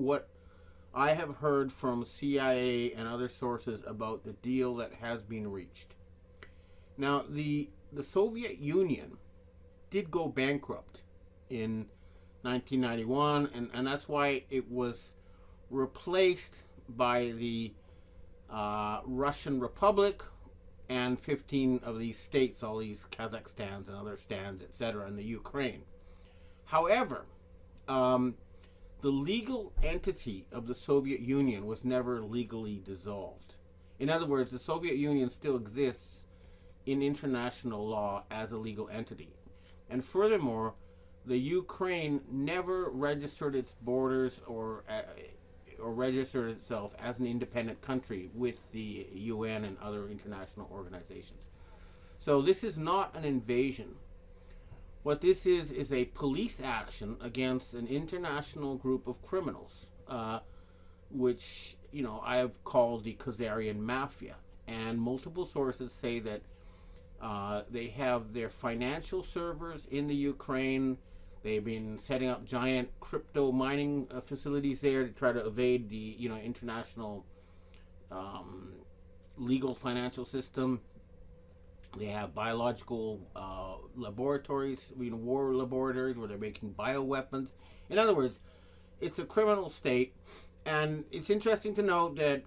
what I have heard from CIA and other sources about the deal that has been reached. Now, the Soviet Union did go bankrupt in 1991, and that's why it was replaced by the Russian Republic and 15 of these states, all these Kazakhstans and other stands, etc., in the Ukraine. However, the legal entity of the Soviet Union was never legally dissolved. In other words, the Soviet Union still exists in international law as a legal entity. And furthermore, the Ukraine never registered its borders or registered itself as an independent country with the UN and other international organizations. So this is not an invasion. What this is a police action against an international group of criminals, which, you know, I have called the Khazarian Mafia. And multiple sources say that they have their financial servers in the Ukraine. They've been setting up giant crypto mining facilities there to try to evade the, you know, international legal financial system. They have biological laboratories, you know, war laboratories where they're making bioweapons. In other words, it's a criminal state, and it's interesting to note that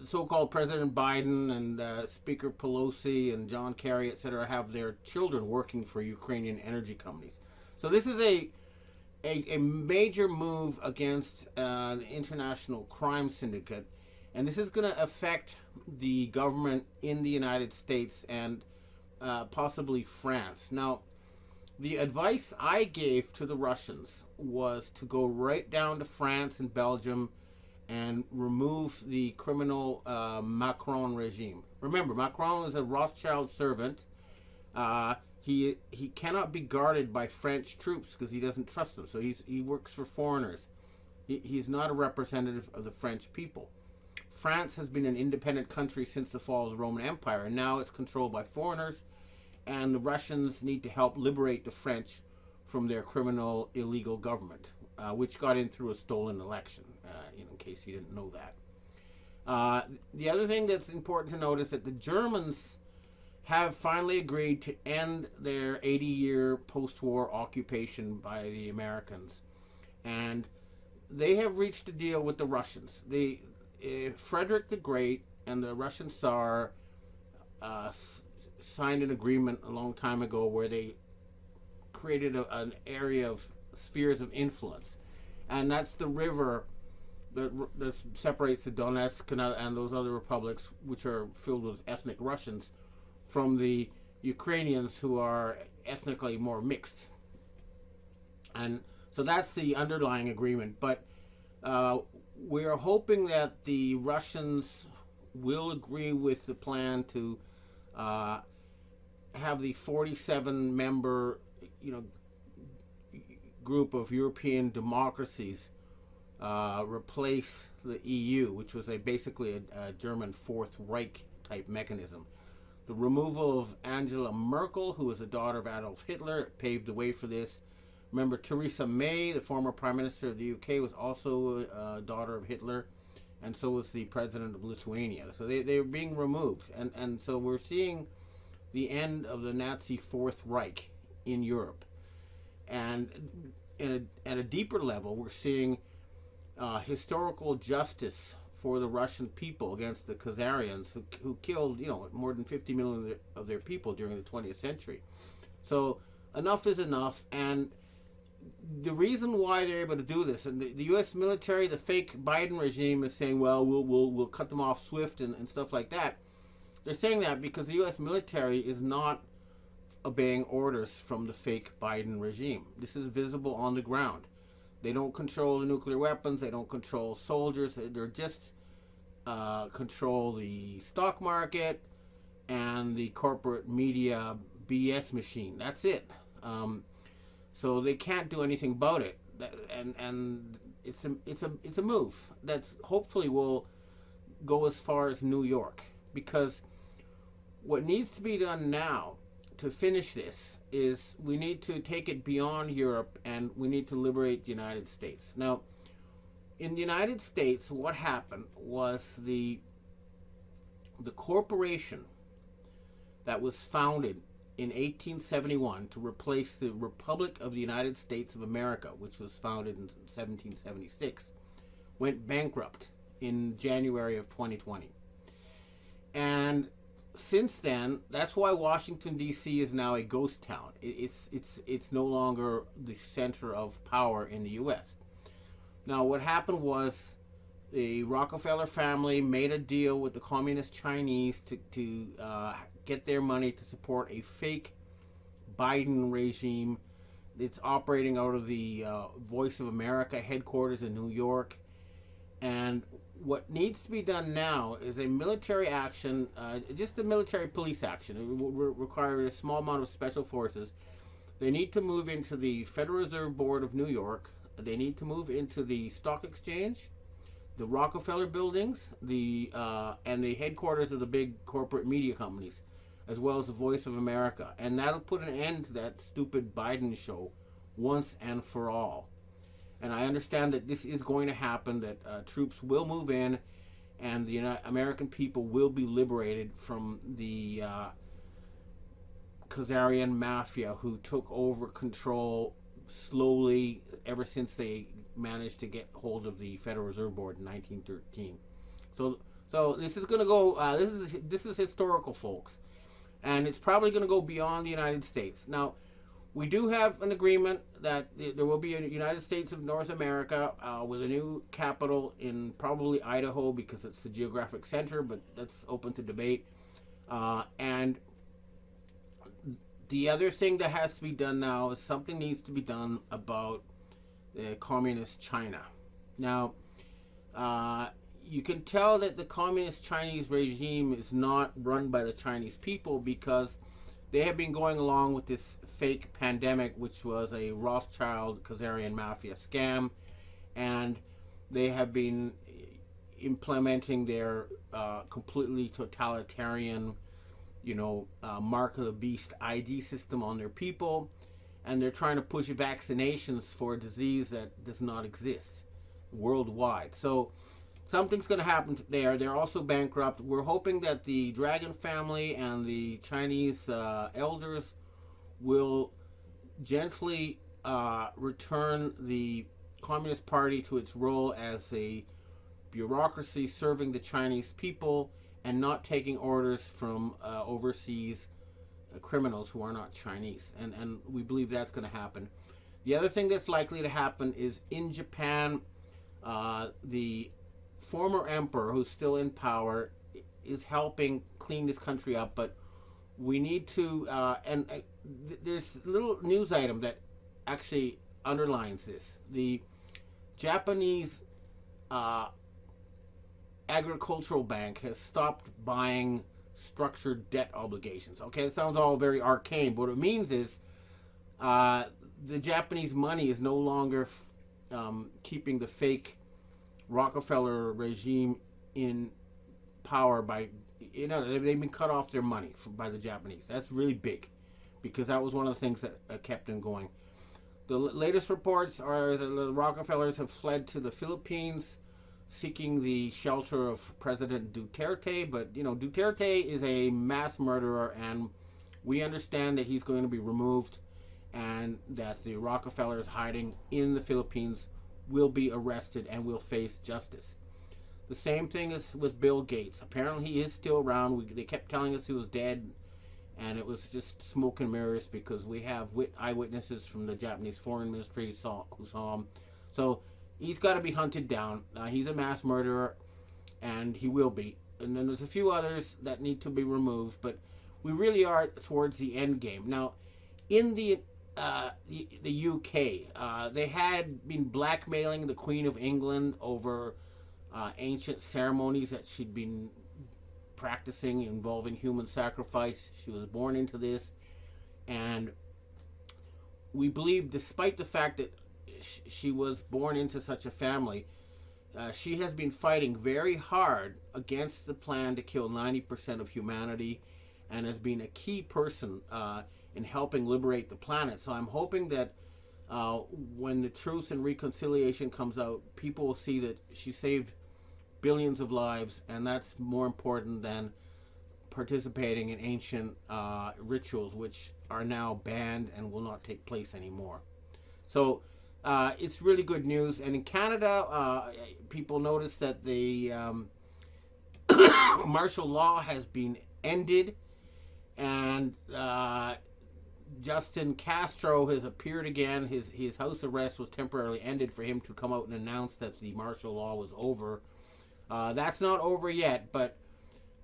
so-called President Biden and Speaker Pelosi and John Kerry, etc., have their children working for Ukrainian energy companies. So this is a major move against the international crime syndicate, and this is going to affect the government in the United States and possibly France. Now, the advice I gave to the Russians was to go right down to France and Belgium and remove the criminal Macron regime. Remember, Macron is a Rothschild servant. He cannot be guarded by French troops because he doesn't trust them. So he works for foreigners. He's not a representative of the French people. France has been an independent country since the fall of the Roman Empire, and now it's controlled by foreigners, and the Russians need to help liberate the French from their criminal, illegal government, which got in through a stolen election, in case you didn't know that. The other thing that's important to note is that the Germans have finally agreed to end their 80-year post-war occupation by the Americans, and they have reached a deal with the Russians. Frederick the Great and the Russian Tsar signed an agreement a long time ago where they created an area of spheres of influence, and that's the river that separates the Donetsk and those other republics, which are filled with ethnic Russians, from the Ukrainians, who are ethnically more mixed. And so that's the underlying agreement. But we are hoping that the Russians will agree with the plan to have the 47-member, group of European democracies replace the EU, which was basically a German Fourth Reich type mechanism. The removal of Angela Merkel, who was the daughter of Adolf Hitler, paved the way for this. Remember, Theresa May, the former Prime Minister of the UK, was also a daughter of Hitler, and so was the President of Lithuania. So they're being removed. And so we're seeing the end of the Nazi Fourth Reich in Europe. And at a deeper level, we're seeing historical justice for the Russian people against the Khazarians, who killed, more than 50 million of their people during the 20th century. So enough is enough, and the reason why they're able to do this, and the U.S. military, the fake Biden regime is saying, well, we'll cut them off swift and stuff like that. They're saying that because the U.S. military is not obeying orders from the fake Biden regime. This is visible on the ground. They don't control the nuclear weapons. They don't control soldiers. They're just control the stock market and the corporate media BS machine. That's it. So they can't do anything about it. And it's a move that's hopefully will go as far as New York, because what needs to be done now to finish this is we need to take it beyond Europe, and we need to liberate the United States. Now, In the United States, what happened was the corporation that was founded in 1871 to replace the Republic of the United States of America, which was founded in 1776, went bankrupt in January of 2020. And since then, that's why Washington D.C. is now a ghost town. It's no longer the center of power in the U.S. Now, what happened was the Rockefeller family made a deal with the Communist Chinese to get their money to support a fake Biden regime. It's operating out of the Voice of America headquarters in New York. And what needs to be done now is a military action, just a military police action. It will require a small amount of special forces. They need to move into the Federal Reserve Board of New York. They need to move into the Stock Exchange, the Rockefeller buildings, and the headquarters of the big corporate media companies, as well as the Voice of America. And that'll put an end to that stupid Biden show once and for all. And I understand that this is going to happen, that troops will move in and the American people will be liberated from the Khazarian mafia, who took over control slowly ever since they managed to get hold of the Federal Reserve Board in 1913. So this is going to go, this is historical, folks. And it's probably going to go beyond the United States. Now, we do have an agreement that there will be a United States of North America with a new capital in probably Idaho, because it's the geographic center, but that's open to debate. And the other thing that has to be done now is something needs to be done about communist China. Now, you can tell that the communist Chinese regime is not run by the Chinese people, because they have been going along with this fake pandemic, which was a Rothschild Khazarian mafia scam, and they have been implementing their completely totalitarian, mark of the beast ID system on their people, and they're trying to push vaccinations for a disease that does not exist worldwide. So something's going to happen there. They're also bankrupt. We're hoping that the Dragon family and the Chinese elders will gently return the Communist Party to its role as a bureaucracy serving the Chinese people and not taking orders from overseas criminals who are not Chinese. And we believe that's going to happen. The other thing that's likely to happen is in Japan, the former emperor, who's still in power, is helping clean this country up, but we need to there's a little news item that actually underlines this. The Japanese agricultural bank has stopped buying structured debt obligations. Okay, it sounds all very arcane, but what it means is the Japanese money is no longer keeping the fake Rockefeller regime in power by, they've been cut off their money by the Japanese. That's really big, because that was one of the things that kept them going. The latest reports are that the Rockefellers have fled to the Philippines, seeking the shelter of President Duterte. But Duterte is a mass murderer, and we understand that he's going to be removed, and that the Rockefellers hiding in the Philippines will be arrested and will face justice. The same thing is with Bill Gates. Apparently he is still around. They kept telling us he was dead, and it was just smoke and mirrors, because we have eyewitnesses from the Japanese Foreign Ministry who saw him. So he's got to be hunted down. He's a mass murderer, and he will be. And then there's a few others that need to be removed, but we really are towards the end game. Now, in the UK, they had been blackmailing the Queen of England over ancient ceremonies that she'd been practicing involving human sacrifice. She was born into this, and we believe, despite the fact that she was born into such a family, she has been fighting very hard against the plan to kill 90% of humanity, and has been a key person in helping liberate the planet. So I'm hoping that uh, when the Truth and Reconciliation comes out, people will see that she saved billions of lives, and that's more important than participating in ancient rituals, which are now banned and will not take place anymore. So it's really good news. And in Canada, people notice that the martial law has been ended, and Justin Castro has appeared again. His house arrest was temporarily ended for him to come out and announce that the martial law was over. That's not over yet, but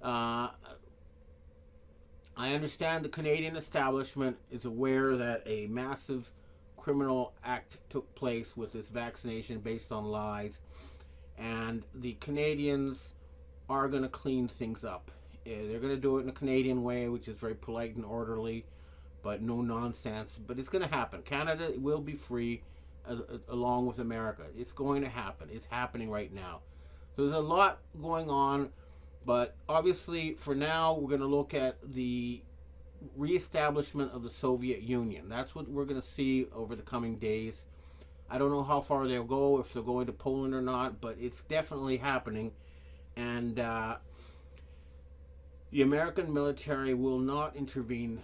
uh, I understand the Canadian establishment is aware that a massive criminal act took place with this vaccination based on lies, and the Canadians are going to clean things up. They're going to do it in a Canadian way, which is very polite and orderly, but no nonsense. But it's going to happen. Canada will be free along with America. It's going to happen. It's happening right now. So there's a lot going on, but obviously for now we're going to look at the reestablishment of the Soviet Union. That's what we're going to see over the coming days. I don't know how far they'll go, if they're going to Poland or not, but it's definitely happening. And the American military will not intervene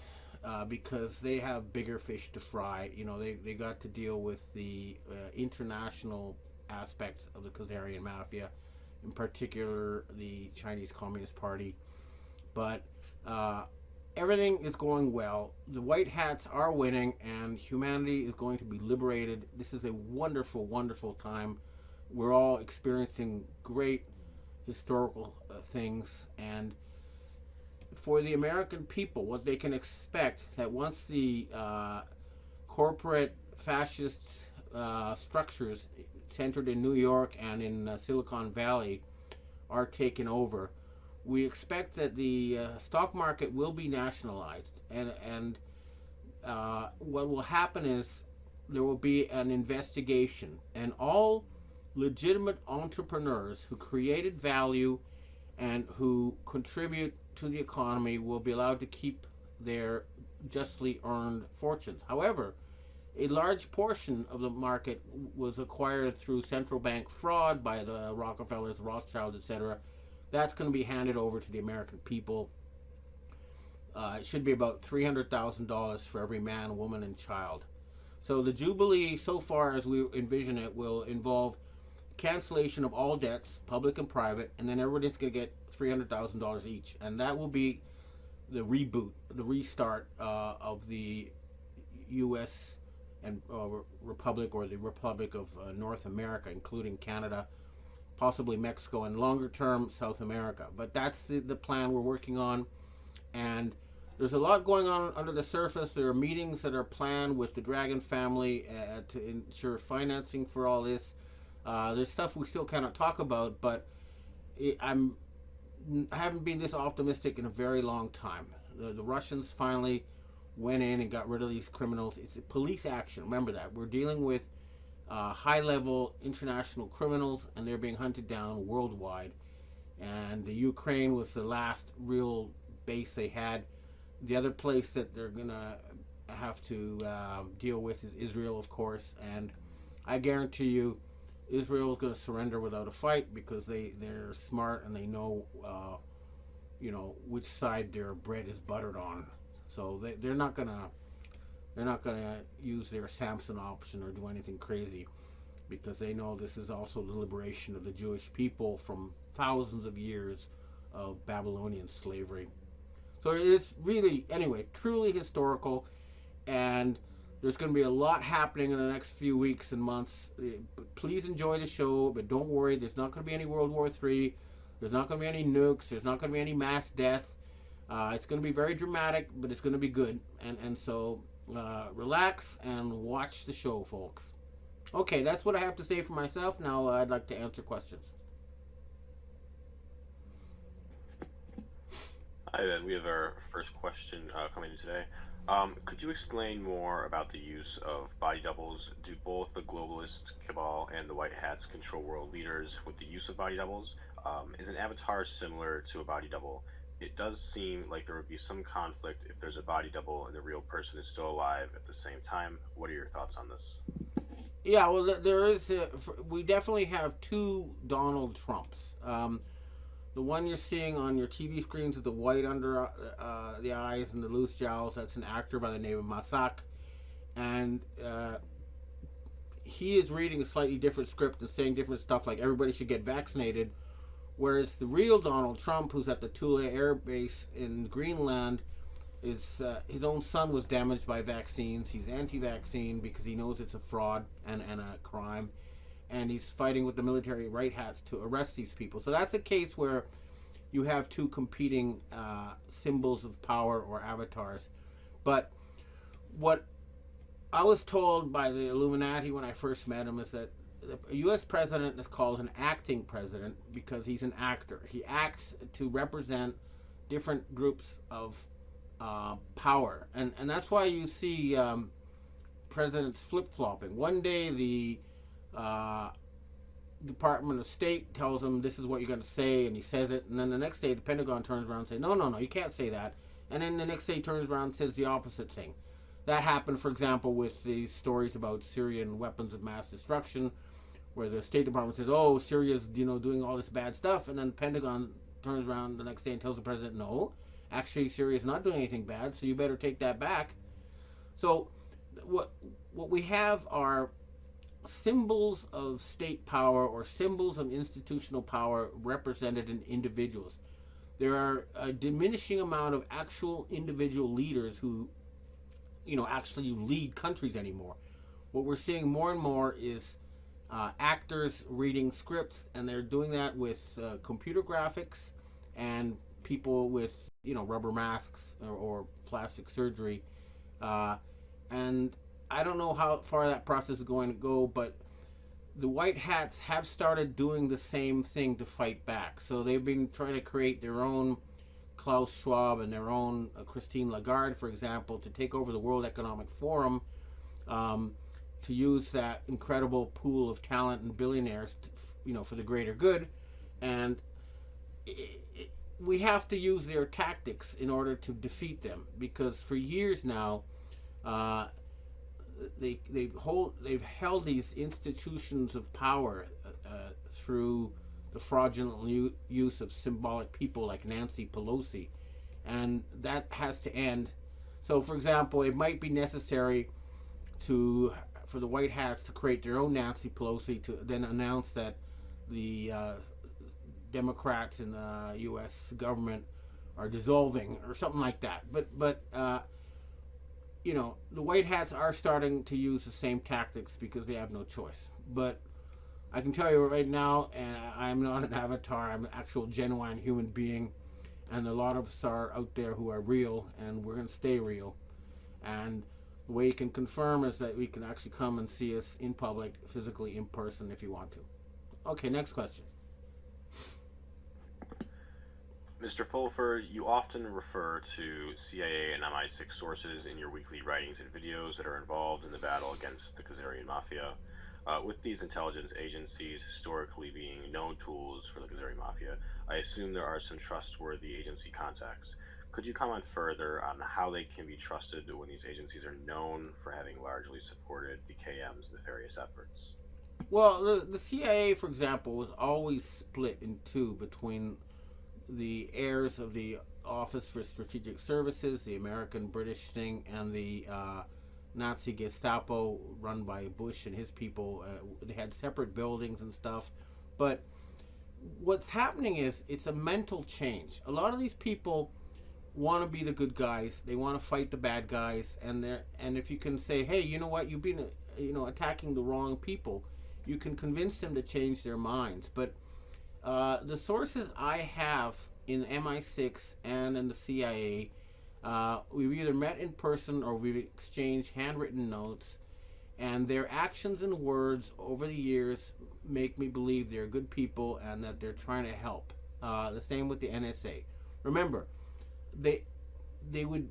because they have bigger fish to fry. You know, they got to deal with the international aspects of the Khazarian Mafia, in particular the Chinese Communist Party. But everything is going well. The white hats are winning, and humanity is going to be liberated. This is a wonderful, wonderful time. We're all experiencing great historical things, and for the American people, what they can expect, that once the corporate fascist structures centered in New York and in Silicon Valley are taken over, we expect that the stock market will be nationalized, and what will happen is there will be an investigation, and all legitimate entrepreneurs who created value and who contribute to the economy will be allowed to keep their justly earned fortunes. However, a large portion of the market was acquired through central bank fraud by the Rockefellers, Rothschilds, etc. That's going to be handed over to the American people. It should be about $300,000 for every man, woman, and child. So the Jubilee, so far as we envision it, will involve cancellation of all debts, public and private, and then everybody's going to get $300,000 each. And that will be the reboot, the restart of the U.S. and Republic, or the Republic of North America, including Canada, possibly Mexico, and longer term South America. But that's the plan we're working on. And there's a lot going on under the surface. There are meetings that are planned with the Dragon family to ensure financing for all this. There's stuff we still cannot talk about, but I haven't been this optimistic in a very long time. The Russians finally went in and got rid of these criminals. It's police action. Remember that. We're dealing with high-level international criminals, and they're being hunted down worldwide. And the Ukraine was the last real base they had. The other place that they're going to have to deal with is Israel, of course. And I guarantee you, Israel is going to surrender without a fight, because they're smart and they know, which side their bread is buttered on. So they're not gonna use their Samson option or do anything crazy, because they know this is also the liberation of the Jewish people from thousands of years of Babylonian slavery. So it's really, anyway, truly historical, and there's going to be a lot happening in the next few weeks and months. Please enjoy the show, but don't worry, there's not going to be any World War III. There's not going to be any nukes. There's not going to be any mass death. It's going to be very dramatic, but it's going to be good. And so relax and watch the show, folks. Okay, that's what I have to say for myself. Now I'd like to answer questions. Hi, Ben. We have our first question coming in today. Could you explain more about the use of body doubles? Do both the globalist cabal and the white hats control world leaders with the use of body doubles? Is an avatar similar to a body double? it does seem like there would be some conflict if there's a body double and the real person is still alive at the same time. What are your thoughts on this? Yeah, well, there is. We definitely have two Donald Trumps. The one you're seeing on your TV screens with the white under the eyes and the loose jowls, that's an actor by the name of Masak. And he is reading a slightly different script and saying different stuff like everybody should get vaccinated. Whereas the real Donald Trump, who's at the Thule Air Base in Greenland, is his own son was damaged by vaccines. He's anti-vaccine because he knows it's a fraud and a crime. And he's fighting with the military right hats to arrest these people. So that's a case where you have two competing symbols of power or avatars. But what I was told by the Illuminati when I first met him is that the U.S. president is called an acting president because he's an actor. He acts to represent different groups of power. And that's why you see presidents flip-flopping. One day the Department of State tells him this is what you're going to say, and he says it, and then the next day the Pentagon turns around and says, no, you can't say that. And then the next day he turns around and says the opposite thing. That happened, for example, with these stories about Syrian weapons of mass destruction, where the State Department says, oh, Syria's doing all this bad stuff, and then the Pentagon turns around the next day and tells the president, no, actually Syria's not doing anything bad, so you better take that back. So what we have are symbols of state power or symbols of institutional power represented in individuals. There are a diminishing amount of actual individual leaders who actually lead countries anymore. What we're seeing more and more is actors reading scripts, and they're doing that with computer graphics and people with rubber masks or plastic surgery. And I don't know how far that process is going to go, but the white hats have started doing the same thing to fight back. So they've been trying to create their own Klaus Schwab and their own Christine Lagarde, for example, to take over the World Economic Forum, to use that incredible pool of talent and billionaires, for the greater good. And we have to use their tactics in order to defeat them, because for years now, they've held these institutions of power through the fraudulent use of symbolic people like Nancy Pelosi, and that has to end. So, for example, it might be necessary for the white hats to create their own Nancy Pelosi to then announce that the Democrats in the U.S. government are dissolving or something like that. But the white hats are starting to use the same tactics because they have no choice. But I can tell you right now, and I'm not an avatar, I'm an actual genuine human being, and a lot of us are out there who are real, and we're going to stay real. And the way you can confirm is that we can actually come and see us in public, physically, in person, if you want to. Okay, next question. Mr. Fulford, you often refer to CIA and MI6 sources in your weekly writings and videos that are involved in the battle against the Khazarian Mafia. With these intelligence agencies historically being known tools for the Khazarian Mafia, I assume there are some trustworthy agency contacts. Could you comment further on how they can be trusted when these agencies are known for having largely supported the KM's nefarious efforts? Well, the CIA, for example, was always split in two between the heirs of the Office for Strategic Services, the American-British thing, and the Nazi Gestapo run by Bush and his people. They had separate buildings and stuff. But what's happening is it's a mental change. A lot of these people want to be the good guys. They want to fight the bad guys. And if you can say, hey, you know what, you've been attacking the wrong people, you can convince them to change their minds. But the sources I have in MI6 and in the CIA, we've either met in person or we've exchanged handwritten notes, and their actions and words over the years make me believe they're good people and that they're trying to help. The same with the NSA. Remember, they would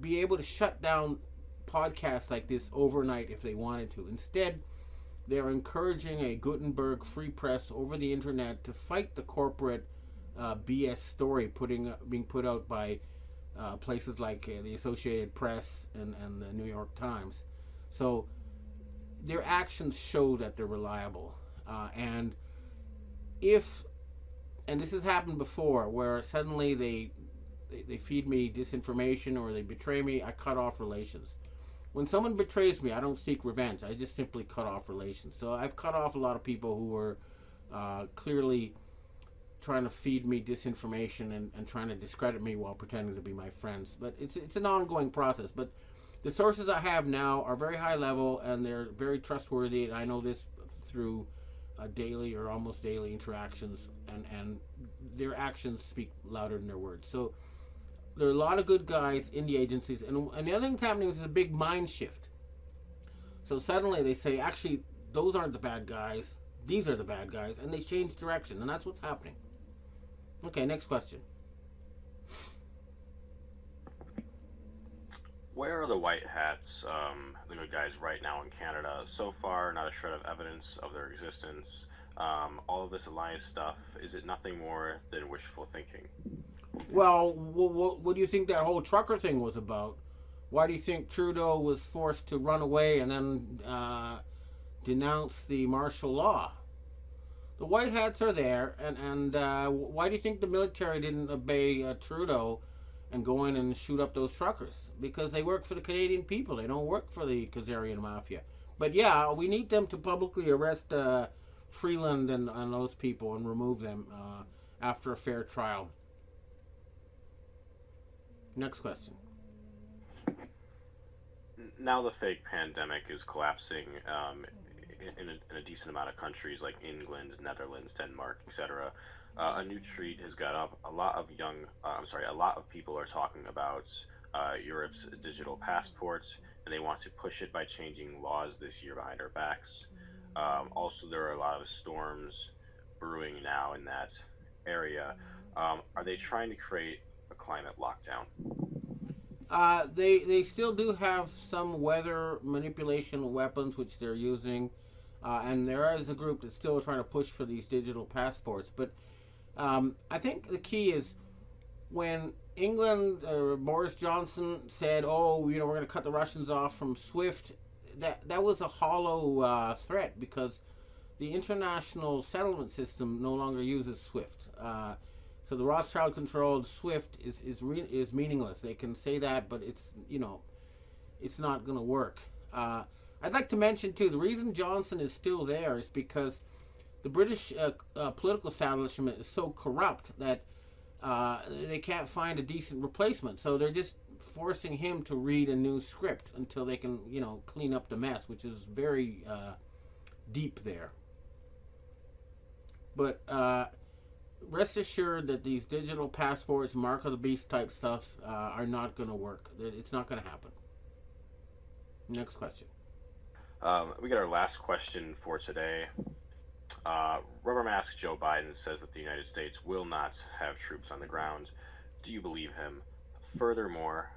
be able to shut down podcasts like this overnight if they wanted to. Instead, they're encouraging a Gutenberg free press over the internet to fight the corporate BS story being put out by places like the Associated Press and the New York Times. So their actions show that they're reliable. And if, and this has happened before, where suddenly they feed me disinformation or they betray me, I cut off relations. When someone betrays me, I don't seek revenge. I just simply cut off relations. So I've cut off a lot of people who were clearly trying to feed me disinformation and trying to discredit me while pretending to be my friends. But it's an ongoing process. But the sources I have now are very high level and they're very trustworthy. And I know this through daily or almost daily interactions, and their actions speak louder than their words. So there are a lot of good guys in the agencies, and the other thing that's happening is a big mind shift. So suddenly they say, actually, those aren't the bad guys, these are the bad guys, and they change direction, and that's what's happening. Okay, next question. Where are the white hats, the good guys right now in Canada? So far, not a shred of evidence of their existence. All of this alliance stuff, is it nothing more than wishful thinking? Well, what do you think that whole trucker thing was about? Why do you think Trudeau was forced to run away and then denounce the martial law? The white hats are there, and why do you think the military didn't obey Trudeau and go in and shoot up those truckers? Because they work for the Canadian people. They don't work for the Khazarian Mafia. But yeah, we need them to publicly arrest Freeland and those people and remove them after a fair trial. Next question. Now the fake pandemic is collapsing in a decent amount of countries like England, Netherlands, Denmark, etc. A new treat has got up. A lot of people are talking about Europe's digital passports, and they want to push it by changing laws this year behind our backs. Also, there are a lot of storms brewing now in that area. Are they trying to create a climate lockdown? They still do have some weather manipulation weapons which they're using, and there is a group that's still trying to push for these digital passports. But I think the key is when England, Boris Johnson said, "Oh, we're going to cut the Russians off from SWIFT." That was a hollow threat because the international settlement system no longer uses SWIFT. So the Rothschild-controlled SWIFT is meaningless. They can say that, but it's not going to work. I'd like to mention too, the reason Johnson is still there is because the British political establishment is so corrupt that they can't find a decent replacement. So they're just forcing him to read a new script until they can clean up the mess, which is very deep there. But rest assured that these digital passports, mark of the beast type stuff are not going to work. It's not going to happen. Next question. We got our last question for today. Rubber Mask Joe Biden says that the United States will not have troops on the ground. Do you believe him? Furthermore,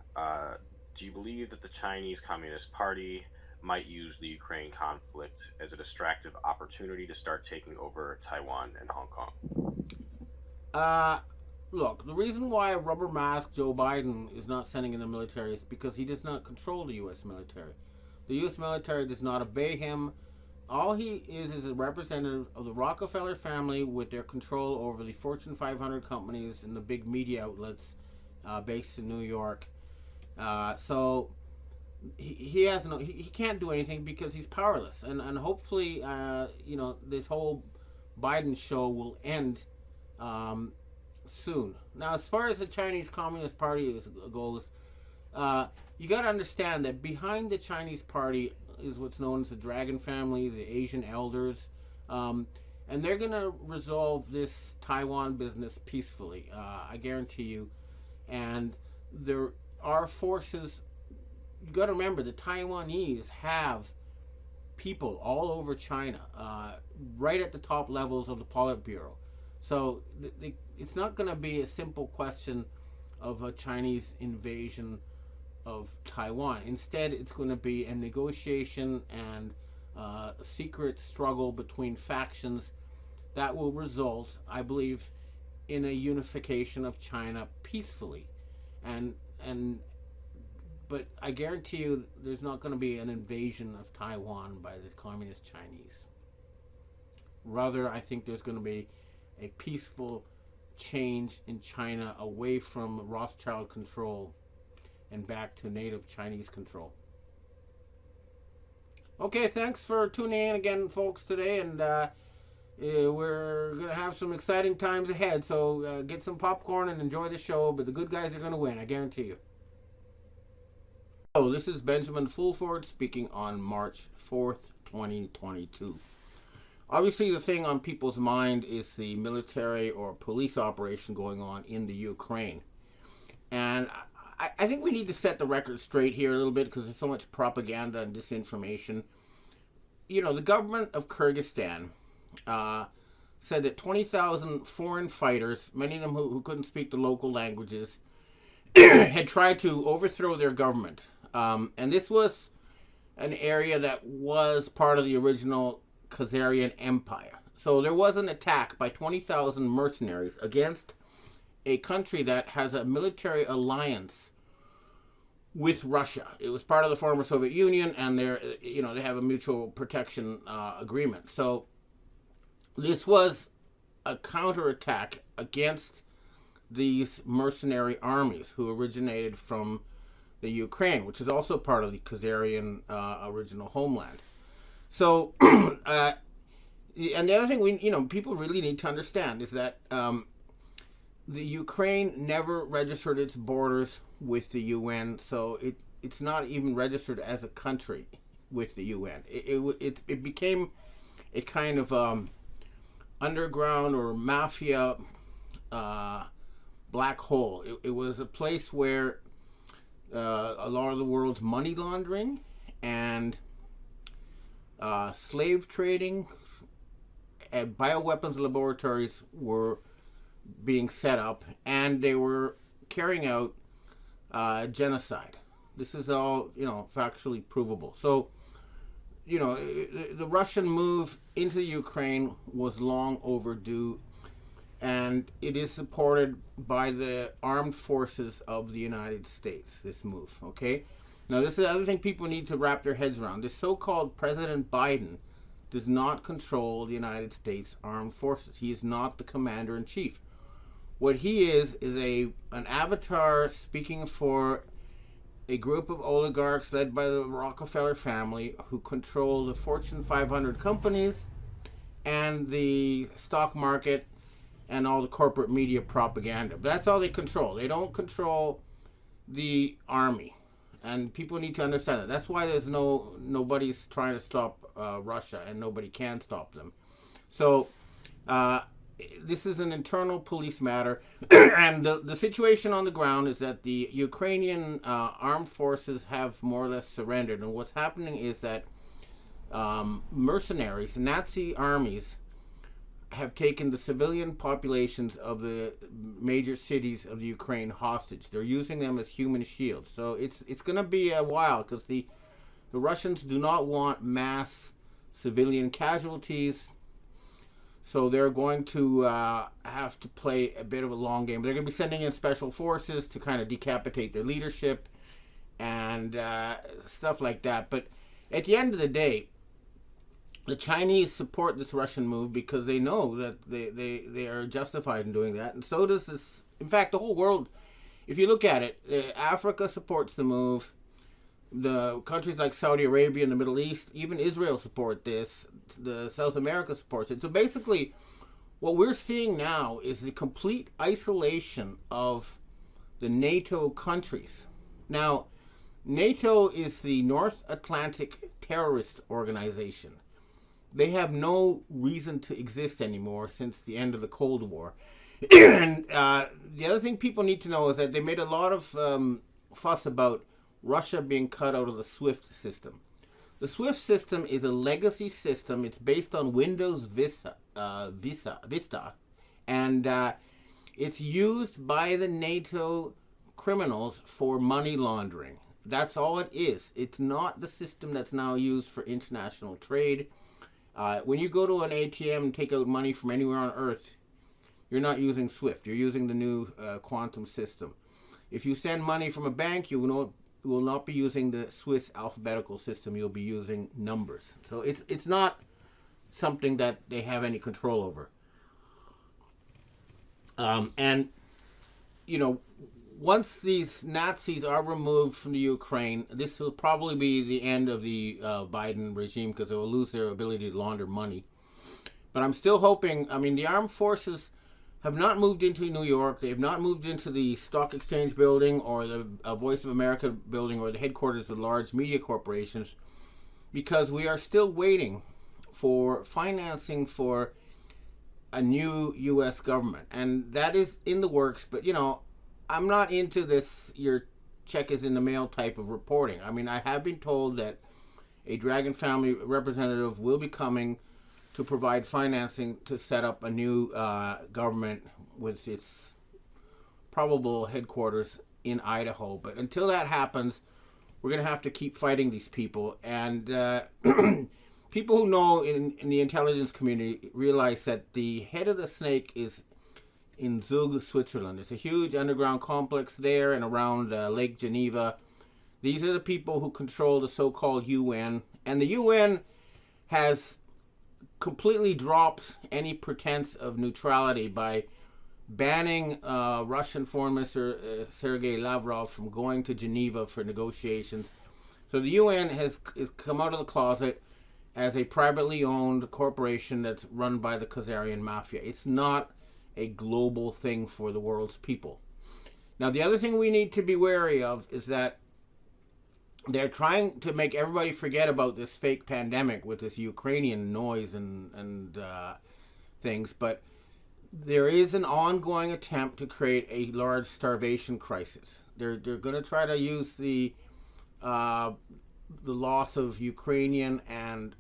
do you believe that the Chinese Communist Party might use the Ukraine conflict as a distractive opportunity to start taking over Taiwan and Hong Kong? Look, the reason why Rubber Mask Joe Biden is not sending in the military is because he does not control the U.S. military. The U.S. military does not obey him. All he is a representative of the Rockefeller family with their control over the Fortune 500 companies and the big media outlets based in New York. So he can't do anything because he's powerless. And hopefully, this whole Biden show will end soon. Now, as far as the Chinese Communist Party goes, you got to understand that behind the Chinese Party is what's known as the Dragon Family, the Asian elders, and they're going to resolve this Taiwan business peacefully, I guarantee you. And there are forces. You got to remember, the Taiwanese have people all over China, right at the top levels of the Politburo. So it's not going to be a simple question of a Chinese invasion of Taiwan. Instead, it's going to be a negotiation and a secret struggle between factions that will result, I believe, in a unification of China peacefully, and and but I guarantee you there's not going to be an invasion of Taiwan by the communist Chinese. Rather, I think there's going to be a peaceful change in China away from Rothschild control and back to native Chinese control. Okay, thanks for tuning in again, folks, today, and we're going to have some exciting times ahead, so get some popcorn and enjoy the show, but the good guys are going to win, I guarantee you. Hello, this is Benjamin Fulford speaking on March 4th, 2022. Obviously, the thing on people's mind is the military or police operation going on in the Ukraine. And I think we need to set the record straight here a little bit because there's so much propaganda and disinformation. You know, the government of Kyrgyzstan said that 20,000 foreign fighters, many of them who couldn't speak the local languages, had tried to overthrow their government. And this was an area that was part of the original Khazarian Empire. So there was an attack by 20,000 mercenaries against a country that has a military alliance with Russia. It was part of the former Soviet Union, and they have a mutual protection agreement. So this was a counterattack against these mercenary armies who originated from the Ukraine, which is also part of the Khazarian original homeland. So, and the other thing people really need to understand is that the Ukraine never registered its borders with the UN, so it's not even registered as a country with the UN. It became a kind of underground or mafia black hole. It was a place where a lot of the world's money laundering and slave trading and bioweapons laboratories were being set up, and they were carrying out genocide. This is all, factually provable. So, the Russian move into the Ukraine was long overdue, and it is supported by the armed forces of the United States, this move, okay? Now, this is the other thing people need to wrap their heads around. This so-called President Biden does not control the United States armed forces. He is not the commander-in-chief. What he is an avatar speaking for a group of oligarchs led by the Rockefeller family who control the Fortune 500 companies and the stock market and all the corporate media propaganda. But that's all they control. They don't control the army. And people need to understand that. That's why there's nobody's trying to stop Russia, and nobody can stop them. So this is an internal police matter, and the situation on the ground is that the Ukrainian armed forces have more or less surrendered. And what's happening is that mercenaries, Nazi armies, have taken the civilian populations of the major cities of the Ukraine hostage. They're using them as human shields. So it's going to be a while because the Russians do not want mass civilian casualties. So they're going to have to play a bit of a long game. They're going to be sending in special forces to kind of decapitate their leadership and stuff like that. But at the end of the day, the Chinese support this Russian move because they know that they are justified in doing that. And so does this. In fact, the whole world, if you look at it, Africa supports the move. The countries like Saudi Arabia and the Middle East, even Israel support this. The South America supports it. So basically, what we're seeing now is the complete isolation of the NATO countries. Now, NATO is the North Atlantic Terrorist Organization. They have no reason to exist anymore since the end of the Cold War. And the other thing people need to know is that they made a lot of fuss about Russia being cut out of the SWIFT system. The SWIFT system is a legacy system. It's based on Windows Vista, and it's used by the NATO criminals for money laundering. That's all it is. It's not the system that's now used for international trade. When you go to an ATM and take out money from anywhere on Earth, you're not using SWIFT. You're using the new quantum system. If you send money from a bank, you will not be using the Swiss alphabetical system. You'll be using numbers. So it's not something that they have any control over. And, once these Nazis are removed from the Ukraine, this will probably be the end of the Biden regime, because they will lose their ability to launder money. But I'm still hoping, the armed forces have not moved into New York. They have not moved into the Stock Exchange building or the Voice of America building or the headquarters of large media corporations, because we are still waiting for financing for a new U.S. government. And that is in the works, but, I'm not into this your check is in the mail type of reporting. I have been told that a Dragon family representative will be coming to provide financing to set up a new government with its probable headquarters in Idaho. But until that happens, we're going to have to keep fighting these people. And people who know in the intelligence community realize that the head of the snake is in Zug, Switzerland. It's a huge underground complex there and around Lake Geneva. These are the people who control the so-called UN. And the UN has completely dropped any pretense of neutrality by banning Russian Foreign Minister Sergei Lavrov from going to Geneva for negotiations. So the UN has come out of the closet as a privately owned corporation that's run by the Khazarian mafia. It's not a global thing for the world's people. Now, the other thing we need to be wary of is that they're trying to make everybody forget about this fake pandemic with this Ukrainian noise and things, but there is an ongoing attempt to create a large starvation crisis. They're going to try to use the loss of Ukrainian and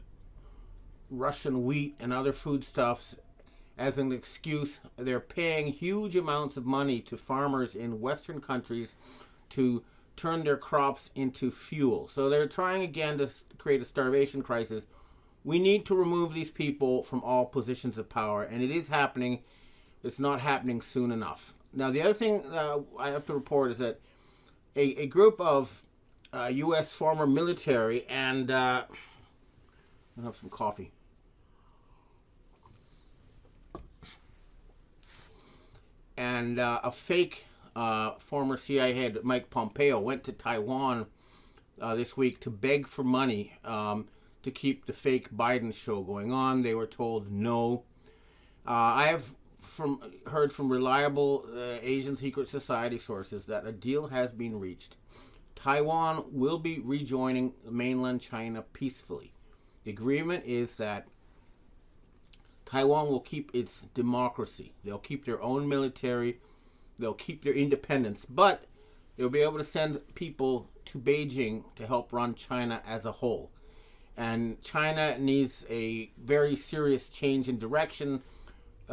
Russian wheat and other foodstuffs as an excuse. They're paying huge amounts of money to farmers in Western countries to turn their crops into fuel. So they're trying again to create a starvation crisis. We need to remove these people from all positions of power, and it is happening. It's not happening soon enough. Now, the other thing I have to report is that a group of U.S. former military and I'll have some coffee. And a fake former CIA head, Mike Pompeo, went to Taiwan this week to beg for money to keep the fake Biden show going on. They were told no. I have heard from reliable Asian secret society sources that a deal has been reached. Taiwan will be rejoining mainland China peacefully. The agreement is that Taiwan will keep its democracy. They'll keep their own military. They'll keep their independence. But they'll be able to send people to Beijing to help run China as a whole. And China needs a very serious change in direction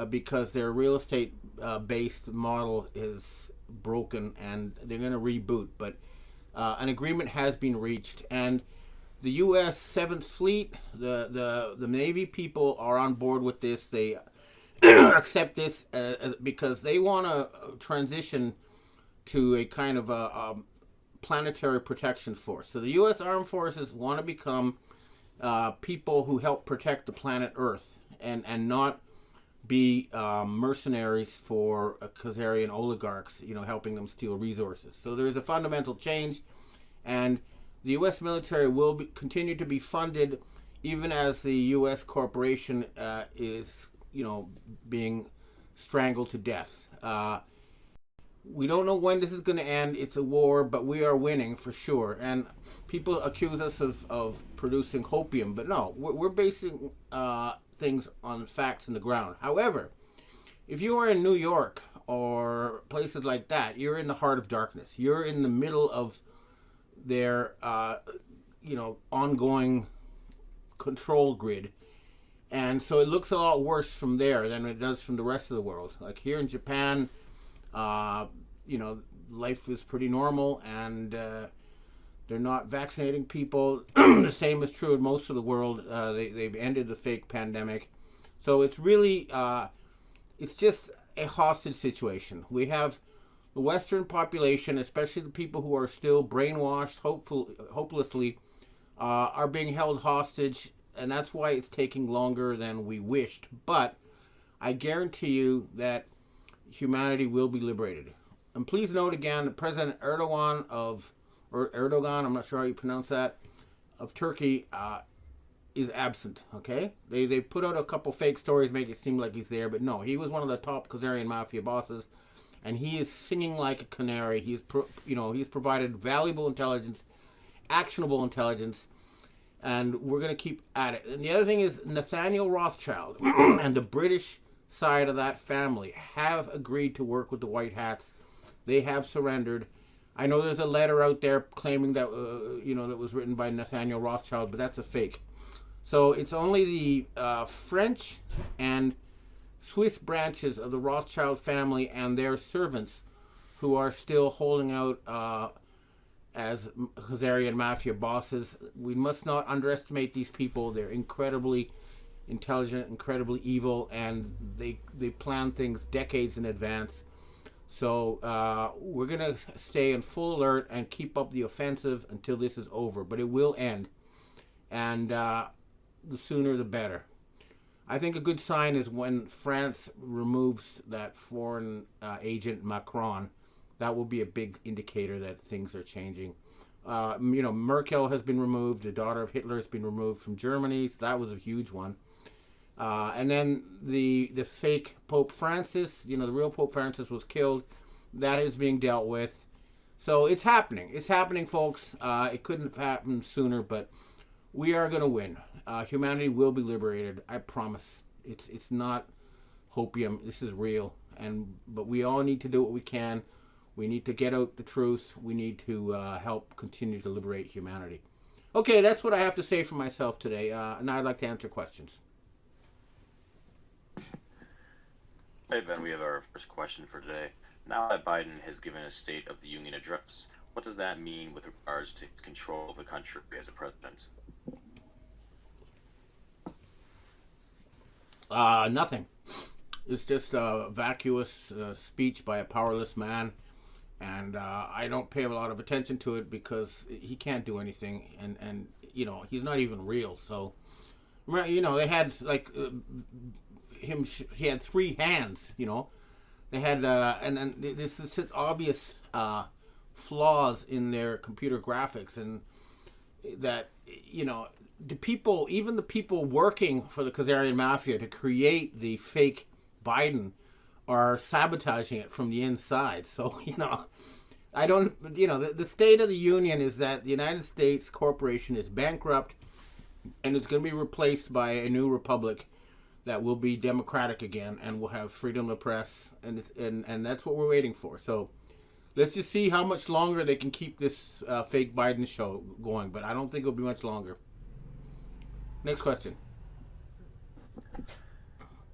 because their real estate-based model is broken and they're going to reboot. But an agreement has been reached. And the U.S. 7th Fleet, the Navy people are on board with this. They accept this because they want to transition to a kind of a planetary protection force. So the U.S. Armed Forces want to become people who help protect the planet Earth and not be mercenaries for Khazarian oligarchs, helping them steal resources. So there's a fundamental change, and the U.S. military will continue to be funded even as the U.S. corporation is, being strangled to death. We don't know when this is going to end. It's a war, but we are winning for sure. And people accuse us of producing hopium, but no, we're basing things on facts in the ground. However, if you are in New York or places like that, you're in the heart of darkness. You're in the middle of their ongoing control grid, and so it looks a lot worse from there than it does from the rest of the world. Like here in Japan, life is pretty normal, and they're not vaccinating people. The same is true in most of the world. They've ended the fake pandemic, so it's really it's just a hostage situation. We have the Western population, especially the people who are still brainwashed, hopelessly, are being held hostage, and that's why it's taking longer than we wished. But I guarantee you that humanity will be liberated. And please note again that President Erdogan or Erdogan, I'm not sure how you pronounce that, of Turkey, is absent. Okay, they put out a couple fake stories, make it seem like he's there, but no, he was one of the top Khazarian mafia bosses, and he is singing like a canary. He's provided valuable intelligence, actionable intelligence, and we're going to keep at it. And the other thing is Nathaniel Rothschild and the British side of that family have agreed to work with the White Hats. They have surrendered. I know there's a letter out there claiming that that was written by Nathaniel Rothschild, but that's a fake. So it's only the French and Swiss branches of the Rothschild family and their servants who are still holding out as Khazarian mafia bosses. We must not underestimate these people. They're incredibly intelligent, incredibly evil, and they plan things decades in advance. So we're going to stay in full alert and keep up the offensive until this is over. But it will end. And the sooner the better. I think a good sign is when France removes that foreign agent Macron. That will be a big indicator that things are changing. Merkel has been removed. The daughter of Hitler has been removed from Germany. So that was a huge one. And then the fake Pope Francis, the real Pope Francis was killed. That is being dealt with. So it's happening. It's happening, folks. It couldn't have happened sooner, but we are going to win. Humanity will be liberated. I promise. It's not hopium. This is real. But we all need to do what we can. We need to get out the truth. We need to help continue to liberate humanity. Okay, that's what I have to say for myself today. Now I'd like to answer questions. Hey Ben, we have our first question for today. Now that Biden has given a State of the Union address, what does that mean with regards to control of the country as a president? Nothing. It's just a vacuous speech by a powerless man, and I don't pay a lot of attention to it because he can't do anything, and he's not even real. So, they had he had three hands. They had and then this is such obvious flaws in their computer graphics, and that the people working for the Khazarian mafia to create the fake Biden are sabotaging it from the inside. So I don't the State of the Union is that the United States corporation is bankrupt, and it's going to be replaced by a new republic that will be democratic again and will have freedom of press, and that's what we're waiting for. So let's just see how much longer they can keep this fake Biden show going, but I don't think it'll be much longer. Next question.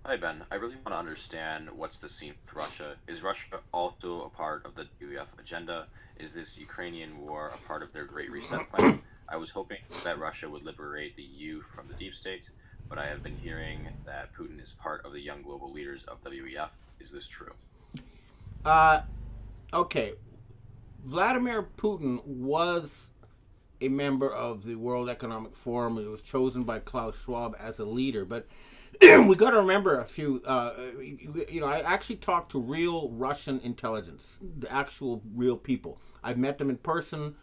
Hi Ben, I really want to understand what's the scene with Russia. Is Russia also a part of the WEF agenda? Is this Ukrainian war a part of their Great Reset plan? I was hoping that Russia would liberate the EU from the deep state, but I have been hearing that Putin is part of the young global leaders of WEF. Is this true? Okay. Vladimir Putin was a member of the World Economic Forum. He was chosen by Klaus Schwab as a leader. But we got to remember a few. I actually talked to real Russian intelligence, the actual real people. I've met them in person.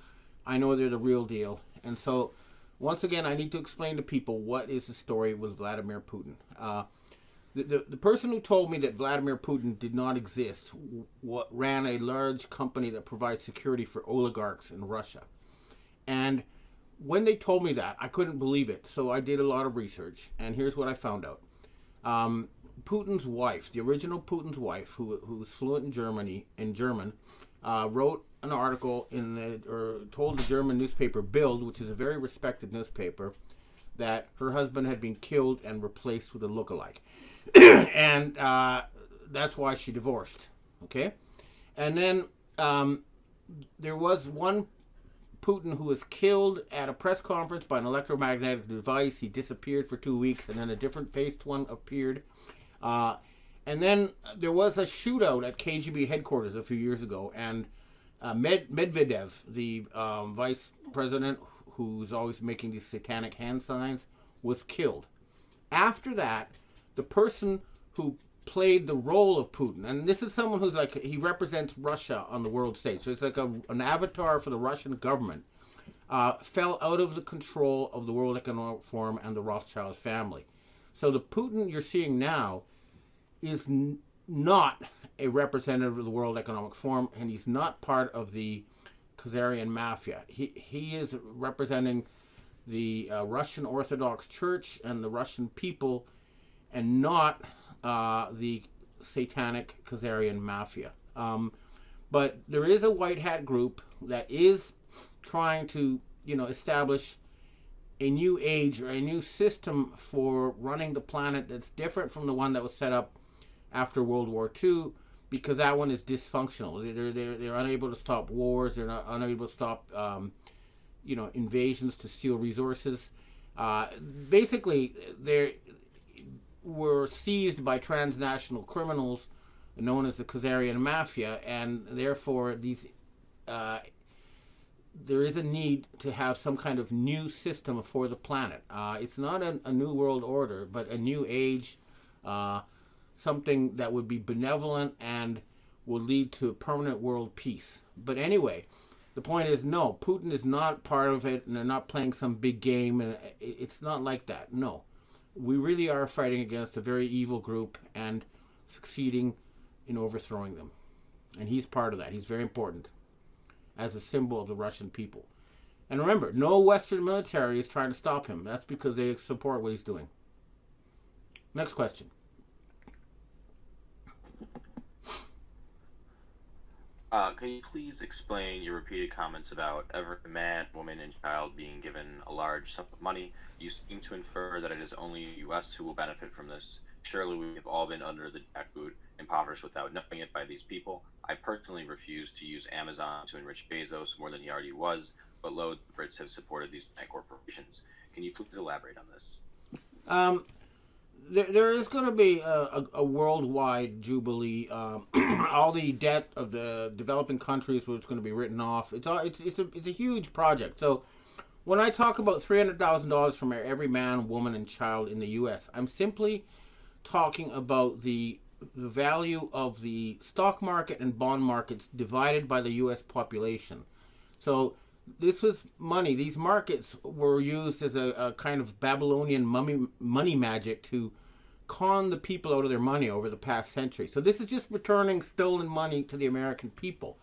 I know they're the real deal. And so, once again, I need to explain to people what is the story with Vladimir Putin. The person who told me that Vladimir Putin did not exist ran a large company that provides security for oligarchs in Russia. And when they told me that, I couldn't believe it. So I did a lot of research, and here's what I found out. Putin's wife, the original Putin's wife, who was fluent in German, wrote an article told the German newspaper Bild, which is a very respected newspaper, that her husband had been killed and replaced with a lookalike. And that's why she divorced. Okay? And then there was one Putin who was killed at a press conference by an electromagnetic device. He disappeared for 2 weeks, and then a different faced one appeared. And And then there was a shootout at KGB headquarters a few years ago, and Medvedev, the vice president who's always making these satanic hand signs, was killed. After that, the person who played the role of Putin, and this is someone who's like, he represents Russia on the world stage, so it's like an avatar for the Russian government, fell out of the control of the World Economic Forum and the Rothschild family. So the Putin you're seeing now is not a representative of the World Economic Forum, and he's not part of the Khazarian mafia. He is representing the Russian Orthodox Church and the Russian people, and not the satanic Khazarian mafia. But there is a white hat group that is trying to, establish a new age or a new system for running the planet that's different from the one that was set up after World War II, because that one is dysfunctional. They're unable to stop wars. They're not unable to stop invasions to steal resources. Basically, they were seized by transnational criminals known as the Khazarian Mafia, and therefore there is a need to have some kind of new system for the planet. It's not a new world order, but a new age, something that would be benevolent and will lead to permanent world peace. But anyway, the point is, no, Putin is not part of it, and they're not playing some big game, and it's not like that. No. We really are fighting against a very evil group and succeeding in overthrowing them. And he's part of that. He's very important as a symbol of the Russian people. And remember, no Western military is trying to stop him. That's because they support what he's doing. Next question. Can you please explain your repeated comments about every man, woman, and child being given a large sum of money? You seem to infer that it is only the U.S. who will benefit from this. Surely we have all been under the jackboot, impoverished without knowing it by these people. I personally refuse to use Amazon to enrich Bezos more than he already was, but loads of Brits have supported these giant corporations. Can you please elaborate on this? There is going to be a worldwide jubilee. All the debt of the developing countries was going to be written off. It's a huge project. So when I talk about $300,000 from every man, woman, and child in the U.S., I'm simply talking about the value of the stock market and bond markets divided by the U.S. population. So this was money. These markets were used as a kind of Babylonian money magic to con the people out of their money over the past century. So this is just returning stolen money to the American people.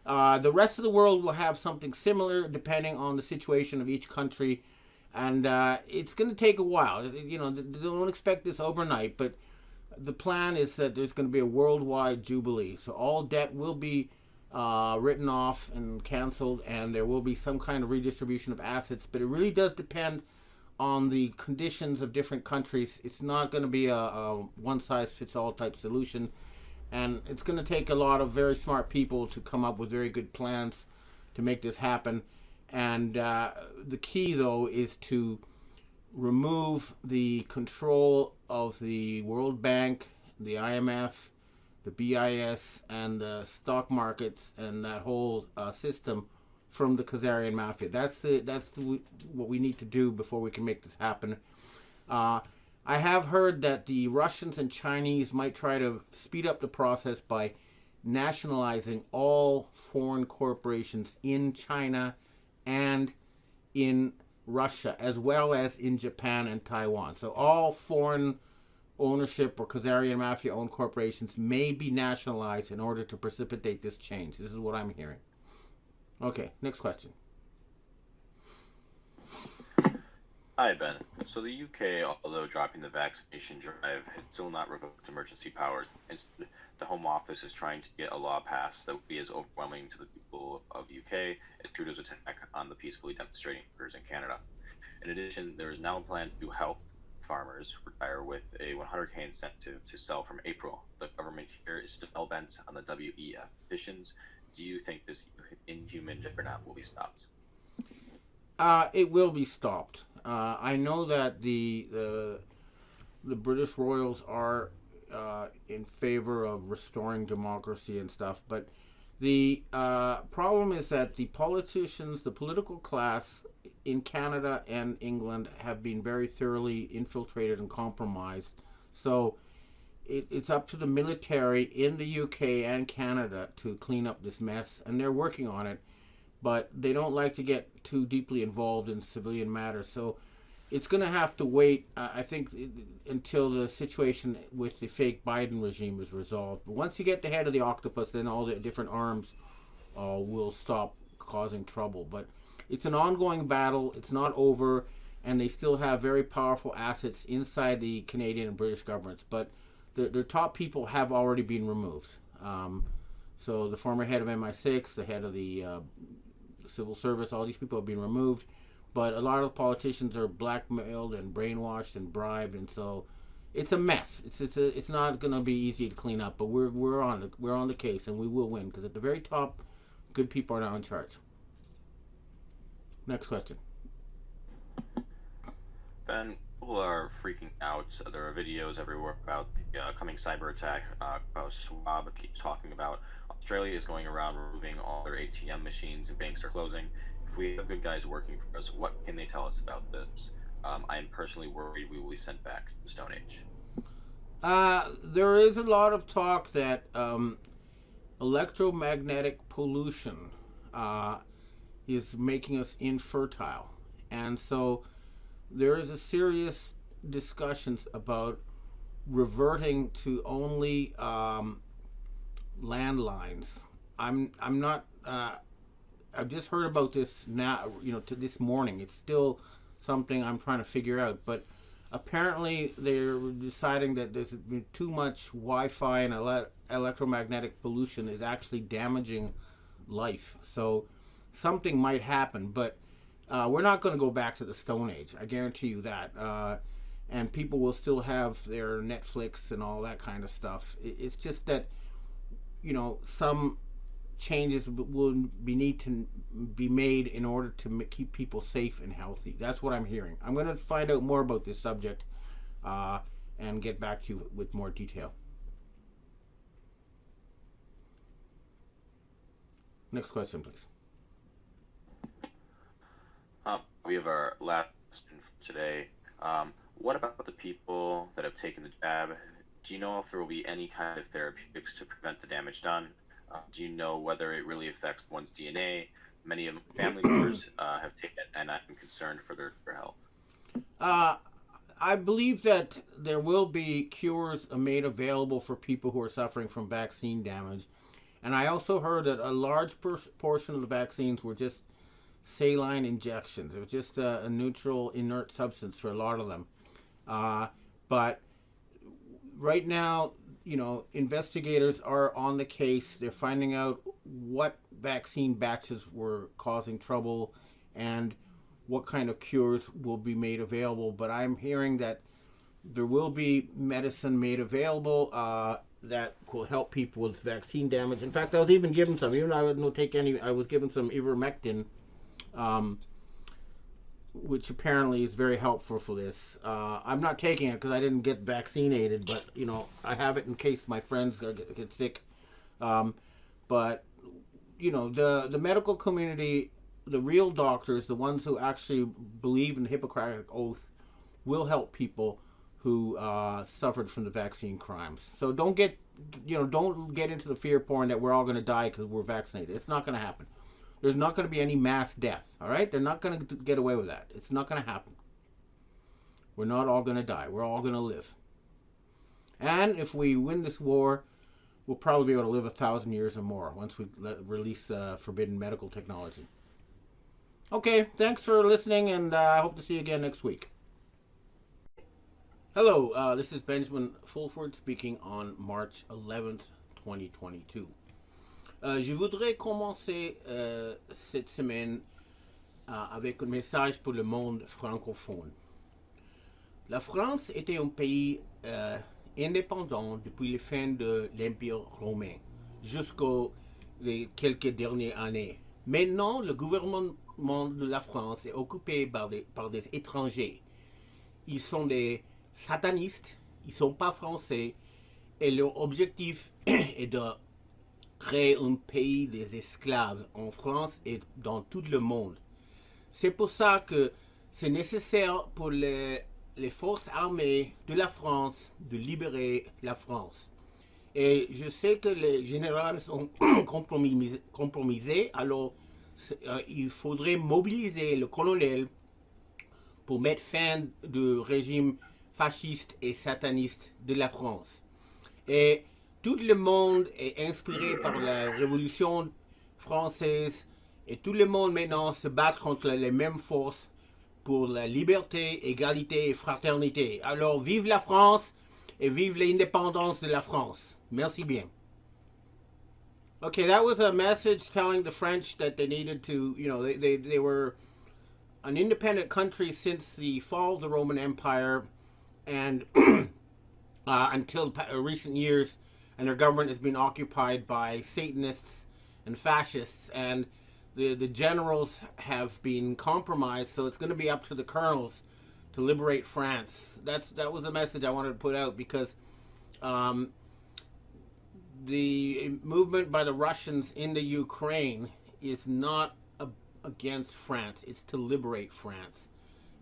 The rest of the world will have something similar depending on the situation of each country. And it's going to take a while. Don't expect this overnight, but the plan is that there's going to be a worldwide jubilee. So all debt will be written off and canceled, and there will be some kind of redistribution of assets. But it really does depend on the conditions of different countries. It's not going to be a one-size-fits-all type solution. And it's going to take a lot of very smart people to come up with very good plans to make this happen. And the key, though, is to remove the control of the World Bank, the IMF, the BIS, and the stock markets, and that whole system from the Khazarian Mafia. That's what we need to do before we can make this happen. I have heard that the Russians and Chinese might try to speed up the process by nationalizing all foreign corporations in China and in Russia, as well as in Japan and Taiwan. So all foreign ownership or Khazarian Mafia-owned corporations may be nationalized in order to precipitate this change. This is what I'm hearing. Okay, next question. Hi, Ben. So the UK, although dropping the vaccination drive, has still not revoked emergency powers. Instead, the Home Office is trying to get a law passed that would be as overwhelming to the people of the UK as Trudeau's attack on the peacefully demonstrating workers in Canada. In addition, there is now a plan to help farmers retire with a 100k incentive to sell from April. The government here is still bent on the WEF petitions. Do you think this inhuman juggernaut will be stopped? It will be stopped. I know that the British Royals are in favor of restoring democracy and stuff, but the problem is that the politicians, the political class in Canada and England have been very thoroughly infiltrated and compromised. So it's up to the military in the UK and Canada to clean up this mess, and they're working on it, but they don't like to get too deeply involved in civilian matters. So it's going to have to wait, I think, until the situation with the fake Biden regime is resolved. But once you get the head of the octopus, then all the different arms will stop causing trouble. But it's an ongoing battle. It's not over, and they still have very powerful assets inside the Canadian and British governments. But their top people have already been removed. So the former head of MI6, the head of the civil service, all these people have been removed. But a lot of politicians are blackmailed and brainwashed and bribed, and so it's a mess. It's not going to be easy to clean up. But we're on the case, and we will win, because at the very top, good people are now in charge. Next question. Ben, people are freaking out. There are videos everywhere about the coming cyber attack. Schwab keeps talking about Australia is going around removing all their ATM machines and banks are closing. If we have good guys working for us, what can they tell us about this? I am personally worried we will be sent back to the Stone Age. There is a lot of talk that electromagnetic pollution is making us infertile. And so there is a serious discussions about reverting to only landlines. I'm not... I've just heard about this now, to this morning. It's still something I'm trying to figure out. But apparently they're deciding that there's been too much Wi-Fi and electromagnetic pollution is actually damaging life. So something might happen. But we're not going to go back to the Stone Age. I guarantee you that. And people will still have their Netflix and all that kind of stuff. It's just that, some changes will need to be made in order to keep people safe and healthy. That's what I'm hearing. I'm going to find out more about this subject and get back to you with more detail. Next question, please. We have our last question for today. What about the people that have taken the jab? Do you know if there will be any kind of therapeutics to prevent the damage done? Do you know whether it really affects one's DNA? Many of my family members have taken it, and I'm concerned for their health. I believe that there will be cures made available for people who are suffering from vaccine damage. And I also heard that a large portion of the vaccines were just saline injections. It was just a neutral, inert substance for a lot of them. But right now, investigators are on the case. They're finding out what vaccine batches were causing trouble and what kind of cures will be made available. But I'm hearing that there will be medicine made available that will help people with vaccine damage. In fact, I was even given some, even though I didn't take any, I was given some ivermectin, which apparently is very helpful for this. I'm not taking it because I didn't get vaccinated, but I have it in case my friends get sick. But the medical community, the real doctors, the ones who actually believe in the Hippocratic Oath, will help people who suffered from the vaccine crimes. So don't get into the fear porn that we're all going to die because we're vaccinated. It's not going to happen. There's not going to be any mass death, all right? They're not going to get away with that. It's not going to happen. We're not all going to die. We're all going to live. And if we win this war, we'll probably be able to live 1,000 years or more once we release forbidden medical technology. Okay, thanks for listening, and I hope to see you again next week. Hello, this is Benjamin-Fulford speaking on March 11th, 2022. Je voudrais commencer cette semaine avec un message pour le monde francophone. La France était un pays indépendant depuis la fin de l'Empire romain, jusqu'aux quelques dernières années. Maintenant, le gouvernement de la France est occupé par des étrangers. Ils sont des satanistes, ils ne sont pas français, et leur objectif est de créer un pays des esclaves en France et dans tout le monde. C'est pour ça que c'est nécessaire pour les forces armées de la France de libérer la France. Et je sais que les généraux sont compromisés, alors il faudrait mobiliser le colonel pour mettre fin au régime fasciste et sataniste de la France. Et tout le monde est inspiré par la Révolution française et tout le monde maintenant se bat contre les mêmes forces pour la liberté, égalité et fraternité. Alors vive la France et vive l'indépendance de la France. Merci bien. Okay, that was a message telling the French that they needed to, they were an independent country since the fall of the Roman Empire and until recent years, and their government has been occupied by Satanists and fascists, and the generals have been compromised, so it's going to be up to the colonels to liberate France. That was a message I wanted to put out because the movement by the Russians in the Ukraine is not against France. It's to liberate France.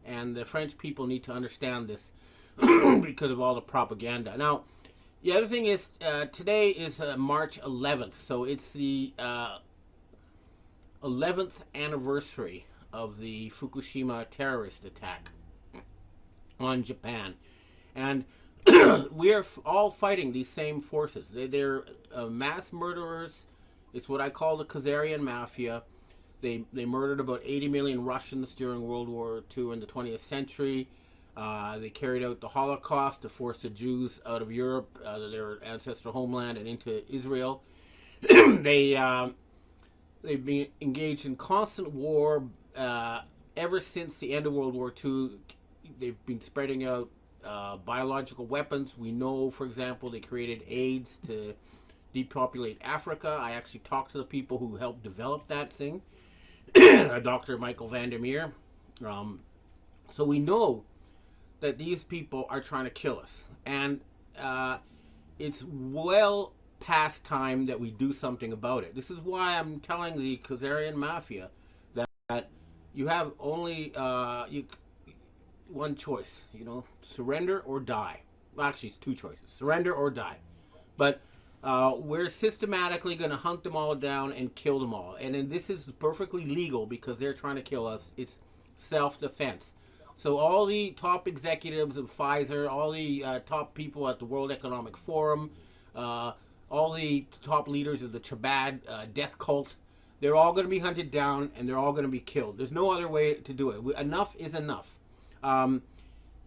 And the French people need to understand this because of all the propaganda. Now, the other thing is, today is March 11th, so it's the 11th anniversary of the Fukushima terrorist attack on Japan. And we are all fighting these same forces. They're mass murderers. It's what I call the Khazarian Mafia. They murdered about 80 million Russians during World War II in the 20th century. They carried out the Holocaust to force the Jews out of Europe, their ancestral homeland, and into Israel. They've been engaged in constant war ever since the end of World War II. They've been spreading out biological weapons. We know, for example, they created AIDS to depopulate Africa. I actually talked to the people who helped develop that thing, Dr. Michael Vandermeer. So we know that these people are trying to kill us. And it's well past time that we do something about it. This is why I'm telling the Khazarian Mafia that you have only one choice, surrender or die. Well, actually, it's two choices, surrender or die. But we're systematically going to hunt them all down and kill them all. And then this is perfectly legal because they're trying to kill us. It's self-defense. So all the top executives of Pfizer, all the top people at the World Economic Forum, all the top leaders of the Chabad death cult, they're all going to be hunted down and they're all going to be killed. There's no other way to do it. Enough is enough.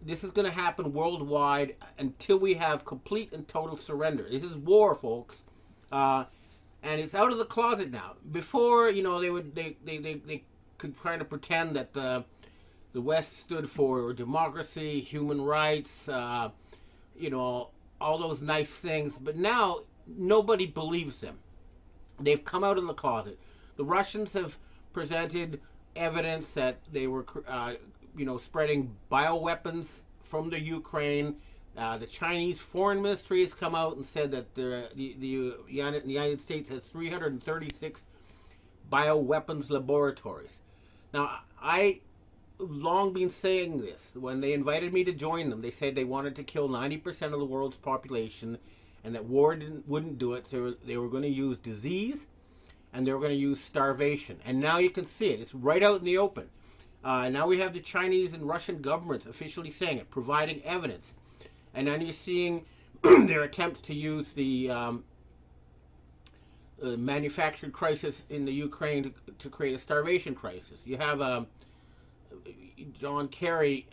This is going to happen worldwide until we have complete and total surrender. This is war, folks, and it's out of the closet now. Before, they could try to pretend that the West stood for democracy, human rights, all those nice things. But now nobody believes them. They've come out of the closet. The Russians have presented evidence that they were spreading bioweapons from the Ukraine. The Chinese Foreign Ministry has come out and said that the United States has 336 bioweapons laboratories. Now, I've long been saying this. When they invited me to join them, they said they wanted to kill 90% of the world's population and that war wouldn't do it, so they were going to use disease and they were going to use starvation. And now you can see it. It's right out in the open. Now we have the Chinese and Russian governments officially saying it, providing evidence. And then you're seeing their attempts to use the manufactured crisis in the Ukraine to create a starvation crisis. You have John Kerry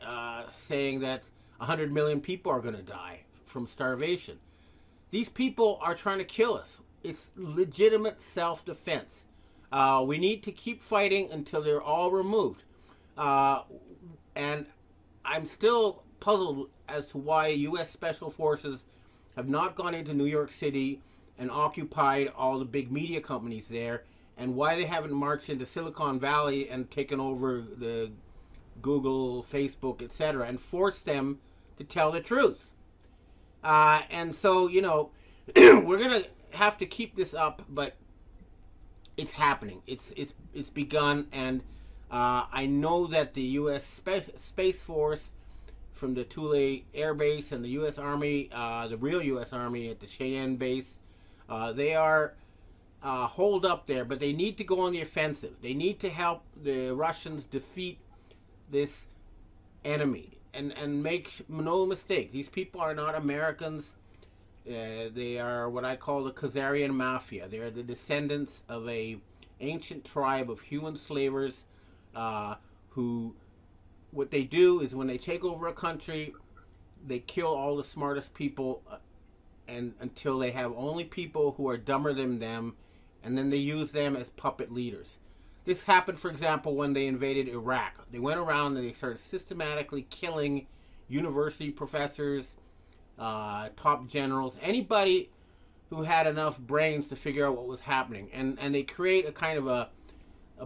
saying that 100 million people are going to die from starvation. These people are trying to kill us. It's legitimate self-defense. We need to keep fighting until they're all removed. And I'm still puzzled as to why U.S. Special Forces have not gone into New York City and occupied all the big media companies there, and why they haven't marched into Silicon Valley and taken over the Google, Facebook, etc., and forced them to tell the truth. And so, we're going to have to keep this up, but it's happening. It's begun, and I know that the U.S. Space Force from the Thule Air Base and the U.S. Army, the real U.S. Army at the Cheyenne base, they are holed up there, but they need to go on the offensive. They need to help the Russians defeat this enemy. And make no mistake, these people are not Americans. They are what I call the Khazarian Mafia. They are the descendants of a ancient tribe of human slavers who, what they do is when they take over a country, they kill all the smartest people and until they have only people who are dumber than them, and then they use them as puppet leaders. This happened, for example, when they invaded Iraq. They went around and they started systematically killing university professors, top generals, anybody who had enough brains to figure out what was happening. And they create a kind of a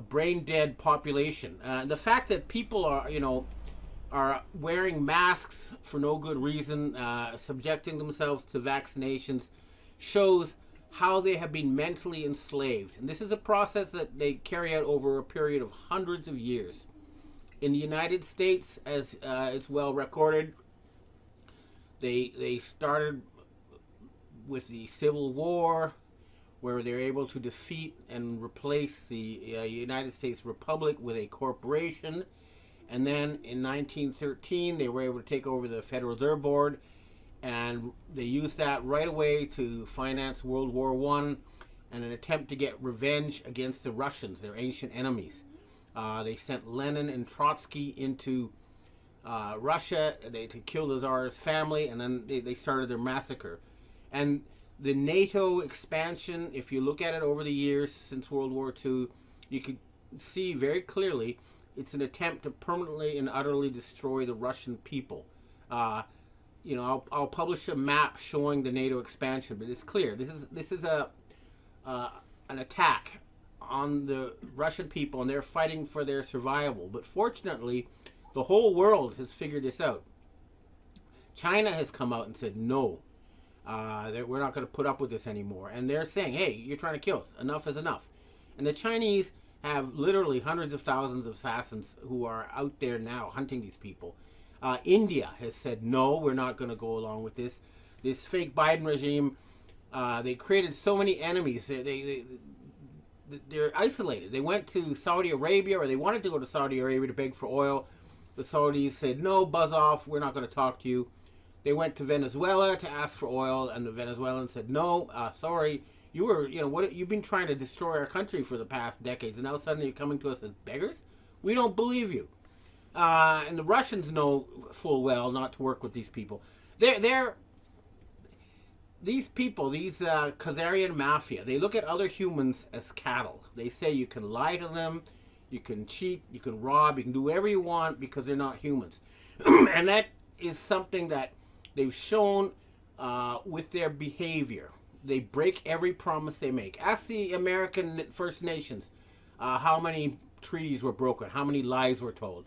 brain-dead population. The fact that people are wearing masks for no good reason, subjecting themselves to vaccinations, shows how they have been mentally enslaved. And this is a process that they carry out over a period of hundreds of years. In the United States, as it's well recorded, they started with the Civil War, where they were able to defeat and replace the United States Republic with a corporation. And then in 1913, they were able to take over the Federal Reserve Board, and they used that right away to finance World War I and an attempt to get revenge against the Russians, their ancient enemies. They sent Lenin and Trotsky into Russia to kill the Tsar's family, and then they started their massacre. And the NATO expansion, if you look at it over the years since World War II, you could see very clearly it's an attempt to permanently and utterly destroy the Russian people. I'll publish a map showing the NATO expansion, but it's clear this is an attack on the Russian people, and they're fighting for their survival. But fortunately, the whole world has figured this out. China has come out and said no, we're not going to put up with this anymore, and they're saying, hey, you're trying to kill us. Enough is enough. And the Chinese have literally hundreds of thousands of assassins who are out there now hunting these people. India has said, no, we're not going to go along with this. This fake Biden regime, they created so many enemies. They're isolated. They went to Saudi Arabia, or they wanted to go to Saudi Arabia to beg for oil. The Saudis said, no, buzz off, we're not going to talk to you. They went to Venezuela to ask for oil, and the Venezuelans said, no, sorry, you've been trying to destroy our country for the past decades, and now suddenly you're coming to us as beggars? We don't believe you. And the Russians know full well not to work with these people. These people, these Khazarian Mafia, they look at other humans as cattle. They say you can lie to them, you can cheat, you can rob, you can do whatever you want because they're not humans. And that is something that they've shown with their behavior. They break every promise they make. Ask the American First Nations how many treaties were broken, how many lies were told.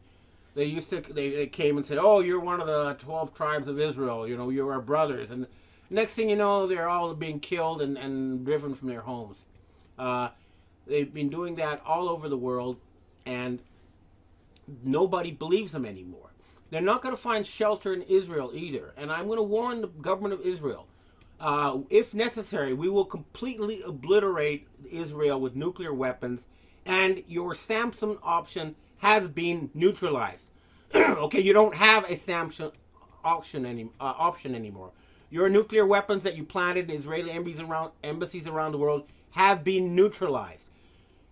They came and said, oh, you're one of the 12 tribes of Israel, you're our brothers. And next thing you know, they're all being killed and driven from their homes. They've been doing that all over the world, and nobody believes them anymore. They're not going to find shelter in Israel either. And I'm going to warn the government of Israel. If necessary, we will completely obliterate Israel with nuclear weapons, and your Samson option has been neutralized. Okay, you don't have a Samson option anymore. Your nuclear weapons that you planted in Israeli embassies around the world have been neutralized.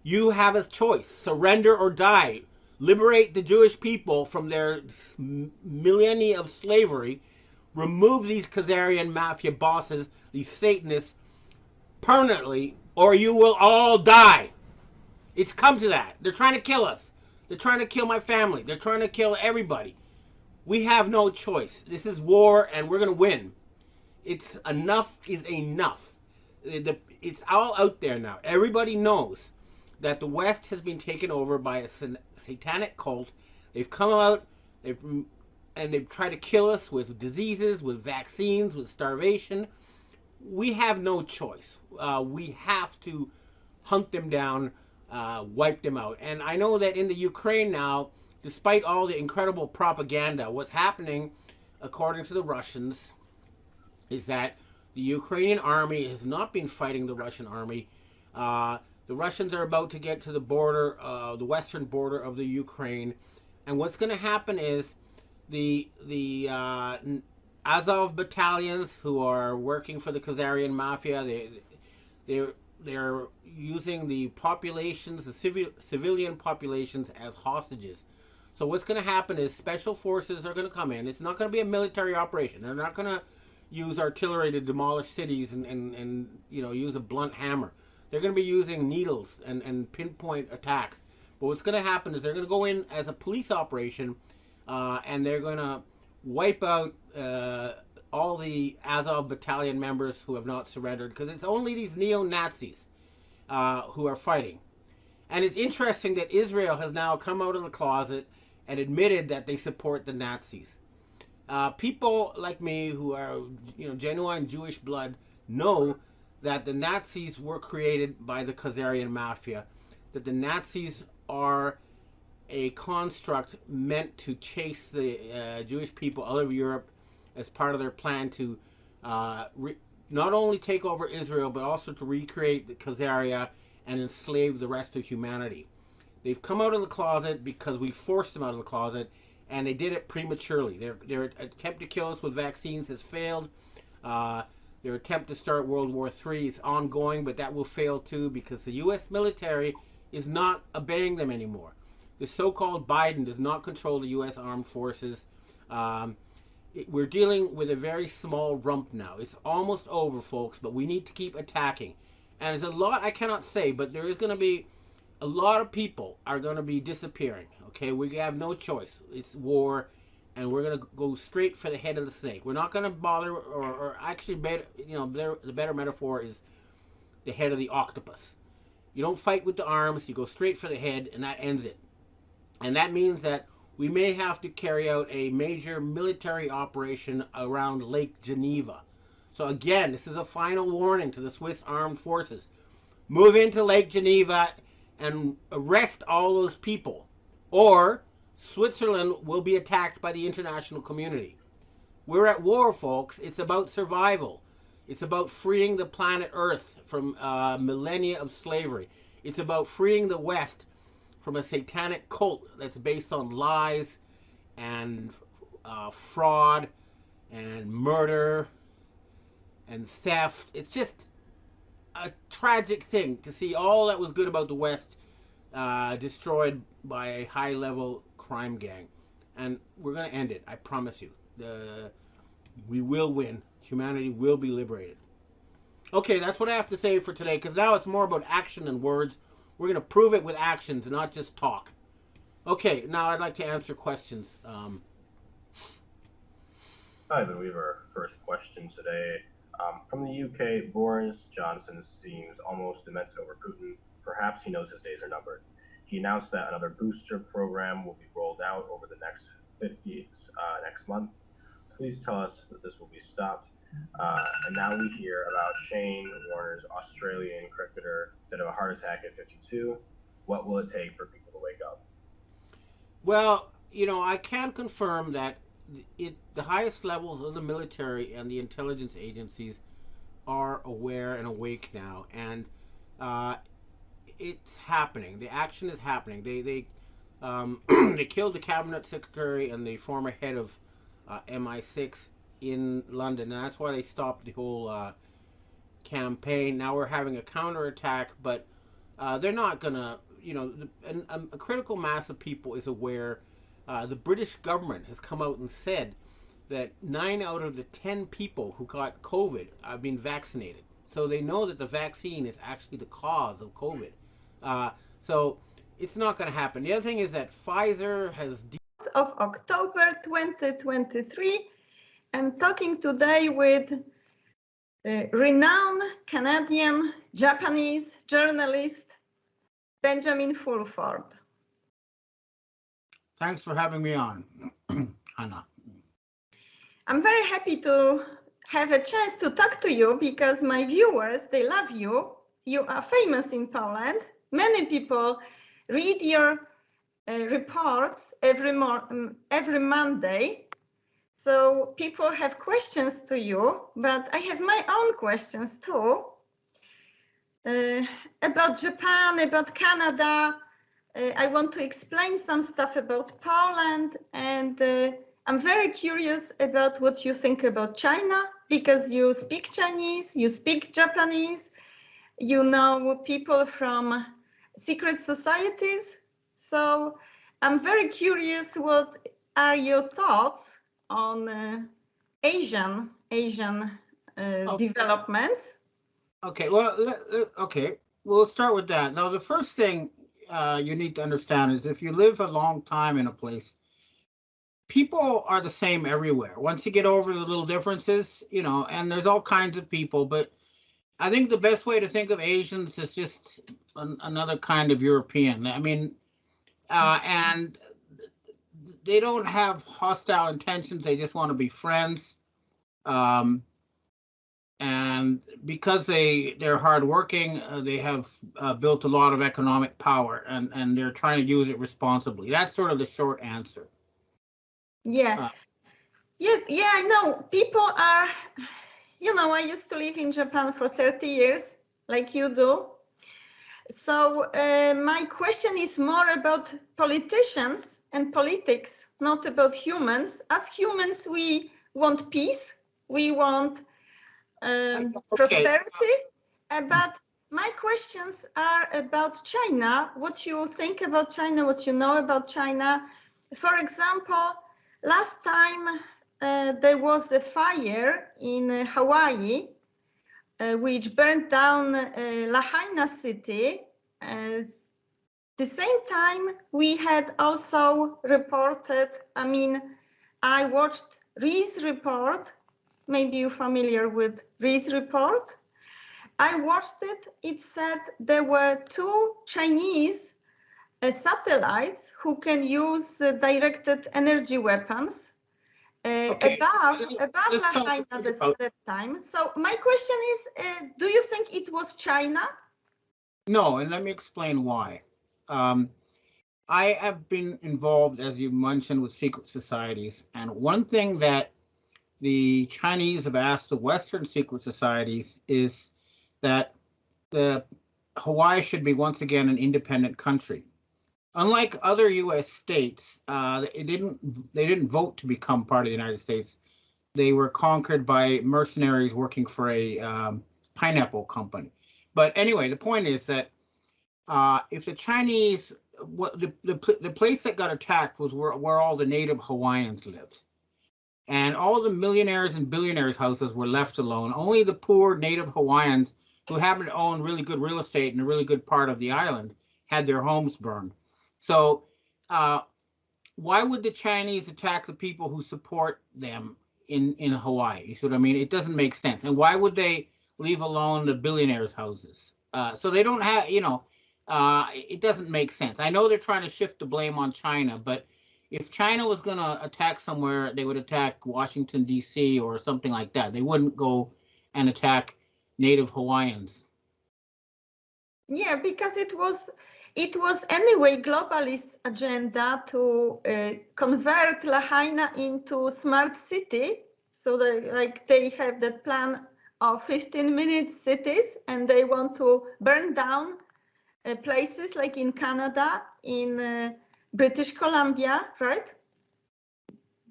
You have a choice: surrender or die. Liberate the Jewish people from their millennia of slavery. Remove these Khazarian Mafia bosses, these Satanists, permanently, or you will all die. It's come to that. They're trying to kill us. They're trying to kill my family. They're trying to kill everybody. We have no choice. This is war, and we're going to win. It's enough is enough. It's all out there now. Everybody knows that the West has been taken over by a satanic cult. They've come out. They've and they try to kill us with diseases, with vaccines, with starvation. We have no choice. We have to hunt them down, wipe them out. And I know that in the Ukraine now, despite all the incredible propaganda, what's happening, according to the Russians, is that the Ukrainian army has not been fighting the Russian army. The Russians are about to get to the border, the western border of the Ukraine, and what's going to happen is the Azov battalions who are working for the Khazarian mafia, they're using the populations, the civilian populations, as hostages. So what's going to happen is special forces are going to come in. It's not going to be a military operation. They're not going to use artillery to demolish cities and use a blunt hammer. They're going to be using needles and pinpoint attacks. But what's going to happen is they're going to go in as a police operation, and they're going to wipe out all the Azov battalion members who have not surrendered, because it's only these neo-Nazis who are fighting. And it's interesting that Israel has now come out of the closet and admitted that they support the Nazis. People like me who are genuine Jewish blood know that the Nazis were created by the Khazarian mafia, that the Nazis are a construct meant to chase the Jewish people out of Europe as part of their plan to not only take over Israel, but also to recreate the Khazaria and enslave the rest of humanity. They've come out of the closet because we forced them out of the closet, and they did it prematurely. Their attempt to kill us with vaccines has failed. Their attempt to start World War III is ongoing, but that will fail too, because the U.S. military is not obeying them anymore. The so-called Biden does not control the U.S. armed forces. We're dealing with a very small rump now. It's almost over, folks, but we need to keep attacking. And there's a lot I cannot say, but there is going to be a lot of people are going to be disappearing. Okay, we have no choice. It's war, and we're going to go straight for the head of the snake. We're not going to bother, or actually, the better metaphor is the head of the octopus. You don't fight with the arms. You go straight for the head, and that ends it. And that means that we may have to carry out a major military operation around Lake Geneva. So again, this is a final warning to the Swiss armed forces. Move into Lake Geneva and arrest all those people, or Switzerland will be attacked by the international community. We're at war, folks. It's about survival. It's about freeing the planet Earth from millennia of slavery. It's about freeing the West from a satanic cult that's based on lies and fraud and murder and theft. It's just a tragic thing to see all that was good about the West destroyed by a high-level crime gang. And we're going to end it, I promise you. We will win. Humanity will be liberated. Okay, that's what I have to say for today, because now it's more about action than words. We're going to prove it with actions, not just talk. Okay, now I'd like to answer questions. Hi, but we have our first question today. From the UK, Boris Johnson seems almost demented over Putin. Perhaps he knows his days are numbered. He announced that another booster program will be rolled out over the next 50 next month. Please tell us that this will be stopped. And now we hear about Shane Warner's Australian cricketer that had a heart attack at 52. What will it take for people to wake up? Well, I can confirm that the highest levels of the military and the intelligence agencies are aware and awake now, and it's happening. The action is happening. They they killed the cabinet secretary and the former head of MI6 in London, and that's why they stopped the whole campaign. Now we're having a counterattack, but they're not gonna. A critical mass of people is aware. The British government has come out and said that 9 out of the 10 people who got COVID have been vaccinated. So they know that the vaccine is actually the cause of COVID. So it's not going to happen. The other thing is that Pfizer has... of October 2023. I'm talking today with renowned Canadian, Japanese journalist, Benjamin-Fulford. Thanks for having me on, Hannah. I'm very happy to have a chance to talk to you because my viewers, they love you. You are famous in Poland. Many people read your reports every Monday. So people have questions to you, but I have my own questions too. About Japan, about Canada. I want to explain some stuff about Poland, and I'm very curious about what you think about China, because you speak Chinese, you speak Japanese, you know people from secret societies. So I'm very curious, what are your thoughts on Asian developments? Okay, well, okay, we'll start with that. Now, the first thing you need to understand is if you live a long time in a place, people are the same everywhere. Once you get over the little differences, and there's all kinds of people, but I think the best way to think of Asians is just another kind of European. I mean, and they don't have hostile intentions. They just want to be friends. And because they're hardworking, they have built a lot of economic power, and they're trying to use it responsibly. That's sort of the short answer. Yeah. Yeah, I know. People are, I used to live in Japan for 30 years, like you do. So my question is more about politicians and politics, not about humans. As humans, we want peace, we want prosperity, but my questions are about China, what you think about China, what you know about China. For example, last time there was a fire in Hawaii, which burned down Lahaina city. The same time, we had also reported, I watched Rees report. Maybe you're familiar with Rees report. I watched it. It said there were 2 Chinese satellites who can use directed energy weapons above Lahaina at that time. So my question is, do you think it was China? No, and let me explain why. I have been involved, as you mentioned, with secret societies, and one thing that the Chinese have asked the Western secret societies is that the Hawaii should be once again an independent country. Unlike other U.S. states, they didn't vote to become part of the United States. They were conquered by mercenaries working for a pineapple company. But anyway, the point is that if the Chinese, the place that got attacked was where all the native Hawaiians lived. And all the millionaires and billionaires' houses were left alone. Only the poor native Hawaiians who happened to own really good real estate in a really good part of the island had their homes burned. So why would the Chinese attack the people who support them in Hawaii? You see what I mean? It doesn't make sense. And why would they leave alone the billionaires' houses? So they don't have, it doesn't make sense. I know they're trying to shift the blame on China, but if China was going to attack somewhere, they would attack Washington, D.C. or something like that. They wouldn't go and attack native Hawaiians. Yeah, because it was anyway globalist agenda to convert Lahaina into smart city. So they have that plan of 15-minute cities, and they want to burn down places like in Canada, in British Columbia, right?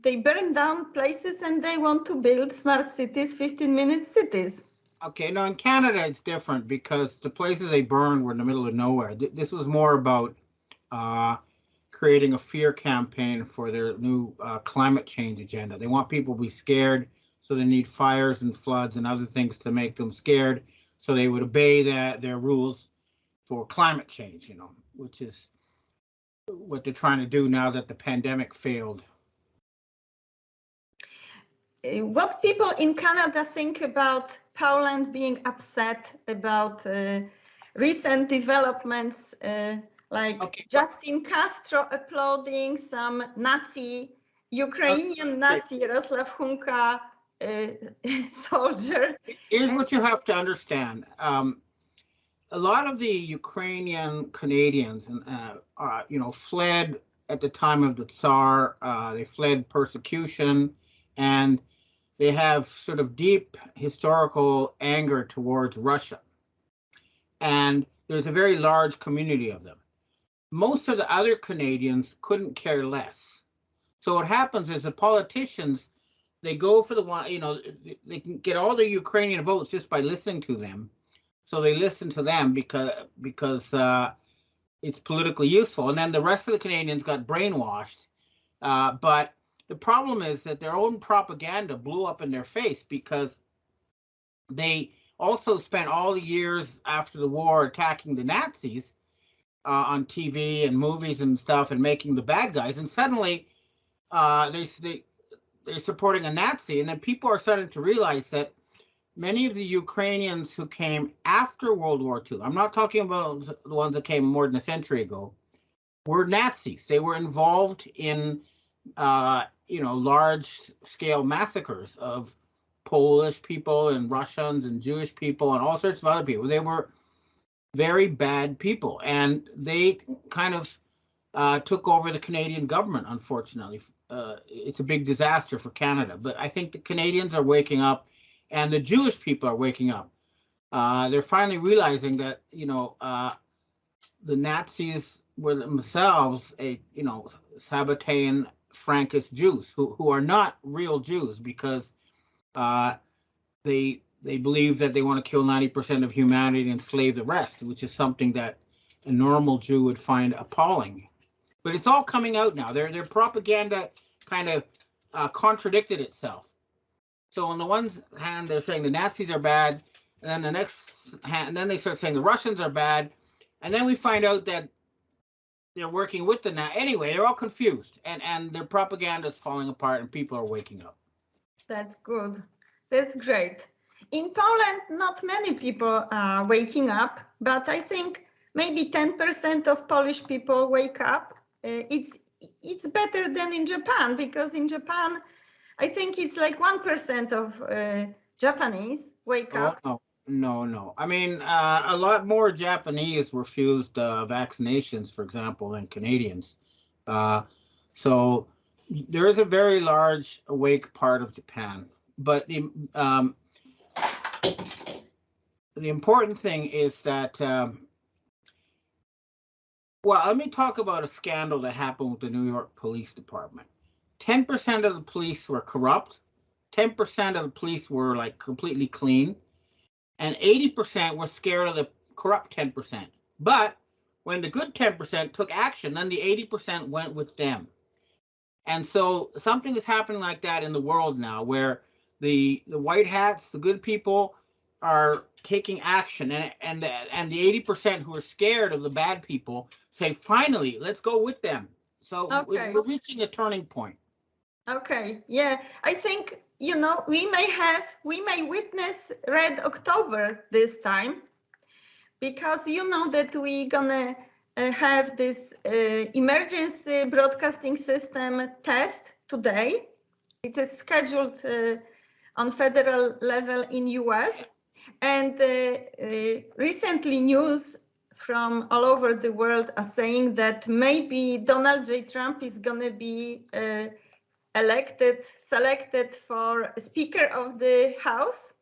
They burn down places and they want to build smart cities, 15-minute cities. Okay, now in Canada it's different because the places they burned were in the middle of nowhere. This was more about creating a fear campaign for their new climate change agenda. They want people to be scared, so they need fires and floods and other things to make them scared, so they would obey their rules for climate change, which is what they're trying to do now that the pandemic failed. What people in Canada think about Poland being upset about recent developments, like Justin Castro uploading some Nazi Ukrainian Nazi Yaroslav Hunka soldier. Here's what you have to understand. A lot of the Ukrainian Canadians, fled at the time of the Tsar. They fled persecution, and they have sort of deep historical anger towards Russia. And there's a very large community of them. Most of the other Canadians couldn't care less. So what happens is the politicians, they go for the one, they can get all the Ukrainian votes just by listening to them. So they listen to them because it's politically useful. And then the rest of the Canadians got brainwashed. But the problem is that their own propaganda blew up in their face because they also spent all the years after the war attacking the Nazis on TV and movies and stuff and making the bad guys. And suddenly they're supporting a Nazi. And then people are starting to realize that many of the Ukrainians who came after World War II, I'm not talking about the ones that came more than a century ago, were Nazis. They were involved in, large-scale massacres of Polish people and Russians and Jewish people and all sorts of other people. They were very bad people, and they kind of took over the Canadian government, unfortunately. It's a big disaster for Canada, but I think the Canadians are waking up, and the Jewish people are waking up. They're finally realizing that, the Nazis were themselves Sabbatean Frankist Jews who are not real Jews because they believe that they want to kill 90% of humanity and enslave the rest, which is something that a normal Jew would find appalling. But it's all coming out now. Their propaganda kind of contradicted itself. So on the one hand, they're saying the Nazis are bad, and then the next hand, and then they start saying the Russians are bad, and then we find out that they're working with the Nazis. Anyway, they're all confused, and their propaganda is falling apart, and people are waking up. That's good. That's great. In Poland, not many people are waking up, but I think maybe 10% of Polish people wake up. It's better than in Japan, because in Japan, I think it's like 1% of Japanese wake up. No. I mean, a lot more Japanese refused vaccinations, for example, than Canadians. So there is a very large awake part of Japan. But the important thing is that, let me talk about a scandal that happened with the New York Police Department. 10% of the police were corrupt. 10% of the police were like completely clean. And 80% were scared of the corrupt 10%. But when the good 10% took action, then the 80% went with them. And so something is happening like that in the world now, where the white hats, the good people, are taking action, and the 80% who are scared of the bad people say, finally, let's go with them. So okay. We're reaching a turning point. Okay, yeah, I think, we may witness Red October this time, because that we're gonna have this emergency broadcasting system test today. It is scheduled on federal level in US, and recently news from all over the world are saying that maybe Donald J. Trump is gonna be selected for Speaker of the House.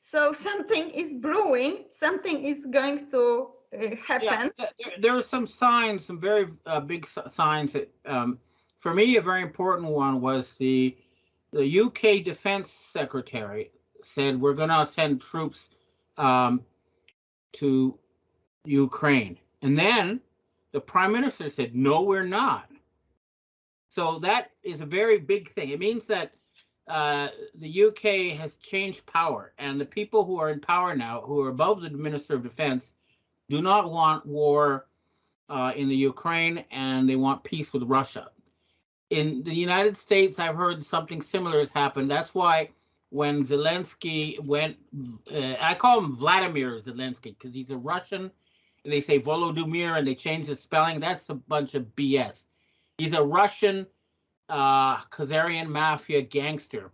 So something is brewing, something is going to happen. Yeah, there are some signs, some very big signs that, for me, a very important one was the UK Defense Secretary said, we're going to send troops to Ukraine. And then the Prime Minister said, no, we're not. So that is a very big thing. It means that the UK has changed power, and the people who are in power now, who are above the Minister of Defense, do not want war in the Ukraine, and they want peace with Russia. In the United States, I've heard something similar has happened. That's why when Zelensky went, I call him Vladimir Zelensky because he's a Russian, and they say Volodymyr and they change the spelling. That's a bunch of BS. He's a Russian Khazarian mafia gangster.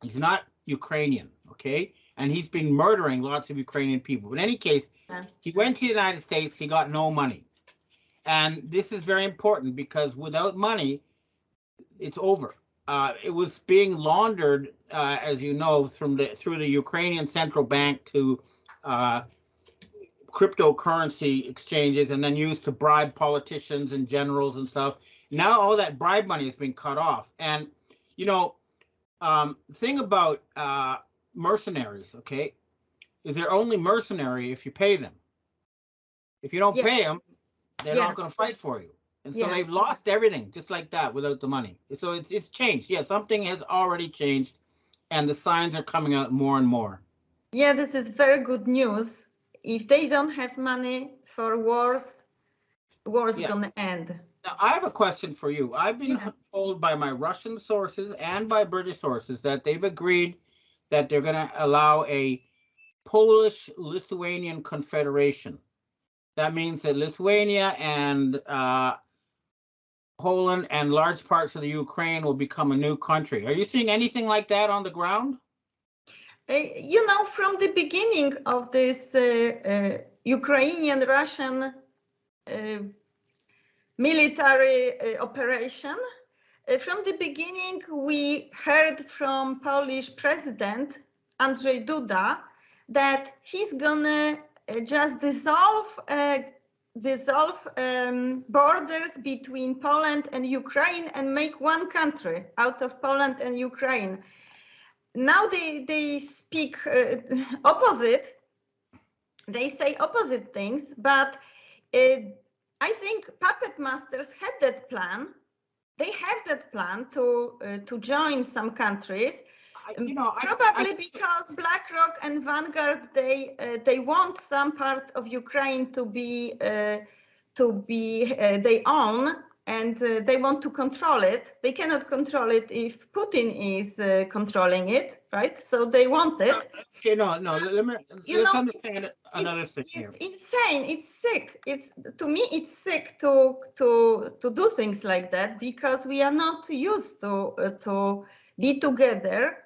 He's not Ukrainian, okay? And he's been murdering lots of Ukrainian people. In any case, he went to the United States. He got no money. And this is very important because without money, it's over. It was being laundered, as you know, through the Ukrainian central bank to cryptocurrency exchanges, and then used to bribe politicians and generals and stuff. Now all that bribe money has been cut off. And you know, thing about mercenaries, okay, is they're only mercenary if you pay them. If you don't pay them, they're not going to fight for you. And so they've lost everything just like that without the money. So it's changed. Yeah, something has already changed, and the signs are coming out more and more. Yeah, this is very good news. If they don't have money for wars gonna end. Now, I have a question for you. I've been told by my Russian sources and by British sources that they've agreed that they're going to allow a Polish-Lithuanian confederation. That means that Lithuania and Poland and large parts of the Ukraine will become a new country. Are you seeing anything like that on the ground? You know, from the beginning of this Ukrainian-Russian military operation, from the beginning, we heard from Polish President Andrzej Duda that he's gonna just dissolve borders between Poland and Ukraine and make one country out of Poland and Ukraine. Now they speak opposite. They say opposite things, but I think puppet masters had that plan. They have that plan to join some countries. Probably because BlackRock and Vanguard they want some part of Ukraine to be their own, and they want to control it. They cannot control it if Putin is controlling it, right? So they want it. Okay, no. Let's understand another thing here. It's insane. It's sick. To me, it's sick to do things like that because we are not used to be together.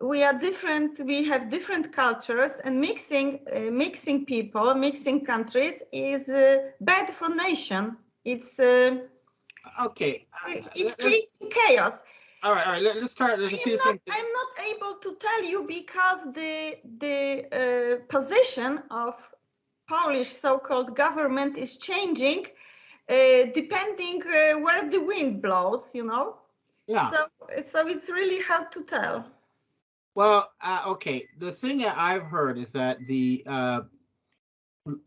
We are different. We have different cultures, and mixing people, mixing countries is bad for nation. It's okay. It's creating chaos. All right. Let's start. There's a few things. I'm not able to tell you because the position of Polish so-called government is changing, depending where the wind blows. You know. Yeah. So it's really hard to tell. Well, okay. The thing that I've heard is that the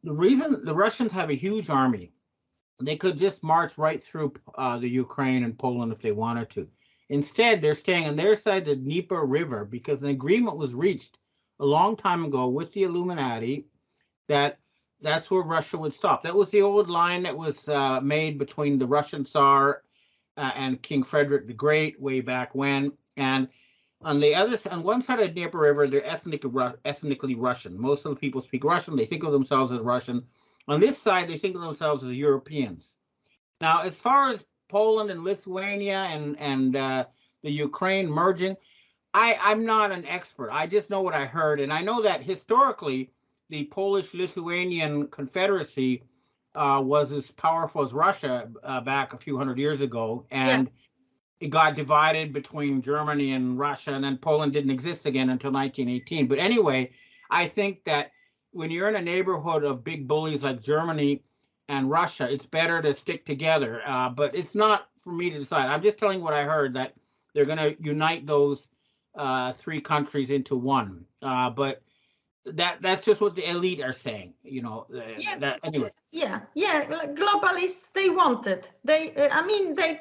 reason the Russians have a huge army, they could just march right through the Ukraine and Poland if they wanted to. Instead, they're staying on their side of the Dnieper River because an agreement was reached a long time ago with the Illuminati that's where Russia would stop. That was the old line that was made between the Russian Tsar and King Frederick the Great way back when. And on one side of the Dnieper River, they're ethnically Russian. Most of the people speak Russian. They think of themselves as Russian. On this side, they think of themselves as Europeans. Now, as far as Poland and Lithuania and the Ukraine merging, I'm not an expert. I just know what I heard. And I know that historically, the Polish-Lithuanian Confederacy was as powerful as Russia back a few hundred years ago. And it got divided between Germany and Russia, and then Poland didn't exist again until 1918. But anyway, I think that when you're in a neighborhood of big bullies like Germany and Russia, it's better to stick together. But it's not for me to decide. I'm just telling what I heard, that they're going to unite those three countries into one. But that's just what the elite are saying, you know. Anyway. Yeah. Globalists, they want it. They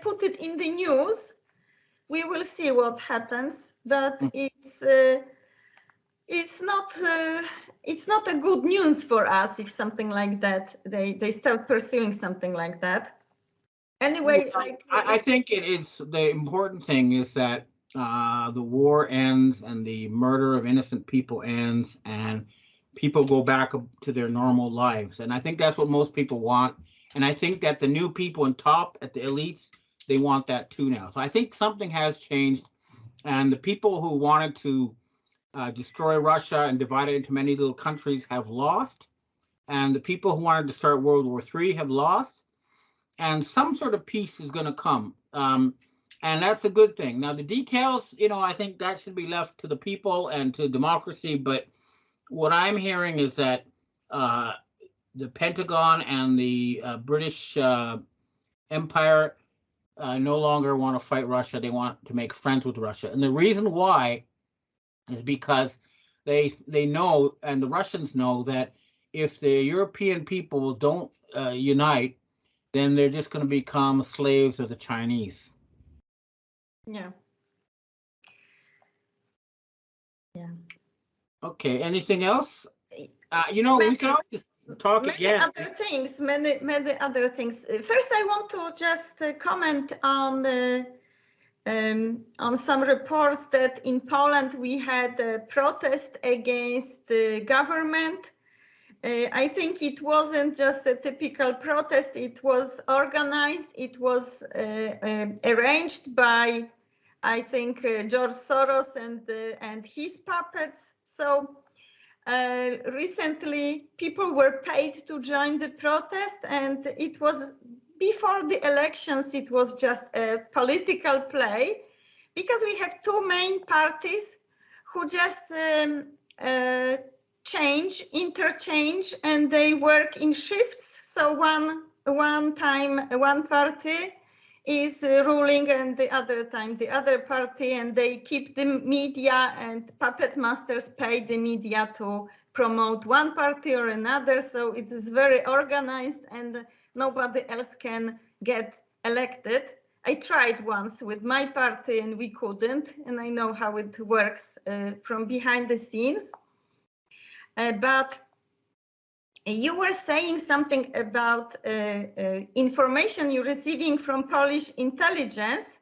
put it in the news. We will see what happens, but it's not a good news for us if something like that they start pursuing something like that. Anyway, I think it's the important thing is that the war ends and the murder of innocent people ends and people go back to their normal lives. And I think that's what most people want. And I think that the new people on top at the elites, they want that too now. So I think something has changed, and the people who wanted to destroy Russia and divide it into many little countries have lost, and the people who wanted to start World War III have lost, and some sort of peace is going to come. And that's a good thing. Now, the details, I think that should be left to the people and to democracy. But what I'm hearing is that the Pentagon and the British Empire no longer want to fight Russia. They want to make friends with Russia. And the reason why is because they know, and the Russians know, that if the European people don't unite, then they're just going to become slaves of the Chinese. Yeah. Yeah. Okay. Anything else? We can always talk again. Many other things. First, I want to just comment on some reports that in Poland we had a protest against the government. I think it wasn't just a typical protest. It was organized. It was arranged by, I think, George Soros and his puppets. So recently, people were paid to join the protest, and it was before the elections. It was just a political play, because we have two main parties who just interchange, and they work in shifts. So one time one party is ruling, and the other time the other party, and they keep the media, and puppet masters pay the media to promote one party or another. So it is very organized, and nobody else can get elected. I tried once with my party and we couldn't, and I know how it works from behind the scenes. But you were saying something about information you're receiving from Polish intelligence,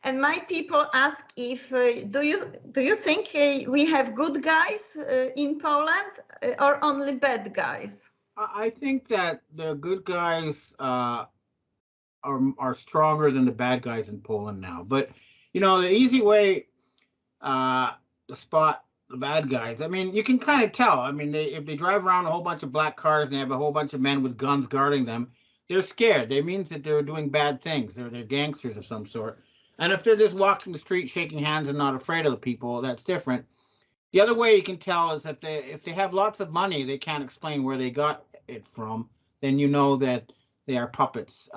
and my people ask if do you think we have good guys in Poland or only bad guys? I think that the good guys are stronger than the bad guys in Poland now. But the easy way to spot the bad guys, I mean, you can kind of tell. I mean, if they drive around a whole bunch of black cars and they have a whole bunch of men with guns guarding them, they're scared. That means that they're doing bad things. They're gangsters of some sort. And if they're just walking the street, shaking hands, and not afraid of the people, that's different. The other way you can tell is if they have lots of money, they can't explain where they got it from. Then you know that they are puppets.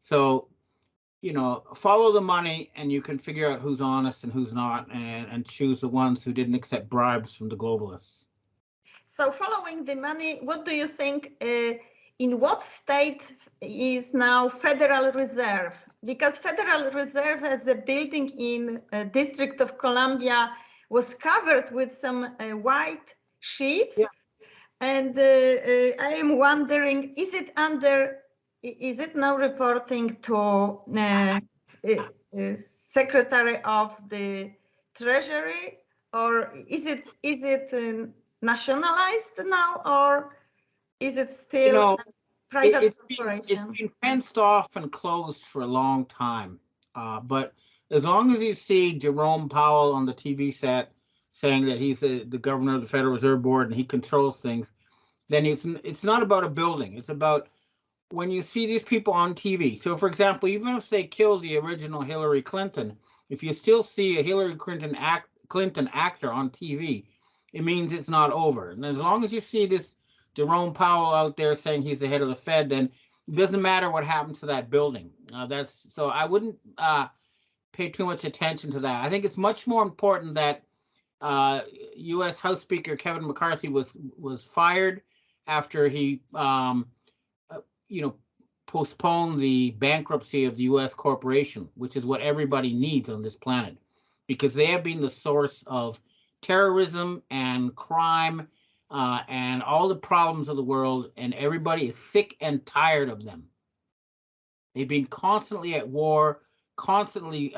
So follow the money, and you can figure out who's honest and who's not, and choose the ones who didn't accept bribes from the globalists. So following the money, what do you think, in what state is now Federal Reserve? Because Federal Reserve as a building in District of Columbia was covered with some white sheets. Yeah. And I am wondering, is it now reporting to Secretary of the Treasury, or is it nationalized now, or is it still private corporation? It's been fenced off and closed for a long time. But as long as you see Jerome Powell on the TV set saying that he's the governor of the Federal Reserve Board and he controls things, then it's not about a building. It's about when you see these people on TV. So, for example, even if they kill the original Hillary Clinton, if you still see a Hillary Clinton actor on TV, it means it's not over. And as long as you see this Jerome Powell out there saying he's the head of the Fed, then it doesn't matter what happens to that building. So I wouldn't pay too much attention to that. I think it's much more important that U.S. House Speaker Kevin McCarthy was fired after he postpone the bankruptcy of the U.S. corporation, which is what everybody needs on this planet, because they have been the source of terrorism and crime and all the problems of the world, and everybody is sick and tired of them. They've been constantly at war, constantly,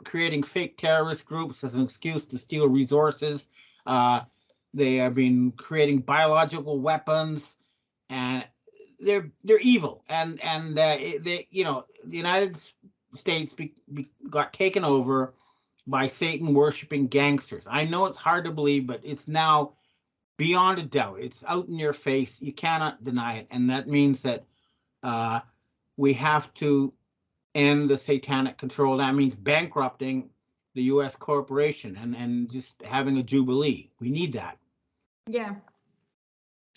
creating fake terrorist groups as an excuse to steal resources. They have been creating biological weapons, and they're evil, and they, you know, the United States got taken over by Satan worshiping gangsters. I know it's hard to believe, but it's now beyond a doubt. It's out in your face. You cannot deny it, and that means that we have to end the satanic control. That means bankrupting the U.S. corporation and just having a jubilee. We need that. Yeah.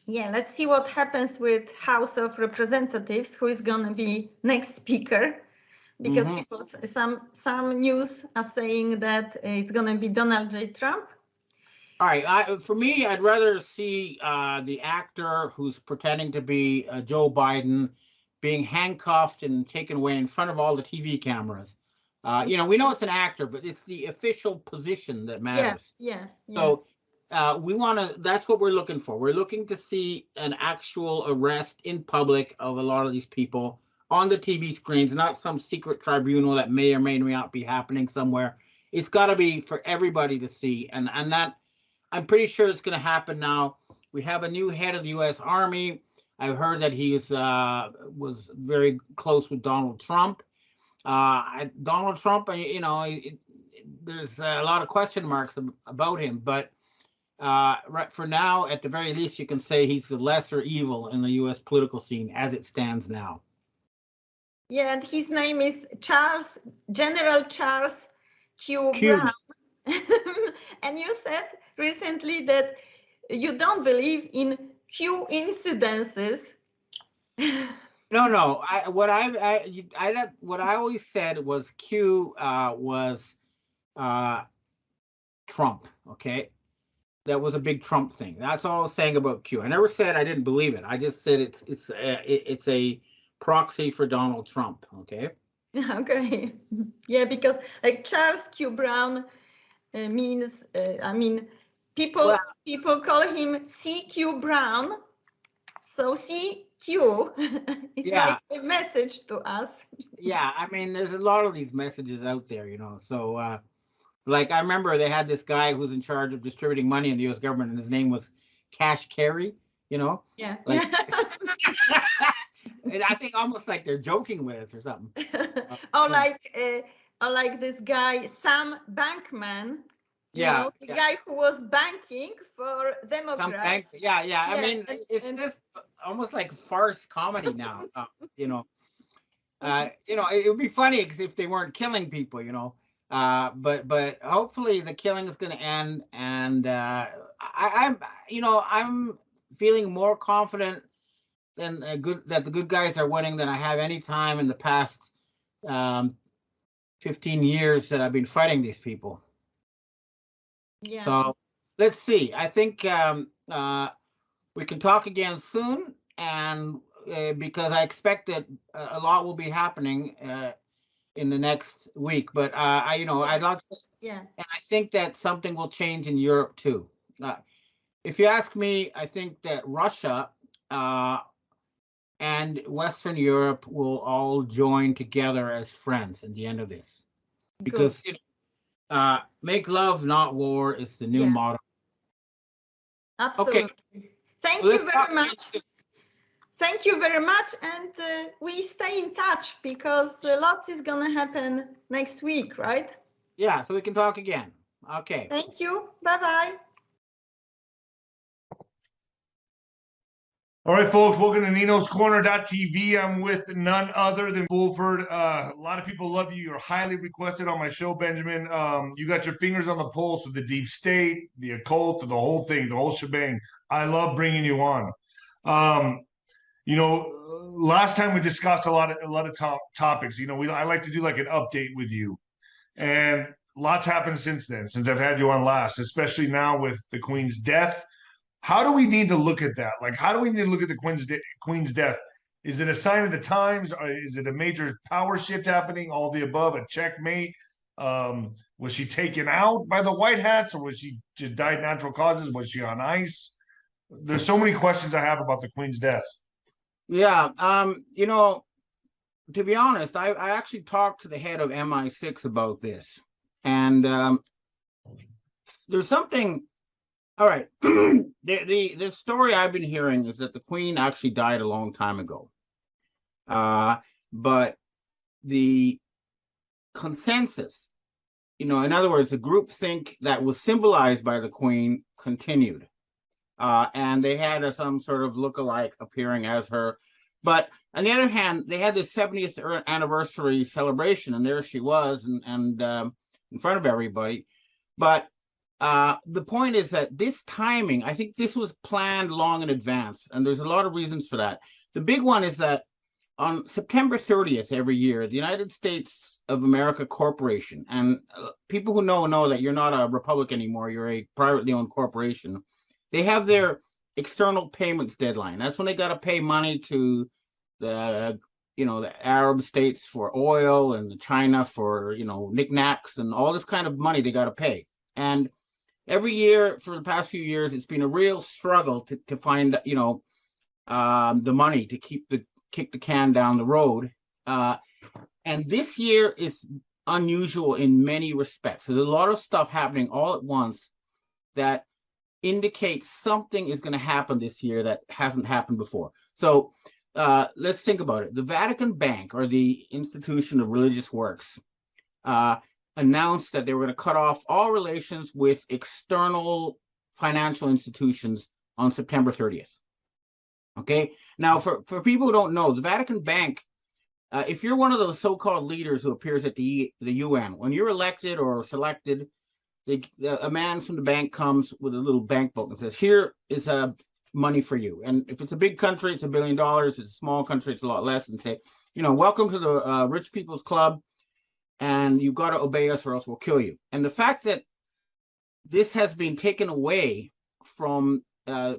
Yeah, let's see what happens with House of Representatives, who is going to be next speaker, because people, some news are saying that it's going to be Donald J. Trump. All right, for me, I'd rather see the actor who's pretending to be Joe Biden being handcuffed and taken away in front of all the TV cameras. You know, we know it's an actor, but it's the official position that matters. Yeah. So we want to, that's what we're looking for. We're looking to see an actual arrest in public of a lot of these people on the TV screens, not some secret tribunal that may or may not be happening somewhere. It's got to be for everybody to see. And that, I'm pretty sure it's going to happen now. We have a new head of the U.S. Army. I've heard that he was very close with Donald Trump. Donald Trump, you know, there's a lot of question marks about him, but right for now, at the very least, you can say he's the lesser evil in the U.S. political scene as it stands now. Yeah, and his name is General Charles Q. Brown. And you said recently that you don't believe in Q incidences. No. What I always said was Q was Trump. Okay, that was a big Trump thing. That's all I was saying about Q. I never said I didn't believe it. I just said it's a proxy for Donald Trump. Okay. Okay. Yeah, because like Charles Q. Brown means, I mean, people call him CQ Brown. So CQ, it's like a message to us. Yeah, I mean, there's a lot of these messages out there, you know. So, like, I remember they had this guy who's in charge of distributing money in the U.S. government, and his name was Cash Carey, you know. Yeah. Like, and I think almost like they're joking with us or something. Or like this guy Sam Bankman. Yeah, know, the guy who was banking for Democrats. Yeah. I mean, it's just almost like farce comedy now. You know, it would be funny if they weren't killing people. You know, but hopefully the killing is going to end, and I'm feeling more confident than that the good guys are winning than I have any time in the past 15 years that I've been fighting these people. Yeah. So let's see. I think we can talk again soon, and because I expect that a lot will be happening in the next week. But I'd like to, and I think that something will change in Europe too. If you ask me, I think that Russia and Western Europe will all join together as friends at the end of this, because make love, not war, is the new motto. Absolutely. Okay. Thank you very much. Thank you very much. And we stay in touch because lots is going to happen next week, right? Yeah, so we can talk again. Okay. Thank you. Bye-bye. All right, folks, welcome to ninoscorner.tv. I'm with none other than Fulford. A lot of people love you. You're highly requested on my show, Benjamin. You got your fingers on the pulse of the deep state, the occult, the whole thing, the whole shebang. I love bringing you on. Last time we discussed a lot of topics. I like to do like an update with you. And lots happened since then, since I've had you on last, especially now with the Queen's death. How do we need to look at that? Like, how do we need to look at the Queen's death? Is it a sign of the times? Or is it a major power shift happening? All the above, a checkmate? Was she taken out by the White Hats, or was she just died natural causes? Was she on ice? There's so many questions I have about the Queen's death. Yeah, to be honest, I actually talked to the head of MI6 about this, and there's something All right. The story I've been hearing is that the Queen actually died a long time ago. But the consensus, in other words, the groupthink that was symbolized by the Queen continued. And they had some sort of look-alike appearing as her. But on the other hand, they had the 70th anniversary celebration, and there she was, and in front of everybody. But the point is that this timing, I think this was planned long in advance, and there's a lot of reasons for that. The big one is that on September 30th every year, the United States of America Corporation, and people who know that you're not a republic anymore, you're a privately owned corporation, they have their external payments deadline. That's when they got to pay money to the Arab states for oil, and the China for knickknacks and all this kind of money they got to pay. And every year for the past few years, it's been a real struggle to find the money to kick the can down the road. And this year is unusual in many respects. So there's a lot of stuff happening all at once that indicates something is going to happen this year that hasn't happened before. So let's think about it. The Vatican Bank, or the Institution of Religious Works, announced that they were going to cut off all relations with external financial institutions on September 30th. Okay. Now, for people who don't know, the Vatican Bank, if you're one of the so-called leaders who appears at the UN, when you're elected or selected, a man from the bank comes with a little bank book and says, "Here is money for you." And if it's a big country, it's $1 billion. If it's a small country, it's a lot less. And say, "Welcome to the rich people's club, and you've got to obey us or else we'll kill you." And the fact that this has been taken away from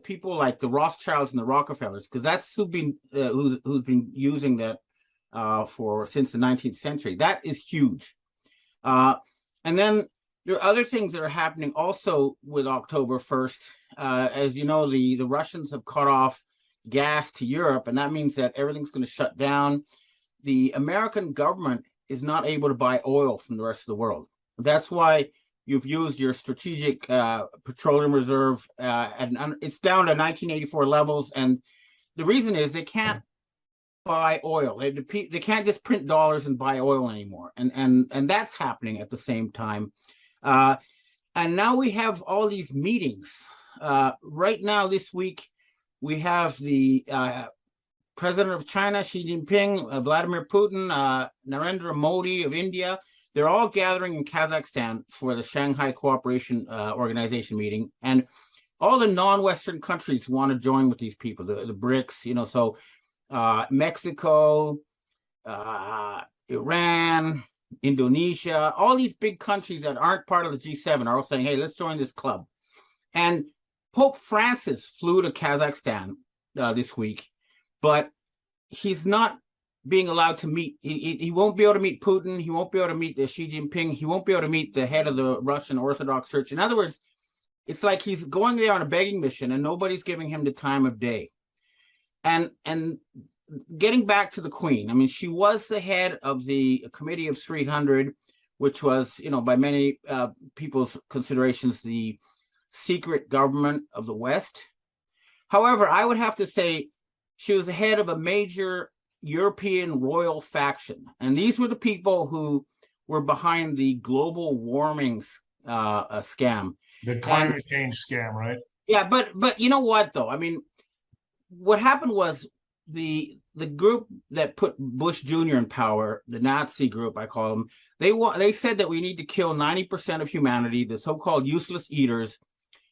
people like the Rothschilds and the Rockefellers, because that's who's been using that since the 19th century. That is huge. And then there are other things that are happening also with October 1st. As you know, the Russians have cut off gas to Europe, and that means that everything's going to shut down. The American government is not able to buy oil from the rest of the world. That's why you've used your strategic petroleum reserve, and it's down to 1984 levels. And the reason is they can't buy oil. They can't just print dollars and buy oil anymore. And that's happening at the same time. And now we have all these meetings. Right now, this week, we have the President of China, Xi Jinping, Vladimir Putin, Narendra Modi of India. They're all gathering in Kazakhstan for the Shanghai Cooperation Organization meeting. And all the non-Western countries want to join with these people, the BRICS, so Mexico, Iran, Indonesia, all these big countries that aren't part of the G7 are all saying, "Hey, let's join this club." And Pope Francis flew to Kazakhstan this week, but he's not being allowed to meet. He won't be able to meet Putin. He won't be able to meet Xi Jinping. He won't be able to meet the head of the Russian Orthodox Church. In other words, it's like he's going there on a begging mission, and nobody's giving him the time of day. And getting back to the Queen, I mean, she was the head of the Committee of 300, which was, by many people's considerations, the secret government of the West. However, I would have to say she was the head of a major European royal faction. And these were the people who were behind the global warming scam. The climate change scam, right? Yeah, but you know what, though? I mean, what happened was the group that put Bush Jr. in power, the Nazi group, I call them, they said that we need to kill 90% of humanity, the so-called useless eaters,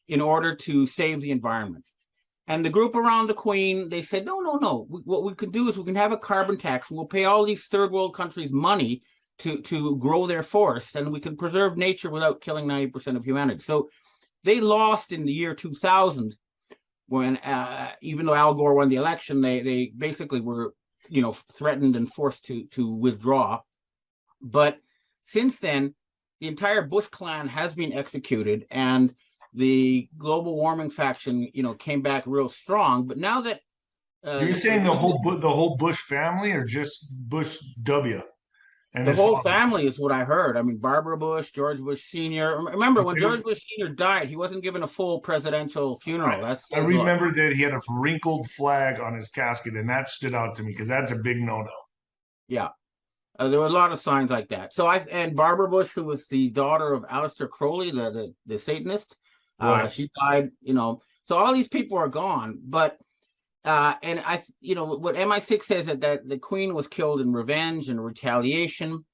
in order to save the environment. And the group around the Queen, they said, no. What we could do is we can have a carbon tax, and we'll pay all these third world countries money to grow their forests, and we can preserve nature without killing 90% of humanity. So they lost in the year 2000 when, even though Al Gore won the election, they basically were, threatened and forced to withdraw. But since then, the entire Bush clan has been executed, and the global warming faction, came back real strong. But now that you're saying the whole Bush family, or just Bush W and The his whole father. family is what I heard. I mean, Barbara Bush, George Bush Sr. Remember, when George Bush Sr. died, he wasn't given a full presidential funeral. That I says a lot. remember that he had a wrinkled flag on his casket, and that stood out to me because that's a big no-no. Yeah. There were a lot of signs like that. So and Barbara Bush, who was the daughter of Aleister Crowley, the Satanist, Right. she died. So all these people are gone. But and what MI6 says that the Queen was killed in revenge and retaliation,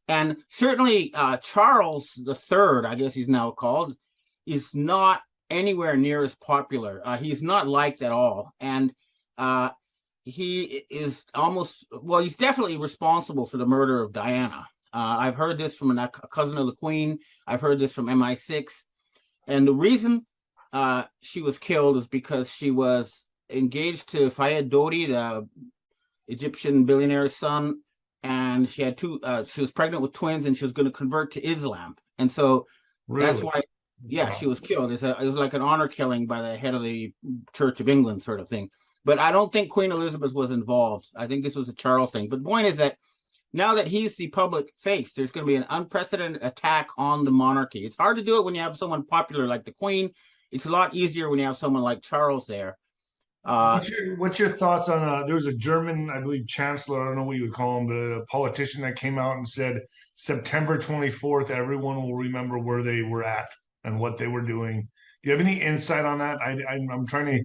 and certainly Charles III, I guess he's now called, is not anywhere near as popular. He's not liked at all, and he is he's definitely responsible for the murder of Diana. I've heard this from a cousin of the Queen. I've heard this from MI6. And the reason she was killed is because she was engaged to Fayed Dodi, the Egyptian billionaire's son. And she had she was pregnant with twins, and she was going to convert to Islam. And so that's why, Wow. she was killed. It was like an honor killing by the head of the Church of England sort of thing. But I don't think Queen Elizabeth was involved. I think this was a Charles thing. But the point is that now that he's the public face, there's going to be an unprecedented attack on the monarchy. It's hard to do it when you have someone popular like the Queen. It's a lot easier when you have someone like Charles there. What's your thoughts on there was a German, I believe, chancellor, I don't know what you would call him, but a politician that came out and said September 24th, everyone will remember where they were at and what they were doing. Do you have any insight on that? I'm trying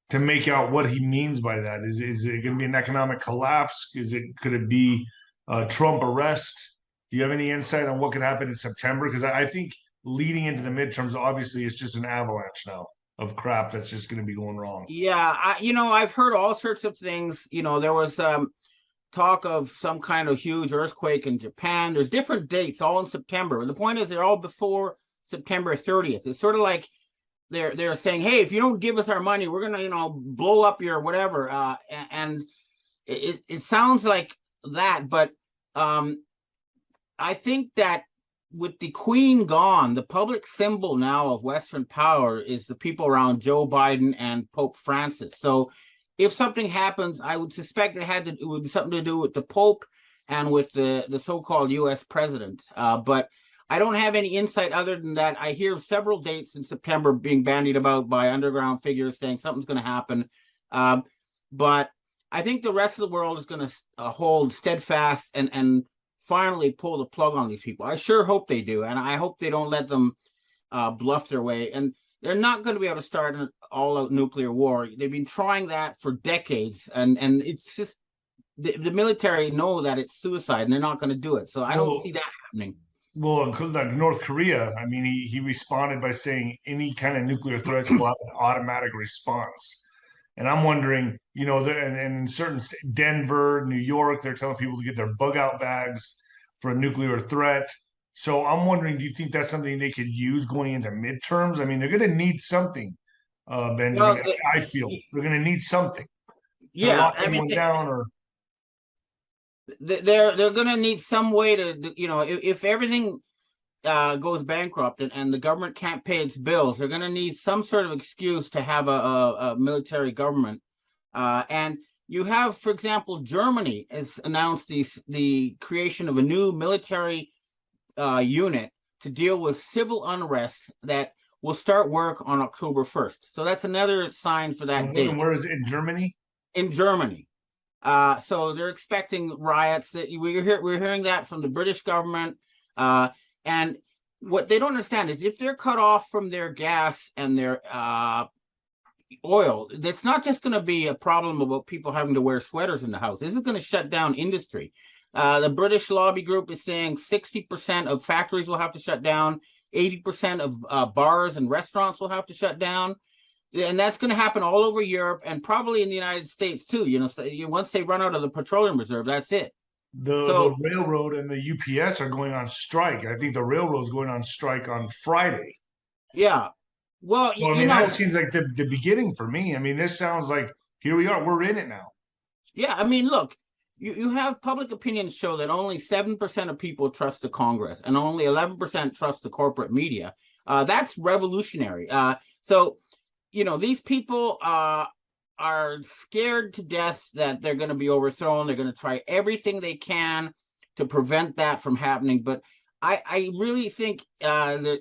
to make out what he means by that. Is it going to be an economic collapse? Could it be a Trump arrest? Do you have any insight on what could happen in September? Because I think leading into the midterms, obviously, it's just an avalanche now of crap that's just going to be going wrong. Yeah, I've heard all sorts of things. There was talk of some kind of huge earthquake in Japan. There's different dates, all in September. The point is, they're all before September 30th. It's sort of like they're saying, hey, if you don't give us our money, we're gonna blow up your whatever. And it sounds like that, but I think that with the Queen gone, the public symbol now of Western power is the people around Joe Biden and Pope Francis. So if something happens, I would suspect it would be something to do with the Pope and with the so-called U.S. president. But I don't have any insight other than that. I hear several dates in September being bandied about by underground figures saying something's going to happen. But I think the rest of the world is going to hold steadfast and finally pull the plug on these people. I sure hope they do. And I hope they don't let them bluff their way. And they're not going to be able to start an all-out nuclear war. They've been trying that for decades. And it's just the military know that it's suicide and they're not going to do it. So I don't see that happening. Well, like North Korea, I mean, he responded by saying any kind of nuclear threats will have an automatic response. And I'm wondering, and in certain Denver, New York, they're telling people to get their bug out bags for a nuclear threat. So I'm wondering, do you think that's something they could use going into midterms? I mean, they're going to need something, Benjamin. Well, I feel they're going to need something to yeah, lock anyone down or. They're going to need some way to, if everything goes bankrupt and the government can't pay its bills, they're going to need some sort of excuse to have a military government. And you have, for example, Germany has announced the creation of a new military unit to deal with civil unrest that will start work on October 1st. So that's another sign for that date. Where is it? In Germany? In Germany. So they're expecting riots. That we're hearing that from the British government. And what they don't understand is if they're cut off from their gas and their oil, it's not just going to be a problem about people having to wear sweaters in the house. This is going to shut down industry. The British lobby group is saying 60% of factories will have to shut down, 80% of bars and restaurants will have to shut down. And that's going to happen all over Europe and probably in the United States too. Once they run out of the petroleum reserve, that's it. The railroad and the UPS are going on strike. I think the railroad's going on strike on Friday. Yeah. Well, that seems like the beginning for me. I mean, this sounds like here we are. We're in it now. Yeah. I mean, look, you have public opinion show that only 7% of people trust the Congress and only 11% trust the corporate media. That's revolutionary. So these people are scared to death that they're going to be overthrown. They're going to try everything they can to prevent that from happening. But I really think that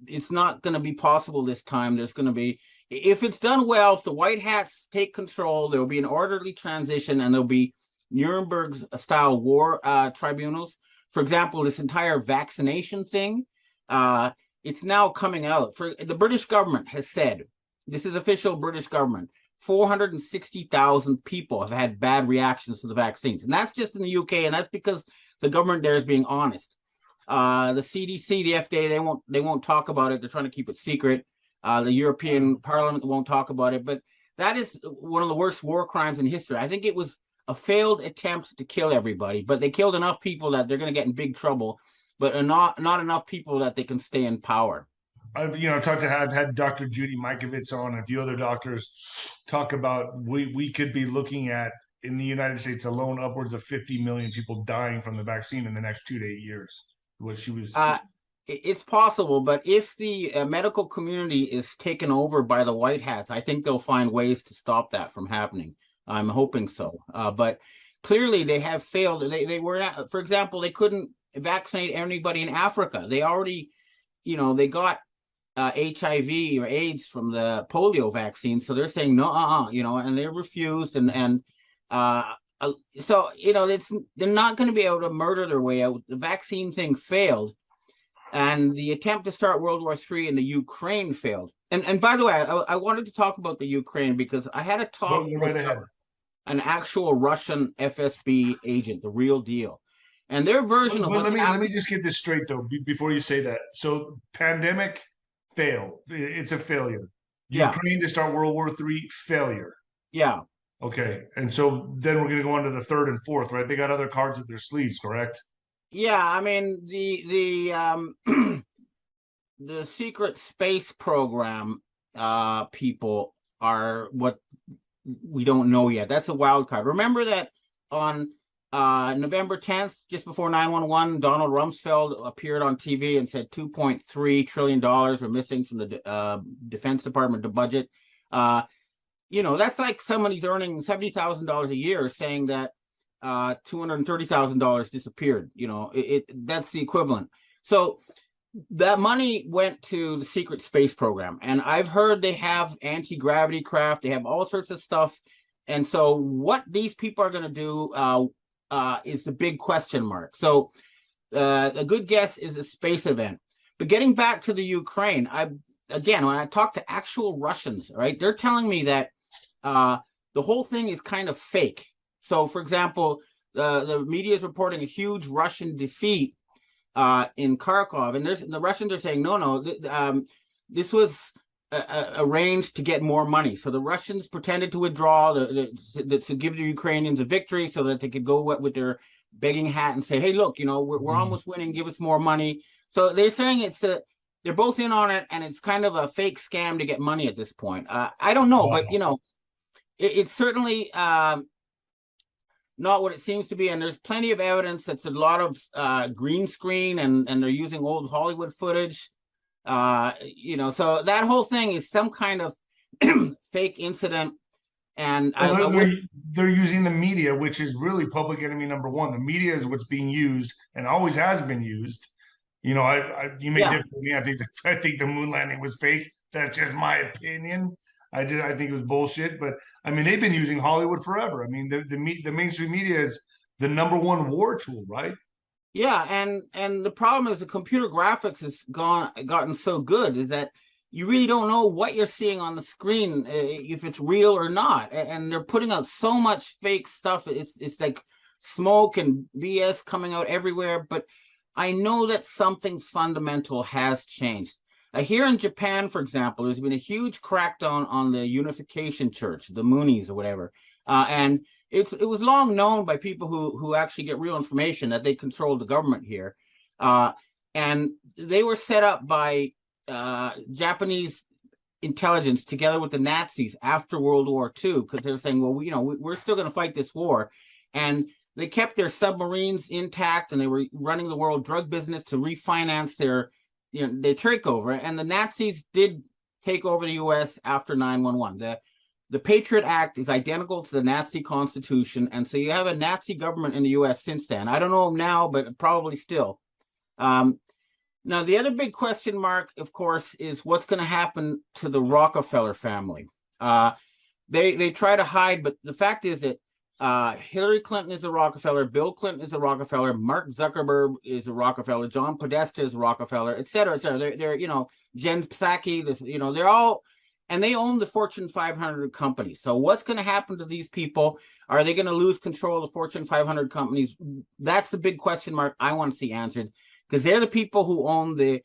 it's not going to be possible this time. There's going to be, if it's done well, if the white hats take control, there will be an orderly transition, and there'll be Nuremberg-style war tribunals. For example, this entire vaccination thing, it's now coming out. For the British government has said, this is official British government, 460,000 people have had bad reactions to the vaccines. And that's just in the UK, and that's because the government there is being honest. The CDC, the FDA, they won't talk about it. They're trying to keep it secret. The European Parliament won't talk about it. But that is one of the worst war crimes in history. I think it was a failed attempt to kill everybody, but they killed enough people that they're going to get in big trouble, but not enough people that they can stay in power. I've had Dr. Judy Mikovits on, and a few other doctors talk about we could be looking at, in the United States alone, upwards of 50 million people dying from the vaccine in the next 2 to 8 years. What she was. It's possible, but if the medical community is taken over by the white hats, I think they'll find ways to stop that from happening. I'm hoping so. But clearly they have failed. They were, for example, they couldn't vaccinate anybody in Africa. They already, they got HIV or AIDS from the polio vaccine. So they're saying, no, and they refused. So, they're not going to be able to murder their way out. The vaccine thing failed. And the attempt to start World War III in the Ukraine failed. And by the way, I wanted to talk about the Ukraine because I had a talk with an actual Russian FSB agent, the real deal. And their version of what's let me just get this straight, though, before you say that. So pandemic failed. It's a failure. Ukraine to start World War III, failure. Yeah. Okay. And so then we're going to go on to the third and fourth, right? They got other cards up their sleeves, correct? Yeah, I mean, the secret space program people are what we don't know yet. That's a wild card. Remember that on November 10th, just before 9/11, Donald Rumsfeld appeared on TV and said $2.3 trillion were missing from the Defense Department, the budget. That's like somebody's earning $70,000 a year saying that $230,000 disappeared. That's the equivalent. So that money went to the secret space program, and I've heard they have anti-gravity craft, they have all sorts of stuff. And so what these people are going to do is the big question mark. So a good guess is a space event. But getting back to the Ukraine, when I talk to actual Russians, right, they're telling me that the whole thing is kind of fake. So, for example, the media is reporting a huge Russian defeat in Kharkov, and the Russians are saying, no, this was arranged to get more money. So the Russians pretended to withdraw to give the Ukrainians a victory so that they could go with their begging hat and say, hey, look, we're almost winning, give us more money. So they're saying they're both in on it, and it's kind of a fake scam to get money at this point. I don't know, but, it's certainly not what it seems to be, and there's plenty of evidence that's a lot of green screen, and they're using old Hollywood footage. So that whole thing is some kind of fake incident. And they're using the media, which is really public enemy number one. The media is what's being used and always has been used. You may differ with me. I think the moon landing was fake. That's just my opinion. I think it was bullshit, but I mean, they've been using Hollywood forever. I mean, the mainstream media is the number one war tool, right? Yeah, and the problem is the computer graphics has gotten so good is that you really don't know what you're seeing on the screen, if it's real or not. And they're putting out so much fake stuff. It's like smoke and BS coming out everywhere. But I know that something fundamental has changed. Here in Japan, for example, there's been a huge crackdown on the Unification Church, the Moonies or whatever. And it was long known by people who actually get real information that they control the government here. And they were set up by Japanese intelligence together with the Nazis after World War II, because they were saying, well, we're still going to fight this war. And they kept their submarines intact, and they were running the world drug business to refinance their takeover. And the Nazis did take over the U.S. after 9/11. the Patriot Act is identical to the Nazi Constitution, and so you have a Nazi government in the U.S. since then. I don't know now, but probably still. Now, the other big question mark, of course, is what's going to happen to the Rockefeller family. They try to hide, but the fact is that Hillary Clinton is a Rockefeller, Bill Clinton is a Rockefeller, Mark Zuckerberg is a Rockefeller, John Podesta is a Rockefeller, et cetera, et cetera. They're Jen Psaki, they're all, and they own the Fortune 500 companies. So what's going to happen to these people? Are they going to lose control of the Fortune 500 companies? That's the big question mark I want to see answered, because they're the people who own the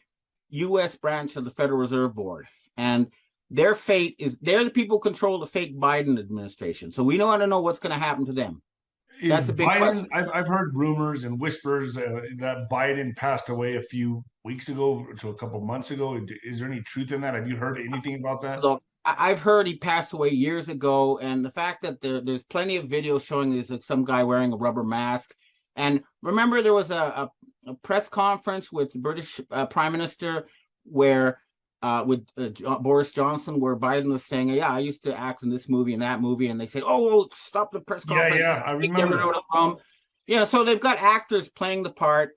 U.S. branch of the Federal Reserve Board. And their fate is, they're the people who control the fake Biden administration. So we want to know what's going to happen to them. That's a big question. I've heard rumors and whispers that Biden passed away a few weeks ago to a couple months ago. Is there any truth in that? Have you heard anything about that? Look, I've heard he passed away years ago, and the fact that there's plenty of videos showing there's like some guy wearing a rubber mask. And remember, there was a press conference with the British Prime Minister where with Boris Johnson, where Biden was saying, "Yeah, I used to act in this movie and that movie," and they said, "Oh, well, stop the press conference." Yeah, I remember. So they've got actors playing the part.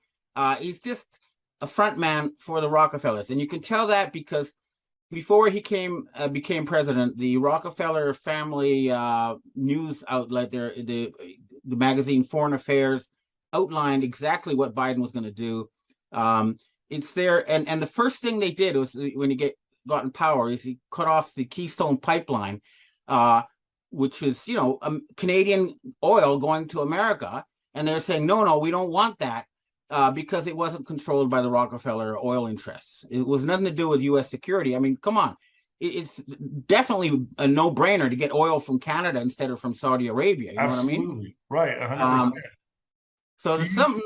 He's just a front man for the Rockefellers, and you can tell that because before he became president, the Rockefeller family news outlet, the magazine Foreign Affairs, outlined exactly what Biden was going to do. It's there, and the first thing they did was when he got in power is he cut off the Keystone pipeline, which is Canadian oil going to America, and they're saying no, we don't want that because it wasn't controlled by the Rockefeller oil interests. It was nothing to do with U.S. security. I mean, come on, it's definitely a no-brainer to get oil from Canada instead of from Saudi Arabia. You Absolutely. know what I mean? Right, 100%. So there's something.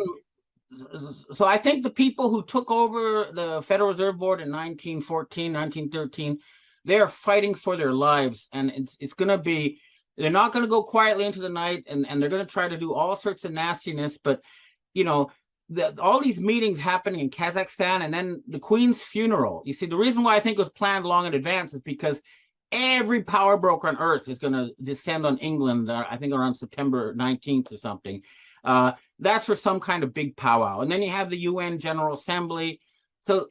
So I think the people who took over the Federal Reserve Board in 1914, 1913, they're fighting for their lives. And it's going to be, they're not going to go quietly into the night, and they're going to try to do all sorts of nastiness. But, all these meetings happening in Kazakhstan, and then the Queen's funeral. You see, the reason why I think it was planned long in advance is because every power broker on earth is going to descend on England, I think around September 19th or something. That's for some kind of big powwow. And then you have the UN General Assembly. So,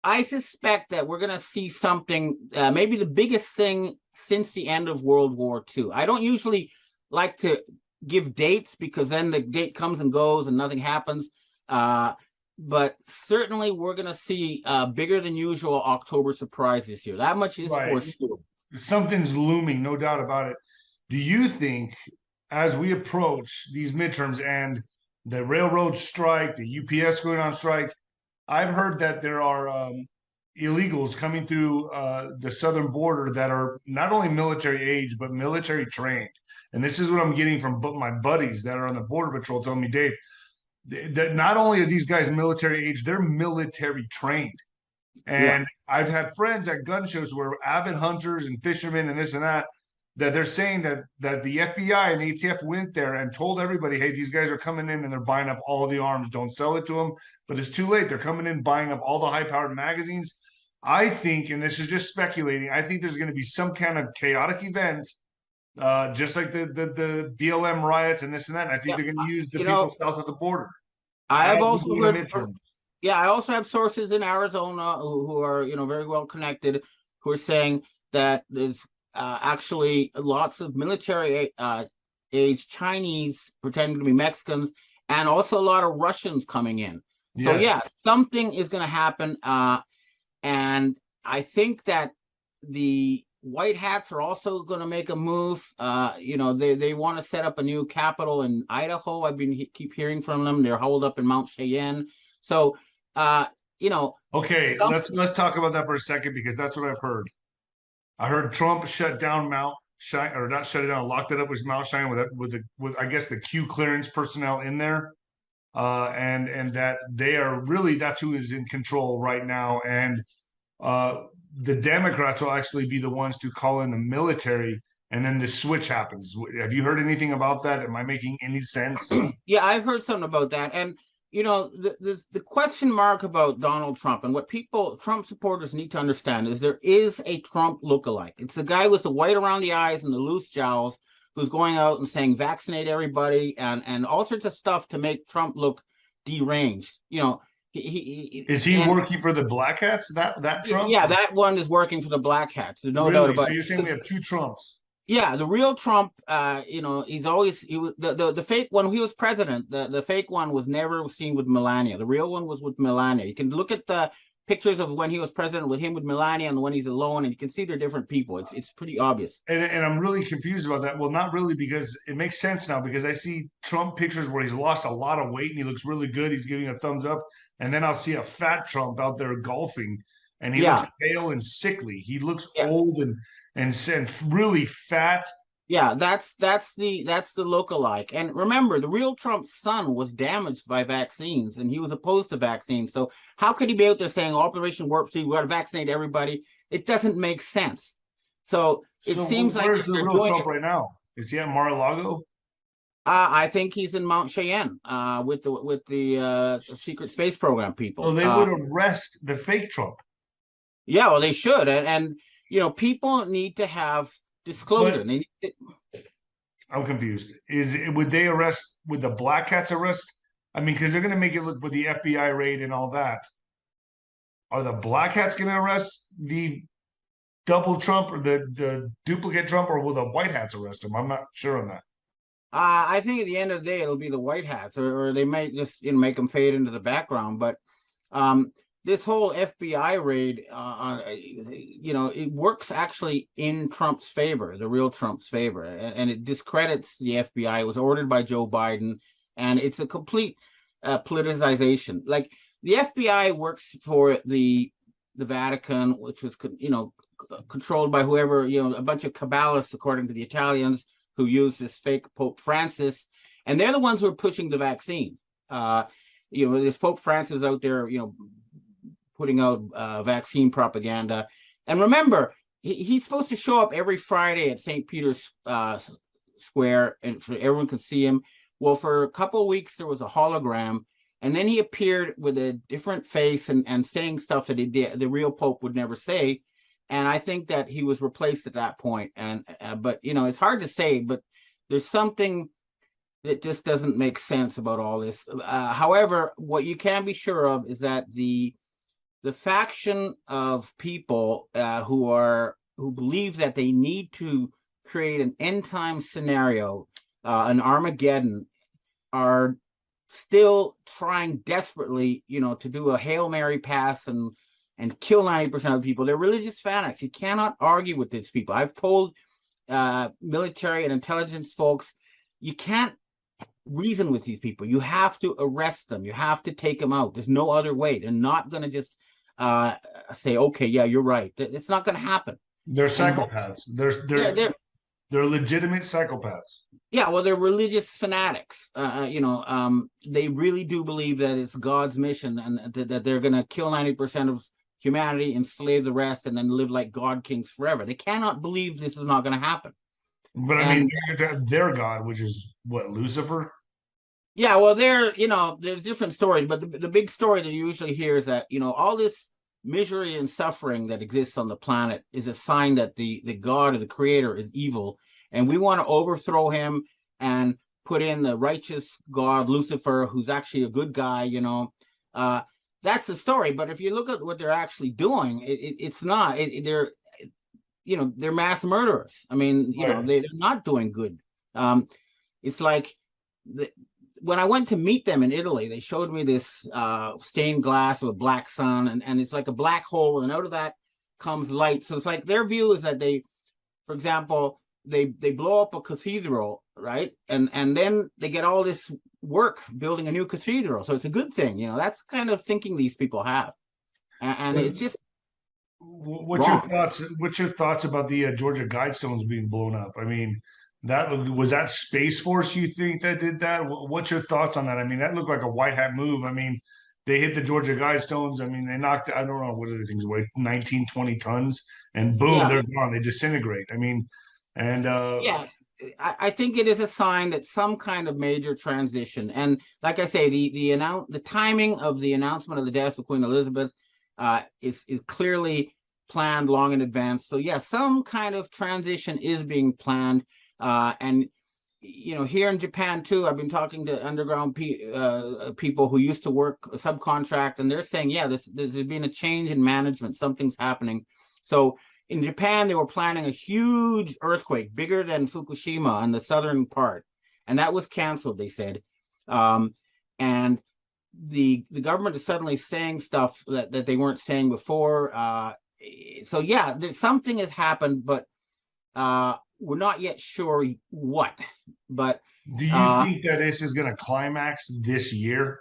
I suspect that we're going to see something, maybe the biggest thing since the end of World War II. I don't usually like to give dates because then the date comes and goes and nothing happens. But certainly we're going to see bigger than usual October surprise this year. That much is for sure. Something's looming, no doubt about it. Do you think, as we approach these midterms and the railroad strike, the UPS going on strike, I've heard that there are illegals coming through the southern border that are not only military age, but military trained. And this is what I'm getting from my buddies that are on the Border Patrol telling me, Dave, that not only are these guys military age, they're military trained. And I've had friends at gun shows who are avid hunters and fishermen and this and that they're saying that the FBI and ATF went there and told everybody, hey, these guys are coming in and they're buying up all the arms. Don't sell it to them. But it's too late. They're coming in, buying up all the high-powered magazines. I think, and this is just speculating, I think there's going to be some kind of chaotic event, just like the BLM riots and this and that. And I think they're going to use the people south of the border. I have also heard, I also have sources in Arizona who are, very well connected, who are saying that there's actually lots of military age Chinese pretending to be Mexicans, and also a lot of Russians coming in. So something is going to happen, and I think that the white hats are also going to make a move. They want to set up a new capital in Idaho. I've been keep hearing from them. They're holed up in Mount Cheyenne. So okay, let's talk about that for a second, because that's what I've heard. I heard Trump shut down Mount Cheyenne, or not shut it down, locked it up with Mount Cheyenne with I guess the Q clearance personnel in there, and that they are really, that's who is in control right now, and the Democrats will actually be the ones to call in the military, and then the switch happens. Have you heard anything about that? Am I making any sense? Yeah, I've heard something about that, and the question mark about Donald Trump and what Trump supporters need to understand is there is a Trump lookalike. It's the guy with the white around the eyes and the loose jowls who's going out and saying vaccinate everybody and all sorts of stuff to make Trump look deranged. Is he working for the black hats? That Trump? Yeah, that one is working for the black hats. There's no doubt about it. So you're saying we have two Trumps? Yeah, the real Trump, he's always the fake one. When he was president, the fake one was never seen with Melania. The real one was with Melania. You can look at the pictures of when he was president with him with Melania and when he's alone, and you can see they're different people. It's pretty obvious. And I'm really confused about that. Well, not really, because it makes sense now, because I see Trump pictures where he's lost a lot of weight and he looks really good. He's giving a thumbs up. And then I'll see a fat Trump out there golfing and he looks pale and sickly. He looks old and really fat. Yeah, that's the lookalike. And remember, the real Trump's son was damaged by vaccines, and he was opposed to vaccines. So how could he be out there saying Operation Warp Speed, we got to vaccinate everybody? It doesn't make sense. So it seems like where's the real Trump right now? Is he at Mar-a-Lago? I think he's in Mount Cheyenne with the secret space program people. So they would arrest the fake Trump. Yeah, well, they should, and people need to have disclosure. I'm confused. Would the black hats arrest? I mean, because they're going to make it look with the FBI raid and all that. Are the black hats going to arrest the double Trump or the duplicate Trump, or will the white hats arrest him? I'm not sure on that. I think at the end of the day, it'll be the white hats, or they might just make them fade into the background. But this whole FBI raid, it works actually in Trump's favor, the real Trump's favor, and it discredits the FBI. It was ordered by Joe Biden, and it's a complete politicization. Like, the FBI works for the Vatican, which was, controlled by whoever, a bunch of Kabbalists, according to the Italians, who use this fake Pope Francis, and they're the ones who are pushing the vaccine. This Pope Francis out there, putting out vaccine propaganda. And remember, he's supposed to show up every Friday at St. Peter's Square, and for everyone can see him. Well, for a couple of weeks, there was a hologram, and then he appeared with a different face and saying stuff that the real Pope would never say. And I think that he was replaced at that point. But it's hard to say, but there's something that just doesn't make sense about all this. However, what you can be sure of is that the faction of people who believe that they need to create an end time scenario, an Armageddon, are still trying desperately, to do a Hail Mary pass and kill 90% of the people. They're religious fanatics. You cannot argue with these people. I've told military and intelligence folks, you can't reason with these people. You have to arrest them. You have to take them out. There's no other way. They're not going to just say, okay, yeah, you're right. It's not going to happen. They're psychopaths. They're legitimate psychopaths. Yeah, well, they're religious fanatics. They really do believe that it's God's mission and that they're going to kill 90% of humanity, enslave the rest, and then live like God kings forever. They cannot believe this is not going to happen. But I mean, their God, which is what, Lucifer? Yeah, well, there's different stories, but the big story that you usually hear is that, all this misery and suffering that exists on the planet is a sign that the God or the creator is evil, and we want to overthrow him and put in the righteous God, Lucifer, who's actually a good guy, that's the story. But if you look at what they're actually doing, it's not. They're mass murderers. I mean, they're not doing good. It's like when I went to meet them in Italy, they showed me this stained glass of a black sun, and it's like a black hole, and out of that comes light. So it's like their view is that for example, they blow up a cathedral, right? And then they get all this work building a new cathedral. So it's a good thing, that's the kind of thinking these people have. And it's just what's your thoughts about the Georgia Guidestones being blown up? I mean, was that Space Force, you think, that did that? What's your thoughts on that? I mean, that looked like a white hat move. I mean, they hit the Georgia Guidestones. I mean, they knocked, I don't know, what are the things weigh, 19, 20 tons, and boom, they're gone. They disintegrate. I mean, and I think it is a sign that some kind of major transition, and like I say, the timing of the announcement of the death of Queen Elizabeth is clearly planned long in advance. So yeah, some kind of transition is being planned, and here in Japan too, I've been talking to underground people who used to work subcontract, and they're saying, yeah, there's been a change in management. Something's happening. So in Japan, they were planning a huge earthquake, bigger than Fukushima on the southern part, and that was canceled, they said. And the government is suddenly saying stuff that they weren't saying before. So yeah, something has happened, but we're not yet sure what. But do you think that this is going to climax this year?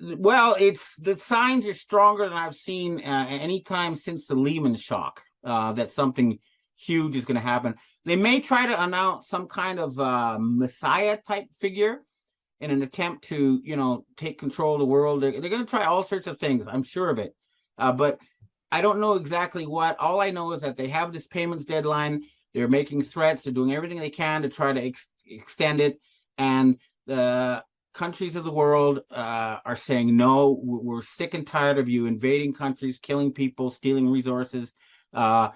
Well, it's the signs are stronger than I've seen any time since the Lehman shock, that something huge is going to happen. They may try to announce some kind of Messiah type figure in an attempt to, take control of the world. They're going to try all sorts of things. I'm sure of it. But I don't know exactly what. All I know is that they have this payments deadline. They're making threats. They're doing everything they can to try to extend it. And the countries of the world are saying, no, we're sick and tired of you invading countries, killing people, stealing resources. We're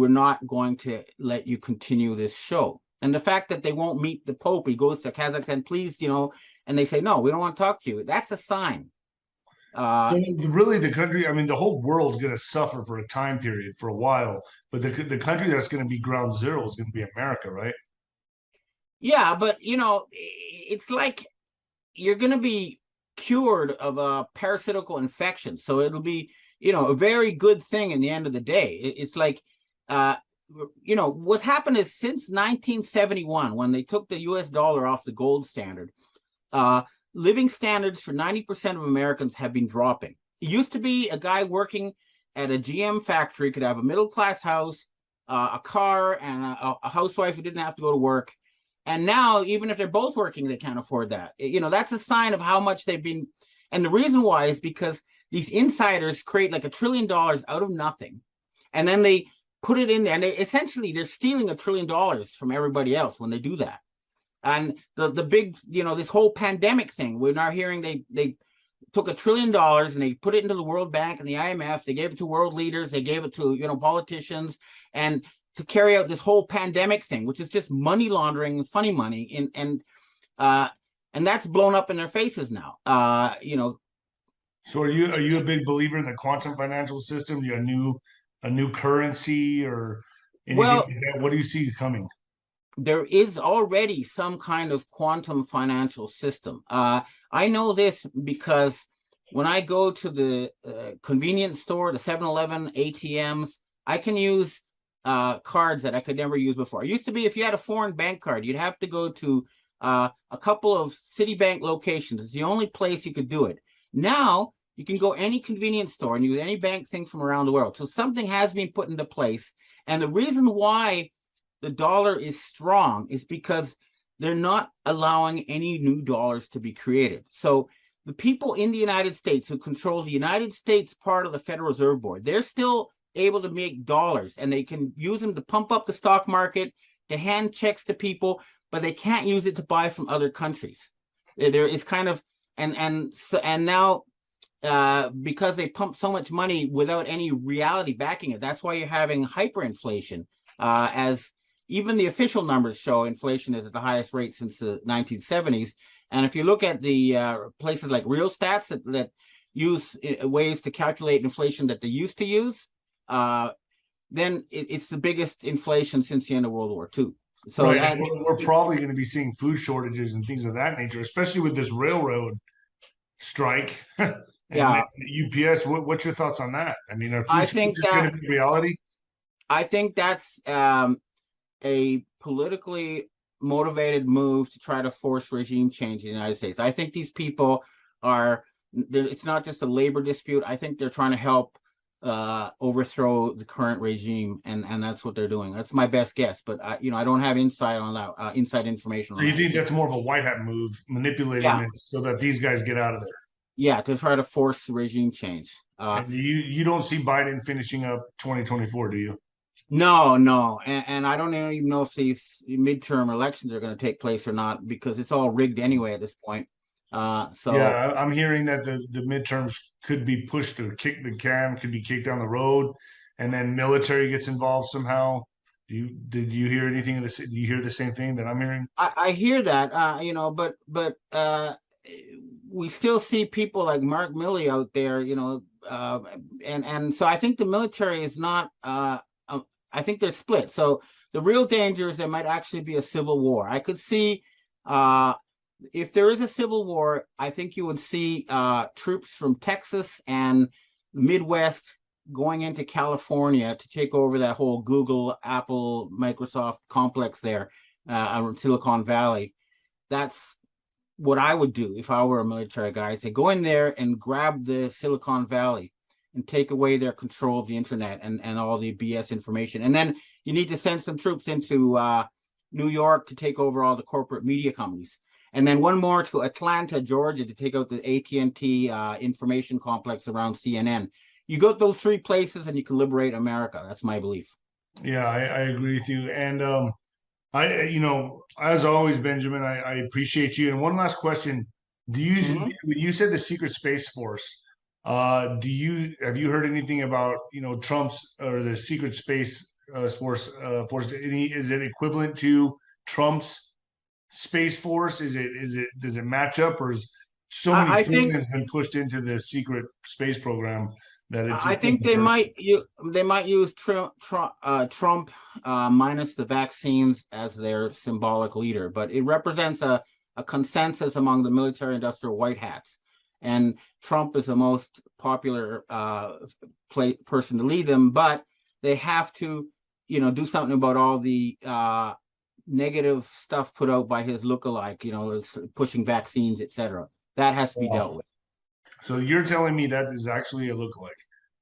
not going to let you continue this show. And the fact that they won't meet the Pope, he goes to Kazakhstan, please, and they say, no, we don't want to talk to you. That's a sign. Really, the country, I mean, the whole world's going to suffer for a time period for a while, but the country that's going to be ground zero is going to be America, right? Yeah, but it's like you're going to be cured of a parasitical infection, so it'll be a very good thing in the end of the day. It's like what's happened is since 1971, when they took the US dollar off the gold standard, living standards for 90% of Americans have been dropping. It used to be a guy working at a GM factory could have a middle-class house, a car, and a housewife who didn't have to go to work. And now, even if they're both working, they can't afford that. That's a sign of how much they've been. And the reason why is because these insiders create like $1 trillion out of nothing. And then they put it in there. And they're stealing $1 trillion from everybody else when they do that. And the big, this whole pandemic thing, we're now hearing they took $1 trillion and they put it into the World Bank and the IMF. They gave it to world leaders. They gave it to, politicians, and to carry out this whole pandemic thing, which is just money laundering, funny money. And that's blown up in their faces now. So are you a big believer in the quantum financial system? A new currency or anything like that? What do you see coming? There is already some kind of quantum financial system. I know this because when I go to the convenience store, the 7-Eleven ATMs, I can use cards that I could never use before. It used to be if you had a foreign bank card, you'd have to go to a couple of Citibank locations. It's the only place you could do it. Now, you can go any convenience store and use any bank thing from around the world. So something has been put into place. And the reason why the dollar is strong is because they're not allowing any new dollars to be created. So the people in the United States who control the United States part of the Federal Reserve Board, they're still able to make dollars, and they can use them to pump up the stock market, to hand checks to people, but they can't use it to buy from other countries. There is kind of, and now because they pump so much money without any reality backing it, that's why you're having hyperinflation, as even the official numbers show inflation is at the highest rate since the 1970s. And if you look at the places like Real Stats that use ways to calculate inflation that they used to use, then it's the biggest inflation since the end of World War II. So right. We're probably going to be seeing food shortages and things of that nature, especially with this railroad strike. And yeah, UPS. What's your thoughts on that? I mean, are food shortages going to be reality? I think that's a politically motivated move to try to force regime change in the United States. I think these people it's not just a labor dispute. I think they're trying to help overthrow the current regime, and that's what they're doing. That's my best guess, but I don't have insight on that, inside information. So you think that's more of a white hat move, manipulating it so that these guys get out of there? Yeah, to try to force regime change. And you don't see Biden finishing up 2024, do you? No, and I don't even know if these midterm elections are going to take place or not because it's all rigged anyway at this point. Yeah, So I'm hearing that the midterms could be pushed or kick the can could be kicked down the road, and then military gets involved somehow. Did you hear anything of this? Do you hear the same thing that I'm hearing? I hear that, but we still see people like Mark Milley out there, and so I think the military is not. I think they're split. So the real danger is there might actually be a civil war. I could see if there is a civil war, I think you would see troops from Texas and the Midwest going into California to take over that whole Google, Apple, Microsoft complex there around Silicon Valley. That's what I would do if I were a military guy. I'd say go in there and grab the Silicon Valley and take away their control of the internet and all the BS information. And then you need to send some troops into New York to take over all the corporate media companies. And then one more to Atlanta, Georgia, to take out the AT&T information complex around CNN. You go to those three places and you can liberate America. That's my belief. Yeah, I agree with you. And as always, Benjamin, I appreciate you. And one last question. Mhm. When you said the secret space force, have you heard anything about, Trump's or the secret space force? Is it equivalent to Trump's space force? Does it match up, or is so many I think Freemen been pushed into the secret space program that I it's think they might use Trump minus the vaccines as their symbolic leader, but it represents a consensus among the military-industrial white hats, and Trump is the most popular person to lead them. But they have to, do something about all the negative stuff put out by his lookalike, pushing vaccines, etc. That has to be dealt with. So you're telling me that is actually a lookalike?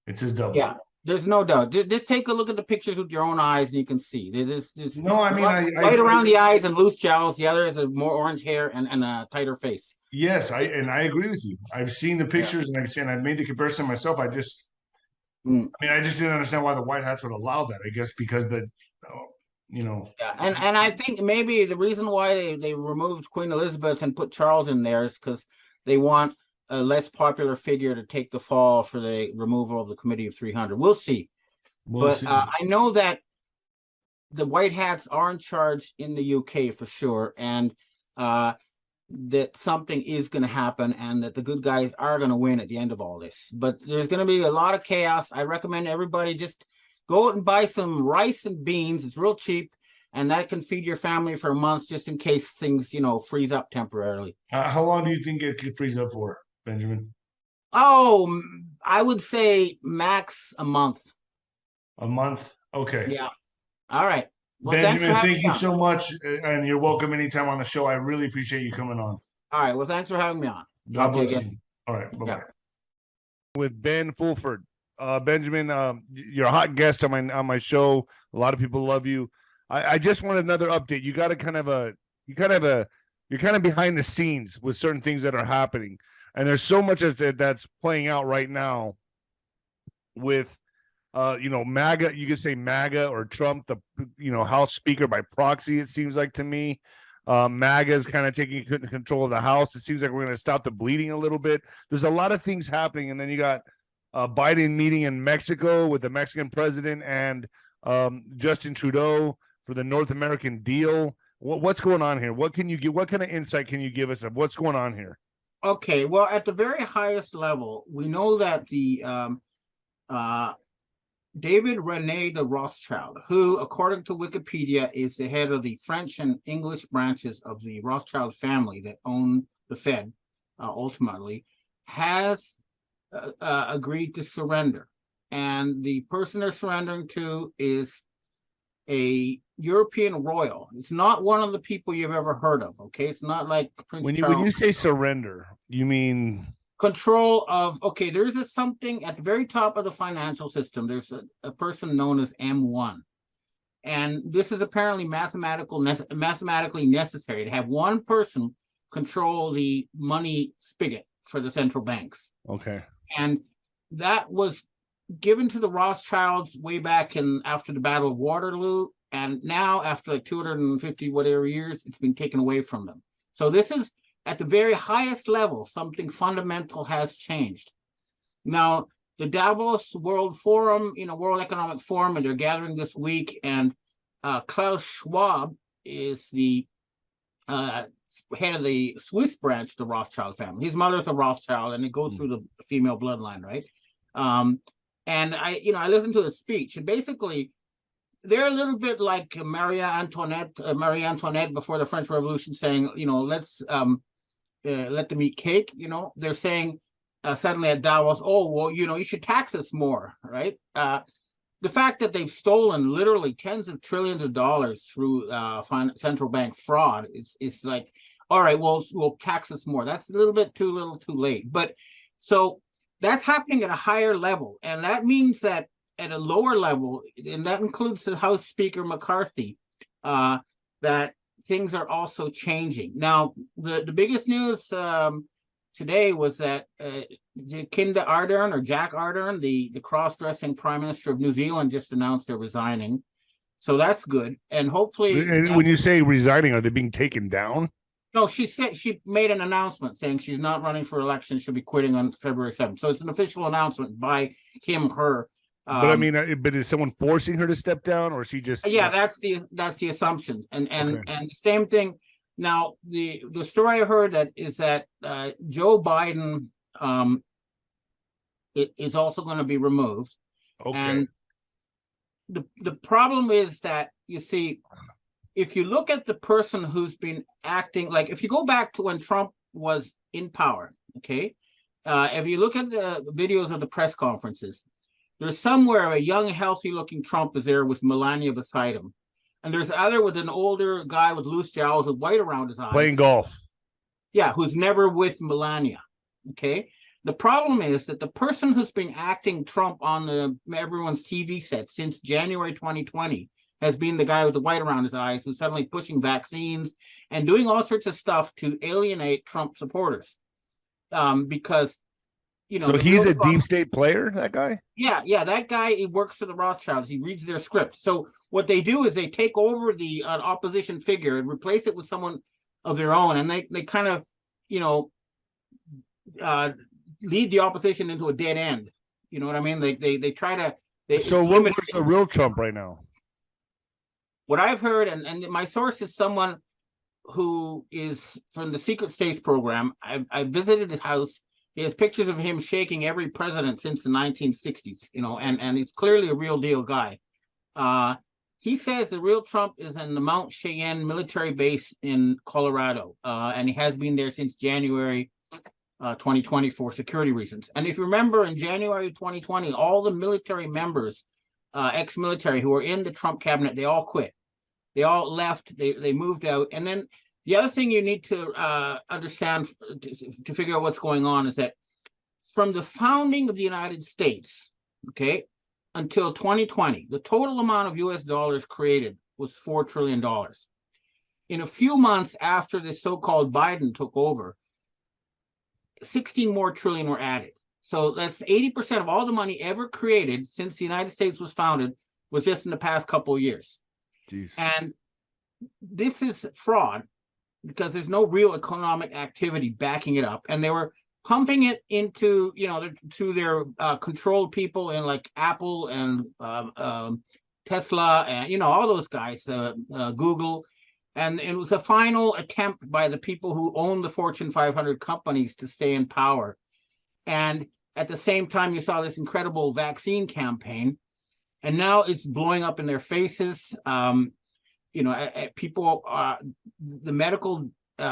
It's his double. Yeah, there's no doubt. Just take a look at the pictures with your own eyes, and you can see there's No, I mean, white around the eyes and loose jowls. The other is a more orange hair and a tighter face. yes, I agree with you. I've seen the Yeah. pictures and I've made the comparison myself. Mm. I just didn't understand why the White Hats would allow that. I guess because you know, Yeah, and I think maybe the reason why they removed Queen Elizabeth and put Charles in there is because they want a less popular figure to take the fall for the removal of the Committee of 300. We'll see. we'll But see. I know that the White Hats are in charge in the UK for sure, and that something is going to happen and that the good guys are going to win at the end of all this. But there's going to be a lot of chaos. I recommend everybody just go out and buy some rice and beans. It's real cheap, and that can feed your family for a month just in case things, freeze up temporarily. How long do you think it could freeze up for, Benjamin? Oh, I would say max a month. A month? Okay. Yeah. All right. Well, thanks for Benjamin, having thank me you on. so much, and you're welcome anytime on the show. I really appreciate you coming on. All right. Well, thanks for having me on. God Talk to you bless again. you. All right. Bye-bye. Yeah. With Ben Fulford. Benjamin, you're a hot guest on my show. A lot of people love you. I just want another update. You got you're kind of behind the scenes with certain things that are happening, and there's so much that's playing out right now with MAGA. You could say MAGA or Trump, the House Speaker by proxy. It seems like to me. MAGA is kind of taking control of the House. It seems like we're going to stop the bleeding a little bit. There's a lot of things happening, and then you got Biden meeting in Mexico with the Mexican president and Justin Trudeau for the North American deal. What's going on here? What kind of insight can you give us of what's going on here? Okay, well, at the very highest level, we know that the David René de Rothschild, who, according to Wikipedia, is the head of the French and English branches of the Rothschild family that own the Fed, ultimately, has agreed to surrender. And the person they're surrendering to is a European royal. It's not one of the people you've ever heard of, okay? It's not like Prince Charles. When you say surrender, you mean control of, okay, there's something at the very top of the financial system. There's a person known as M1. And this is apparently mathematically necessary to have one person control the money spigot for the central banks. okay. And that was given to the Rothschilds way back after the Battle of Waterloo, and now after like 250 whatever years, it's been taken away from them. So this is at the very highest level, something fundamental has changed. Now, the Davos World Forum, World Economic Forum, and they're gathering this week, and Klaus Schwab is the head of the Swiss branch of the Rothschild family. His mother's a Rothschild, and it goes through the female bloodline, right? And I listened to his speech, and basically, they're a little bit like Marie Antoinette before the French Revolution, saying, let's let them eat cake. They're saying suddenly at Davos, oh, well, you should tax us more, right? The fact that they've stolen literally tens of trillions of dollars through central bank fraud is like, all right, well, we'll tax us more. That's a little bit too little too late. But so that's happening at a higher level. And that means that at a lower level, and that includes the House Speaker McCarthy, that things are also changing. Now, the biggest news today was that Jacinda Ardern, or Jack Ardern, the cross-dressing Prime Minister of New Zealand, just announced they're resigning. So that's good. And hopefully... And when you say resigning, are they being taken down? No, she made an announcement saying she's not running for election. She'll be quitting on February 7th. So it's an official announcement by her. But I mean, but is someone forcing her to step down, or is she just? Yeah, that's the assumption. And Okay. and the same thing. Now, the story I heard is that Joe Biden is also going to be removed. Okay. And the problem is that, you see, if you look at the person who's been acting, like if you go back to when Trump was in power, okay, if you look at the videos of the press conferences, there's somewhere a young, healthy-looking Trump is there with Melania beside him. And there's other with an older guy with loose jowls with white around his eyes. Playing golf. Yeah, who's never with Melania, okay? The problem is that the person who's been acting Trump on everyone's TV set since January 2020 has been the guy with the white around his eyes who's suddenly pushing vaccines and doing all sorts of stuff to alienate Trump supporters. Because, so he's a deep state player, that guy? Yeah, that guy, he works for the Rothschilds. He reads their script. So what they do is they take over the opposition figure and replace it with someone of their own, and they kind of, lead the opposition into a dead end. You know what I mean? They try to. So where's the real Trump right now? What I've heard, and my source is someone who is from the Secret States program. I visited his house. He has pictures of him shaking every president since the 1960s, and he's clearly a real deal guy. He says the real Trump is in the Mount Cheyenne military base in Colorado, and he has been there since January 2020 for security reasons. And if you remember, in January 2020, all the military members, ex-military who were in the Trump cabinet, they all quit. They all left. They moved out. And then the other thing you need to understand to figure out what's going on is that from the founding of the United States, okay, until 2020, the total amount of US dollars created was $4 trillion. In a few months after the so-called Biden took over, 16 more trillion were added. So that's 80% of all the money ever created since the United States was founded was just in the past couple of years. Jeez. And this is fraud because there's no real economic activity backing it up. And they were pumping it into, to their controlled people in like Apple and Tesla and, all those guys, Google. And it was a final attempt by the people who own the Fortune 500 companies to stay in power. And at the same time, you saw this incredible vaccine campaign. And now it's blowing up in their faces. People, the medical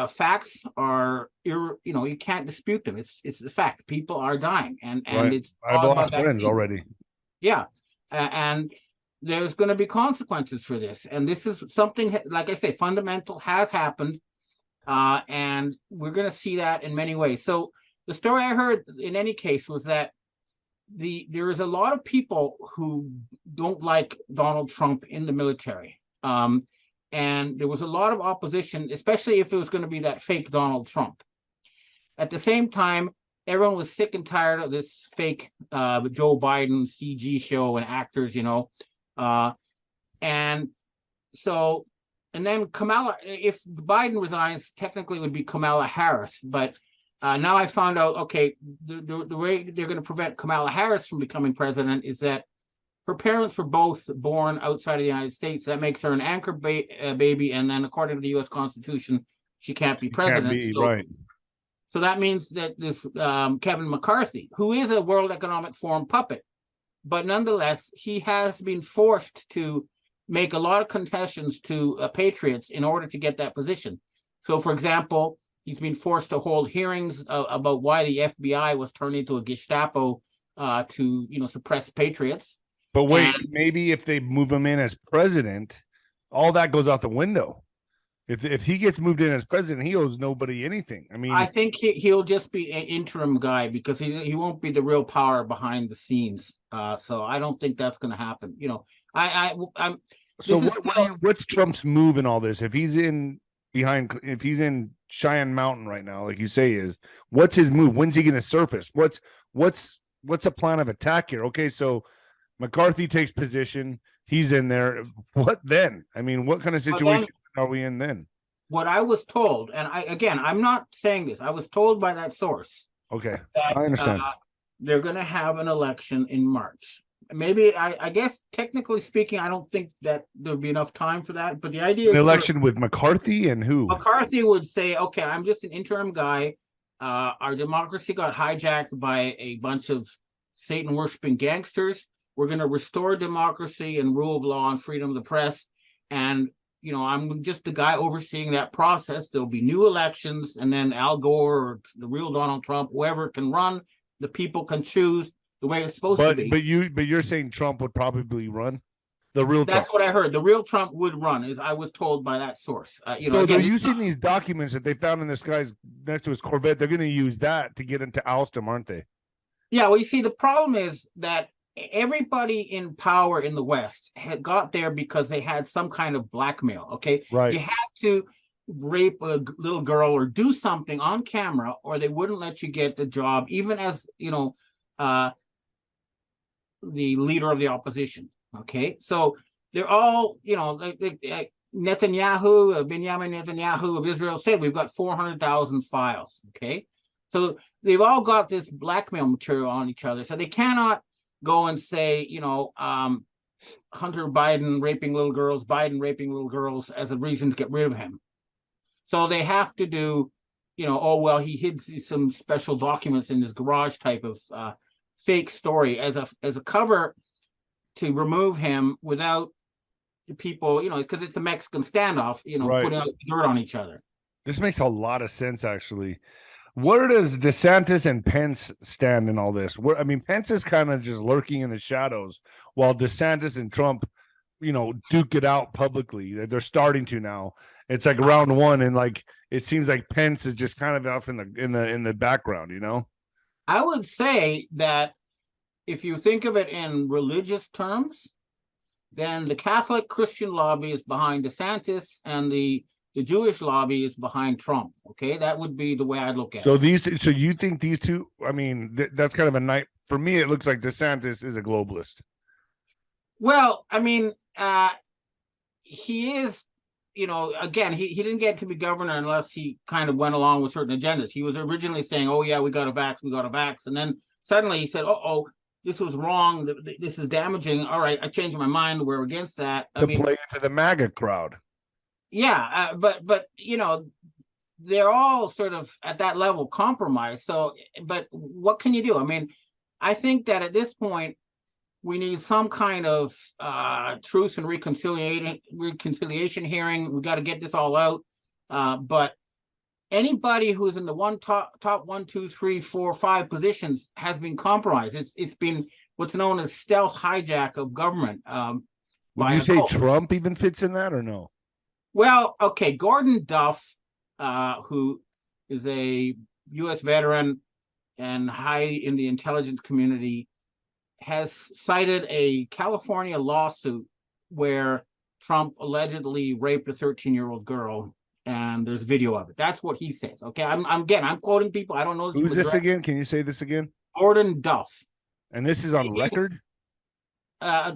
facts are, you can't dispute them. It's the fact. People are dying. And Right. it's I've lost friends already. Yeah. And there's going to be consequences for this. And this is something, like I say, fundamental has happened. And we're going to see that in many ways. So the story I heard in any case was that there is a lot of people who don't like Donald Trump in the military. And there was a lot of opposition, especially if it was going to be that fake Donald Trump. At the same time, everyone was sick and tired of this fake Joe Biden CG show and actors, and so, and then Kamala, if Biden resigns, technically it would be Kamala Harris. But now I found out, okay, the way they're going to prevent Kamala Harris from becoming president is that her parents were both born outside of the United States. That makes her an anchor baby. And then according to the U.S. Constitution, she can't be president. Right. So that means that this Kevin McCarthy, who is a World Economic Forum puppet, but nonetheless, he has been forced to make a lot of concessions to patriots in order to get that position. So, for example, he's been forced to hold hearings about why the FBI was turned into a Gestapo to, suppress patriots. But wait, maybe if they move him in as president, all that goes out the window. If he gets moved in as president, he owes nobody anything. I mean, I think he'll just be an interim guy because he won't be the real power behind the scenes. So I don't think that's going to happen. I'm. So what's Trump's move in all this? If he's in Cheyenne Mountain right now, like you say, what's his move? When's he going to surface? What's a plan of attack here? Okay, so McCarthy takes position. He's in there. What then? I mean, what kind of situation are we in then? What I was told, and I'm not saying this. I was told by that source. Okay, that, I understand. They're going to have an election in March. Maybe I guess technically speaking, I don't think that there'll be enough time for that. But the idea is an election with McCarthy and who? McCarthy would say, "Okay, I'm just an interim guy. Our democracy got hijacked by a bunch of Satan worshiping gangsters. We're going to restore democracy and rule of law and freedom of the press. And I'm just the guy overseeing that process. There'll be new elections, and then Al Gore or the real Donald Trump, whoever can run, the people can choose." The way it's supposed to be. But you're saying Trump would probably run? The real Trump. That's what I heard. The real Trump would run, as I was told by that source. So they're using these documents that they found in this guy's next to his Corvette. They're going to use that to get into oust him, aren't they? Yeah, well, you see, the problem is that everybody in power in the West had got there because they had some kind of blackmail, okay? Right. You had to rape a little girl or do something on camera, or they wouldn't let you get the job, even as, the leader of the opposition. Okay, so they're all, like Netanyahu, Benjamin Netanyahu of Israel said, we've got 400,000 files. Okay, so they've all got this blackmail material on each other. So they cannot go and say, Hunter Biden raping little girls as a reason to get rid of him. So they have to do, he hid some special documents in his garage type of fake story as a cover to remove him without the people, because it's a Mexican standoff, right, putting out dirt on each other. This makes a lot of sense, actually. Where does DeSantis and Pence stand in all this? Pence is kind of just lurking in the shadows while DeSantis and Trump, duke it out publicly. They're starting to now. It's like round one, and like it seems like Pence is just kind of off in the background, I would say that if you think of it in religious terms, then the Catholic Christian lobby is behind DeSantis and the Jewish lobby is behind Trump. Okay, that would be the way I look at it. So you think these two, that's kind of a night for me. It looks like DeSantis is a globalist. Well, he is, again, he didn't get to be governor unless he kind of went along with certain agendas. He was originally saying, oh, yeah, we got to vax. And then suddenly he said, this was wrong. This is damaging. All right, I changed my mind. We're against that. Play into the MAGA crowd. Yeah, but they're all sort of at that level compromised. So, but what can you do? I think that at this point, we need some kind of truce and reconciliation hearing. We got to get this all out. But anybody who's in the top 1, 2, 3, 4, 5 positions has been compromised. It's been what's known as stealth hijack of government. Would you say Trump even fits in that or no? Well, okay, Gordon Duff, who is a U.S. veteran and high in the intelligence community, has cited a California lawsuit where Trump allegedly raped a 13-year-old girl and there's video of it. That's what he says. Okay, I'm quoting people. I don't know. Who's this again? Can you say this again? Gordon Duff. And this is on record?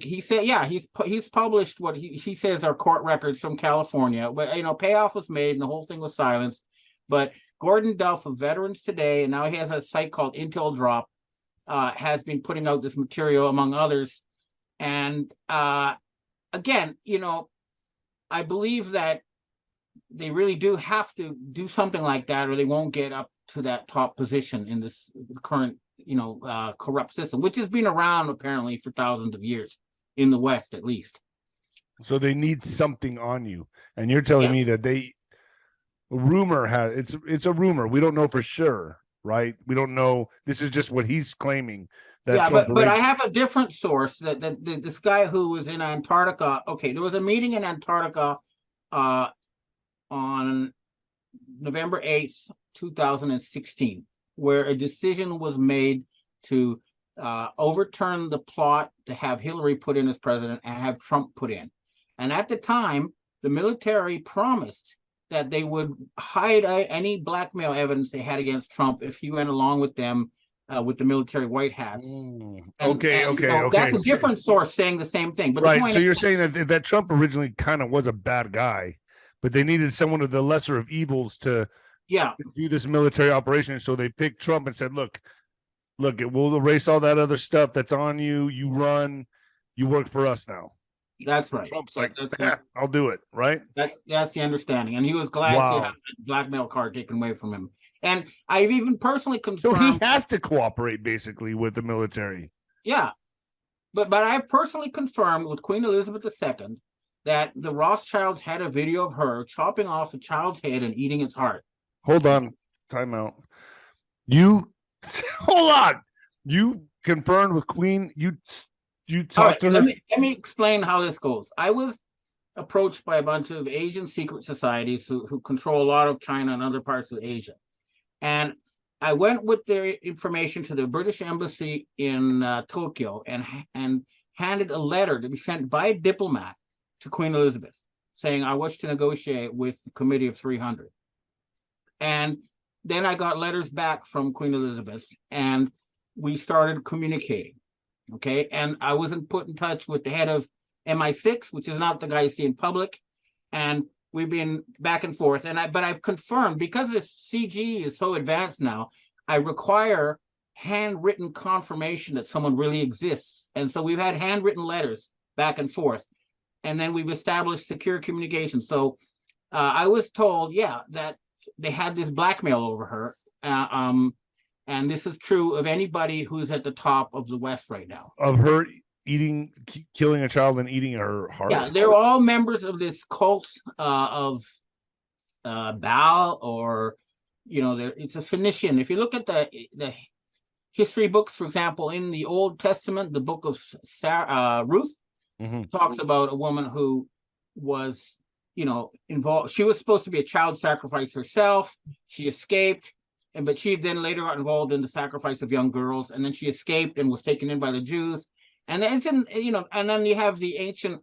He said, yeah, he's published what he says are court records from California. But payoff was made and the whole thing was silenced. But Gordon Duff of Veterans Today, and now he has a site called Intel Drop, has been putting out this material among others. And again, I believe that they really do have to do something like that, or they won't get up to that top position in this current corrupt system, which has been around apparently for thousands of years in the West, at least. So they need something on you, and you're telling me that rumor has it's a rumor. We don't know for sure, right? We don't know. This is just what he's claiming. But I have a different source that this guy who was in Antarctica. Okay, there was a meeting in Antarctica on November 8th, 2016. Where a decision was made to overturn the plot to have Hillary put in as president and have Trump put in. And at the time, the military promised that they would hide any blackmail evidence they had against Trump if he went along with them with the military white hats. Okay. That's a different source saying the same thing. But right, so you're saying that Trump originally kind of was a bad guy, but they needed someone of the lesser of evils to do this military operation. So they picked Trump and said, look, we'll erase all that other stuff that's on you. You run, you work for us now. That's right. Trump's like, I'll do it, right? That's the understanding. And he was glad to have the blackmail card taken away from him. And I've even personally confirmed. So he has to cooperate basically with the military. Yeah. But I've personally confirmed with Queen Elizabeth II that the Rothschilds had a video of her chopping off a child's head and eating its heart. Hold on, time out. Hold on. You confirmed with Queen. You talked to her. Let me explain how this goes. I was approached by a bunch of Asian secret societies who control a lot of China and other parts of Asia, and I went with their information to the British Embassy in Tokyo and handed a letter to be sent by a diplomat to Queen Elizabeth, saying I wish to negotiate with the Committee of 300. And then I got letters back from Queen Elizabeth, and we started communicating. Okay, and I wasn't put in touch with the head of MI6, which is not the guy you see in public, and we've been back and forth. But I've confirmed, because this CG is so advanced now, I require handwritten confirmation that someone really exists, and so we've had handwritten letters back and forth, and then we've established secure communication. So I was told, that they had this blackmail over her, and this is true of anybody who's at the top of the West right now. Of her killing a child and eating her heart? Yeah, they're all members of this cult of Baal, or, it's a Phoenician. If you look at the history books, for example, in the Old Testament, the book of Ruth talks about a woman who was involved. She was supposed to be a child sacrifice herself. She escaped, but she then later got involved in the sacrifice of young girls, and then she escaped and was taken in by the Jews. And then and then you have the ancient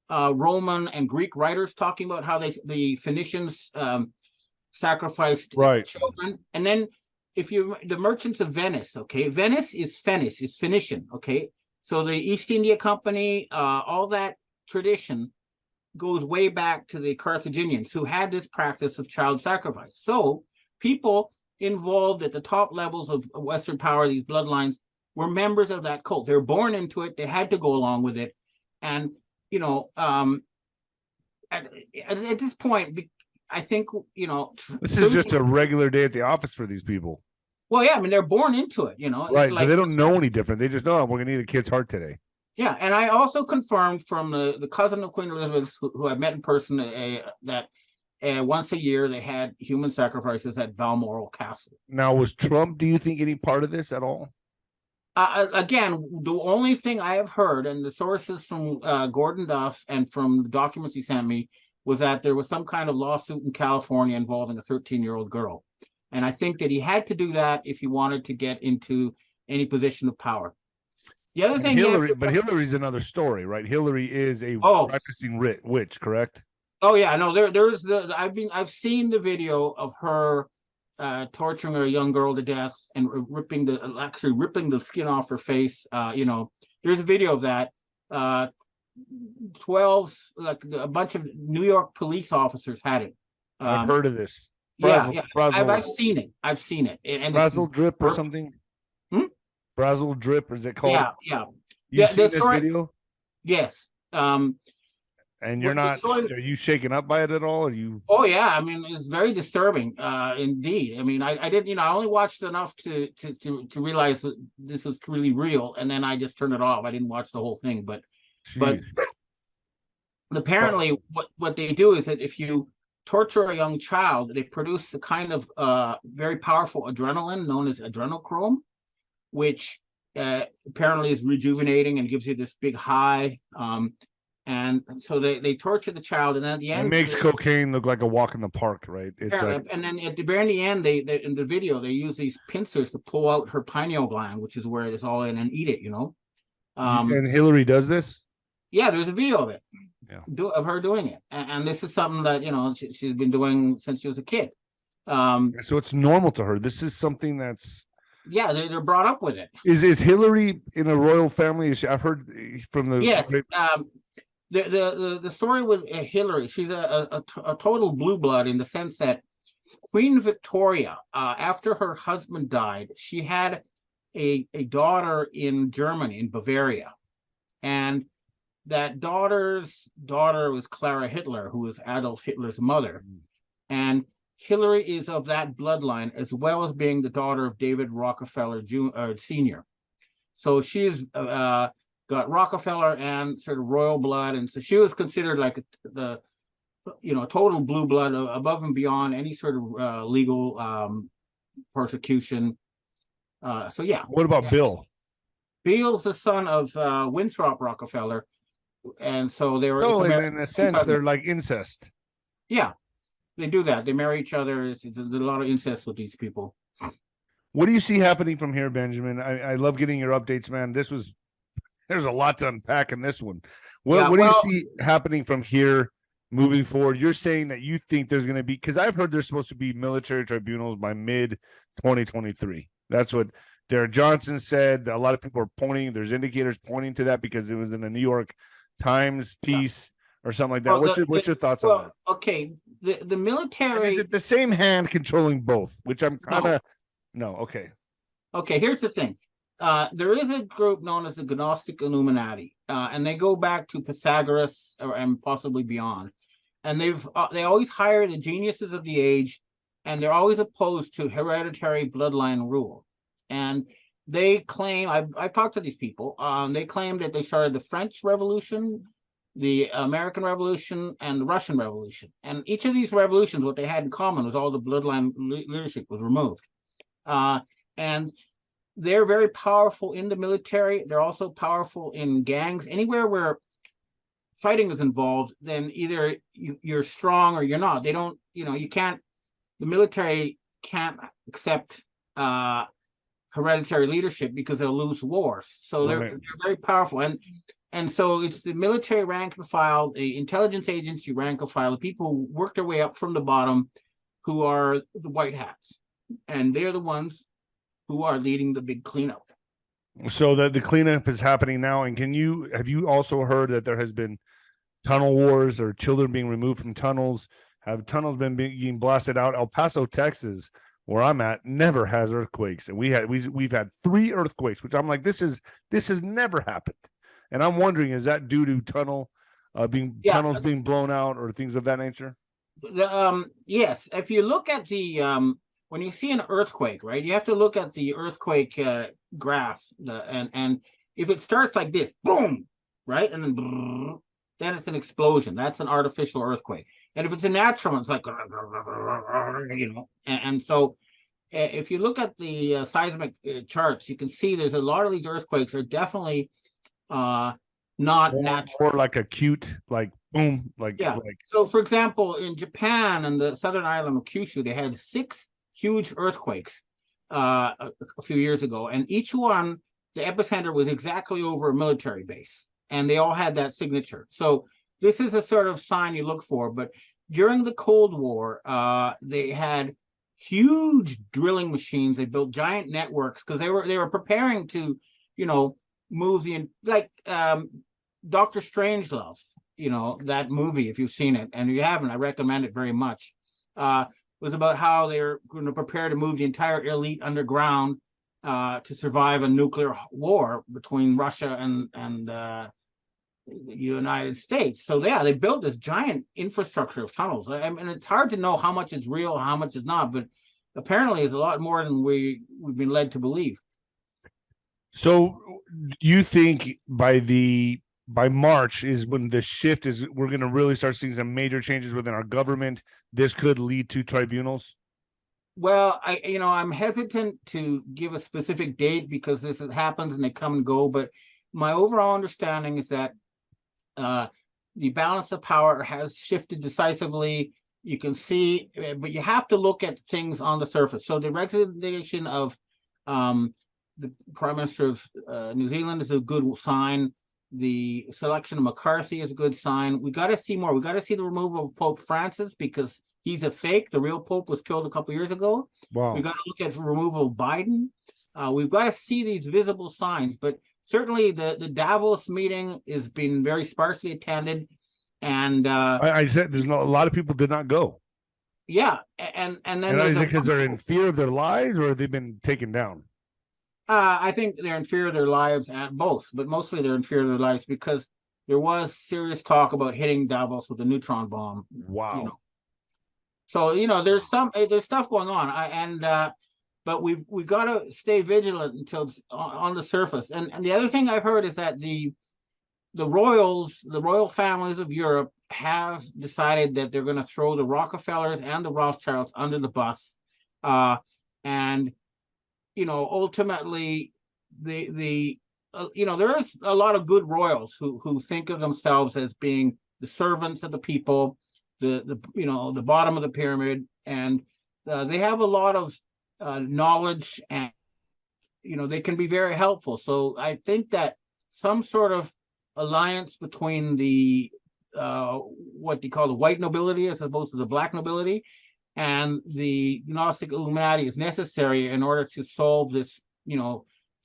Roman and Greek writers talking about how the Phoenicians sacrificed children. And then the merchants of Venice, okay, Venice is Phoenician, okay. So the East India Company, all that tradition goes way back to the Carthaginians, who had this practice of child sacrifice. So people involved at the top levels of Western power, these bloodlines, were members of that cult. They're born into it. They had to go along with it. And, at this point, I think, this is just a regular day at the office for these people. Well, yeah, I mean, they're born into it, Right, like, they don't know any different. They just know, we're going to eat a kid's heart today. Yeah, and I also confirmed from the cousin of Queen Elizabeth, who I met in person, that once a year they had human sacrifices at Balmoral Castle. Now, was Trump, do you think, any part of this at all? Again, the only thing I have heard, and the sources from Gordon Duff and from the documents he sent me, was that there was some kind of lawsuit in California involving a 13-year-old girl. And I think that he had to do that if he wanted to get into any position of power. The other thing, Hillary's another story, right? Hillary is a practicing witch, correct? Oh yeah, no, there's I've seen the video of her torturing a young girl to death and ripping the skin off her face. There's a video of that. 12, like a bunch of New York police officers had it. I've heard of this. Yeah. Frazzle, I've seen it. And Frazzle drip or something. Frazzle drip, is it called? Yeah. You've seen this video? Yes. And you're not, are you shaken up by it at all? Are you? Oh yeah, I mean, it's very disturbing, indeed. I mean, I didn't, I only watched enough to realize that this was really real, and then I just turned it off. I didn't watch the whole thing, but apparently, what they do is that if you torture a young child, they produce a kind of very powerful adrenaline known as adrenochrome, which apparently is rejuvenating and gives you this big high. And so they torture the child, and then at the end, it makes cocaine look like a walk in the park, right? It's like, and then at the very end, they in the video they use these pincers to pull out her pineal gland, which is where it's all in, and eat it. And Hillary does this. Yeah, there's a video of it, of her doing it, and this is something that she's been doing since she was a kid. So it's normal to her. This is something that's they're brought up with it. Is Hillary in a royal family? I've heard from the The story with Hillary, she's a total blue blood in the sense that Queen Victoria, after her husband died, she had a daughter in Germany, in Bavaria, and that daughter's daughter was Clara Hitler, who was Adolf Hitler's mother, and Hillary is of that bloodline, as well as being the daughter of David Rockefeller Sr. So she's got Rockefeller and sort of royal blood, and so she was considered like the total blue blood, above and beyond any sort of legal persecution. What about Bill? Bill's the son of Winthrop Rockefeller, and so they were. So in a sense, they're like incest. Yeah, they do that. They marry each other. There's a lot of incest with these people. What do you see happening from here, Benjamin? I love getting your updates, man. There's a lot to unpack in this one. What do you see happening from here moving forward? You're saying that you think there's going to be, because I've heard there's supposed to be military tribunals by mid-2023. That's what Derek Johnson said. A lot of people are pointing, there's indicators pointing to that because it was in the New York Times piece or something like that. What's your thoughts on that? Okay, the military... And is it the same hand controlling both? Which I'm kind of... No, okay. Okay, here's the thing. There is a group known as the Gnostic Illuminati, and they go back to Pythagoras and possibly beyond. And they always hire the geniuses of the age, and they're always opposed to hereditary bloodline rule. And they claim, I've talked to these people, they claim that they started the French Revolution, the American Revolution, and the Russian Revolution. And each of these revolutions, what they had in common was all the bloodline leadership was removed. And they're very powerful in the military. They're also powerful in gangs. Anywhere where fighting is involved, then either you're strong or you're not. They don't, you can't, the military can't accept hereditary leadership because they'll lose wars. So they're very powerful. And so it's the military rank and file, the intelligence agency rank and file, the people who work their way up from the bottom, who are the white hats. And they're the ones who are leading the big cleanup. So that the cleanup is happening now. And have you also heard that there has been tunnel wars or children being removed from tunnels? Have tunnels been being blasted out? El Paso, Texas, where I'm at, never has earthquakes. And we've had 3 earthquakes, which I'm like, this has never happened. And I'm wondering, is that due to tunnels being blown out or things of that nature? Yes. If you look at the when you see an earthquake, right, you have to look at the earthquake graph, and if it starts like this, boom, right, and then it's an explosion. That's an artificial earthquake. And if it's a natural, it's like, and so if you look at the seismic charts, you can see there's a lot of these earthquakes are definitely not natural. Or like acute, like boom, like. So, for example, in Japan and the southern island of Kyushu, they had 6 huge earthquakes a few years ago, and each one, the epicenter was exactly over a military base, and they all had that signature. So this is a sort of sign you look for. But during the Cold War, they had huge drilling machines. They built giant networks because they were preparing to, move Dr. Strangelove, that movie, if you've seen it, and if you haven't, I recommend it very much. Was about how they're going to prepare to move the entire elite underground to survive a nuclear war between Russia and the United States. So yeah, they built this giant infrastructure of tunnels. I mean, it's hard to know how much is real, how much is not, but apparently it's a lot more than we've been led to believe. So you think by March is when the shift is, we're going to really start seeing some major changes within our government? This could lead to tribunals? Well, I'm hesitant to give a specific date because this happens and they come and go. But my overall understanding is that the balance of power has shifted decisively. You can see, but you have to look at things on the surface. So the resignation of the Prime Minister of New Zealand is a good sign. The selection of McCarthy is a good sign. We got to see more. We got to see the removal of Pope Francis because he's a fake. The real Pope was killed a couple years ago. Wow. We got to look at the removal of Biden. We've got to see these visible signs. But certainly the Davos meeting has been very sparsely attended. And I said there's a lot of people did not go. Yeah. And then is it because they're in fear of their lives or have they been taken down? I think they're in fear of their lives and both, but mostly they're in fear of their lives because there was serious talk about hitting Davos with a neutron bomb. Wow. So there's stuff going on, but we got to stay vigilant until it's on the surface. And the other thing I've heard is that the royal families of Europe have decided that they're going to throw the Rockefellers and the Rothschilds under the bus, and ultimately there is a lot of good royals who think of themselves as being the servants of the people, the bottom of the pyramid, and they have a lot of knowledge, and they can be very helpful. So I think that some sort of alliance between the what they call the white nobility as opposed to the black nobility and the Gnostic Illuminati is necessary in order to solve this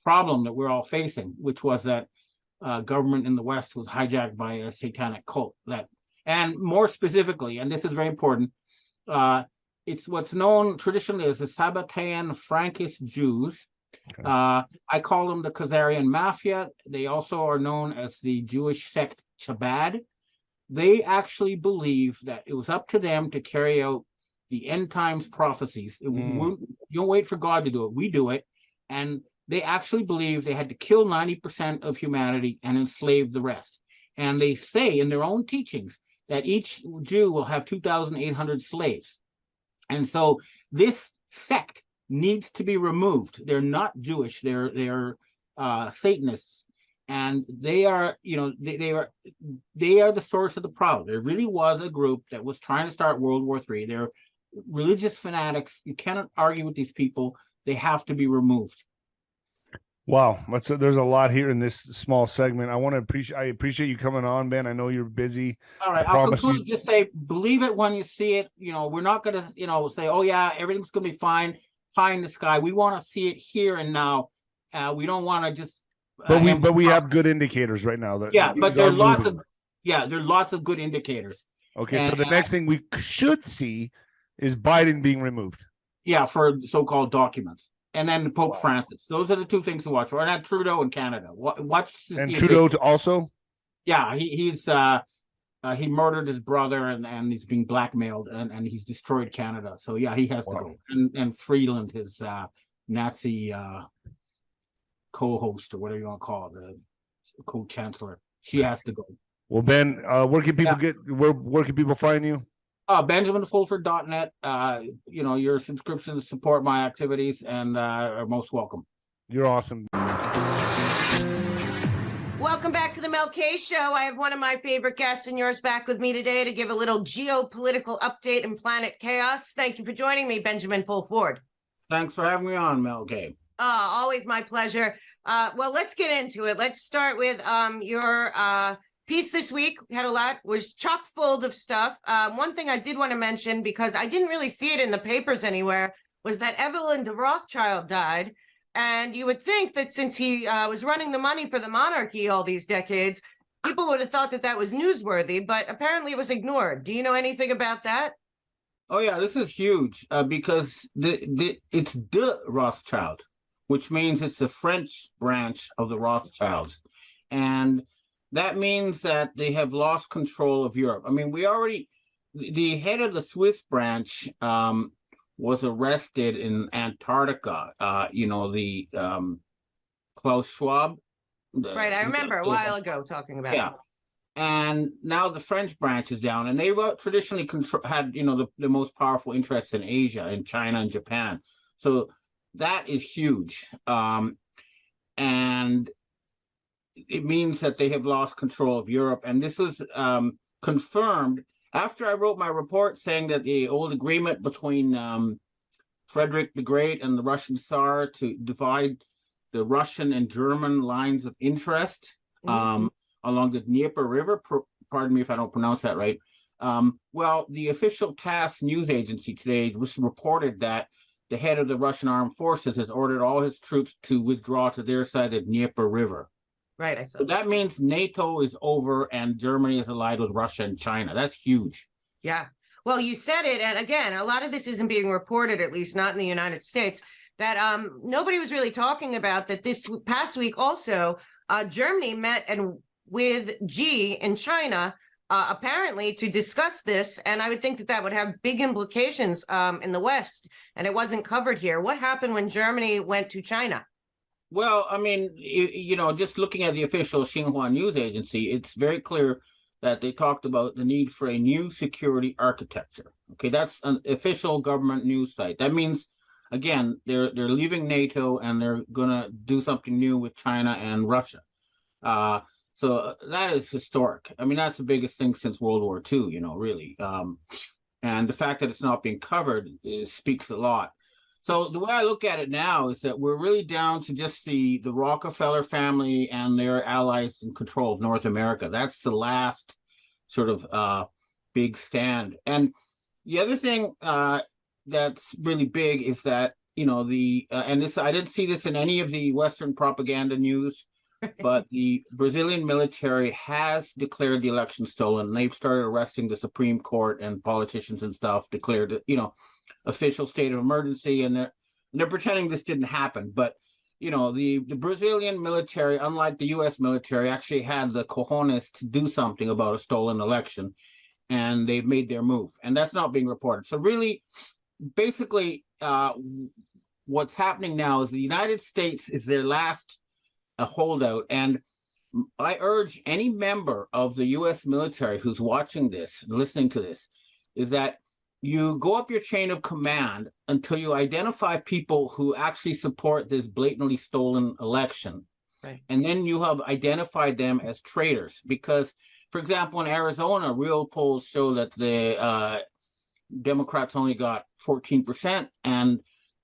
problem that we're all facing, which was that government in the West was hijacked by a satanic cult. And more specifically, and this is very important, it's what's known traditionally as the Sabbatean Frankist Jews. Okay. I call them the Khazarian Mafia. They also are known as the Jewish sect Chabad. They actually believe that it was up to them to carry out the end times prophecies. You don't wait for God to do it. We do it. And they actually believe they had to kill 90% of humanity and enslave the rest. And they say in their own teachings that each Jew will have 2,800 slaves. And so this sect needs to be removed. They're not Jewish. They're Satanists, and they are they are the source of the problem. There really was a group that was trying to start World War III. They're religious fanatics. You cannot argue with these people. They have to be removed. Wow, there's a lot here in this small segment. I appreciate you coming on, Ben. I know you're busy. All right, I'll conclude. Just say, believe it when you see it. We're not going to say, oh yeah, everything's going to be fine, pie in the sky. We want to see it here and now. We don't want to just. But we have good indicators right now. But there are lots of good indicators. Okay, so the next thing we should see is Biden being removed. Yeah, for so-called documents. And then Pope Francis. Those are the two things to watch for. And then Trudeau in Canada. Watch. And Trudeau also? Yeah, he's he murdered his brother and he's being blackmailed and he's destroyed Canada. So yeah, he has to go. And Freeland, his Nazi co-host or whatever you want to call it, the co-chancellor, she has to go. Well, Ben, where can people find you? benjamin-fulford.net. Your subscriptions support my activities and are most welcome. You're awesome. Welcome back to the Mel K Show. I have one of my favorite guests and yours back with me today to give a little geopolitical update in planet chaos. Thank you for joining me, Benjamin Fulford. Thanks for having me on, Mel K. Always my pleasure. Well, let's get into it. Let's start with your piece this week, we had a lot, was chock full of stuff. One thing I did want to mention, because I didn't really see it in the papers anywhere, was that Evelyn de Rothschild died. And you would think that since he was running the money for the monarchy all these decades, people would have thought that that was newsworthy, but apparently it was ignored. Do you know anything about that? Oh yeah, this is huge because it's de Rothschild, which means it's the French branch of the Rothschilds, and that means that they have lost control of Europe. I mean, the head of the Swiss branch was arrested in Antarctica. The Klaus Schwab. Right, I remember a while ago talking about it. And now the French branch is down, and they traditionally had the most powerful interests in Asia, in China and Japan. So that is huge, and it means that they have lost control of Europe. And this was confirmed after I wrote my report saying that the old agreement between Frederick the Great and the Russian Tsar to divide the Russian and German lines of interest along the Dnieper River, pardon me if I don't pronounce that right. Well, the official TASS news agency today was reported that the head of the Russian armed forces has ordered all his troops to withdraw to their side of the Dnieper River. Right, I saw so that means NATO is over and Germany is allied with Russia and China. That's huge. Yeah. Well, you said it. And again, a lot of this isn't being reported, at least not in the United States, that nobody was really talking about that this past week also, Germany met with Xi in China, apparently to discuss this. And I would think that that would have big implications in the West. And it wasn't covered here. What happened when Germany went to China? Well, I mean, just looking at the official Xinhua news agency, it's very clear that they talked about the need for a new security architecture. Okay, that's an official government news site. That means, again, they're leaving NATO and they're going to do something new with China and Russia. So that is historic. I mean, that's the biggest thing since World War II, really. And the fact that it's not being covered speaks a lot. So the way I look at it now is that we're really down to just the Rockefeller family and their allies in control of North America. That's the last sort of big stand. And the other thing that's really big is that, and this, I didn't see this in any of the Western propaganda news, but the Brazilian military has declared the election stolen. They've started arresting the Supreme Court and politicians and stuff, declared, official state of emergency, and they're pretending this didn't happen. But the Brazilian military, unlike the U.S. military, actually had the cojones to do something about a stolen election, and they've made their move, and that's not being reported. So really, basically, what's happening now is the United States is their last holdout, and I urge any member of the U.S. military who's watching this, listening to this, is that you go up your chain of command until you identify people who actually support this blatantly stolen election. Right. And then you have identified them as traitors. Because, for example, in Arizona, real polls show that the Democrats only got 14%,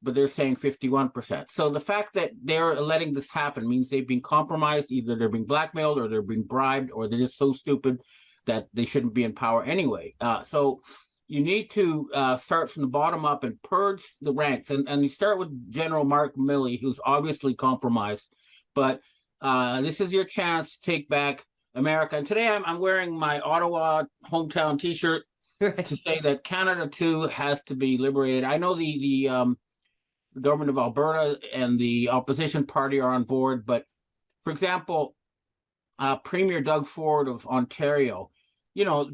but they're saying 51%. So the fact that they're letting this happen means they've been compromised. Either they're being blackmailed or they're being bribed, or they're just so stupid that they shouldn't be in power anyway. So you need to start from the bottom up and purge the ranks. And you start with General Mark Milley, who's obviously compromised. But this is your chance to take back America. And today I'm wearing my Ottawa hometown T-shirt to say that Canada, too, has to be liberated. I know the government of Alberta and the opposition party are on board. But, for example, Premier Doug Ford of Ontario,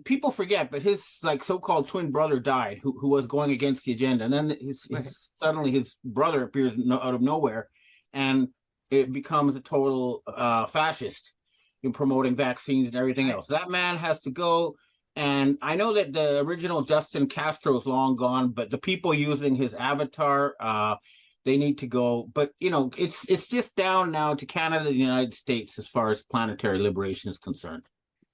people forget, but his so-called twin brother died, who was going against the agenda, and then suddenly his brother appears out of nowhere, and it becomes a total fascist in promoting vaccines and everything else. That man has to go, and I know that the original Justin Castro is long gone, but the people using his avatar, they need to go. But it's just down now to Canada and the United States as far as planetary liberation is concerned.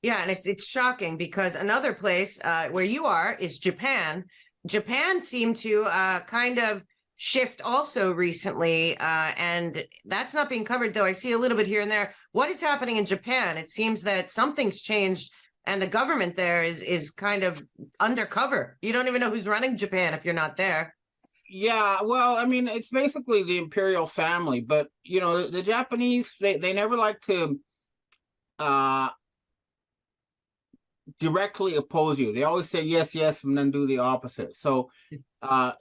Yeah, and it's shocking because another place where you are is Japan. Japan seemed to kind of shift also recently, and that's not being covered, though I see a little bit here and there. What is happening in Japan? It seems that something's changed, and the government there is kind of undercover. You don't even know who's running Japan if you're not there. Yeah, well, I mean, it's basically the imperial family, but you know, the Japanese, they never like to uh directly oppose you. They always say yes, yes, and then do the opposite. So, uh,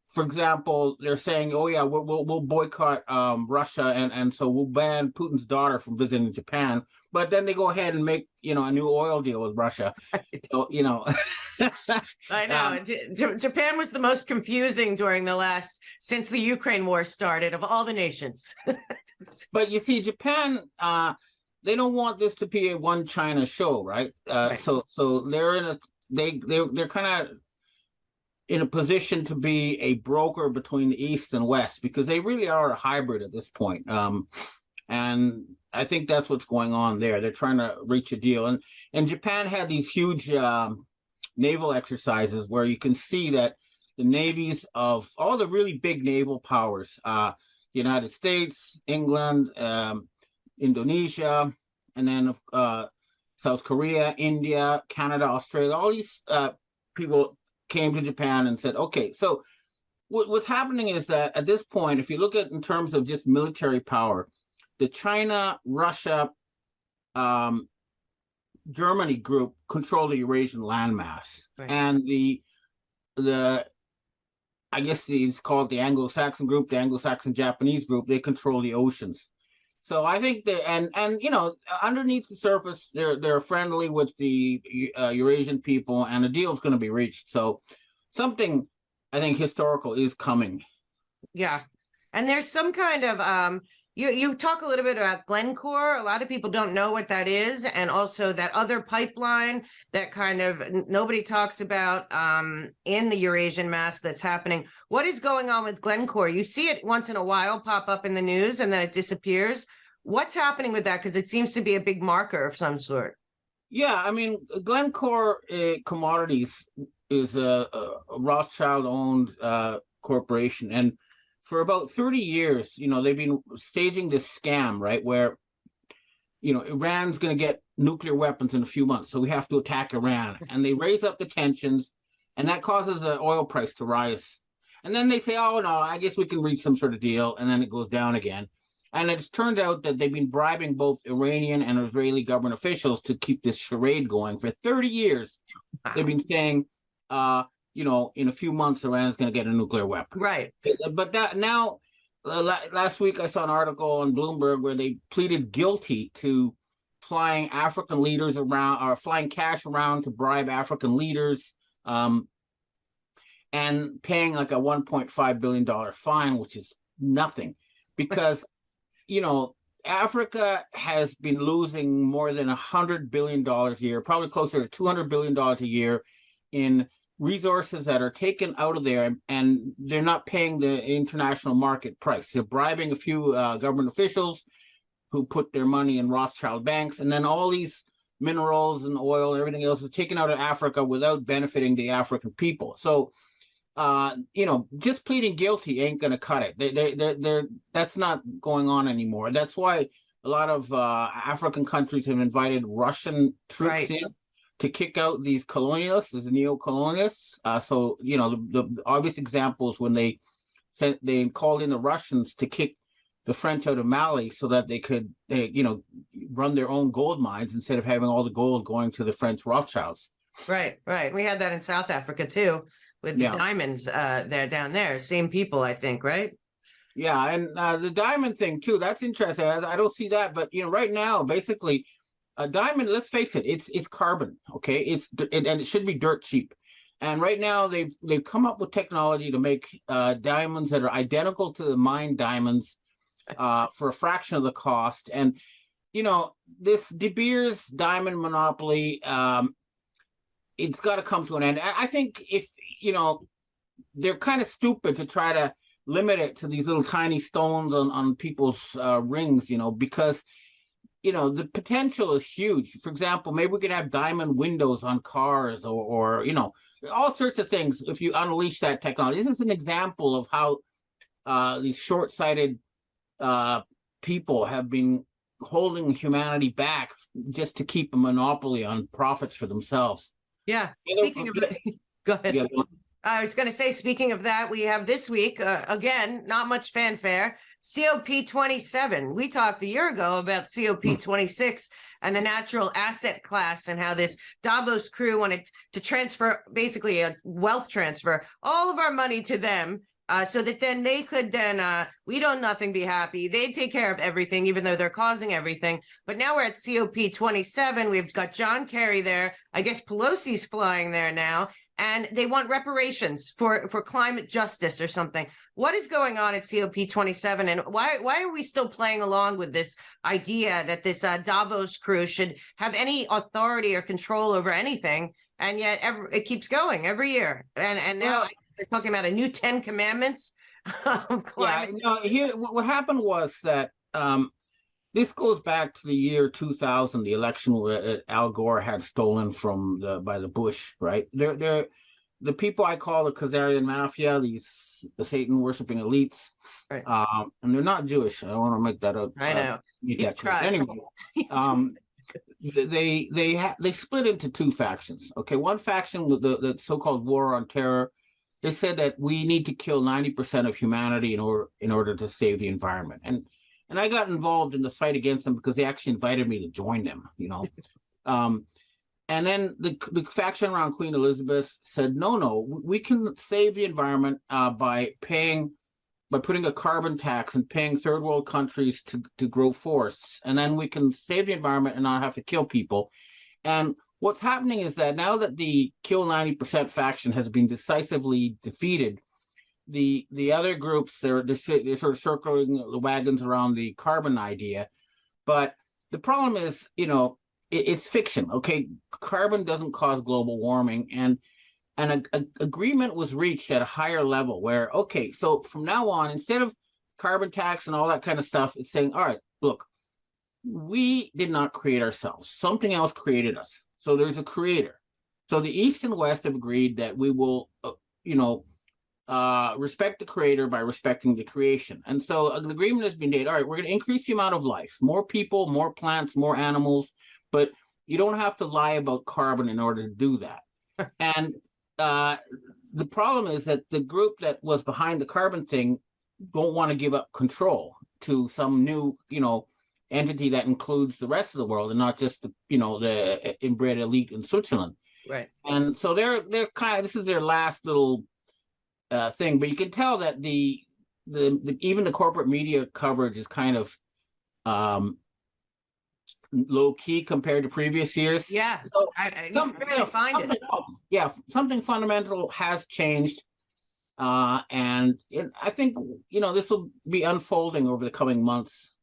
for example, they're saying, "Oh yeah, we'll boycott Russia, and so we'll ban Putin's daughter from visiting Japan." But then they go ahead and make a new oil deal with Russia. So I know. Japan was the most confusing since the Ukraine war started of all the nations. But you see, Japan, they don't want this to be a one China show, right? Right. So they're kind of in a position to be a broker between the East and West, because they really are a hybrid at this point. And I think that's what's going on there. They're trying to reach a deal. And Japan had these huge naval exercises where you can see that the navies of all the really big naval powers, United States, England, Indonesia, and then South Korea, India, Canada, Australia, all these people came to Japan and said, okay, so what's happening is that at this point, if you look at in terms of just military power, the China, Russia, Germany group control the Eurasian landmass. Right. And the I guess it's called the Anglo-Saxon group, the Anglo-Saxon Japanese group, they control the oceans. So I think that, and underneath the surface, they're friendly with the Eurasian people, and a deal is going to be reached. So something, I think, historical is coming. Yeah, and there's some kind of you talk a little bit about Glencore. A lot of people don't know what that is, and also that other pipeline that kind of nobody talks about in the Eurasian mass that's happening. What is going on with Glencore? You see it once in a while pop up in the news, and then it disappears. What's happening with that? Because it seems to be a big marker of some sort. Yeah, I mean, Glencore Commodities is a Rothschild-owned corporation, and for about 30 years, they've been staging this scam, right, where, Iran's going to get nuclear weapons in a few months, so we have to attack Iran. And they raise up the tensions, and that causes the oil price to rise. And then they say, oh, no, I guess we can reach some sort of deal, and then it goes down again. And it's turned out that they've been bribing both Iranian and Israeli government officials to keep this charade going for 30 years. Wow. They've been saying, in a few months, Iran is going to get a nuclear weapon. Right. But that now, last week I saw an article on Bloomberg where they pleaded guilty to flying African leaders around, or flying cash around to bribe African leaders, and paying like a $1.5 billion fine, which is nothing, because, Africa has been losing more than $100 billion a year, probably closer to $200 billion a year in resources that are taken out of there, and they're not paying the international market price. They're bribing a few government officials who put their money in Rothschild banks, and then all these minerals and oil and everything else is taken out of Africa without benefiting the African people. So, just pleading guilty ain't going to cut it. That's not going on anymore. That's why a lot of African countries have invited Russian troops in to kick out these colonialists, these neo-colonialists. So, the obvious example is when they called in the Russians to kick the French out of Mali so that they could, run their own gold mines instead of having all the gold going to the French Rothschilds. Right. We had that in South Africa too, with the diamonds down there. Same people, I think, right? Yeah, and the diamond thing too, that's interesting. I don't see that, but right now, basically, a diamond, let's face it, it's carbon, okay? And it should be dirt cheap. And right now they've come up with technology to make diamonds that are identical to the mined diamonds for a fraction of the cost. And this De Beers diamond monopoly, it's got to come to an end. I think if they're kind of stupid to try to limit it to these little tiny stones on people's rings, because the potential is huge. For example, maybe we could have diamond windows on cars or all sorts of things if you unleash that technology. This is an example of how these short-sighted people have been holding humanity back just to keep a monopoly on profits for themselves. Yeah. Speaking of that, go ahead. Yeah, I was going to say, speaking of that, we have this week, again, not much fanfare, COP27. We talked a year ago about COP26 and the natural asset class and how this Davos crew wanted to transfer, basically a wealth transfer, all of our money to them. So that then they could then, we don't nothing be happy. They take care of everything, even though they're causing everything. But now we're at COP27. We've got John Kerry there. I guess Pelosi's flying there now. And they want reparations for climate justice or something. What is going on at COP27? And why are we still playing along with this idea that this Davos crew should have any authority or control over anything? And yet it keeps going every year. And now they're talking about a new 10 commandments of climate. Yeah, no, here what happened was that this goes back to the year 2000, the election where Al Gore had stolen from by the Bush, right? They're the people I call the Khazarian mafia, the Satan worshiping elites, right. And they're not Jewish. I want to make that out. I know. That clear. Anyway, they split into two factions. Okay, one faction with the so-called war on terror. They said that we need to kill 90% of humanity in order to save the environment. And I got involved in the fight against them because they actually invited me to join them, you know. And then the faction around Queen Elizabeth said, no, we can save the environment by putting a carbon tax and paying third world countries to grow forests. And then we can save the environment and not have to kill people. And what's happening is that now that the Kill 90% faction has been decisively defeated, the other groups, they're sort of circling the wagons around the carbon idea. But the problem is, you know, it's fiction. Okay, carbon doesn't cause global warming, and an agreement was reached at a higher level where, okay, so from now on, instead of carbon tax and all that kind of stuff, it's saying, all right, look, we did not create ourselves. Something else created us. So there's a creator. So the East and West have agreed that we will, respect the creator by respecting the creation. And so an agreement has been made. All right, we're going to increase the amount of life, more people, more plants, more animals, but you don't have to lie about carbon in order to do that. And the problem is that the group that was behind the carbon thing don't want to give up control to some new, entity that includes the rest of the world and not just the inbred elite in Switzerland. Right. And so they're kind of, this is their last little thing, but you can tell that the even the corporate media coverage is kind of low key compared to previous years. Yeah, so I barely find it. Yeah, something fundamental has changed, and I think this will be unfolding over the coming months.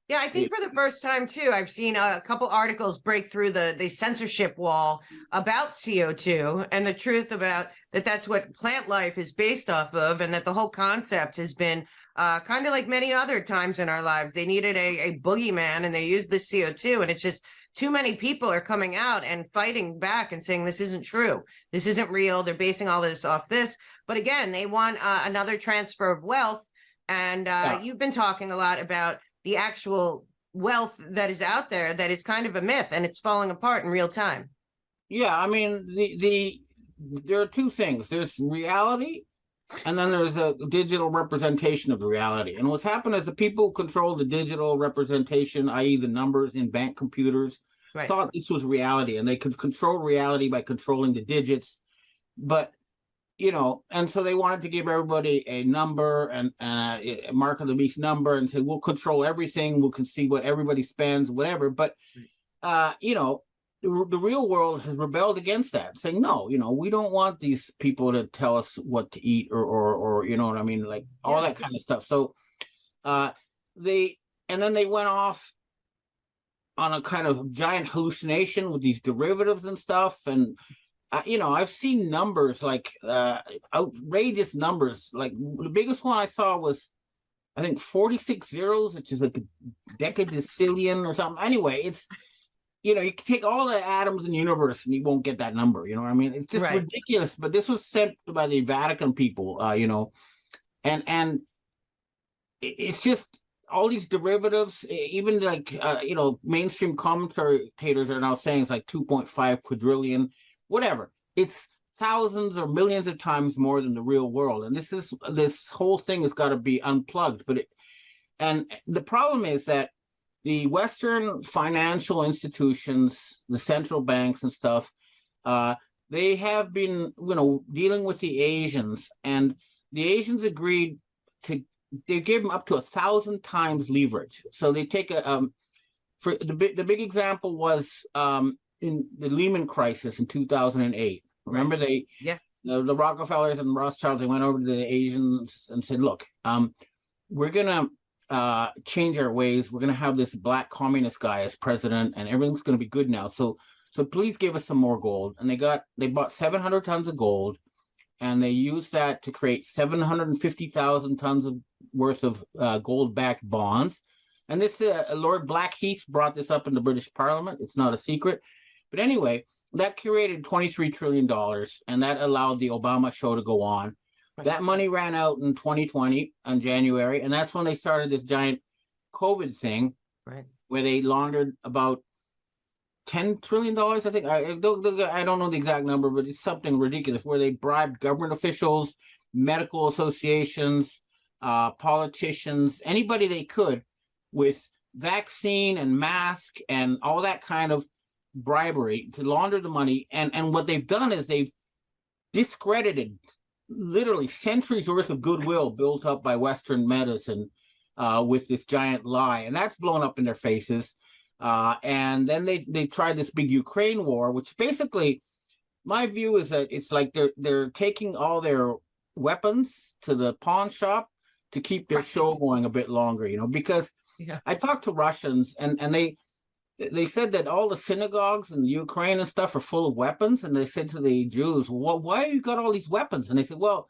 Yeah, I think for the first time too, I've seen a couple articles break through the censorship wall about CO2 and the truth about that's what plant life is based off of, and that the whole concept has been kind of like many other times in our lives. They needed a boogeyman, and they used the CO2, and it's just too many people are coming out and fighting back and saying this isn't true, this isn't real. They're basing all this off this, but again, they want another transfer of wealth, and you've been talking a lot about the actual wealth that is out there that is kind of a myth, and it's falling apart in real time. Yeah, I mean, there are two things. There's reality, and then there's a digital representation of the reality. And what's happened is the people who control the digital representation, i.e. the numbers in bank computers, right, thought this was reality, and they could control reality by controlling the digits. But and so they wanted to give everybody a number and a mark of the beast number and say, we'll control everything. We can see what everybody spends, whatever. But, the real world has rebelled against that, saying, no, we don't want these people to tell us what to eat or you know what I mean? Like all that kind of stuff. So and then they went off on a kind of giant hallucination with these derivatives and stuff. And I've seen numbers like outrageous numbers. Like the biggest one I saw was, I think, 46 zeros, which is like a decadecillion or something. Anyway, it's, you can take all the atoms in the universe and you won't get that number. You know what I mean? It's just ridiculous. But this was sent by the Vatican people, and it's just all these derivatives, even like, mainstream commentators are now saying it's like 2.5 quadrillion, whatever. It's thousands or millions of times more than the real world. And this whole thing has got to be unplugged. And the problem is that the Western financial institutions, the central banks and stuff, they have been, dealing with the Asians, and the Asians agreed they gave them up to 1,000 times leverage. So they take for the big example was in the Lehman crisis in 2008. Remember, right. the Rockefellers and Rothschilds, they went over to the Asians and said, look, we're gonna change our ways. We're gonna have this black communist guy as president, and everything's gonna be good now. So please give us some more gold. And they bought 700 tons of gold, and they used that to create 750,000 tons of worth of gold-backed bonds. And this Lord Blackheath brought this up in the British Parliament. It's not a secret. But anyway, that created $23 trillion, and that allowed the Obama show to go on. That money ran out in 2020 on January, and that's when they started this giant COVID thing, right, where they laundered about $10 trillion, I think. I don't know the exact number, but it's something ridiculous, where they bribed government officials, medical associations, politicians, anybody they could, with vaccine and mask and all that kind of bribery to launder the money. And what they've done is they've discredited literally centuries worth of goodwill built up by Western medicine with this giant lie, and that's blown up in their faces. And then they tried this big Ukraine war, which basically, my view is that it's like they're taking all their weapons to the pawn shop to keep their show going a bit longer, because I talked to Russians, and they said that all the synagogues in Ukraine and stuff are full of weapons. And they said to the Jews, well, why you got all these weapons? And they said, well,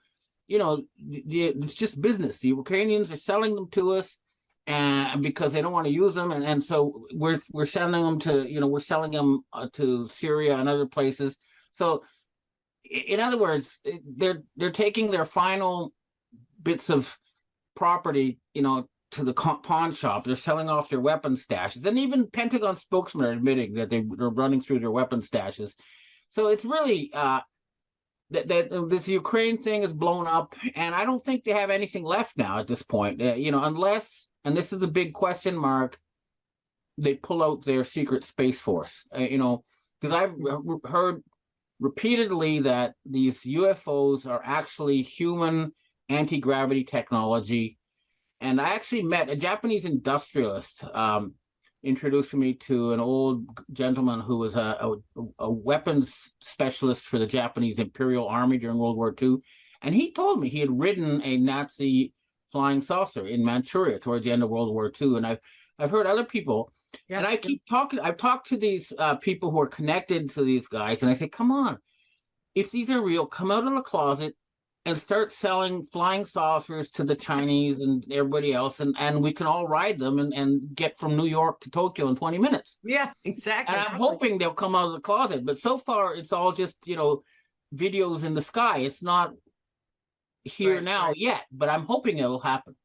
it's just business. The Ukrainians are selling them to us, and because they don't want to use them, and so we're sending them to, we're selling them to Syria and other places. So in other words, they're taking their final bits of property, to the pawn shop. They're selling off their weapon stashes, and even Pentagon spokesmen are admitting that they're running through their weapon stashes. So it's really that this Ukraine thing is blown up, and I don't think they have anything left now at this point. Unless, and this is a big question mark, they pull out their secret space force. Because I've heard repeatedly that these UFOs are actually human anti-gravity technology. And I actually met a Japanese industrialist, introducing me to an old gentleman who was a weapons specialist for the Japanese Imperial Army during World War II. And he told me he had ridden a Nazi flying saucer in Manchuria towards the end of World War II. And I've heard other people, and I keep talking. I've talked to these people who are connected to these guys, and I say, come on, if these are real, come out of the closet and start selling flying saucers to the Chinese and everybody else, and we can all ride them and get from New York to Tokyo in 20 minutes. Yeah, exactly. And I'm hoping they'll come out of the closet, but so far it's all just, videos in the sky. It's not here now yet, but I'm hoping it'll happen.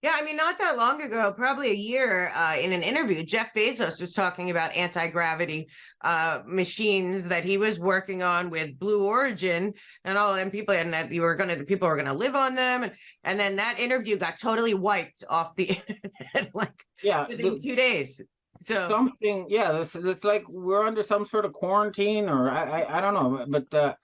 Yeah, I mean, not that long ago, probably a year, in an interview, Jeff Bezos was talking about anti-gravity machines that he was working on with Blue Origin and all, and people, and that the people were gonna live on them, and then that interview got totally wiped off the internet, within 2 days. So something, it's like we're under some sort of quarantine, or I don't know, but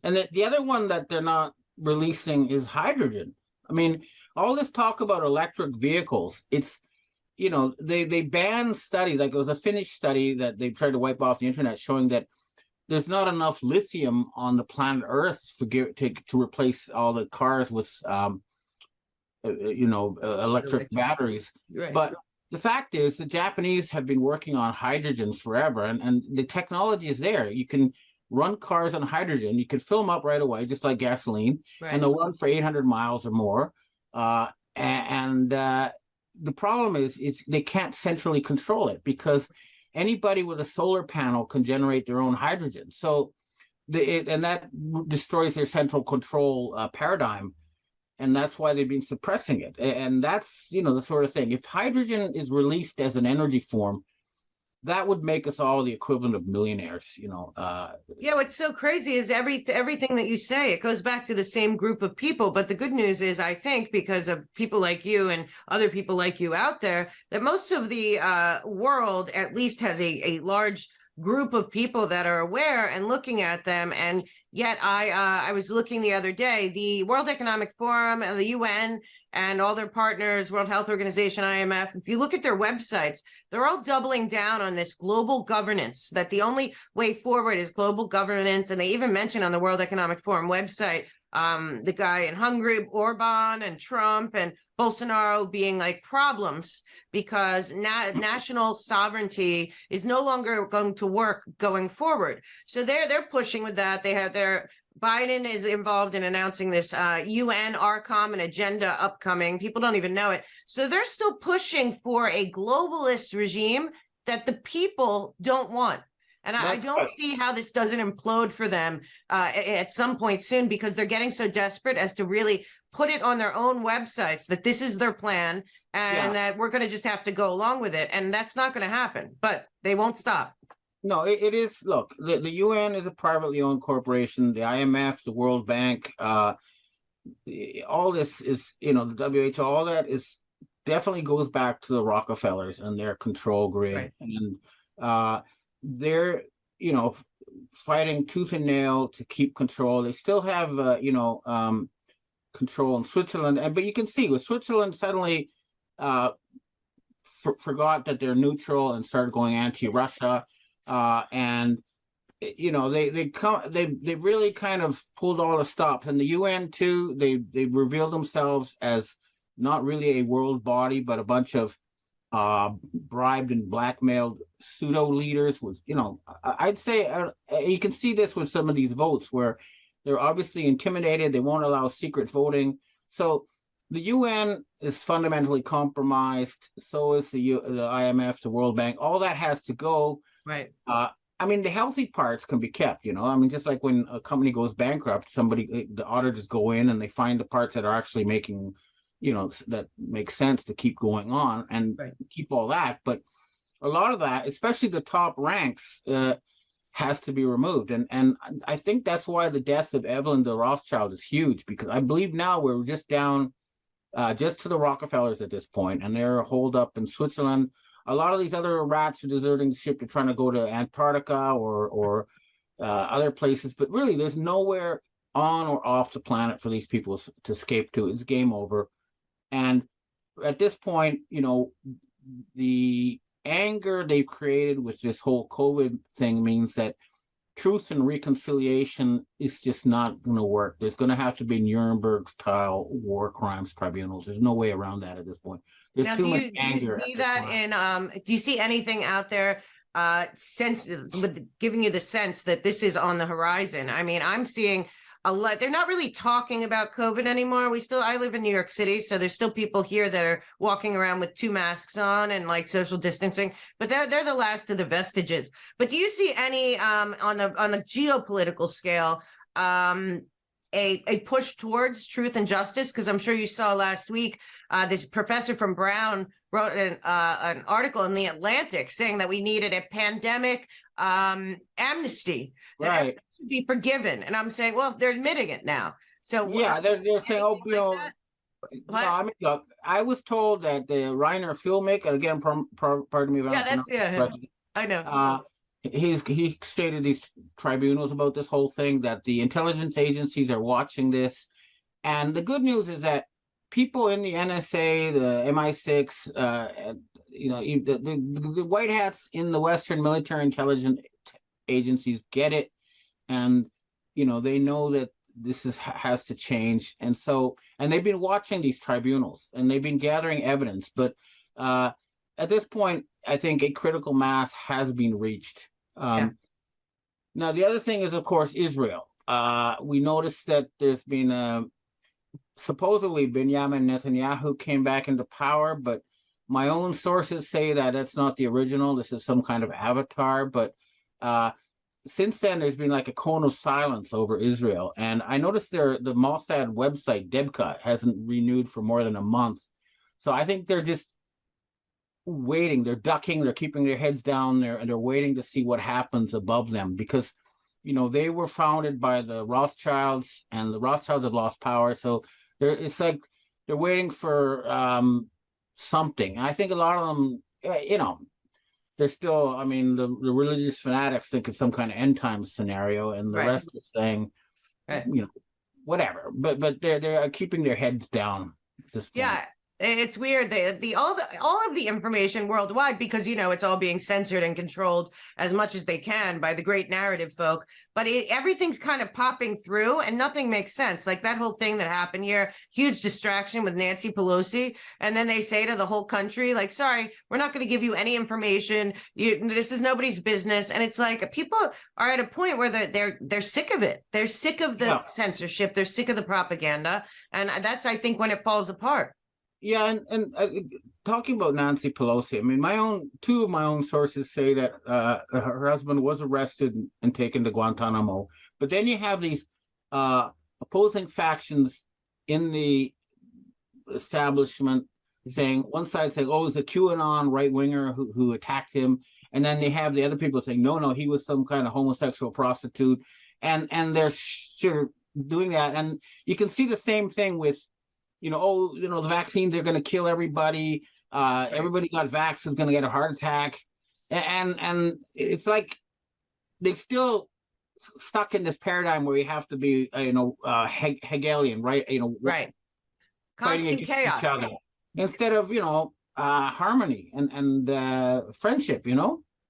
and the other one that they're not releasing is hydrogen. I mean, all this talk about electric vehicles, it's, they banned studies, like it was a Finnish study that they tried to wipe off the internet, showing that there's not enough lithium on the planet Earth to replace all the cars with, electric batteries. Right. But the fact is, the Japanese have been working on hydrogens forever, and the technology is there. You can run cars on hydrogen. You can fill them up right away, just like gasoline, and they'll run for 800 miles or more. The problem is they can't centrally control it, because anybody with a solar panel can generate their own hydrogen. So and that destroys their central control paradigm. and that's why they've been suppressing it. And that's, the sort of thing. If hydrogen is released as an energy form, that would make us all the equivalent of millionaires. Yeah, what's so crazy is everything that you say, it goes back to the same group of people. But the good news is, I think, because of people like you and other people like you out there, that most of the world at least has a large group of people that are aware and looking at them. And yet I was looking the other day, the World Economic Forum and the UN and all their partners, World Health Organization, IMF, if you look at their websites, they're all doubling down on this global governance, that the only way forward is global governance. And they even mention on the World Economic Forum website, the guy in Hungary, Orban, and Trump and Bolsonaro being like problems, because national sovereignty is no longer going to work going forward. So they're pushing with that. They have Biden is involved in announcing this UN ARCOM and agenda upcoming. People don't even know it. So they're still pushing for a globalist regime that the people don't want. And I don't see how this doesn't implode for them at some point soon, because they're getting so desperate as to really put it on their own websites that this is their plan and that we're going to just have to go along with it. And that's not going to happen, but they won't stop. No, it is. Look, the UN is a privately owned corporation. The IMF, the World Bank, all this is, the WHO, all that is definitely goes back to the Rockefellers and their control grid. Right. And they're, fighting tooth and nail to keep control. They still have, control in Switzerland. But you can see with Switzerland suddenly forgot that they're neutral and started going anti-Russia. And they really kind of pulled all the stops. And the UN too, they revealed themselves as not really a world body, but a bunch of bribed and blackmailed pseudo leaders. With I'd say you can see this with some of these votes where they're obviously intimidated. They won't allow secret voting. So the UN is fundamentally compromised. So is the IMF, the World Bank. All that has to go. Right. The healthy parts can be kept, just like when a company goes bankrupt, the auditors go in and they find the parts that are actually making, that make sense to keep going on and keep all that. But a lot of that, especially the top ranks, has to be removed. And I think that's why the death of Evelyn de Rothschild is huge, because I believe now we're just down just to the Rockefellers at this point, and they're holed up in Switzerland. A lot of these other rats are deserting the ship. They're trying to go to Antarctica or other places. But really, there's nowhere on or off the planet for these people to escape to. It's game over. And at this point, the anger they've created with this whole COVID thing means that truth and reconciliation is just not going to work. There's going to have to be Nuremberg-style war crimes tribunals. There's no way around that at this point. There's now, too much anger. Do you see that do you see anything out there giving you the sense that this is on the horizon? I mean, I'm seeing a lot. They're not really talking about COVID anymore. I live in New York City, so there's still people here that are walking around with 2 masks on and like social distancing, but they're the last of the vestiges. But do you see any on the geopolitical scale a push towards truth and justice? Because I'm sure you saw last week this professor from Brown wrote an article in The Atlantic saying that we needed a pandemic amnesty. Right. Be forgiven, and I'm saying, well, they're admitting it now. So they're saying, look, I was told that the Reiner filmmaker, again, pardon me, I know. He stated these tribunals about this whole thing, that the intelligence agencies are watching this, and the good news is that people in the NSA, the MI6, the white hats in the Western military intelligence agencies get it. And, they know that this has to change. And they've been watching these tribunals and they've been gathering evidence. But at this point, I think a critical mass has been reached. Now, the other thing is, of course, Israel. We noticed that there's been supposedly Benjamin Netanyahu came back into power, but my own sources say that that's not the original. This is some kind of avatar. But since then, there's been like a cone of silence over Israel. And I noticed the Mossad website, Debka, hasn't renewed for more than a month. So I think they're just waiting. They're ducking. They're keeping their heads down there, and they're waiting to see what happens above them because, they were founded by the Rothschilds, and the Rothschilds have lost power. So it's like they're waiting for something. I think a lot of them, they're still, I mean, the religious fanatics think it's some kind of end time scenario, and the rest are saying, whatever. But they're keeping their heads down at this point. Yeah, it's weird. All of the information worldwide, because it's all being censored and controlled as much as they can by the great narrative folk. But everything's kind of popping through, and nothing makes sense. Like that whole thing that happened here, huge distraction with Nancy Pelosi, and then they say to the whole country, like, "Sorry, we're not going to give you any information. This is nobody's business." And it's like people are at a point where they're sick of it. They're sick of the censorship. They're sick of the propaganda, and that's, I think, when it falls apart. Yeah, and talking about Nancy Pelosi, I mean, two of my own sources say that her husband was arrested and taken to Guantanamo. But then you have these opposing factions in the establishment saying, one side saying, "Oh, it's a QAnon right winger who attacked him," and then they have the other people saying, "No, he was some kind of homosexual prostitute," and they're sort of doing that, and you can see the same thing with. The vaccines are going to kill everybody. Everybody got vaxxed is going to get a heart attack, and it's like they're still stuck in this paradigm where you have to be, Hegelian, right? Right. Constant chaos. Each other, instead of harmony and friendship.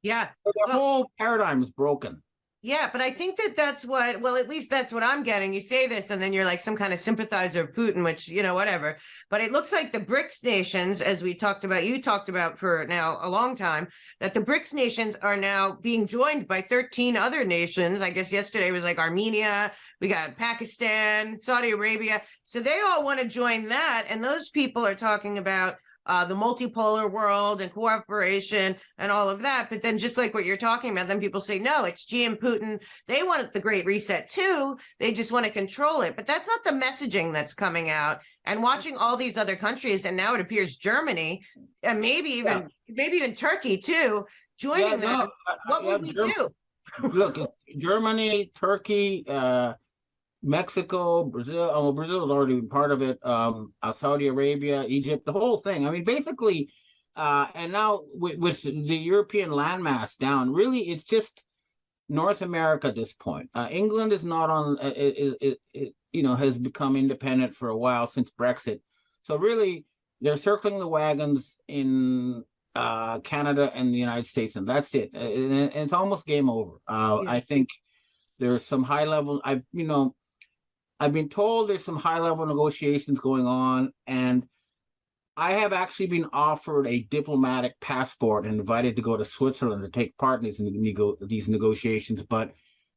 Yeah. So the whole paradigm is broken. Yeah, but I think that's what, at least that's what I'm getting. You say this and then you're like some kind of sympathizer of Putin, which, whatever. But it looks like the BRICS nations, as you talked about for now a long time, that the BRICS nations are now being joined by 13 other nations. I guess yesterday was like Armenia, we got Pakistan, Saudi Arabia. So they all want to join that. And those people are talking about the multipolar world and cooperation and all of that. But then just like what you're talking about, then people say, no, it's Xi and Putin. They want the Great Reset too. They just want to control it. But that's not the messaging that's coming out. And watching all these other countries, and now it appears Germany, and maybe even Turkey too, joining them. What would we do? Look, Germany, Turkey, Mexico, Brazil. Brazil has already been part of it. Saudi Arabia, Egypt, the whole thing. I mean, basically, and now with the European landmass down, really, it's just North America at this point. England is not on. Has become independent for a while since Brexit. So really, they're circling the wagons in Canada and the United States, and that's it. And it's almost game over. I think there's some high level. I've been told there's some high-level negotiations going on, and I have actually been offered a diplomatic passport and invited to go to Switzerland to take part in these negotiations, but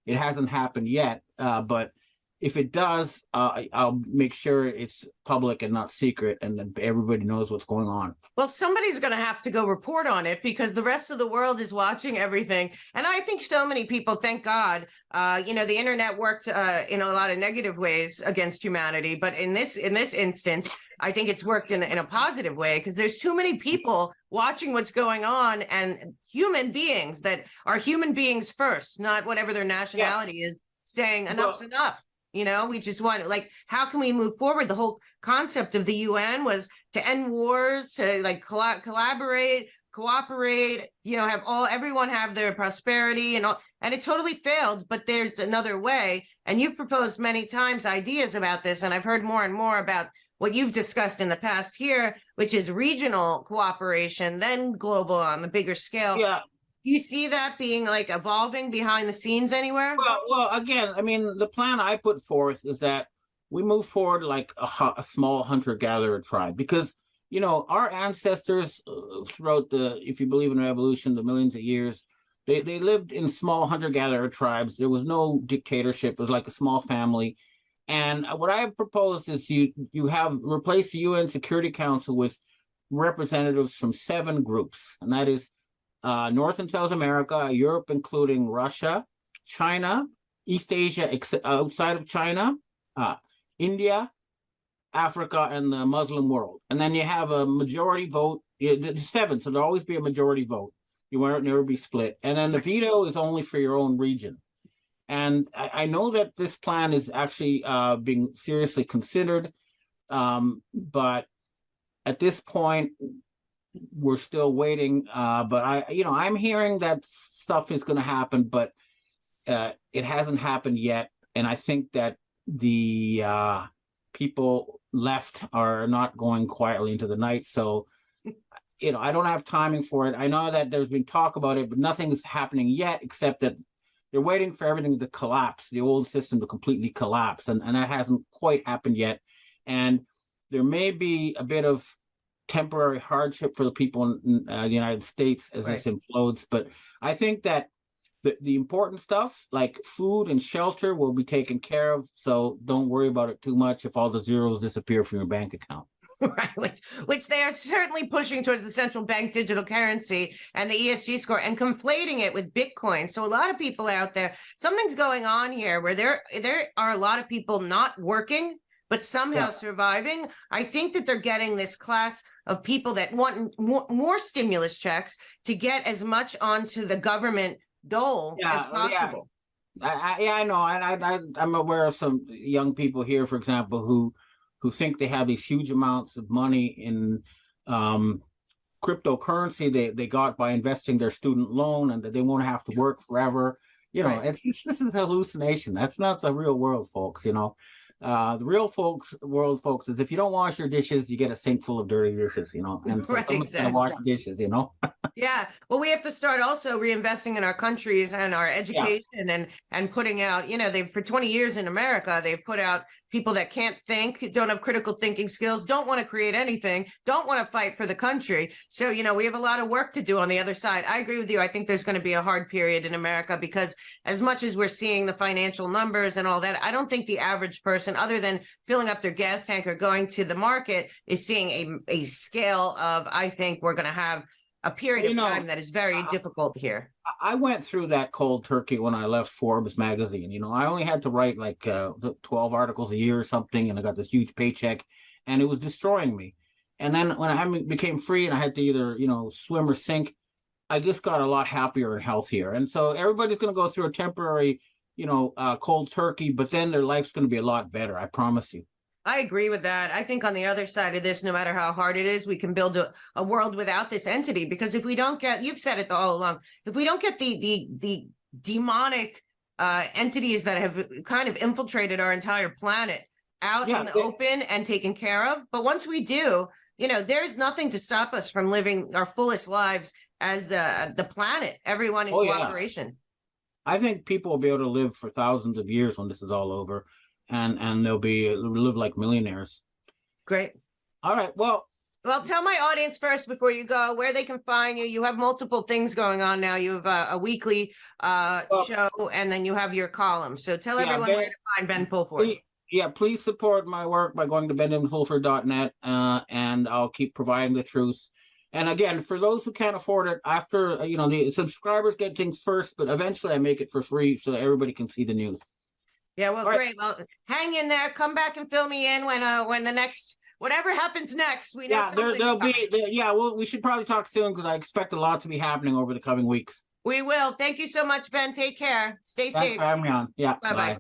it hasn't happened yet. But if it does, I'll make sure it's public and not secret, and everybody knows what's going on. Well, somebody's going to have to go report on it because the rest of the world is watching everything. And I think so many people, thank God, the internet worked in a lot of negative ways against humanity. But in this instance, I think it's worked in a positive way because there's too many people watching what's going on, and human beings that are human beings first, not whatever their nationality is, saying enough's enough. We just want, how can we move forward? The whole concept of the UN was to end wars, to collaborate, cooperate, have everyone have their prosperity and all, and it totally failed. But there's another way. And you've proposed many times ideas about this. And I've heard more and more about what you've discussed in the past here, which is regional cooperation, then global on the bigger scale. Yeah. You see that being evolving behind the scenes anywhere? Well, again, I mean, the plan I put forth is that we move forward like a small hunter-gatherer tribe, because, our ancestors throughout if you believe in evolution, the millions of years, they lived in small hunter-gatherer tribes. There was no dictatorship. It was like a small family. And what I have proposed is you have replaced the UN Security Council with representatives from 7 groups, and that is North and South America, Europe, including Russia, China, East Asia outside of China, India, Africa, and the Muslim world. And then you have a majority vote. It's 7, so there'll always be a majority vote. You won't never be split. And then the veto is only for your own region. And I know that this plan is actually being seriously considered, but at this point, we're still waiting. But I'm hearing that stuff is going to happen, but it hasn't happened yet. And I think that the people left are not going quietly into the night. So, I don't have timing for it. I know that there's been talk about it, but nothing's happening yet, except that they're waiting for everything to collapse, the old system to completely collapse. And that hasn't quite happened yet. And there may be a bit of temporary hardship for the people in the United States as this implodes. But I think that the important stuff like food and shelter will be taken care of. So don't worry about it too much if all the zeros disappear from your bank account. Right, which they are certainly pushing towards the central bank digital currency and the ESG score and conflating it with Bitcoin. So a lot of people out there, something's going on here where there are a lot of people not working, but somehow surviving. I think that they're getting this class of people that want more stimulus checks to get as much onto the government dole as possible. I know. And I'm aware of some young people here, for example, who think they have these huge amounts of money in cryptocurrency they got by investing their student loan, and that they won't have to work forever. This is hallucination. That's not the real world, folks. The real world, folks, is if you don't wash your dishes, you get a sink full of dirty dishes. And so someone's gonna wash the dishes. Yeah. Well, we have to start also reinvesting in our countries and our education and putting out, they've for 20 years in America, they've put out people that can't think, don't have critical thinking skills, don't want to create anything, don't want to fight for the country. So, we have a lot of work to do on the other side. I agree with you. I think there's going to be a hard period in America because as much as we're seeing the financial numbers and all that, I don't think the average person, other than filling up their gas tank or going to the market, is seeing a scale of, I think we're going to have a period of time that is very difficult here. I went through that cold turkey when I left Forbes magazine. I only had to write like 12 articles a year or something, and I got this huge paycheck, and it was destroying me. And then when I became free and I had to either, swim or sink, I just got a lot happier and healthier. And so everybody's going to go through a temporary, cold turkey, but then their life's going to be a lot better. I promise you. I agree with that. I think on the other side of this, no matter how hard it is, we can build a world without this entity. Because if we don't get, you've said it all along, if we don't get the demonic entities that have kind of infiltrated our entire planet out in the open and taken care of, but once we do, there's nothing to stop us from living our fullest lives as the planet, everyone in cooperation. I think people will be able to live for thousands of years when this is all over. And they'll live like millionaires. Great. All right. Well, tell my audience first before you go where they can find you. You have multiple things going on now. You have a weekly show, and then you have your column. So tell everyone where to find Ben Fulford. Please support my work by going to benjamin-fulford.net, and I'll keep providing the truth. And again, for those who can't afford it, after the subscribers get things first, but eventually I make it for free so that everybody can see the news. Yeah, well, great. Well, hang in there. Come back and fill me in when the next, whatever happens next, we know there'll be. We should probably talk soon because I expect a lot to be happening over the coming weeks. We will. Thank you so much, Ben. Take care. Stay safe. Thanks for having me on. Yeah. Bye-bye.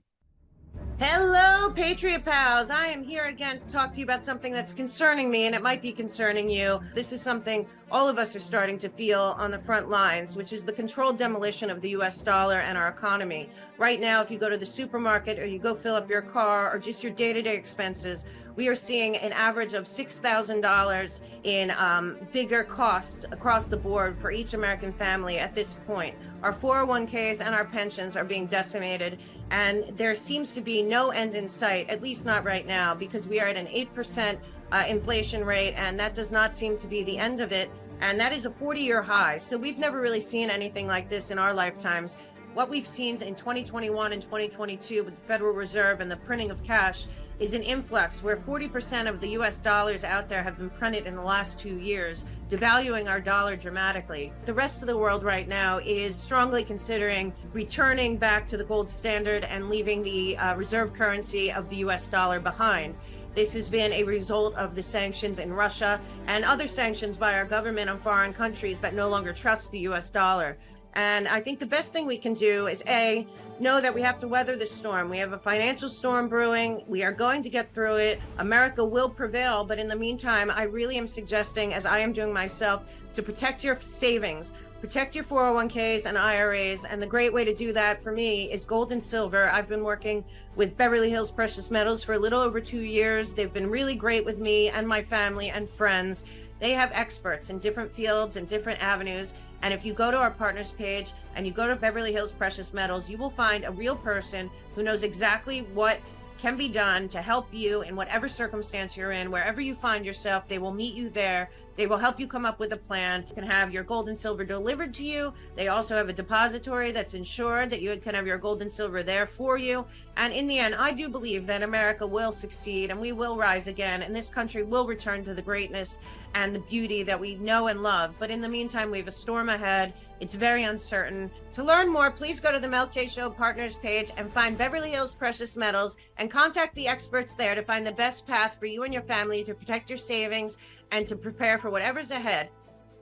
Hello, Patriot Pals. I am here again to talk to you about something that's concerning me, and it might be concerning you. This is something all of us are starting to feel on the front lines, which is the controlled demolition of the U.S. dollar and our economy. Right now, if you go to the supermarket or you go fill up your car or just your day-to-day expenses, we are seeing an average of $6,000 in bigger costs across the board for each American family at this point. Our 401ks and our pensions are being decimated, and there seems to be no end in sight, at least not right now, because we are at an 8% inflation rate, and that does not seem to be the end of it. And that is a 40-year high. So we've never really seen anything like this in our lifetimes. what we've seen in 2021 and 2022 with the Federal Reserve and the printing of cash is an influx where 40% of the US dollars out there have been printed in the last 2 years, devaluing our dollar dramatically. The rest of the world right now is strongly considering returning back to the gold standard and leaving the reserve currency of the US dollar behind. This has been a result of the sanctions in Russia and other sanctions by our government on foreign countries that no longer trust the US dollar. And I think the best thing we can do is A, know that we have to weather the storm. We have a financial storm brewing. We are going to get through it. America will prevail. But in the meantime, I really am suggesting, as I am doing myself, to protect your savings, protect your 401ks and IRAs. And the great way to do that for me is gold and silver. I've been working with Beverly Hills Precious Metals for a little over 2 years. They've been really great with me and my family and friends. They have experts in different fields and different avenues. And if you go to our partners page and you go to Beverly Hills Precious Metals, you will find a real person who knows exactly what can be done to help you in whatever circumstance you're in. Wherever you find yourself, they will meet you there. They will help you come up with a plan. You can have your gold and silver delivered to you. They also have a depository that's ensured that you can have your gold and silver there for you. And in the end, I do believe that America will succeed and we will rise again, and this country will return to the greatness and the beauty that we know and love. But in the meantime, we have a storm ahead. It's very uncertain. To learn more, please go to the Mel K Show Partners page and find Beverly Hills Precious Metals and contact the experts there to find the best path for you and your family to protect your savings and to prepare for whatever's ahead.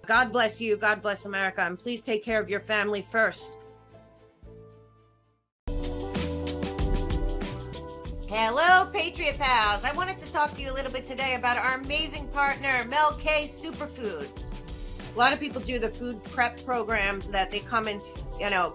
God bless you. God bless America. And please take care of your family first. Hello, Patriot Pals. I wanted to talk to you a little bit today about our amazing partner, Mel K Superfoods. A lot of people do the food prep programs that they come in,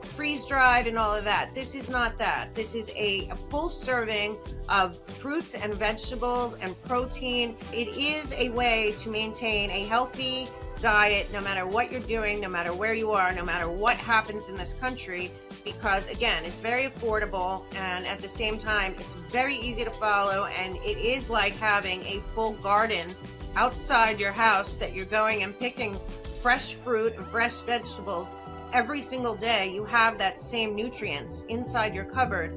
freeze dried and all of that. This is not that. This is a full serving of fruits and vegetables and protein. It is a way to maintain a healthy diet no matter what you're doing, no matter where you are, no matter what happens in this country, because again, it's very affordable and at the same time, it's very easy to follow, and it is like having a full garden outside your house that you're going and picking fresh fruit and fresh vegetables every single day. You have that same nutrients inside your cupboard.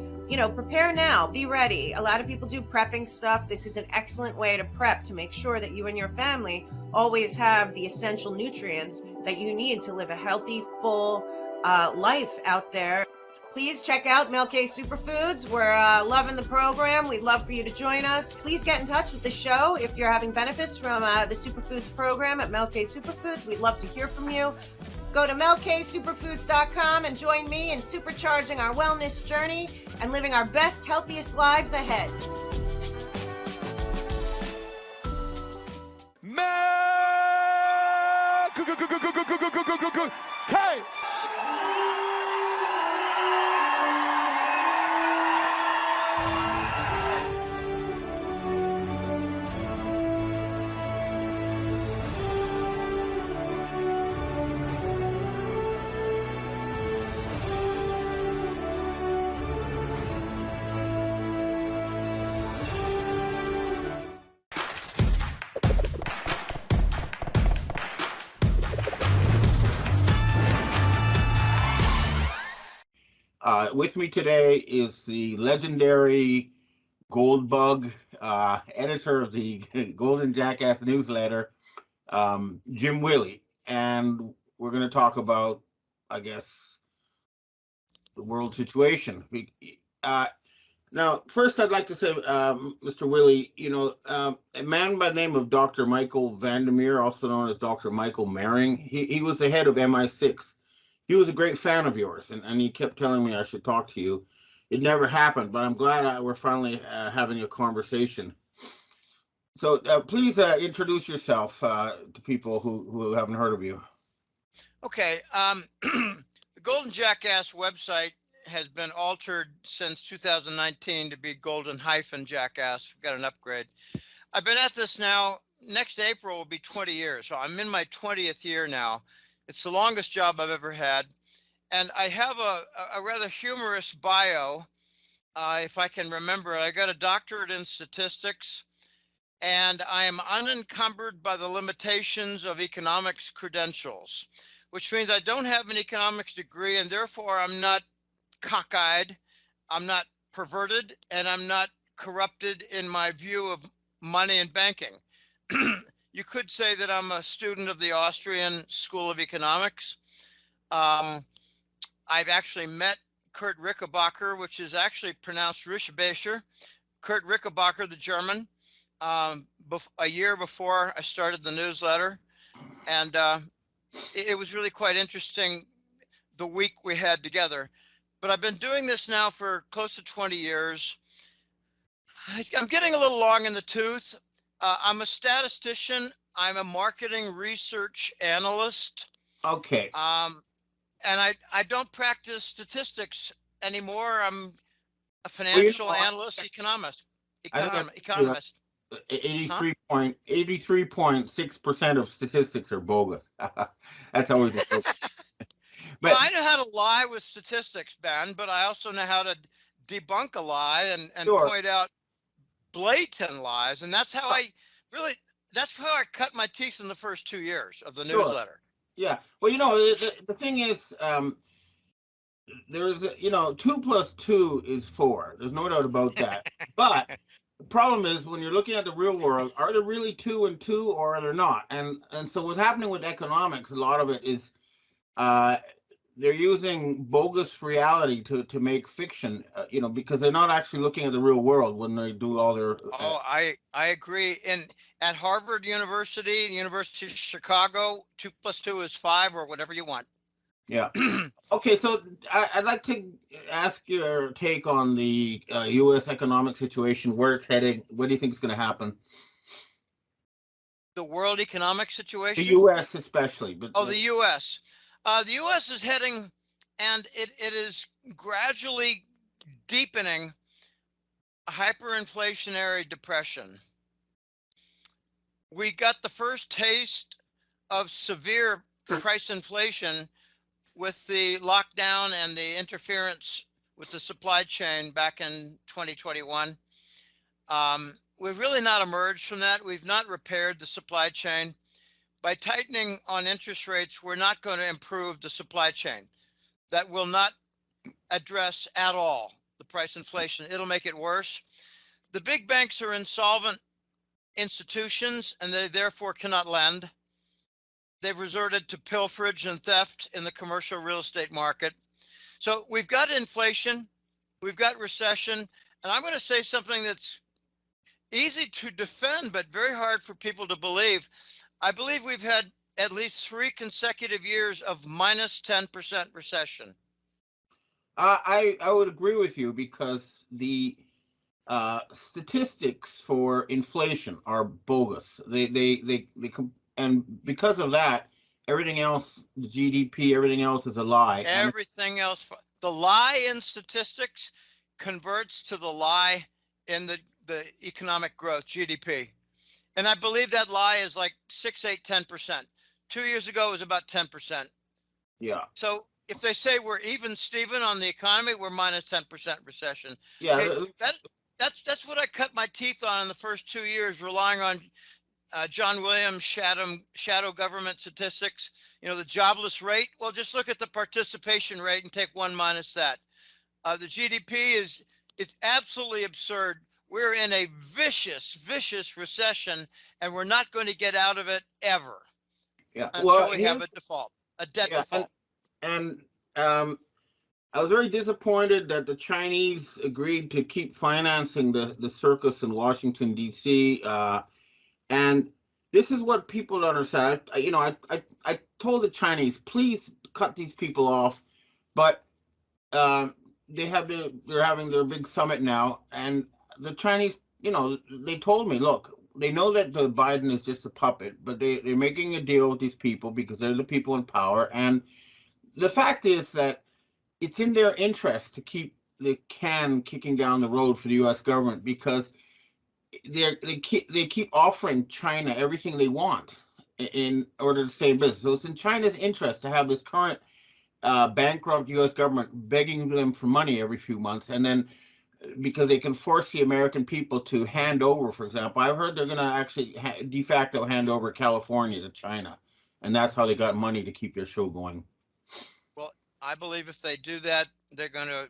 Prepare now, be ready. A lot of people do prepping stuff. This is an excellent way to prep to make sure that you and your family always have the essential nutrients that you need to live a healthy, full life out there. Please check out Mel K Superfoods. We're loving the program. We'd love for you to join us. Please get in touch with the show if you're having benefits from the Superfoods program at Mel K Superfoods. We'd love to hear from you. Go to melksuperfoods.com and join me in supercharging our wellness journey and living our best, healthiest lives ahead. Hey! With me today is the legendary Gold Bug, editor of the Golden Jackass newsletter, Jim Willie. And we're going to talk about, I guess, the world situation. Now, first I'd like to say, Mr. Willie, a man by the name of Dr. Michael Vandermeer, also known as Dr. Michael Mehring, he was the head of MI6. He was a great fan of yours, and he kept telling me I should talk to you. It never happened, but I'm glad we're finally having a conversation. So please introduce yourself to people who haven't heard of you. Okay. The Golden Jackass website has been altered since 2019 to be Golden-Jackass. We've got an upgrade. I've been at this now. Next April will be 20 years. So I'm in my 20th year now. It's the longest job I've ever had. And I have a rather humorous bio, if I can remember it. I got a doctorate in statistics, and I am unencumbered by the limitations of economics credentials, which means I don't have an economics degree, and therefore I'm not cockeyed, I'm not perverted, and I'm not corrupted in my view of money and banking. You could say that I'm a student of the Austrian School of Economics. I've actually met Kurt Rickenbacker, which is actually pronounced Rischebacher. Kurt Rickenbacker, the German, a year before I started the newsletter. And it was really quite interesting the week we had together. But I've been doing this now for close to 20 years. I'm getting a little long in the tooth. I'm a statistician. I'm a marketing research analyst. Okay. And I don't practice statistics anymore. I'm a financial analyst, economist. 83.6% of statistics are bogus. That's always a joke. Well, I know how to lie with statistics, Ben, but I also know how to debunk a lie and Sure. point out blatant lies. And that's how that's how I cut my teeth in the first 2 years of the newsletter. Yeah. Well, the thing is, there's, 2 plus 2 is 4. There's no doubt about that. But the problem is when you're looking at the real world, are there really 2 and 2 or are there not? And so what's happening with economics, a lot of it is they're using bogus reality to make fiction, because they're not actually looking at the real world when they do all their. I agree. At Harvard University, University of Chicago, 2 plus 2 is 5 or whatever you want. Yeah. Okay, so I'd like to ask your take on the U.S. economic situation, where it's heading. What do you think is going to happen? The world economic situation? The U.S. especially. But the U.S. The U.S. is heading, and it is gradually deepening a hyperinflationary depression. We got the first taste of severe price inflation with the lockdown and the interference with the supply chain back in 2021. We've really not emerged from that. We've not repaired the supply chain. By tightening on interest rates, we're not going to improve the supply chain. That will not address at all the price inflation. It'll make it worse. The big banks are insolvent institutions, and they therefore cannot lend. They've resorted to pilferage and theft in the commercial real estate market. So we've got inflation, we've got recession, and I'm going to say something that's easy to defend, but very hard for people to believe. I believe we've had at least 3 consecutive years of minus 10% recession. I would agree with you because the statistics for inflation are bogus. And because of that, everything else, the GDP, everything else is a lie. Everything else, the lie in statistics converts to the lie in the economic growth, GDP. And I believe that lie is like 6, 8, 10%. 2 years ago, it was about 10%. Yeah. So if they say we're even, Steven, on the economy, we're minus 10% recession. Yeah. Okay, that's what I cut my teeth on in the first 2 years, relying on John Williams' shadow government statistics. The jobless rate. Well, just look at the participation rate and take 1 minus that. The GDP it's absolutely absurd. We're in a vicious recession, and we're not going to get out of it ever. Yeah. Until we have a default, a debt default. And I was very disappointed that the Chinese agreed to keep financing the circus in Washington, D.C. And this is what people don't understand. I told the Chinese, please cut these people off, but they're having their big summit now, and the Chinese, they told me, look, they know that the Biden is just a puppet, but they're making a deal with these people because they're the people in power. And the fact is that it's in their interest to keep the can kicking down the road for the U.S. government because they keep offering China everything they want in order to stay in business. So it's in China's interest to have this current bankrupt U.S. government begging them for money every few months, and then because they can force the American people to hand over, for example, I've heard they're going to actually de facto hand over California to China, and that's how they got money to keep their show going. Well, I believe if they do that, they're going to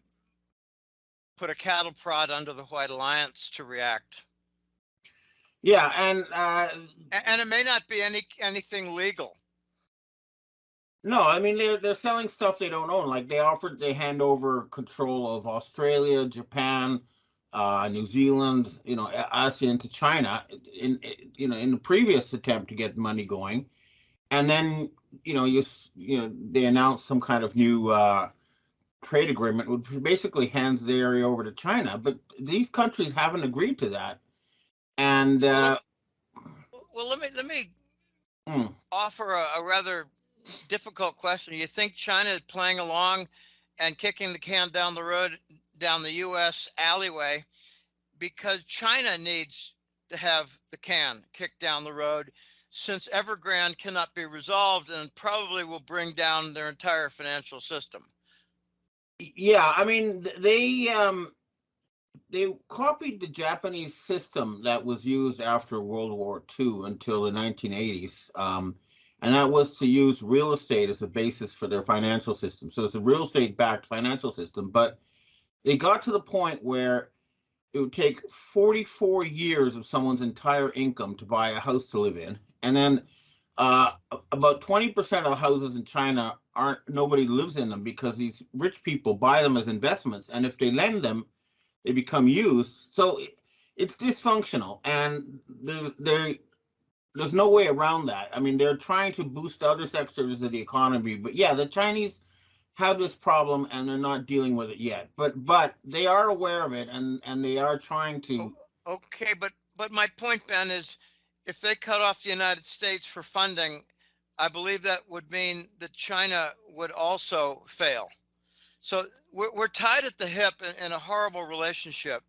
put a cattle prod under the White Alliance to react. Yeah, and it may not be anything legal. No, I mean they're selling stuff they don't own. Like they hand over control of Australia, Japan, New Zealand, ASEAN to China in the previous attempt to get money going, and then they announced some kind of new trade agreement, which basically hands the area over to China. But these countries haven't agreed to that, and well, let me offer a rather difficult question. You think China is playing along and kicking the can down the road, down the U.S. alleyway, because China needs to have the can kicked down the road, since Evergrande cannot be resolved and probably will bring down their entire financial system? Yeah, I mean they copied the Japanese system that was used after World War II until the 1980s. And that was to use real estate as a basis for their financial system. So it's a real estate backed financial system. But they got to the point where it would take 44 years of someone's entire income to buy a house to live in. And then about 20% of the houses in China nobody lives in them because these rich people buy them as investments. And if they lend them, they become used. So it's dysfunctional, and there's no way around that. I mean, they're trying to boost other sectors of the economy, but yeah, the Chinese have this problem and they're not dealing with it yet. But they are aware of it, and they are trying to. Okay, but my point, Ben, is if they cut off the United States for funding, I believe that would mean that China would also fail. So we're tied at the hip in a horrible relationship.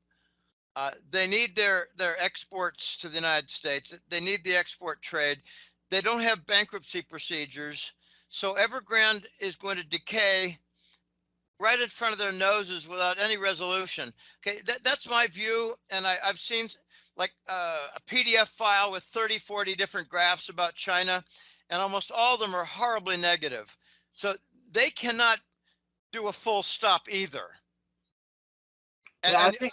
They need their exports to the United States. They need the export trade. They don't have bankruptcy procedures. So Evergrande is going to decay right in front of their noses without any resolution. Okay, that's my view. And I've seen like a PDF file with 30, 40 different graphs about China, and almost all of them are horribly negative. So they cannot do a full stop either. And, Yeah,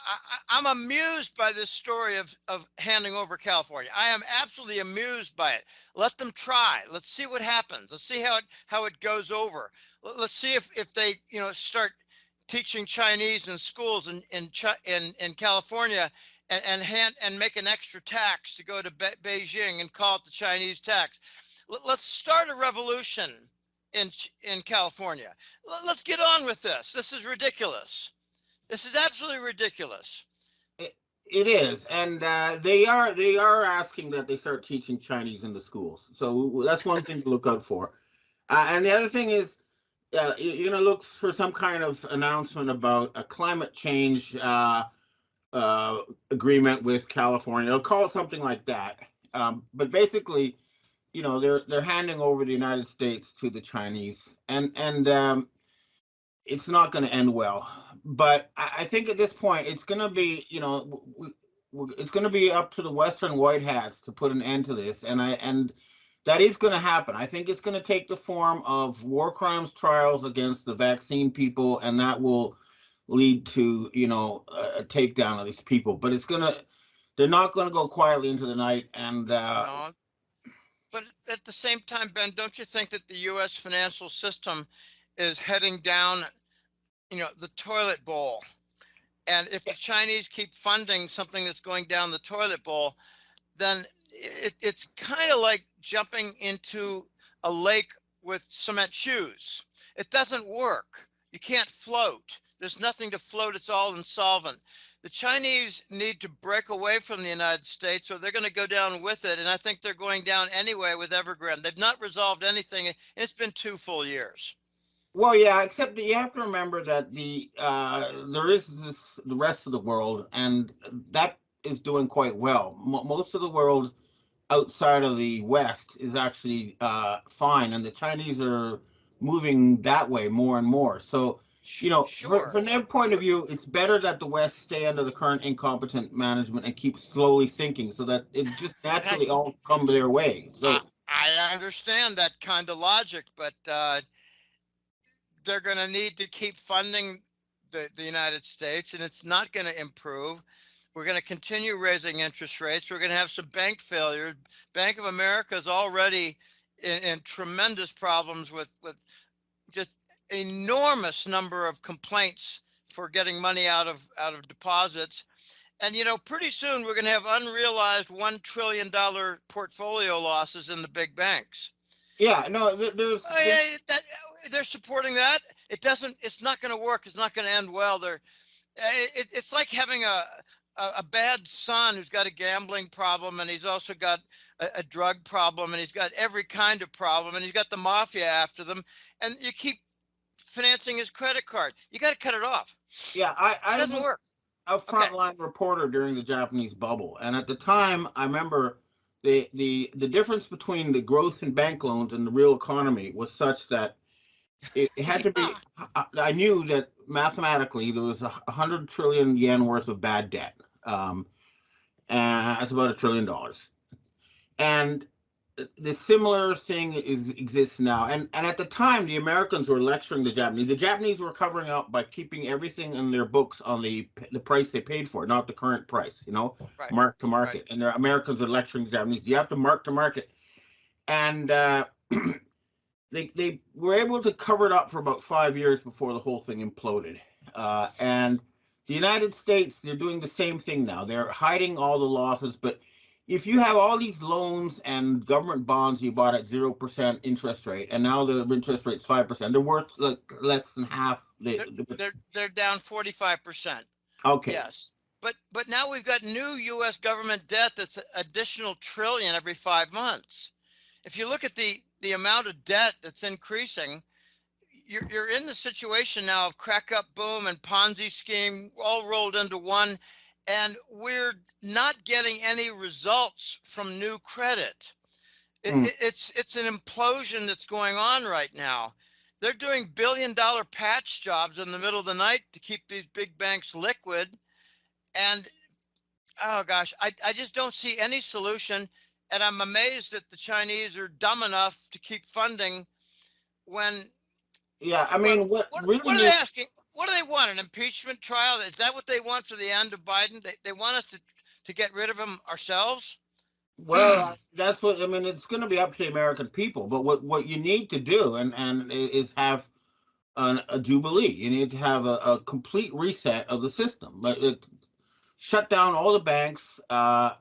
I'm amused by this story of handing over California. I am absolutely amused by it. Let them try. Let's see what happens. Let's see how it goes over. Let's see if they start teaching Chinese in schools in California and make an extra tax to go to Beijing and call it the Chinese tax. Let's start a revolution in California. Let's get on with this. This is ridiculous. This is absolutely ridiculous. It is, and they are asking that they start teaching Chinese in the schools. So that's one thing to look out for. And the other thing is, you're going to look for some kind of announcement about a climate change agreement with California. They'll call it something like that. But basically, they're handing over the United States to the Chinese, and it's not going to end well. But I think at this point, it's going to be, it's going to be up to the Western white hats to put an end to this, and that is going to happen. I think it's going to take the form of war crimes trials against the vaccine people, and that will lead to a takedown of these people. But they're not going to go quietly into the night. And no. But at the same time, Ben, don't you think that the U.S. financial system is heading down, the toilet bowl? And if the Chinese keep funding something that's going down the toilet bowl, then it's kind of like jumping into a lake with cement shoes. It doesn't work. You can't float. There's nothing to float. It's all insolvent. The Chinese need to break away from the United States, or they're going to go down with it. And I think they're going down anyway with Evergrande. They've not resolved anything. It's been 2 full years. Well, yeah, except that you have to remember that there is the rest of the world, and that is doing quite well. Most of the world outside of the West is actually fine, and the Chinese are moving that way more and more. So, Sure. from their point of view, it's better that the West stay under the current incompetent management and keep slowly sinking, so that it just naturally all come their way. So I understand that kind of logic, but they're going to need to keep funding the United States, and it's not going to improve. We're going to continue raising interest rates. We're going to have some bank failures. Bank of America is already in tremendous problems with just enormous number of complaints for getting money out of deposits. And pretty soon we're going to have unrealized $1 trillion portfolio losses in the big banks. Yeah, no, They're supporting that. It's not going to work. It's not going to end well. It's like having a bad son who's got a gambling problem, and he's also got a drug problem, and he's got every kind of problem, and he's got the mafia after them, and you keep financing his credit card. You got to cut it off. Yeah, it doesn't work. A frontline reporter during the Japanese bubble, and at the time, I remember the difference between the growth in bank loans and the real economy was such that it had to be. I knew that mathematically there was 100 trillion yen worth of bad debt. And that's about $1 trillion. And the similar thing exists now. And at the time, the Americans were lecturing the Japanese. The Japanese were covering up by keeping everything in their books on the price they paid for, not the current price, Right. mark to market. Right. And the Americans were lecturing the Japanese. You have to mark to market. And they were able to cover it up for about 5 years before the whole thing imploded. And the United States, they're doing the same thing now. They're hiding all the losses, but if you have all these loans and government bonds you bought at 0% interest rate, and now the interest rate's 5%, they're worth like less than half. They're down 45%. Okay. Yes, but now we've got new U.S. government debt that's additional trillion every 5 months. If you look at the amount of debt that's increasing, you're in the situation now of crack up boom and Ponzi scheme all rolled into one. And we're not getting any results from new credit. It's an implosion that's going on right now. They're doing billion-dollar patch jobs in the middle of the night to keep these big banks liquid. And oh gosh, I just don't see any solution. And I'm amazed that the Chinese are dumb enough to keep funding when. Yeah, I mean, what are they asking? What do they want? An impeachment trial? Is that what they want for the end of Biden? They want us to get rid of him ourselves? Well, that's what I mean. It's going to be up to the American people. But what you need to do and is have a jubilee. You need to have a complete reset of the system. Like shut down all the banks, and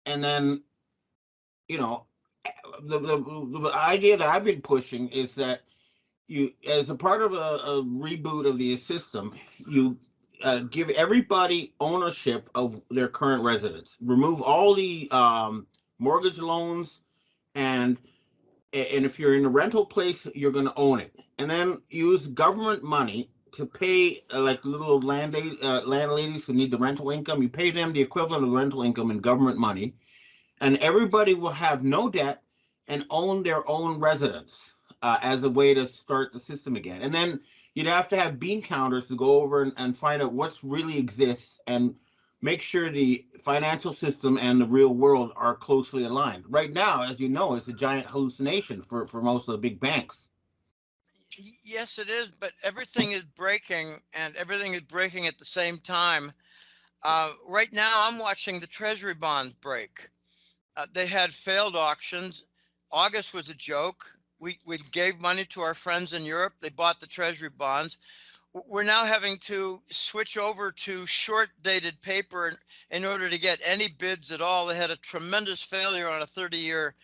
then the idea that I've been pushing is that you, as a part of a reboot of the system, you give everybody ownership of their current residence. Remove all the mortgage loans, and if you're in a rental place, you're going to own it. And then use government money to pay like little landladies who need the rental income. You pay them the equivalent of rental income in government money, and everybody will have no debt and own their own residence. As a way to start the system again. And then you'd have to have bean counters to go over and find out what's really exists and make sure the financial system and the real world are closely aligned. Right now, as you know, it's a giant hallucination for most of the big banks. Yes, it is, but everything is breaking, and everything is breaking at the same time. Right now, I'm watching the Treasury bonds break. They had failed auctions. August was a joke. We gave money to our friends in Europe. They bought the Treasury bonds. We're now having to switch over to short-dated paper in order to get any bids at all. They had a tremendous failure on a 30-year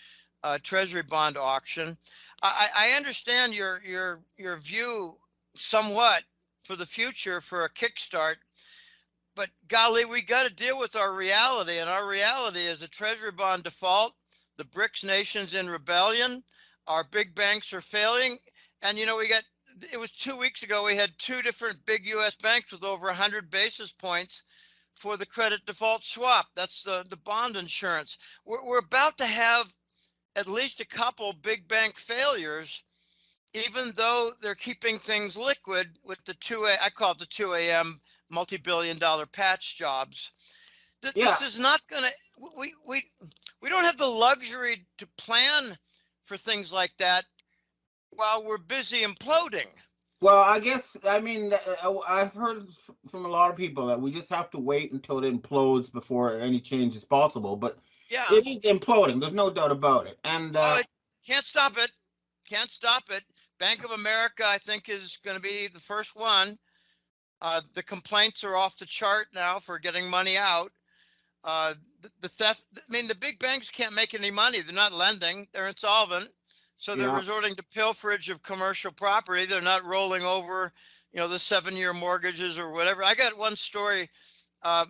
Treasury bond auction. I understand your view somewhat for the future for a kickstart, but golly, we got to deal with our reality, and our reality is a Treasury bond default, the BRICS nations in rebellion. Our big banks are failing. And, it was 2 weeks ago, we had two different big U.S. banks with over 100 basis points for the credit default swap. That's the bond insurance. We're about to have at least a couple big bank failures, even though they're keeping things liquid with I call it the 2 a.m. multi-billion-dollar patch jobs. This is not going to, we don't have the luxury to plan for things like that while we're busy imploding. Well, I guess I mean I've heard from a lot of people that we just have to wait until it implodes before any change is possible. But Yeah. it is imploding. There's no doubt about it. And Oh, it can't stop it. Can't stop it. Bank of America, I think, is going to be the first one. The complaints are off the chart now for getting money out. The theft, I mean, the big banks can't make any money. They're not lending, they're insolvent. So they're yeah, resorting to pilferage of commercial property. They're not rolling over, the 7-year mortgages or whatever. I got one story, uh,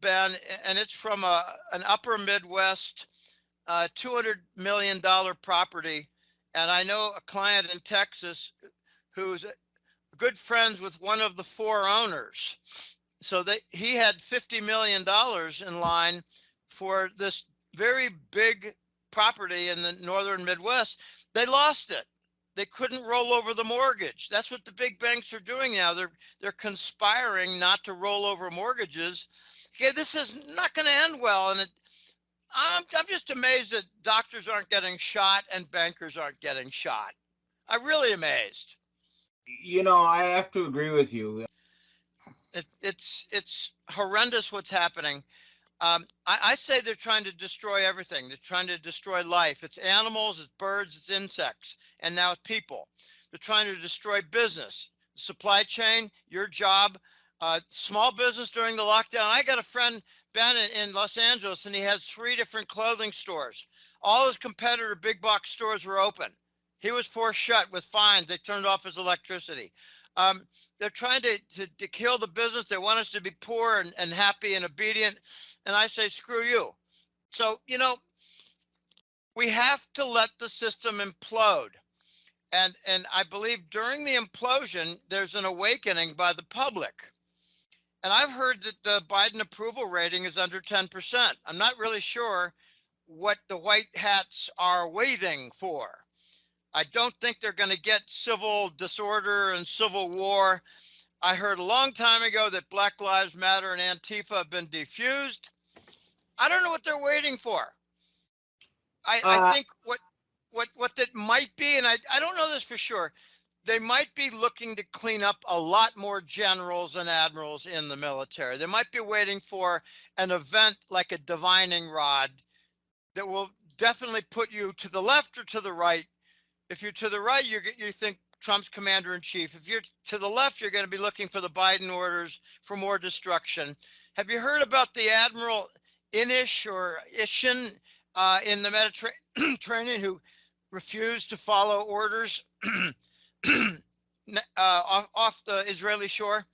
Ben, and it's from an upper Midwest $200 million property. And I know a client in Texas who's good friends with one of the 4 owners. So he had $50 million in line for this very big property in the northern Midwest. They lost it. They couldn't roll over the mortgage. That's what the big banks are doing now. They're conspiring not to roll over mortgages. Okay, this is not going to end well, and I'm just amazed that doctors aren't getting shot and bankers aren't getting shot. I'm really amazed. I have to agree with you. It's horrendous what's happening. I say they're trying to destroy everything. They're trying to destroy life. It's animals, it's birds, it's insects, and now it's people. They're trying to destroy business, supply chain, your job, small business during the lockdown. I got a friend, Ben, in Los Angeles, and he has 3 different clothing stores. All his competitor big box stores were open. He was forced shut with fines. They turned off his electricity. They're trying to kill the business. They want us to be poor and happy and obedient. And I say, screw you. So, we have to let the system implode. And I believe during the implosion, there's an awakening by the public. And I've heard that the Biden approval rating is under 10%. I'm not really sure what the white hats are waiting for. I don't think they're going to get civil disorder and civil war. I heard a long time ago that Black Lives Matter and Antifa have been defused. I don't know what they're waiting for. I think what that might be, and I don't know this for sure, they might be looking to clean up a lot more generals and admirals in the military. They might be waiting for an event like a divining rod that will definitely put you to the left or to the right. If you're to the right, you think Trump's commander in chief. If you're to the left, you're going to be looking for the Biden orders for more destruction. Have you heard about the Admiral Inish or Ishin in the Mediterranean who refused to follow orders off the Israeli shore?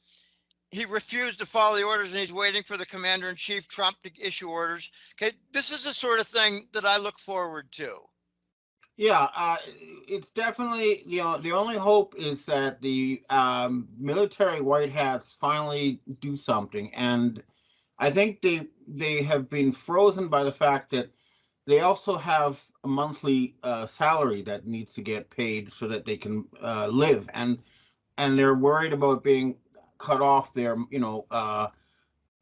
He refused to follow the orders, and he's waiting for the commander in chief, Trump, to issue orders. Okay, this is the sort of thing that I look forward to. Yeah, it's definitely the only hope is that the military white hats finally do something, and I think they have been frozen by the fact that they also have a monthly salary that needs to get paid so that they can live, and they're worried about being cut off their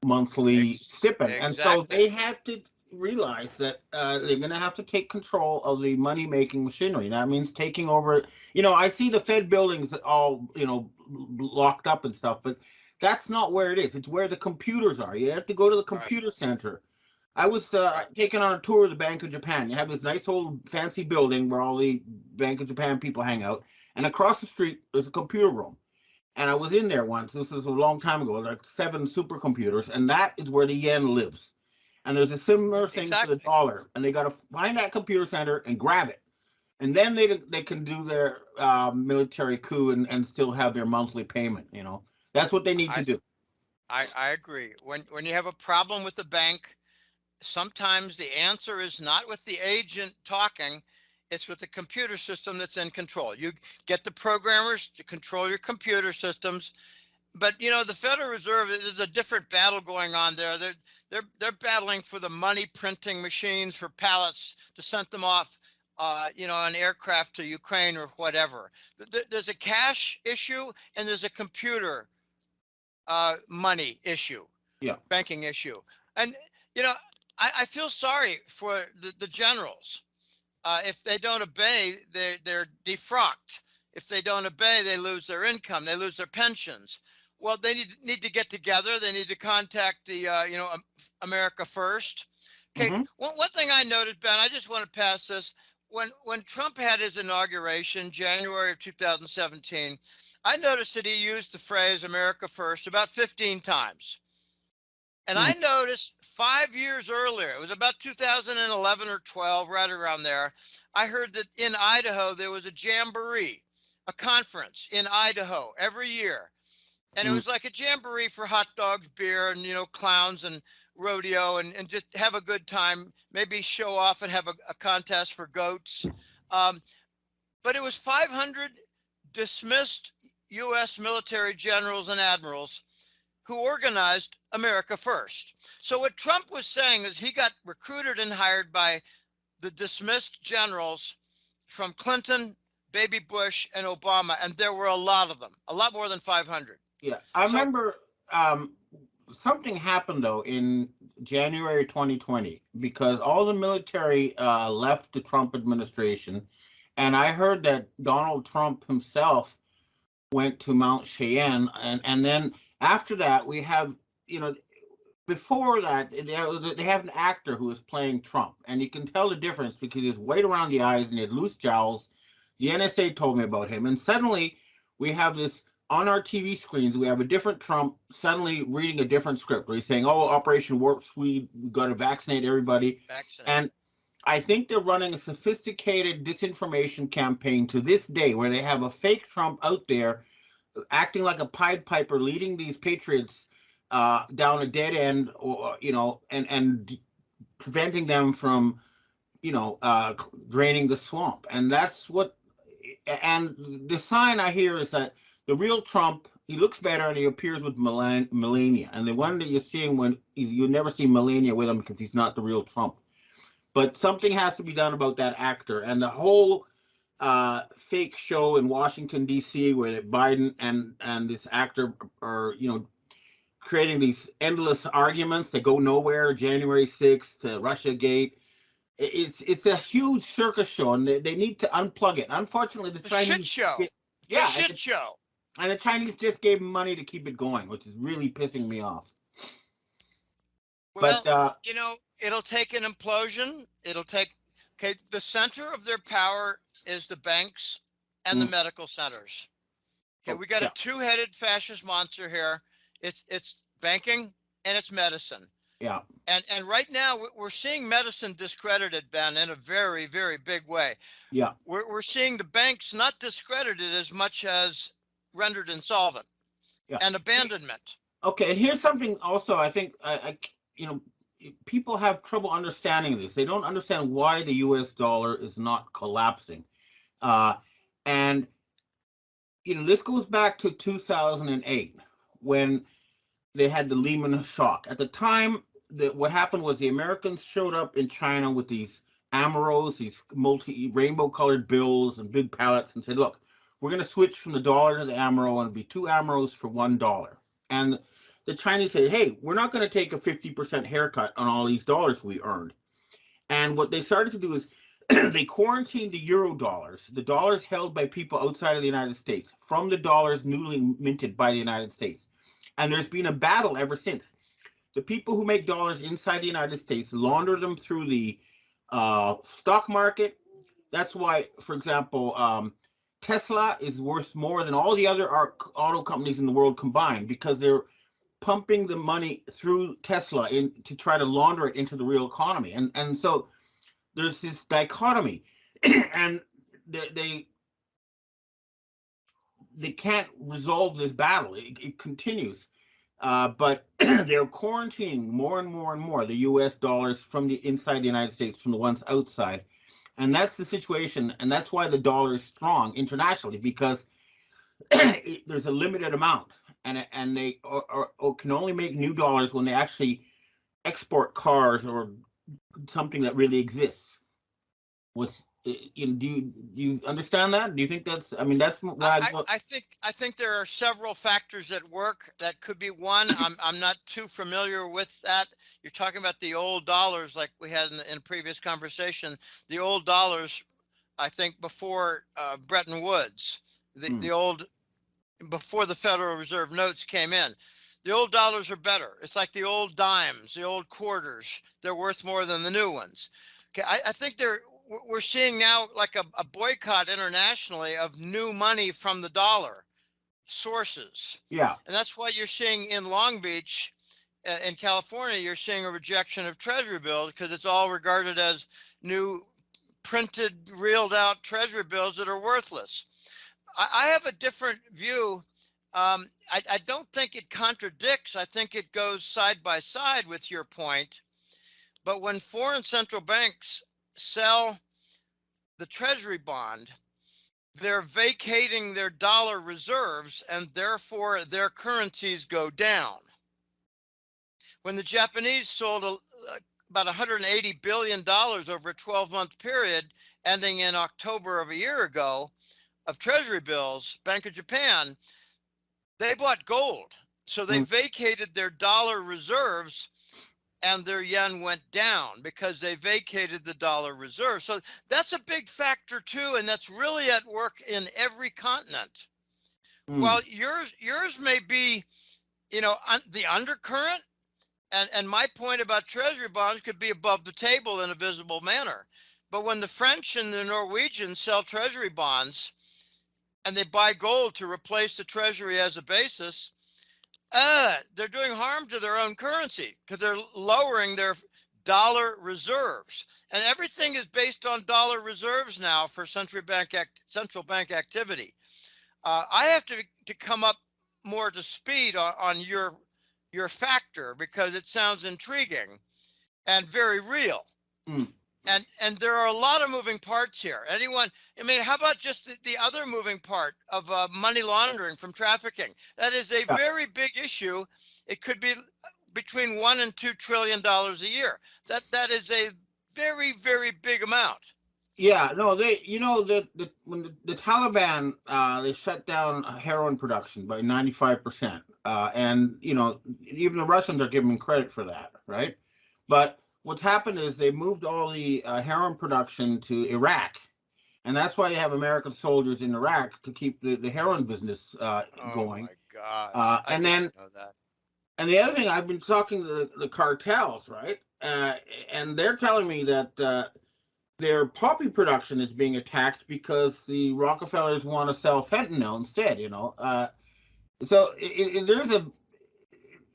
monthly stipend, and so Exactly. they have to realize that they're going to have to take control of the money making machinery. That means taking over. I see the Fed buildings all locked up and stuff, but that's not where it is. It's where the computers are. You have to go to the computer center. I was taken on a tour of the Bank of Japan. You have this nice old fancy building where all the Bank of Japan people hang out, and across the street there's a computer room. And I was in there once. This was a long time ago, like 7 supercomputers, and that is where the yen lives. And there's a similar thing for the dollar, and they got to find that computer center and grab it, and then they can do their military coup and still have their monthly payment. That's what they need to do. I agree. When you have a problem with the bank, sometimes the answer is not with the agent talking. It's with the computer system that's in control. You get the programmers to control your computer systems. But the Federal Reserve, there's a different battle going on there. They're battling for the money printing machines for pallets to send them off, on aircraft to Ukraine or whatever. There's a cash issue and there's a computer money issue, banking issue, and I feel sorry for the generals. If they don't obey, they're defrocked. if they don't obey, they lose their income, they lose their pensions. Well, they need to get together. They need to contact the, America First. Okay, Mm-hmm. one thing I noted, Ben, I just want to pass this. When Trump had his inauguration, January of 2017, I noticed that he used the phrase America First about 15 times. And I noticed 5 years earlier, it was about 2011 or 12, right around there, I heard that in Idaho, there was a jamboree, a conference in Idaho every year. And it was like a jamboree for hot dogs, beer, and, clowns and rodeo and just have a good time, maybe show off and have a contest for goats. But it was 500 dismissed U.S. military generals and admirals who organized America First. So what Trump was saying is he got recruited and hired by the dismissed generals from Clinton, Baby Bush, and Obama, and there were a lot of them, a lot more than 500. Yeah, I remember something happened though in January 2020 because all the military left the Trump administration, and I heard that Donald Trump himself went to Mount Cheyenne, and then after that we have, before that they have an actor who is playing Trump, and you can tell the difference because he's white around the eyes and he had loose jowls. The NSA told me about him, and suddenly we have this on our TV screens. We have a different Trump suddenly reading a different script where he's saying, "Oh, Operation Warp Speed, we got to vaccinate everybody." And I think they're running a sophisticated disinformation campaign to this day where they have a fake Trump out there acting like a Pied Piper, leading these patriots down a dead end, or and preventing them from draining the swamp. And that's what. And the sign I hear is that the real Trump, he looks better and he appears with Melania. And the one that you're seeing when you never see Melania with him because he's not the real Trump. But something has to be done about that actor and the whole fake show in Washington D.C. where Biden and this actor are creating these endless arguments that go nowhere. January 6th to Russia Gate. It's a huge circus show, and they need to unplug it. Unfortunately, the Chinese shit show. Shit show. And the Chinese just gave him money to keep it going, which is really pissing me off. Well, but it'll take an implosion. It'll take the center of their power is the banks and the medical centers. Okay, we got a two-headed fascist monster here. It's banking and it's medicine. Yeah. And right now we're seeing medicine discredited, Ben, in a very, very big way. Yeah. We're seeing the banks not discredited as much as rendered insolvent and abandonment. Okay, and here's something also I think people have trouble understanding this. They don't understand why the US dollar is not collapsing. And this goes back to 2008 when they had the Lehman shock. At the time, what happened was the Americans showed up in China with these Ameros, these rainbow colored bills and big pallets, and said, "Look, we're going to switch from the dollar to the Amero, and it'll be 2 Ameros for $1. And the Chinese said, "Hey, we're not going to take a 50% haircut on all these dollars we earned." And what they started to do is they quarantined the euro dollars, the dollars held by people outside of the United States, from the dollars newly minted by the United States. And there's been a battle ever since. The people who make dollars inside the United States launder them through the stock market. That's why, for example, Tesla is worth more than all the other auto companies in the world combined, because they're pumping the money through Tesla to try to launder it into the real economy. And so there's this dichotomy, and they can't resolve this battle. It continues. But they're quarantining more and more and more the U.S. dollars from the inside the United States from the ones outside. And that's the situation. And that's why the dollar is strong internationally, because there's a limited amount. And they can only make new dollars when they actually export cars or something that really exists. Do you understand that? Do you think that's? I mean, that's what I think there are several factors at work. That could be one. I'm not too familiar with that. You're talking about the old dollars, like we had in previous conversation. The old dollars, I think, before Bretton Woods, the old, before the Federal Reserve notes came in. The old dollars are better. It's like the old dimes, the old quarters. They're worth more than the new ones. Okay, I think we're seeing now like a boycott internationally of new money from the dollar sources. Yeah. And that's why you're seeing in Long Beach, in California, you're seeing a rejection of treasury bills because it's all regarded as new printed, reeled out treasury bills that are worthless. I have a different view. I don't think it contradicts. I think it goes side by side with your point. But when foreign central banks sell the treasury bond, they're vacating their dollar reserves and therefore their currencies go down. When the Japanese sold about $180 billion over a 12-month period ending in October of a year ago of treasury bills, Bank of Japan, they bought gold. So they vacated their dollar reserves and their yen went down because they vacated the dollar reserve. So that's a big factor too, and that's really at work in every continent. Well, yours may be, the undercurrent, and my point about treasury bonds could be above the table in a visible manner. But when the French and the Norwegians sell treasury bonds and they buy gold to replace the treasury as a basis, they're doing harm to their own currency because they're lowering their dollar reserves. And everything is based on dollar reserves now for central bank activity. I have to come up more to speed on your factor because it sounds intriguing and very real. And there are a lot of moving parts here. How about just the other moving part of money laundering from trafficking? That is a very big issue. It could be between $1 and $2 trillion a year. That is a very, very big amount. Yeah, no, when the Taliban they shut down heroin production by 95%, and even the Russians are giving credit for that, right? But what's happened is they moved all the heroin production to Iraq, and that's why they have American soldiers in Iraq to keep the heroin business going. Oh my gosh! I didn't know that. And the other thing, I've been talking to the cartels, right? And they're telling me that their poppy production is being attacked because the Rockefellers want to sell fentanyl instead. So there's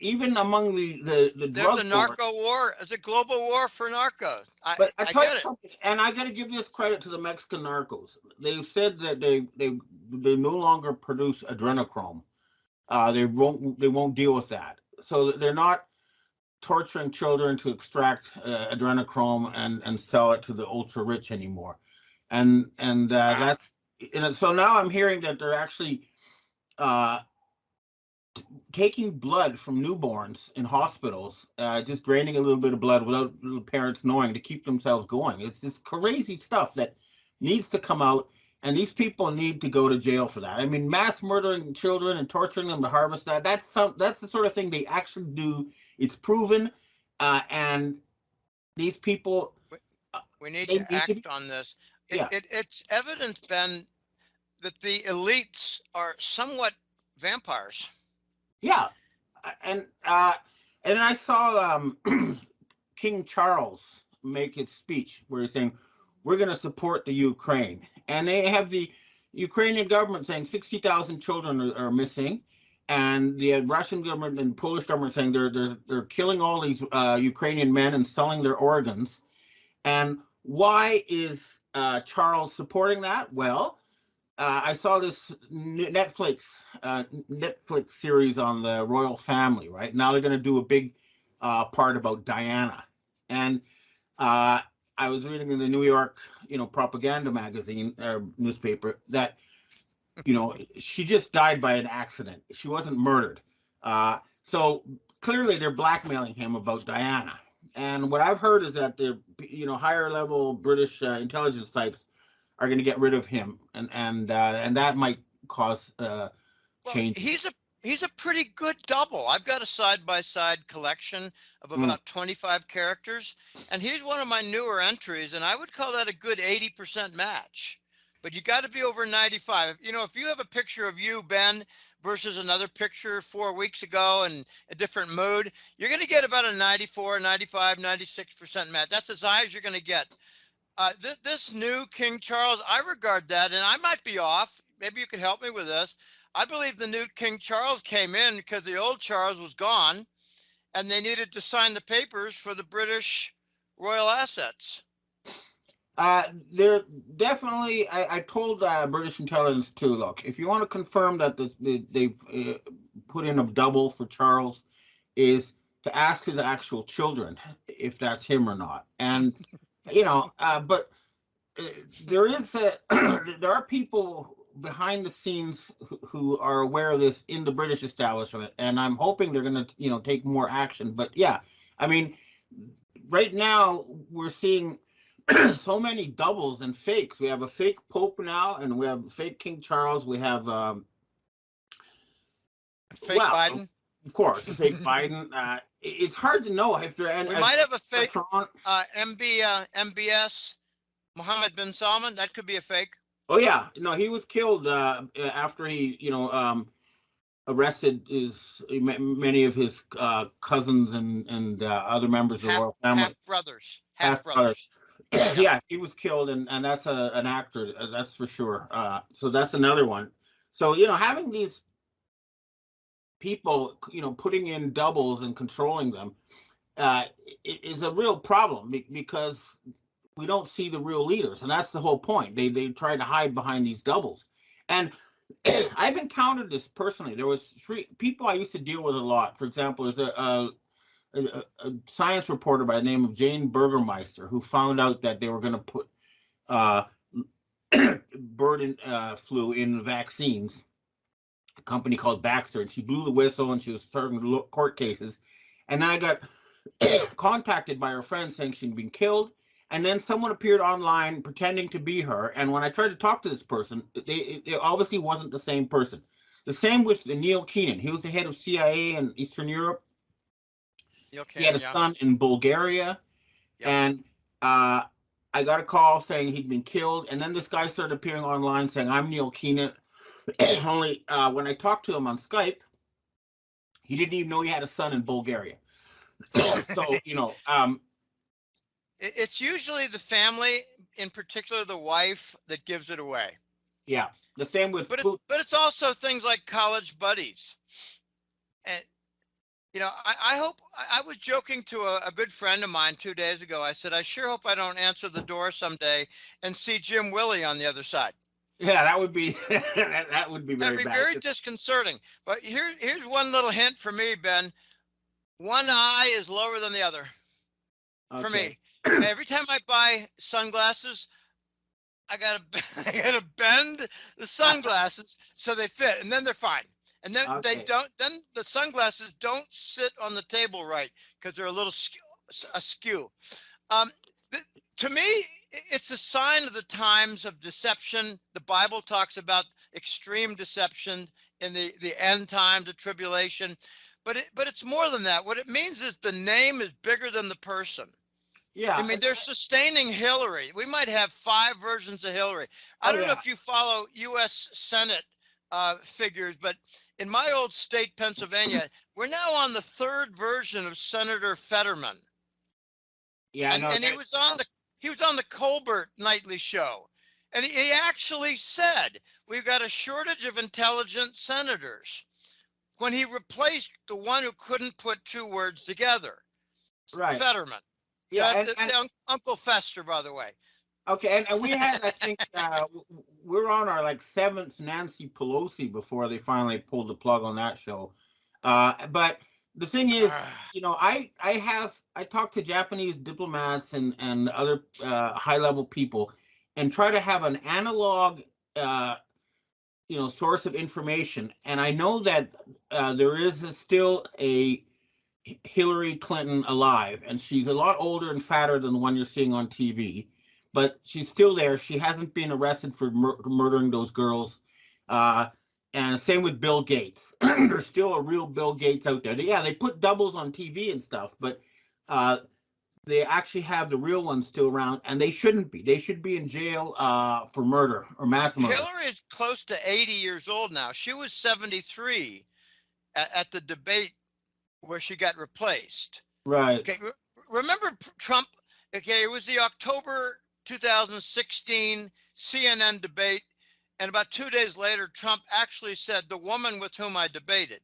even among the there's a narco war. It's a global war for narco. But I get it. Something, and I got to give this credit to the Mexican narcos. They've said that they no longer produce adrenochrome. They won't deal with that. So they're not torturing children to extract adrenochrome and sell it to the ultra rich anymore. And that's so now I'm hearing that they're actually taking blood from newborns in hospitals, just draining a little bit of blood without the parents knowing to keep themselves going. It's just crazy stuff that needs to come out, and these people need to go to jail for that. I mean, mass murdering children and torturing them to harvest that's the sort of thing they actually do. It's proven, and these people... We need to act on this. It's evident, Ben, that the elites are somewhat vampires. Yeah, and I saw King Charles make his speech where he's saying, we're going to support the Ukraine. And they have the Ukrainian government saying 60,000 children are missing. And the Russian government and Polish government saying they're killing all these Ukrainian men and selling their organs. And why is Charles supporting that? Well, I saw this Netflix series on the royal family, right? Now they're going to do a big part about Diana. And I was reading in the New York, propaganda magazine or newspaper that, she just died by an accident. She wasn't murdered. So clearly they're blackmailing him about Diana. And what I've heard is that the, higher level British intelligence types are going to get rid of him, and that might cause change. He's a pretty good double. I've got a side-by-side collection of about 25 characters, and he's one of my newer entries, and I would call that a good 80% match. but you got to be over 95. You know, if you have a picture of you, Ben, versus another picture 4 weeks ago and a different mood, you're going to get about a 94, 95, 96% match. That's as high as you're going to get. This new King Charles, I regard that, and I might be off. Maybe you could help me with this. I believe the new King Charles came in because the old Charles was gone, and they needed to sign the papers for the British royal assets. They're definitely. I told British intelligence too. Look, if you want to confirm that they've put in a double for Charles, is to ask his actual children if that's him or not. And but there is there are people behind the scenes who are aware of this in the British establishment, and I'm hoping they're going to take more action. But yeah, I mean, right now we're seeing so many doubles and fakes. We have a fake Pope now, and we have fake King Charles. We have fake Biden. Of course, fake Biden. It's hard to know if there. We might have a fake MBS Mohammed bin Salman. That could be a fake. Oh yeah, no, he was killed after he arrested many of his cousins and other members of the royal family. Half brothers. Yeah, he was killed, and that's an actor, that's for sure. So that's another one. So having these people putting in doubles and controlling them is a real problem, because we don't see the real leaders, and that's the whole point. They try to hide behind these doubles. And I've encountered this personally. There was 3 people I used to deal with a lot. For example, there's a science reporter by the name of Jane Burgermeister who found out that they were going to put bird flu in vaccines, a company called Baxter, and she blew the whistle, and she was starting court cases. And then I got contacted by her friend saying she'd been killed, and then someone appeared online pretending to be her, and when I tried to talk to this person, it obviously wasn't the same person. The same with Neil Keenan. He was the head of CIA in Eastern Europe. He had a son in Bulgaria, and I got a call saying he'd been killed, and then this guy started appearing online saying, "I'm Neil Keenan." Only when I talked to him on Skype, he didn't even know he had a son in Bulgaria. So it's usually the family, in particular the wife, that gives it away. Yeah, the same with but it's also things like college buddies. And I hope, I was joking to a good friend of mine 2 days ago. I said, I sure hope I don't answer the door someday and see Jim Willie on the other side. Yeah, that would be that would be very bad. That'd be very disconcerting. But here's one little hint for me, Ben. One eye is lower than the other. Okay. For me. Every time I buy sunglasses, I gotta bend the sunglasses so they fit, and then they're fine. And then they don't. Then the sunglasses don't sit on the table right because they're a little askew. To me, it's a sign of the times of deception. The Bible talks about extreme deception in the end times, the tribulation. But it's more than that. What it means is the name is bigger than the person. Yeah. I mean, they're sustaining Hillary. We might have 5 versions of Hillary. I don't know if you follow U.S. Senate figures, but in my old state, Pennsylvania, we're now on the 3rd version of Senator Fetterman. Yeah, and he was on the Colbert nightly show, and he actually said we've got a shortage of intelligent senators when he replaced the one who couldn't put 2 words together. Right. Fetterman. Yeah, Uncle Fester, by the way. Okay, and we had, I think, we're on our 7th Nancy Pelosi before they finally pulled the plug on that show. But the thing is, I talk to Japanese diplomats and other high-level people, and try to have an analog, source of information. And I know that there is still a Hillary Clinton alive, and she's a lot older and fatter than the one you're seeing on TV, but she's still there. She hasn't been arrested for murdering those girls. And same with Bill Gates. There's still a real Bill Gates out there. They put doubles on TV and stuff, but they actually have the real ones still around, and they shouldn't be. They should be in jail for murder or mass murder. Hillary is close to 80 years old now. She was 73 at the debate where she got replaced. Right. Okay, remember Trump? Okay, it was the October 2016 CNN debate, and about 2 days later, Trump actually said, "The woman with whom I debated."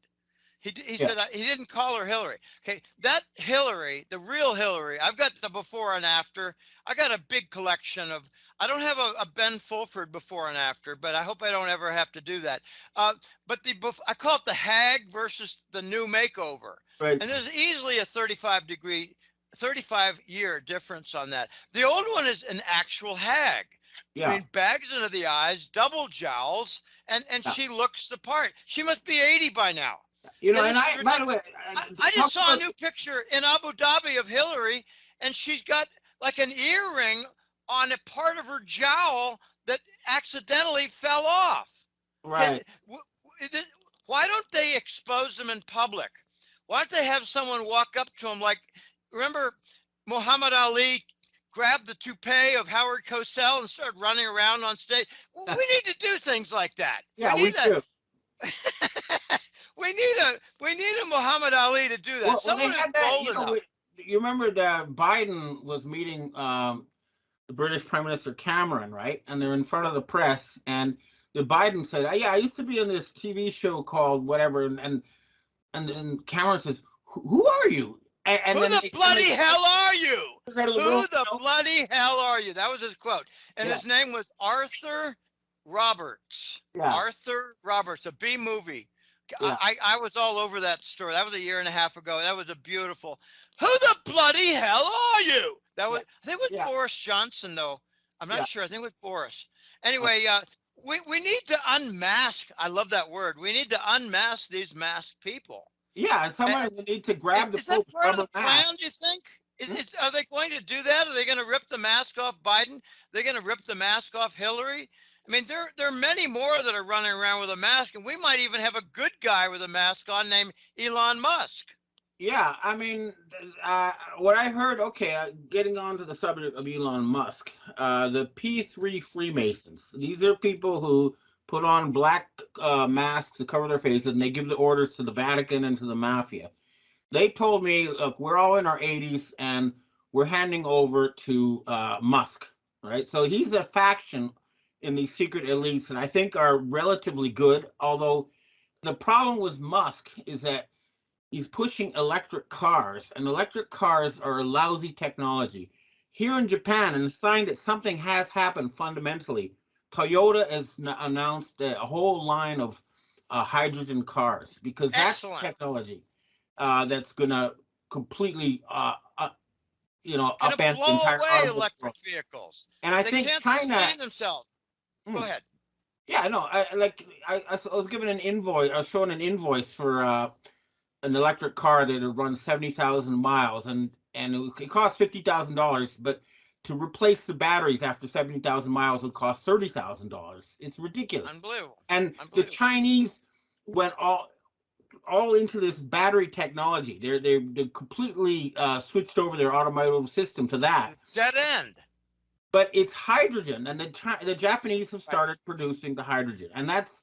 He said he didn't call her Hillary. Okay, that Hillary, the real Hillary, I've got the before and after. I got a big collection of. I don't have a Ben Fulford before and after, but I hope I don't ever have to do that. But I call it the hag versus the new makeover, Right. and there's easily a 35-year difference on that. The old one is an actual hag. Yeah. I mean, bags under the eyes, double jowls, and she looks the part. She must be 80 by now. You know, And and by the way, I just saw a new picture in Abu Dhabi of Hillary, and she's got like an earring on a part of her jowl that accidentally fell off. Right. Why don't they expose them in public? Why don't they have someone walk up to them like, remember Muhammad Ali grabbed the toupee of Howard Cosell and started running around on stage? We need to do things like that. Yeah, we do. We need a Muhammad Ali to do that. Well, Someone who's bold enough. You remember that Biden was meeting the British Prime Minister Cameron, right? And they're in front of the press, and the Biden said, "Yeah, I used to be on this TV show called whatever," and then Cameron says, "Who are you?" And who the bloody hell are you? Who the room, bloody hell are you? That was his quote, and his name was Arthur Roberts. Yeah. Arthur Roberts, a B movie. Yeah. I was all over that story. That was a year and a half ago. That was a beautiful. Who the bloody hell are you? That was. I think it was Boris Johnson, though. I'm not sure. I think it was Boris. Anyway, we need to unmask. I love that word. We need to unmask these masked people. Yeah, and someone will need to grab the Is that part of the plan, do you think? Are they going to do that? Are they going to rip the mask off Biden? Are they going to rip the mask off Hillary? I mean, there are many more that are running around with a mask, and we might even have a good guy with a mask on named Elon Musk. Yeah, I mean, what I heard, getting on to the subject of Elon Musk, the P3 Freemasons, these are people who put on black masks to cover their faces, and they give the orders to the Vatican and to the mafia. They told me, look, we're all in our 80s, and we're handing over to Musk, right? So he's a faction in these secret elites that I think are relatively good, although the problem with Musk is that he's pushing electric cars, and electric cars are a lousy technology. Here in Japan, and a sign that something has happened fundamentally, Toyota has announced a whole line of hydrogen cars, because that's technology that's going to completely upend the entire away electric vehicles. And I think China themselves. Go ahead. Yeah, no, I was given an invoice. I was shown an invoice for an electric car that would run 70,000 miles, and it cost $50,000, but to replace the batteries after 70,000 miles would cost $30,000. It's ridiculous. Unbelievable. And the Chinese went all into this battery technology. They completely switched over their automotive system to that. Dead end. But it's hydrogen, and the Japanese have started producing the hydrogen, and that's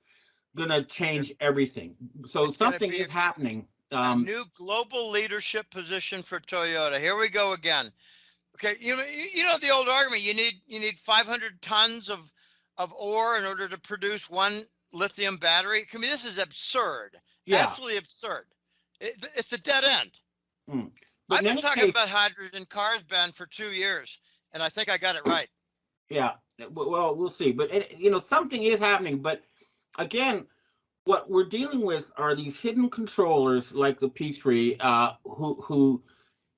going to change everything. So something is happening. A new global leadership position for Toyota. Here we go again. Okay, you know the old argument. You need 500 tons of ore in order to produce one lithium battery. I mean, this is absurd. Yeah. Absolutely absurd. It's a dead end. But I've been talking about hydrogen cars, Ben, for 2 years, and I think I got it right. Yeah. Well, we'll see. But something is happening. But again, what we're dealing with are these hidden controllers like the P3 who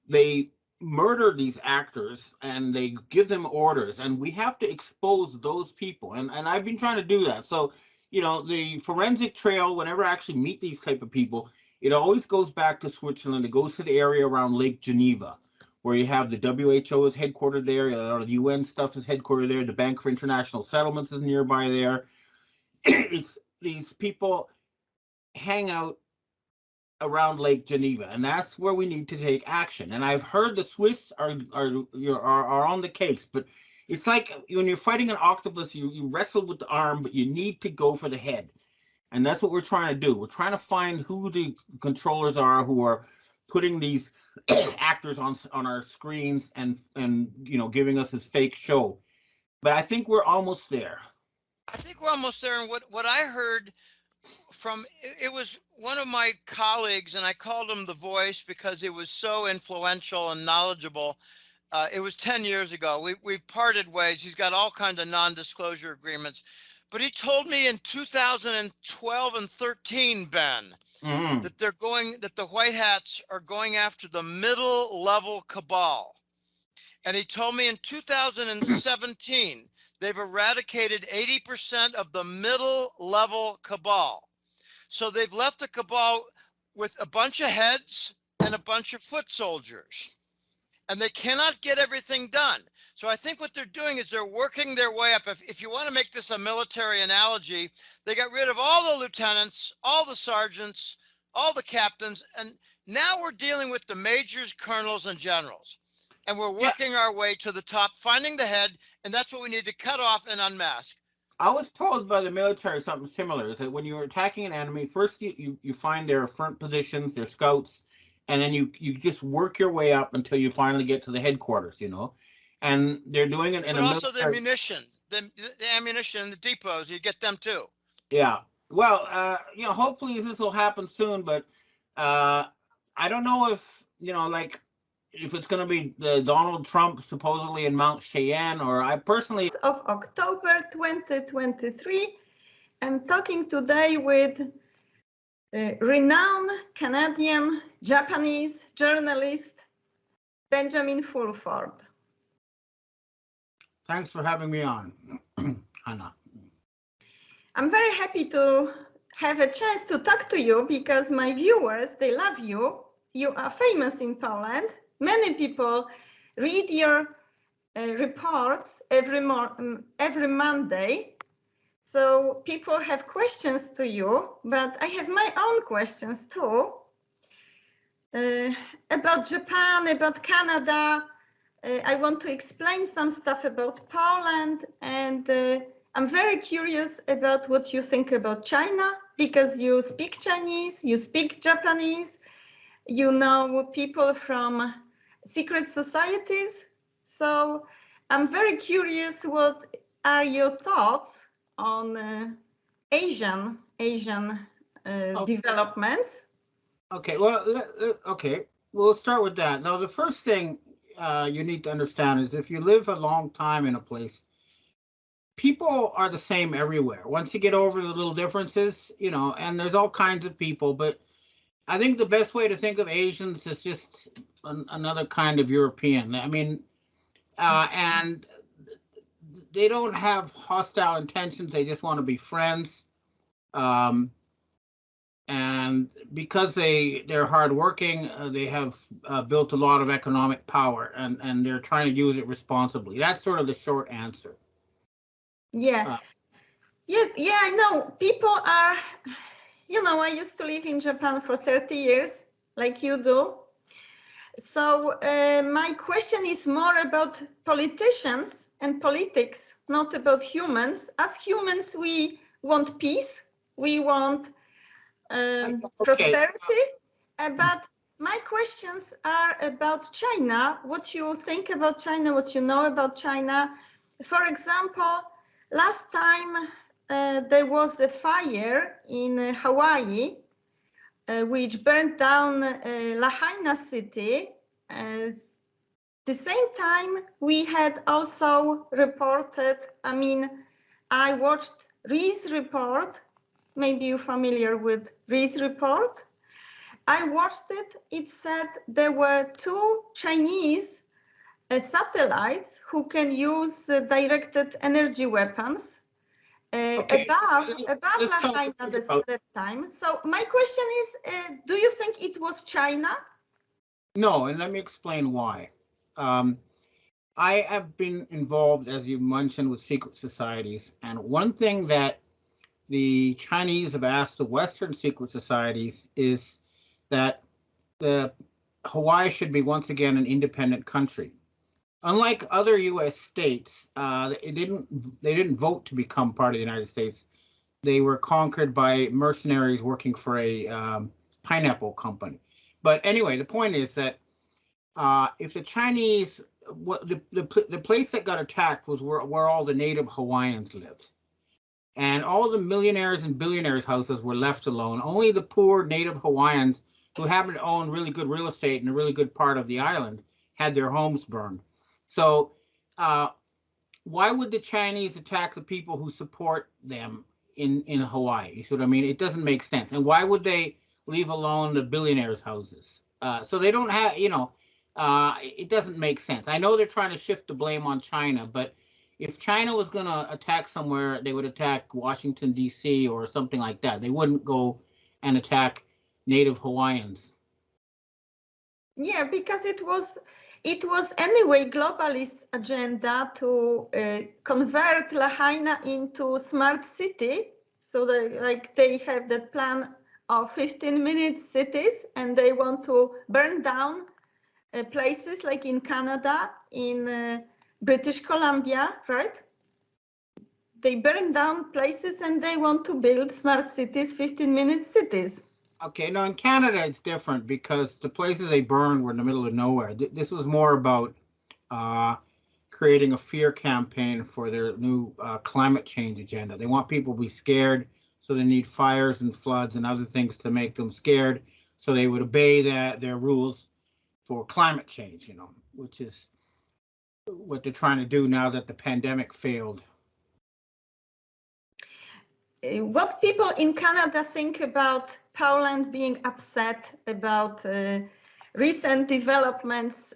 they murder these actors and they give them orders, and we have to expose those people. And I've been trying to do that. So, the forensic trail, whenever I actually meet these type of people, it always goes back to Switzerland. It goes to the area around Lake Geneva, where you have the WHO is headquartered there, the UN stuff is headquartered there, the Bank for International Settlements is nearby there. It's these people hang out around Lake Geneva, and that's where we need to take action. And I've heard the Swiss are on the case, but it's like when you're fighting an octopus, you wrestle with the arm, but you need to go for the head. And that's what we're trying to do. We're trying to find who the controllers are who are putting these actors on our screens and giving us this fake show. But I think we're almost there. I think we're almost there. And what I heard from it was one of my colleagues, and I called him the voice because he was so influential and knowledgeable. It was 10 years ago. We parted ways. He's got all kinds of non-disclosure agreements. But he told me in 2012 and 13, Ben, that the White Hats are going after the middle level cabal. And he told me in 2017, they've eradicated 80% of the middle level cabal. So they've left the cabal with a bunch of heads and a bunch of foot soldiers. And they cannot get everything done. So I think what they're doing is they're working their way up. If you want to make this a military analogy, they got rid of all the lieutenants, all the sergeants, all the captains, and now we're dealing with the majors, colonels, and generals. And we're working our way to the top, finding the head, and that's what we need to cut off and unmask. I was told by the military something similar, is that when you're attacking an enemy, first you find their front positions, their scouts, and then you just work your way up until you finally get to the headquarters, and they're doing it in but also the ammunition, the ammunition, the depots, you get them too. Yeah. Well, hopefully this will happen soon, but I don't know if, if it's going to be the Donald Trump supposedly in Mount Cheyenne, or I personally. Of October 2023, I'm talking today with renowned Canadian Japanese journalist Benjamin-Fulford. Thanks for having me on, Anna. I'm very happy to have a chance to talk to you because my viewers, they love you. You are famous in Poland. Many people read your reports every Monday. So people have questions to you, but I have my own questions too. About Japan, about Canada. I want to explain some stuff about Poland, and I'm very curious about what you think about China, because you speak Chinese, you speak Japanese, you know people from secret societies. So I'm very curious, what are your thoughts on Asian developments? Okay, well, we'll start with that. Now, the first thing you need to understand is if you live a long time in a place, people are the same everywhere. Once you get over the little differences, and there's all kinds of people, but I think the best way to think of Asians is just another kind of European. I mean, and they don't have hostile intentions. They just want to be friends. And because they're hardworking, they have built a lot of economic power, and they're trying to use it responsibly. That's sort of the short answer. Yeah, I know. People are, I used to live in Japan for 30 years, like you do. So my question is more about politicians and politics, not about humans. As humans, we want peace, we want prosperity, but my questions are about China, what you think about China, what you know about China. For example, last time there was a fire in Hawaii, which burned down Lahaina city. The same time, we had also reported, I watched Ree's report. Maybe you're familiar with Ree's report. I watched it. It said there were 2 Chinese satellites who can use directed energy weapons above Lahaina at that time. So my question is, do you think it was China? No, and let me explain why. I have been involved, as you mentioned, with secret societies, and one thing that the Chinese have asked the Western secret societies is that the Hawaii should be once again an independent country. Unlike other U.S. states, they didn't vote to become part of the United States. They were conquered by mercenaries working for a pineapple company. But anyway, the point is that if the Chinese, the place that got attacked was where all the native Hawaiians lived. And all the millionaires and billionaires' houses were left alone. Only the poor native Hawaiians who happened to own really good real estate in a really good part of the island had their homes burned. So why would the Chinese attack the people who support them in Hawaii? You see what I mean? It doesn't make sense. And why would they leave alone the billionaires' houses? So they don't have, it doesn't make sense. I know they're trying to shift the blame on China, but if China was going to attack somewhere, they would attack Washington, D.C. or something like that. They wouldn't go and attack native Hawaiians. Yeah, because it was anyway globalist agenda to convert Lahaina into smart city. So they have that plan of 15-minute cities, and they want to burn down places like in Canada, in British Columbia, right? They burn down places and they want to build smart cities, 15-minute cities. Okay, now in Canada it's different because the places they burned were in the middle of nowhere. This was more about creating a fear campaign for their new climate change agenda. They want people to be scared, so they need fires and floods and other things to make them scared, so they would obey their rules for climate change, which is what they're trying to do now that the pandemic failed. What people in Canada think about Poland being upset about recent developments,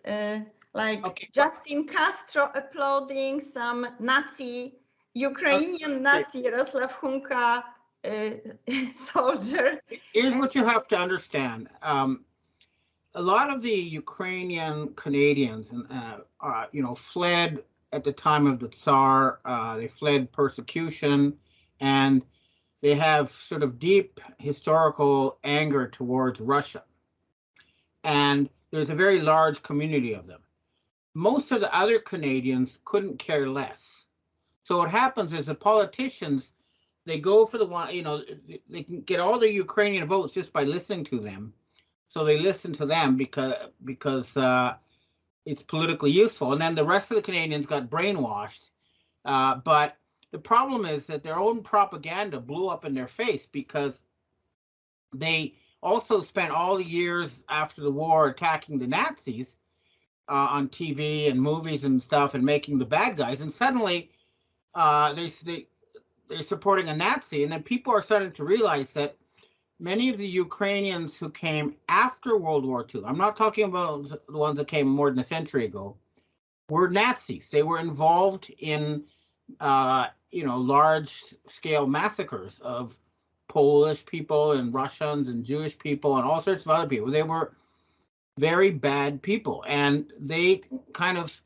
Justin Castro applauding some Ukrainian Nazi Jarosław Hunka soldier. Here's what you have to understand. A lot of the Ukrainian Canadians, fled at the time of the Tsar. They fled persecution, and they have sort of deep historical anger towards Russia. And there's a very large community of them. Most of the other Canadians couldn't care less. So what happens is the politicians, they go for the one, they can get all the Ukrainian votes just by listening to them. So they listen to them because it's politically useful. And then the rest of the Canadians got brainwashed. But the problem is that their own propaganda blew up in their face because they also spent all the years after the war attacking the Nazis on TV and movies and stuff and making the bad guys. And suddenly they're supporting a Nazi. And then people are starting to realize that many of the Ukrainians who came after World War II, I'm not talking about the ones that came more than a century ago, were Nazis. They were involved in large-scale massacres of Polish people and Russians and Jewish people and all sorts of other people. They were very bad people, and they kind of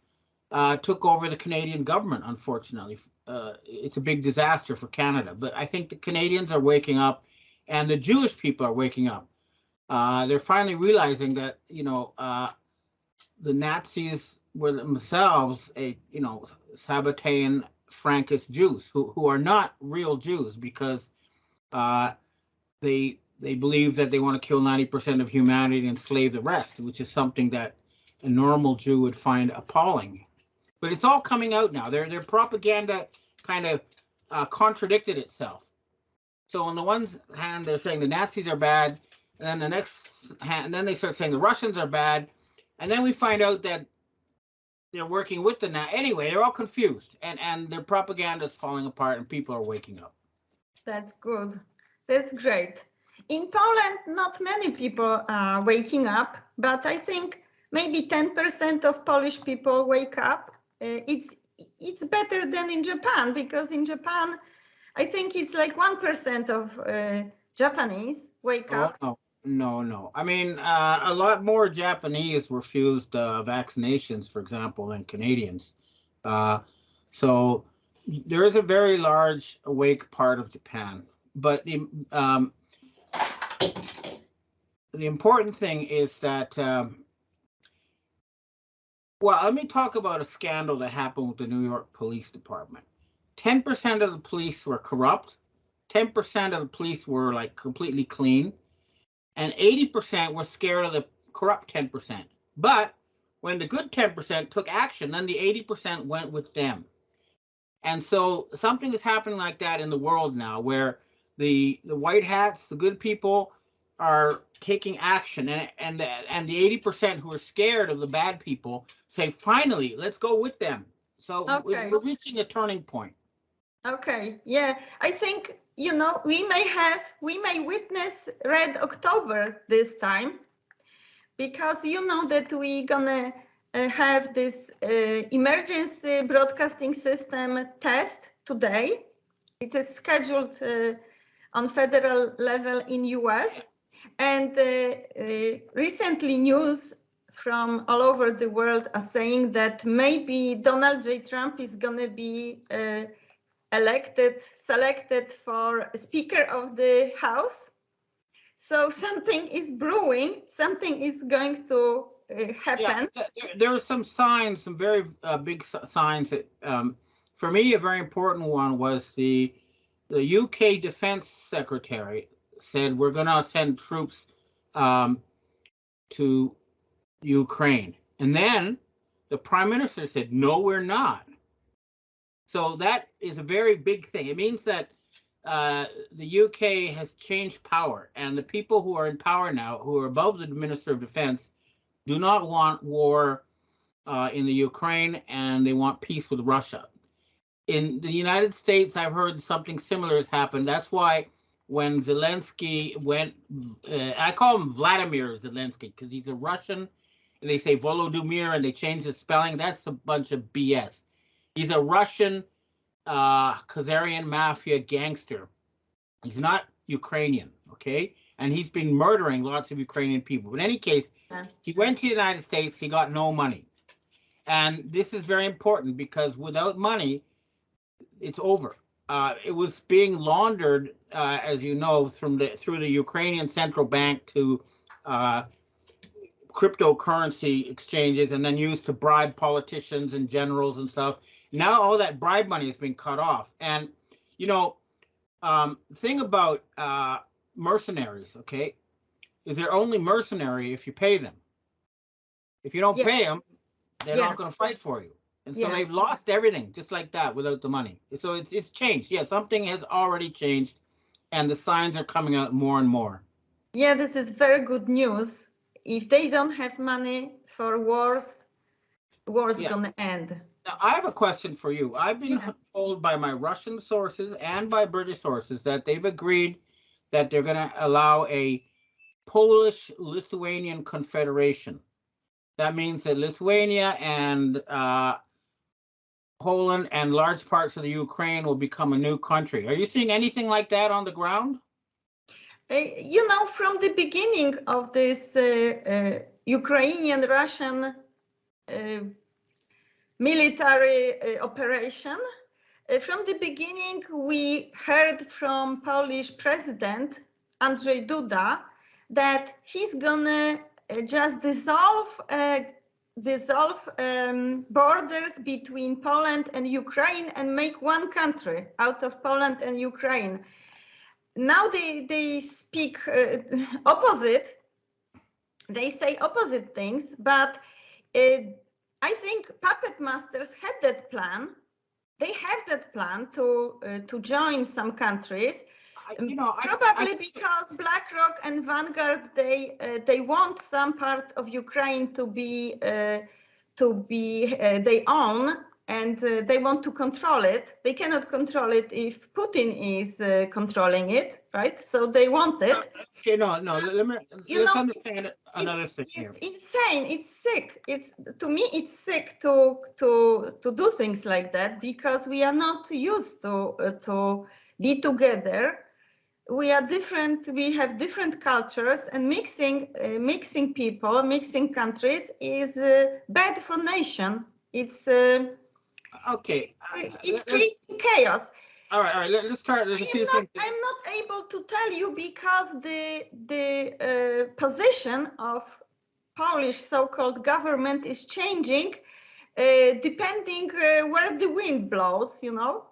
took over the Canadian government, unfortunately. It's a big disaster for Canada, but I think the Canadians are waking up, and the Jewish people are waking up. They're finally realizing that, the Nazis were themselves Sabbatean Frankist Jews who are not real Jews because they believe that they want to kill 90% of humanity and enslave the rest, which is something that a normal Jew would find appalling. But it's all coming out now. Their propaganda kind of contradicted itself. So on the one hand, they're saying the Nazis are bad, and then the next hand, and then they start saying the Russians are bad, and then we find out that they're working with the Nazis. Anyway, they're all confused, and their propaganda is falling apart, and people are waking up. That's good. That's great. In Poland, not many people are waking up, but I think maybe 10% of Polish people wake up. It's better than in Japan, because in Japan, I think it's like 1% of Japanese wake up. No. I mean, a lot more Japanese refused vaccinations, for example, than Canadians. So there is a very large awake part of Japan. But the important thing is that, well, let me talk about a scandal that happened with the New York Police Department. 10% of the police were corrupt, 10% of the police were like completely clean, and 80% were scared of the corrupt 10%. But when the good 10% took action, then the 80% went with them. And so something is happening like that in the world now, where the white hats, the good people, are taking action, and the 80% who are scared of the bad people say, finally, let's go with them. So Okay. we're reaching a turning point. Okay, yeah, I think, you know, we may witness Red October this time, because you know that we're gonna have this emergency broadcasting system test today. It is scheduled on federal level in US, and recently news from all over the world are saying that maybe Donald J. Trump is gonna be selected for Speaker of the House. So something is brewing, something is going to happen. Yeah, there are some signs, some very big signs that, for me, a very important one was the UK Defense Secretary said, we're going to send troops to Ukraine. And then the Prime Minister said, no, we're not. So that is a very big thing. It means that the UK has changed power, and the people who are in power now, who are above the Minister of Defense, do not want war in the Ukraine, and they want peace with Russia. In the United States, I've heard something similar has happened. That's why when Zelensky went, I call him Vladimir Zelensky because he's a Russian, and they say Volodymyr, and they change the spelling. That's a bunch of BS. He's a Russian Khazarian mafia gangster. He's not Ukrainian, okay? And he's been murdering lots of Ukrainian people. But in any case, he went to the United States. He got no money. And this is very important because without money, it's over. It was being laundered, as you know, through the Ukrainian central bank to cryptocurrency exchanges, and then used to bribe politicians and generals and stuff. Now all that bribe money has been cut off. And, you know, thing about mercenaries, okay, is they're only mercenary if you pay them. If you don't pay them, they're not going to fight for you. And so they've lost everything just like that without the money. So it's changed. Yeah, something has already changed, and the signs are coming out more and more. Yeah, this is very good news. If they don't have money for wars gonna end. Now, I have a question for you. I've been told by my Russian sources and by British sources that they've agreed that they're going to allow a Polish-Lithuanian confederation. That means that Lithuania and Poland and large parts of the Ukraine will become a new country. Are you seeing anything like that on the ground? You know, from the beginning of this Ukrainian-Russian military operation, from the beginning, we heard from Polish President Andrzej Duda that he's gonna just dissolve borders between Poland and Ukraine and make one country out of Poland and Ukraine. Now they speak opposite. They say opposite things, but I think puppet masters had that plan. They have that plan to join some countries. You know, probably because BlackRock and Vanguard they want some part of Ukraine to be their own, and they want to control it. They cannot control it if Putin is controlling it, right? So they want it. Okay, no. Let's understand another thing here. It's insane. It's sick. To me, it's sick to do things like that because we are not used to be together. We are different. We have different cultures, and mixing people, mixing countries is bad for nation. It's okay. It's creating chaos. All right. Let's start. There's a few things. I'm not able to tell you because the position of Polish so-called government is changing depending where the wind blows, you know.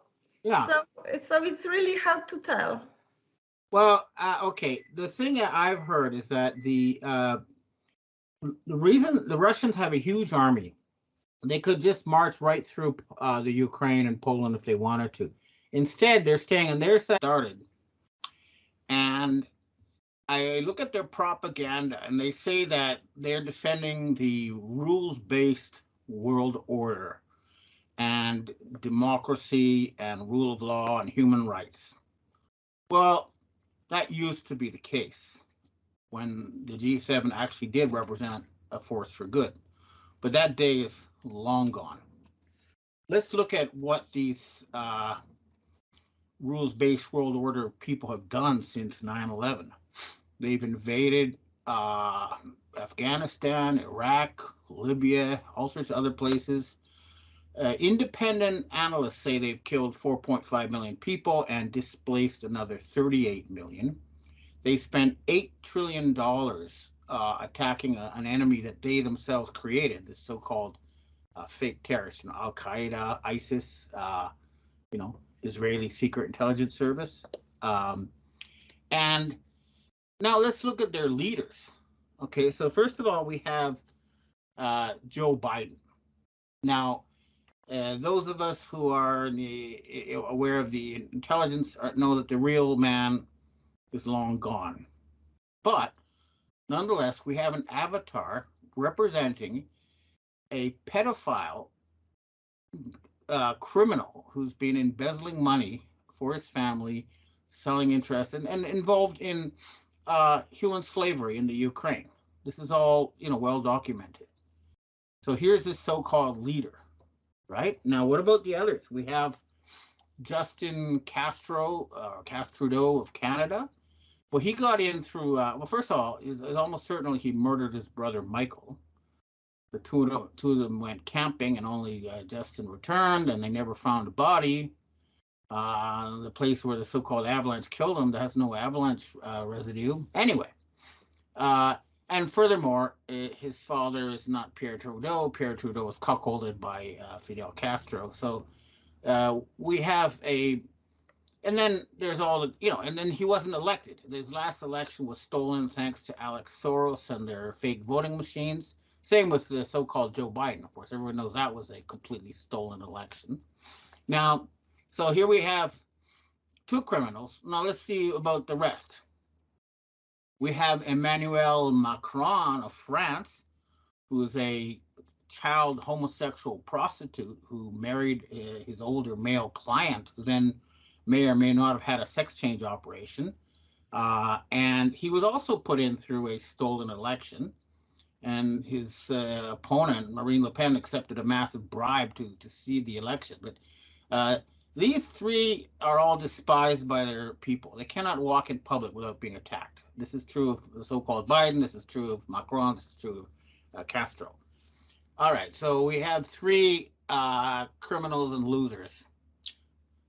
Yeah. So it's really hard to tell. Well, okay. The thing that I've heard is that the reason the Russians have a huge army, they could just march right through the Ukraine and Poland if they wanted to. Instead, they're staying on their side. Started, and I look at their propaganda, and they say that they're defending the rules-based world order and democracy and rule of law and human rights. Well, that used to be the case when the G7 actually did represent a force for good. But that day is long gone. Let's look at what these rules-based world order people have done since 9/11. They've invaded Afghanistan, Iraq, Libya, all sorts of other places. Independent analysts say they've killed 4.5 million people and displaced another 38 million. They spent $8 trillion attacking an enemy that they themselves created, the so-called fake terrorists, Al-Qaeda, ISIS, Israeli Secret Intelligence Service. And now let's look at their leaders. Okay, so first of all, we have Joe Biden. Now, those of us who are aware of the intelligence know that the real man is long gone. But nonetheless, we have an avatar representing a pedophile criminal who's been embezzling money for his family, selling interest, and involved in human slavery in the Ukraine. This is all, well documented. So here's this so-called leader, right? Now, what about the others? We have Justin Trudeau of Canada. Well, he got in through, first of all, it's almost certainly he murdered his brother Michael. The two of them went camping, and only Justin returned, and they never found a body. The place where the so-called avalanche killed him, that has no avalanche residue. Anyway, and furthermore, his father is not Pierre Trudeau. Pierre Trudeau was cuckolded by Fidel Castro. So we have and then there's all the, and then he wasn't elected. His last election was stolen thanks to Alex Soros and their fake voting machines. Same with the so-called Joe Biden, of course. Everyone knows that was a completely stolen election. Now, so here we have two criminals. Now let's see about the rest. We have Emmanuel Macron of France, who is a child homosexual prostitute who married his older male client, who then may or may not have had a sex change operation. And he was also put in through a stolen election. And his opponent, Marine Le Pen, accepted a massive bribe to cede the election. But these three are all despised by their people. They cannot walk in public without being attacked. This is true of the so-called Biden. This is true of Macron. This is true of Castro. All right, so we have three criminals and losers.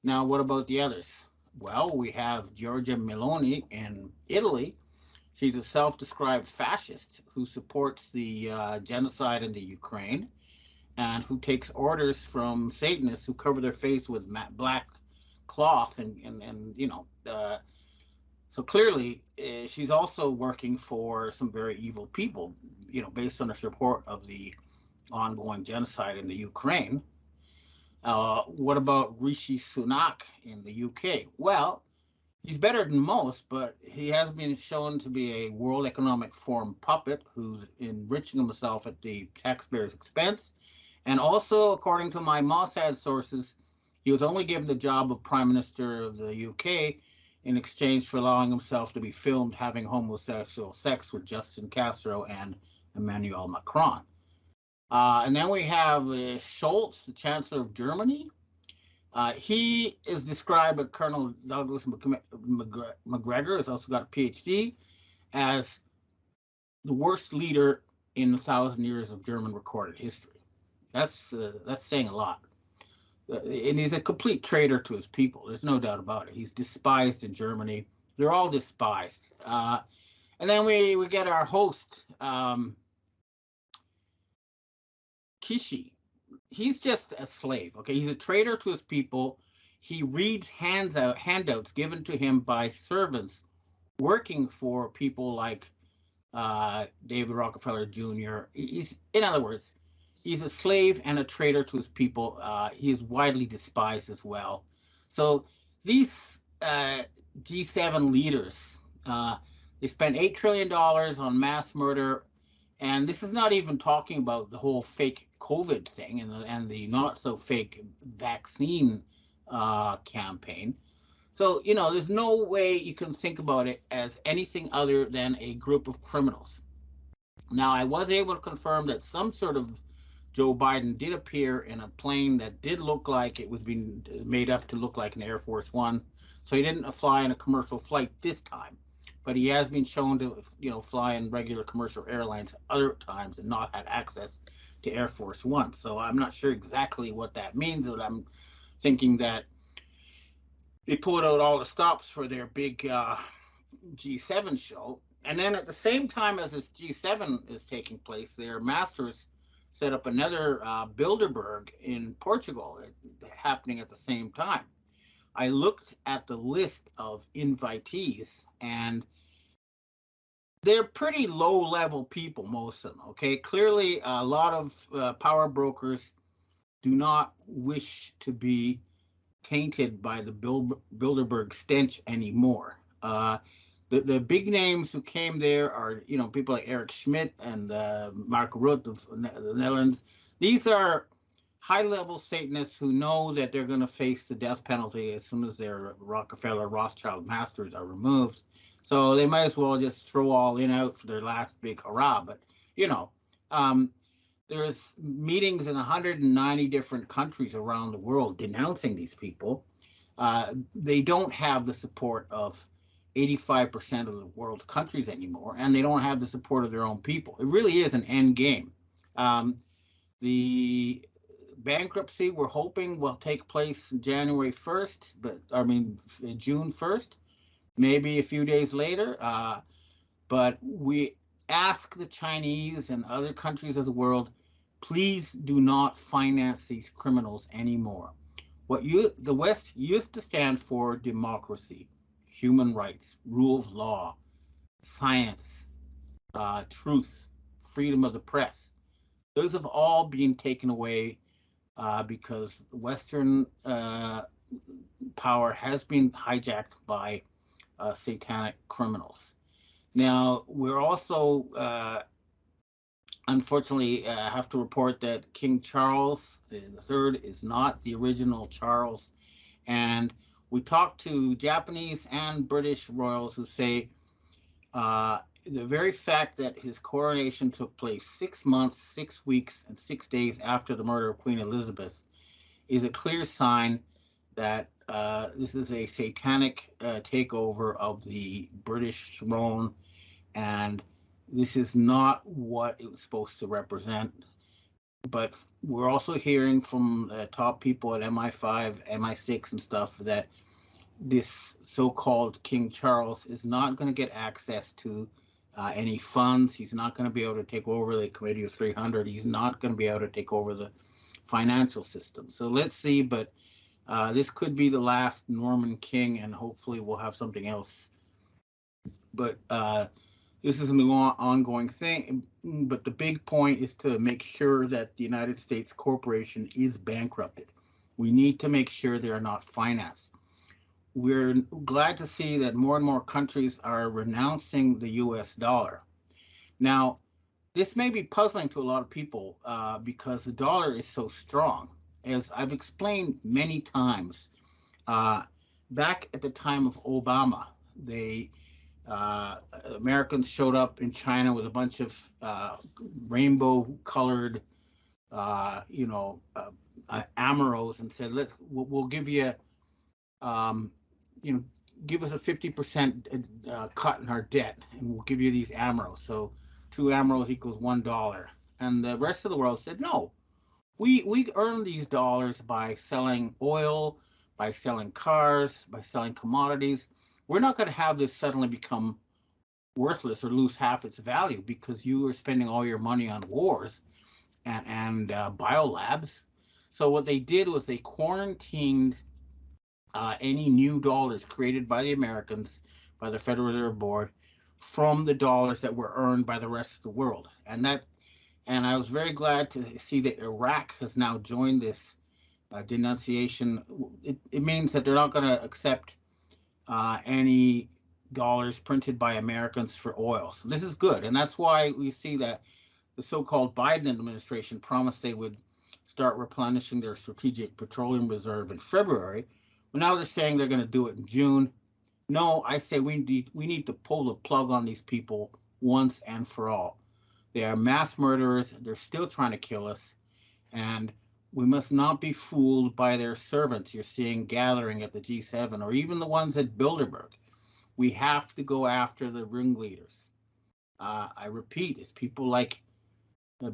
Now, what about the others? Well, we have Giorgia Meloni in Italy. She's a self-described fascist who supports the genocide in the Ukraine and who takes orders from Satanists who cover their face with black cloth so clearly she's also working for some very evil people, based on her support of the ongoing genocide in the Ukraine. What about Rishi Sunak in the UK? Well, he's better than most, but he has been shown to be a World Economic Forum puppet who's enriching himself at the taxpayers' expense. And also, according to my Mossad sources, he was only given the job of Prime Minister of the UK in exchange for allowing himself to be filmed having homosexual sex with Justin Castro and Emmanuel Macron. And then we have Scholz, the Chancellor of Germany. He is described by Colonel Douglas McGregor, who's also got a PhD, as the worst leader in 1,000 years of German recorded history. That's saying a lot. and he's a complete traitor to his people. There's no doubt about it. He's despised in Germany. They're all despised. And then we get our host, Kishi. He's just a slave. Okay, he's a traitor to his people. He reads handouts given to him by servants working for people like David Rockefeller Jr. In other words, he's a slave and a traitor to his people. He is widely despised as well. So these G7 leaders, they spent $8 trillion on mass murder, and this is not even talking about the whole fake COVID thing and the not so fake vaccine campaign. So, there's no way you can think about it as anything other than a group of criminals. Now, I was able to confirm that some sort of Joe Biden did appear in a plane that did look like it was being made up to look like an Air Force One. So he didn't fly in a commercial flight this time, but he has been shown to, fly in regular commercial airlines other times and not had access to Air Force One. So I'm not sure exactly what that means, but I'm thinking that they pulled out all the stops for their big G7 show. And then at the same time as this G7 is taking place, their masters set up another Bilderberg in Portugal happening at the same time. I looked at the list of invitees, and they're pretty low-level people, most of them, okay? Clearly, a lot of power brokers do not wish to be tainted by the Bilderberg stench anymore. The big names who came there are, people like Eric Schmidt and Mark Rutte of the Netherlands. These are high-level Satanists who know that they're going to face the death penalty as soon as their Rockefeller Rothschild masters are removed. So they might as well just throw all in out for their last big hurrah. But, there's meetings in 190 different countries around the world denouncing these people. They don't have the support of 85% of the world's countries anymore, and they don't have the support of their own people. It really is an end game. The bankruptcy we're hoping will take place January 1st, June 1st, maybe a few days later. But we ask the Chinese and other countries of the world, please do not finance these criminals anymore. The West used to stand for democracy, human rights, rule of law, science, truth, freedom of the press. Those have all been taken away because Western power has been hijacked by satanic criminals. Now, we're also, unfortunately, have to report that King Charles III is not the original Charles. And we talked to Japanese and British royals who say the very fact that his coronation took place 6 months, 6 weeks, and 6 days after the murder of Queen Elizabeth is a clear sign that this is a satanic takeover of the British throne, and this is not what it was supposed to represent. But we're also hearing from top people at MI5, MI6 and stuff that this so-called King Charles is not going to get access to any funds. He's not going to be able to take over the Committee of 300. He's not going to be able to take over the financial system. So let's see, but this could be the last Norman king, and hopefully we'll have something else. But this is an ongoing thing. But the big point is to make sure that the United States corporation is bankrupted. We need to make sure they are not financed. We're glad to see that more and more countries are renouncing the US dollar. Now, this may be puzzling to a lot of people because the dollar is so strong. As I've explained many times, back at the time of Obama, Americans showed up in China with a bunch of rainbow-colored, amoros and said, we'll give you, give us a 50% cut in our debt, and we'll give you these amoros. So 2 amoros equals $1. And the rest of the world said, no, We earn these dollars by selling oil, by selling cars, by selling commodities. We're not going to have this suddenly become worthless or lose half its value because you are spending all your money on wars and biolabs. So what they did was they quarantined any new dollars created by the Americans, by the Federal Reserve Board, from the dollars that were earned by the rest of the world. And I was very glad to see that Iraq has now joined this denunciation. It means that they're not going to accept any dollars printed by Americans for oil. So this is good. And that's why we see that the so-called Biden administration promised they would start replenishing their strategic petroleum reserve in February. Well, now they're saying they're going to do it in June. No, I say we need to pull the plug on these people once and for all. They are mass murderers. They're still trying to kill us. And we must not be fooled by their servants you're seeing gathering at the G7 or even the ones at Bilderberg. We have to go after the ringleaders. I repeat, it's people like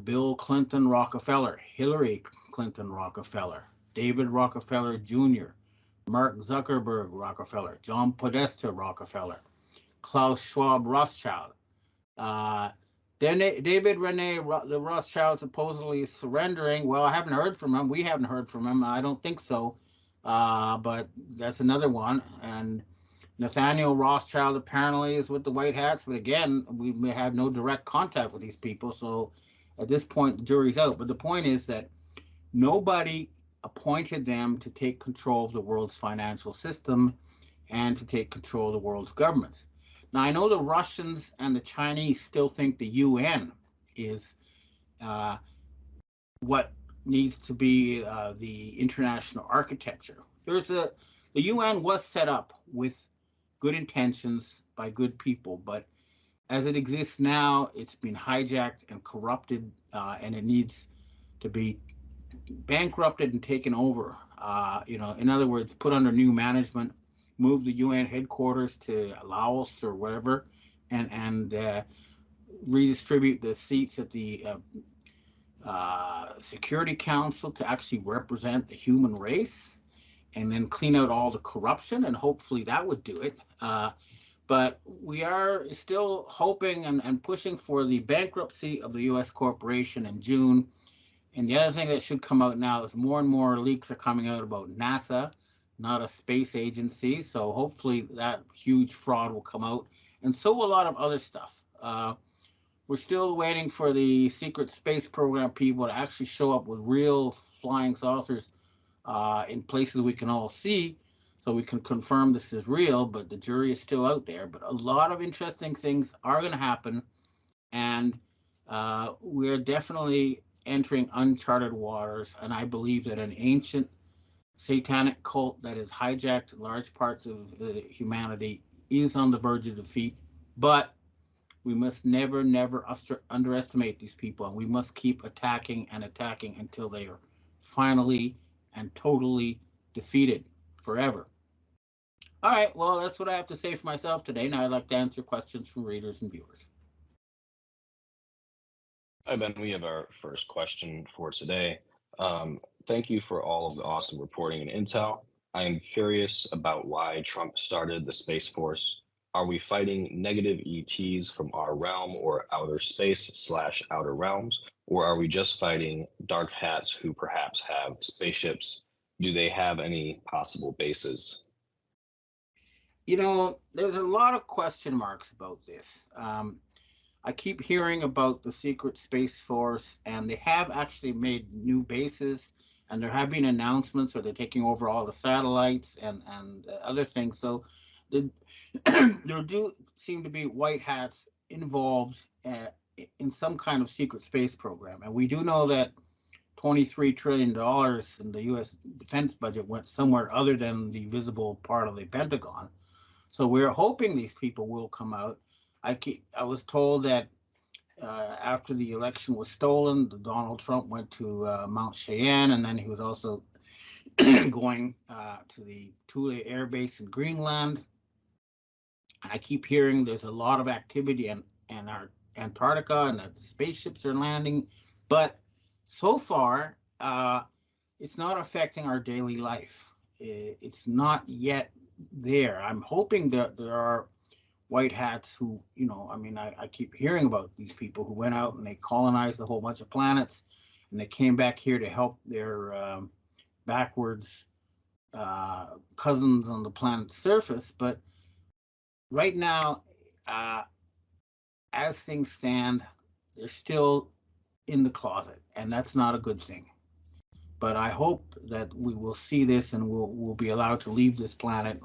Bill Clinton Rockefeller, Hillary Clinton Rockefeller, David Rockefeller Jr., Mark Zuckerberg Rockefeller, John Podesta Rockefeller, Klaus Schwab Rothschild. Then David Rene, the Rothschild, supposedly surrendering. Well, I haven't heard from him. We haven't heard from him. I don't think so. But that's another one. And Nathaniel Rothschild apparently is with the White Hats. But again, we have no direct contact with these people. So at this point, the jury's out. But the point is that nobody appointed them to take control of the world's financial system and to take control of the world's governments. Now, I know the Russians and the Chinese still think the UN is what needs to be the international architecture. The UN was set up with good intentions by good people, but as it exists now, it's been hijacked and corrupted, and it needs to be bankrupted and taken over. In other words, put under new management, move the UN headquarters to Laos or wherever, and redistribute the seats at the Security Council to actually represent the human race, and then clean out all the corruption, and hopefully that would do it. But we are still hoping and pushing for the bankruptcy of the U.S. corporation in June. And the other thing that should come out now is more and more leaks are coming out about NASA, not a space agency. So hopefully that huge fraud will come out. And so a lot of other stuff. We're still waiting for the secret space program people to actually show up with real flying saucers in places we can all see, so we can confirm this is real, but the jury is still out there. But a lot of interesting things are going to happen, and we're definitely entering uncharted waters. And I believe that an ancient satanic cult that has hijacked large parts of humanity is on the verge of defeat. But we must never underestimate these people, and we must keep attacking and attacking until they are finally and totally defeated forever. All right, well, that's what I have to say for myself today. Now I'd like to answer questions from readers and viewers. Hi, Ben. We have our first question for today. Thank you for all of the awesome reporting and intel. I am curious about why Trump started the Space Force. Are we fighting negative ETs from our realm or outer space / outer realms? Or are we just fighting dark hats who perhaps have spaceships? Do they have any possible bases? There's a lot of question marks about this. I keep hearing about the secret Space Force, and they have actually made new bases, and there have been announcements where they're taking over all the satellites and other things. So there do seem to be white hats involved in some kind of secret space program. And we do know that $23 trillion in the U.S. defense budget went somewhere other than the visible part of the Pentagon. So we're hoping these people will come out. I was told that after the election was stolen, Donald Trump went to Mount Cheyenne, and then he was also going to the Thule Air Base in Greenland. And I keep hearing there's a lot of activity in our Antarctica, and that the spaceships are landing. But so far, it's not affecting our daily life. It's not yet there. I'm hoping that there are white hats who, I mean, I keep hearing about these people who went out and they colonized a whole bunch of planets and they came back here to help their backwards cousins on the planet's surface. But right now, as things stand, they're still in the closet, and that's not a good thing. But I hope that we will see this and we'll be allowed to leave this planet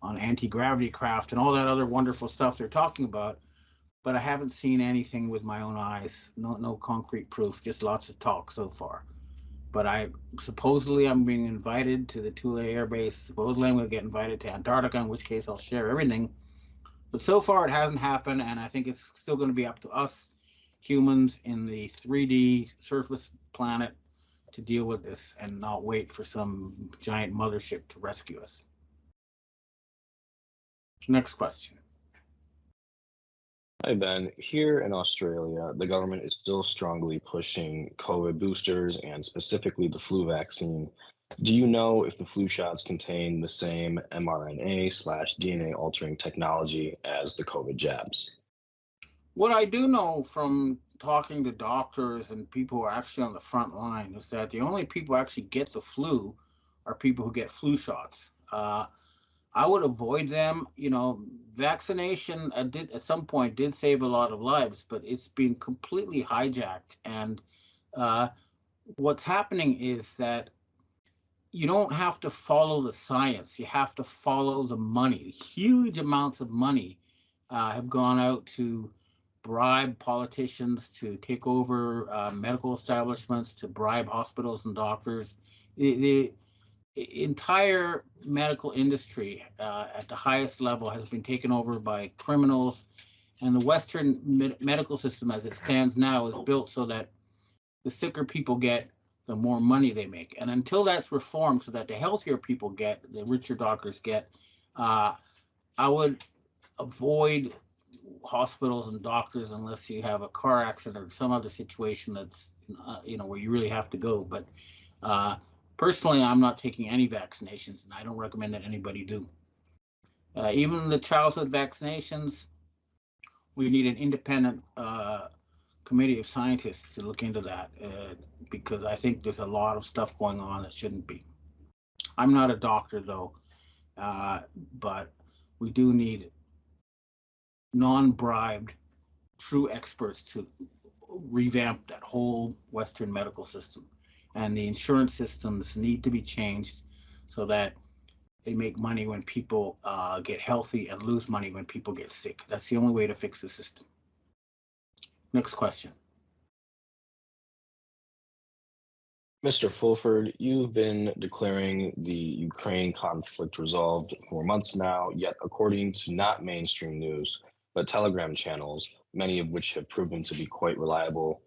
on anti-gravity craft and all that other wonderful stuff they're talking about. But I haven't seen anything with my own eyes. No concrete proof, just lots of talk so far. But supposedly I'm being invited to the Tule Air Base. Supposedly I'm going to get invited to Antarctica, in which case I'll share everything. But so far it hasn't happened, and I think it's still going to be up to us humans in the 3D surface planet to deal with this and not wait for some giant mothership to rescue us. Next question. Hi, Ben. Here in Australia, the government is still strongly pushing COVID boosters and specifically the flu vaccine. Do you know if the flu shots contain the same mRNA/DNA altering technology as the COVID jabs? What I do know from talking to doctors and people who are actually on the front line is that the only people who actually get the flu are people who get flu shots. I would avoid them. Vaccination at some point did save a lot of lives, but it's been completely hijacked. And what's happening is that you don't have to follow the science. You have to follow the money. Huge amounts of money have gone out to bribe politicians to take over medical establishments, to bribe hospitals and doctors. The entire medical industry at the highest level has been taken over by criminals, and the Western medical system as it stands now is built so that the sicker people get, the more money they make. And until that's reformed so that the healthier people get, the richer doctors get, I would avoid hospitals and doctors unless you have a car accident or some other situation that's where you really have to go. But personally, I'm not taking any vaccinations, and I don't recommend that anybody do. Even the childhood vaccinations, we need an independent committee of scientists to look into that because I think there's a lot of stuff going on that shouldn't be. I'm not a doctor though, but we do need non-bribed, true experts to revamp that whole Western medical system. And the insurance systems need to be changed so that they make money when people get healthy and lose money when people get sick. That's the only way to fix the system. Next question. Mr. Fulford, you've been declaring the Ukraine conflict resolved for months now, yet according to not mainstream news, but Telegram channels, many of which have proven to be quite reliable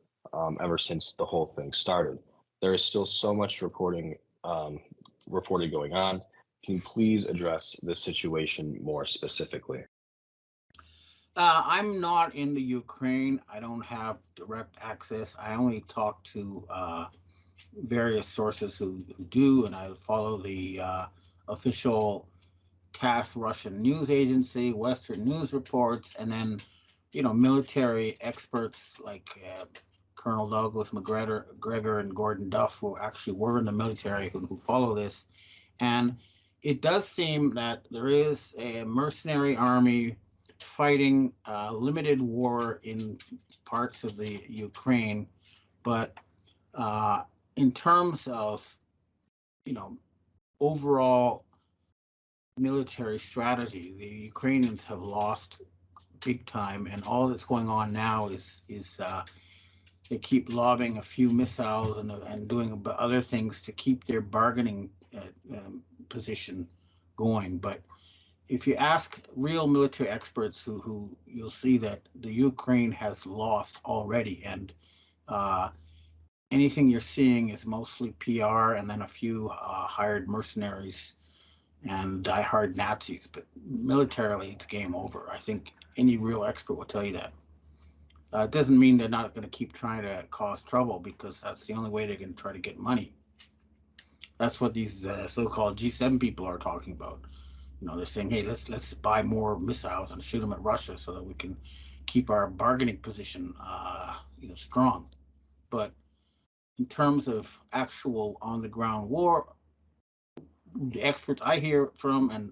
ever since the whole thing started, there is still so much reported going on. Can you please address this situation more specifically? I'm not in the Ukraine. I don't have direct access. I only talk to various sources who do, and I follow the official TASS Russian news agency, Western news reports, and then, military experts like Colonel Douglas McGregor and Gordon Duff, who actually were in the military, who follow this. And it does seem that there is a mercenary army fighting a limited war in parts of the Ukraine, but in terms of, overall military strategy, the Ukrainians have lost big time, and all that's going on now is they keep lobbing a few missiles and doing other things to keep their bargaining position going. But if you ask real military experts who you'll see that the Ukraine has lost already, and anything you're seeing is mostly PR and then a few hired mercenaries and diehard Nazis. But militarily, it's game over. I think any real expert will tell you that. It doesn't mean they're not going to keep trying to cause trouble, because that's the only way they can try to get money. That's what these so-called G7 people are talking about. They're saying, hey, let's buy more missiles and shoot them at Russia so that we can keep our bargaining position, strong. But in terms of actual on-the-ground war, the experts I hear from and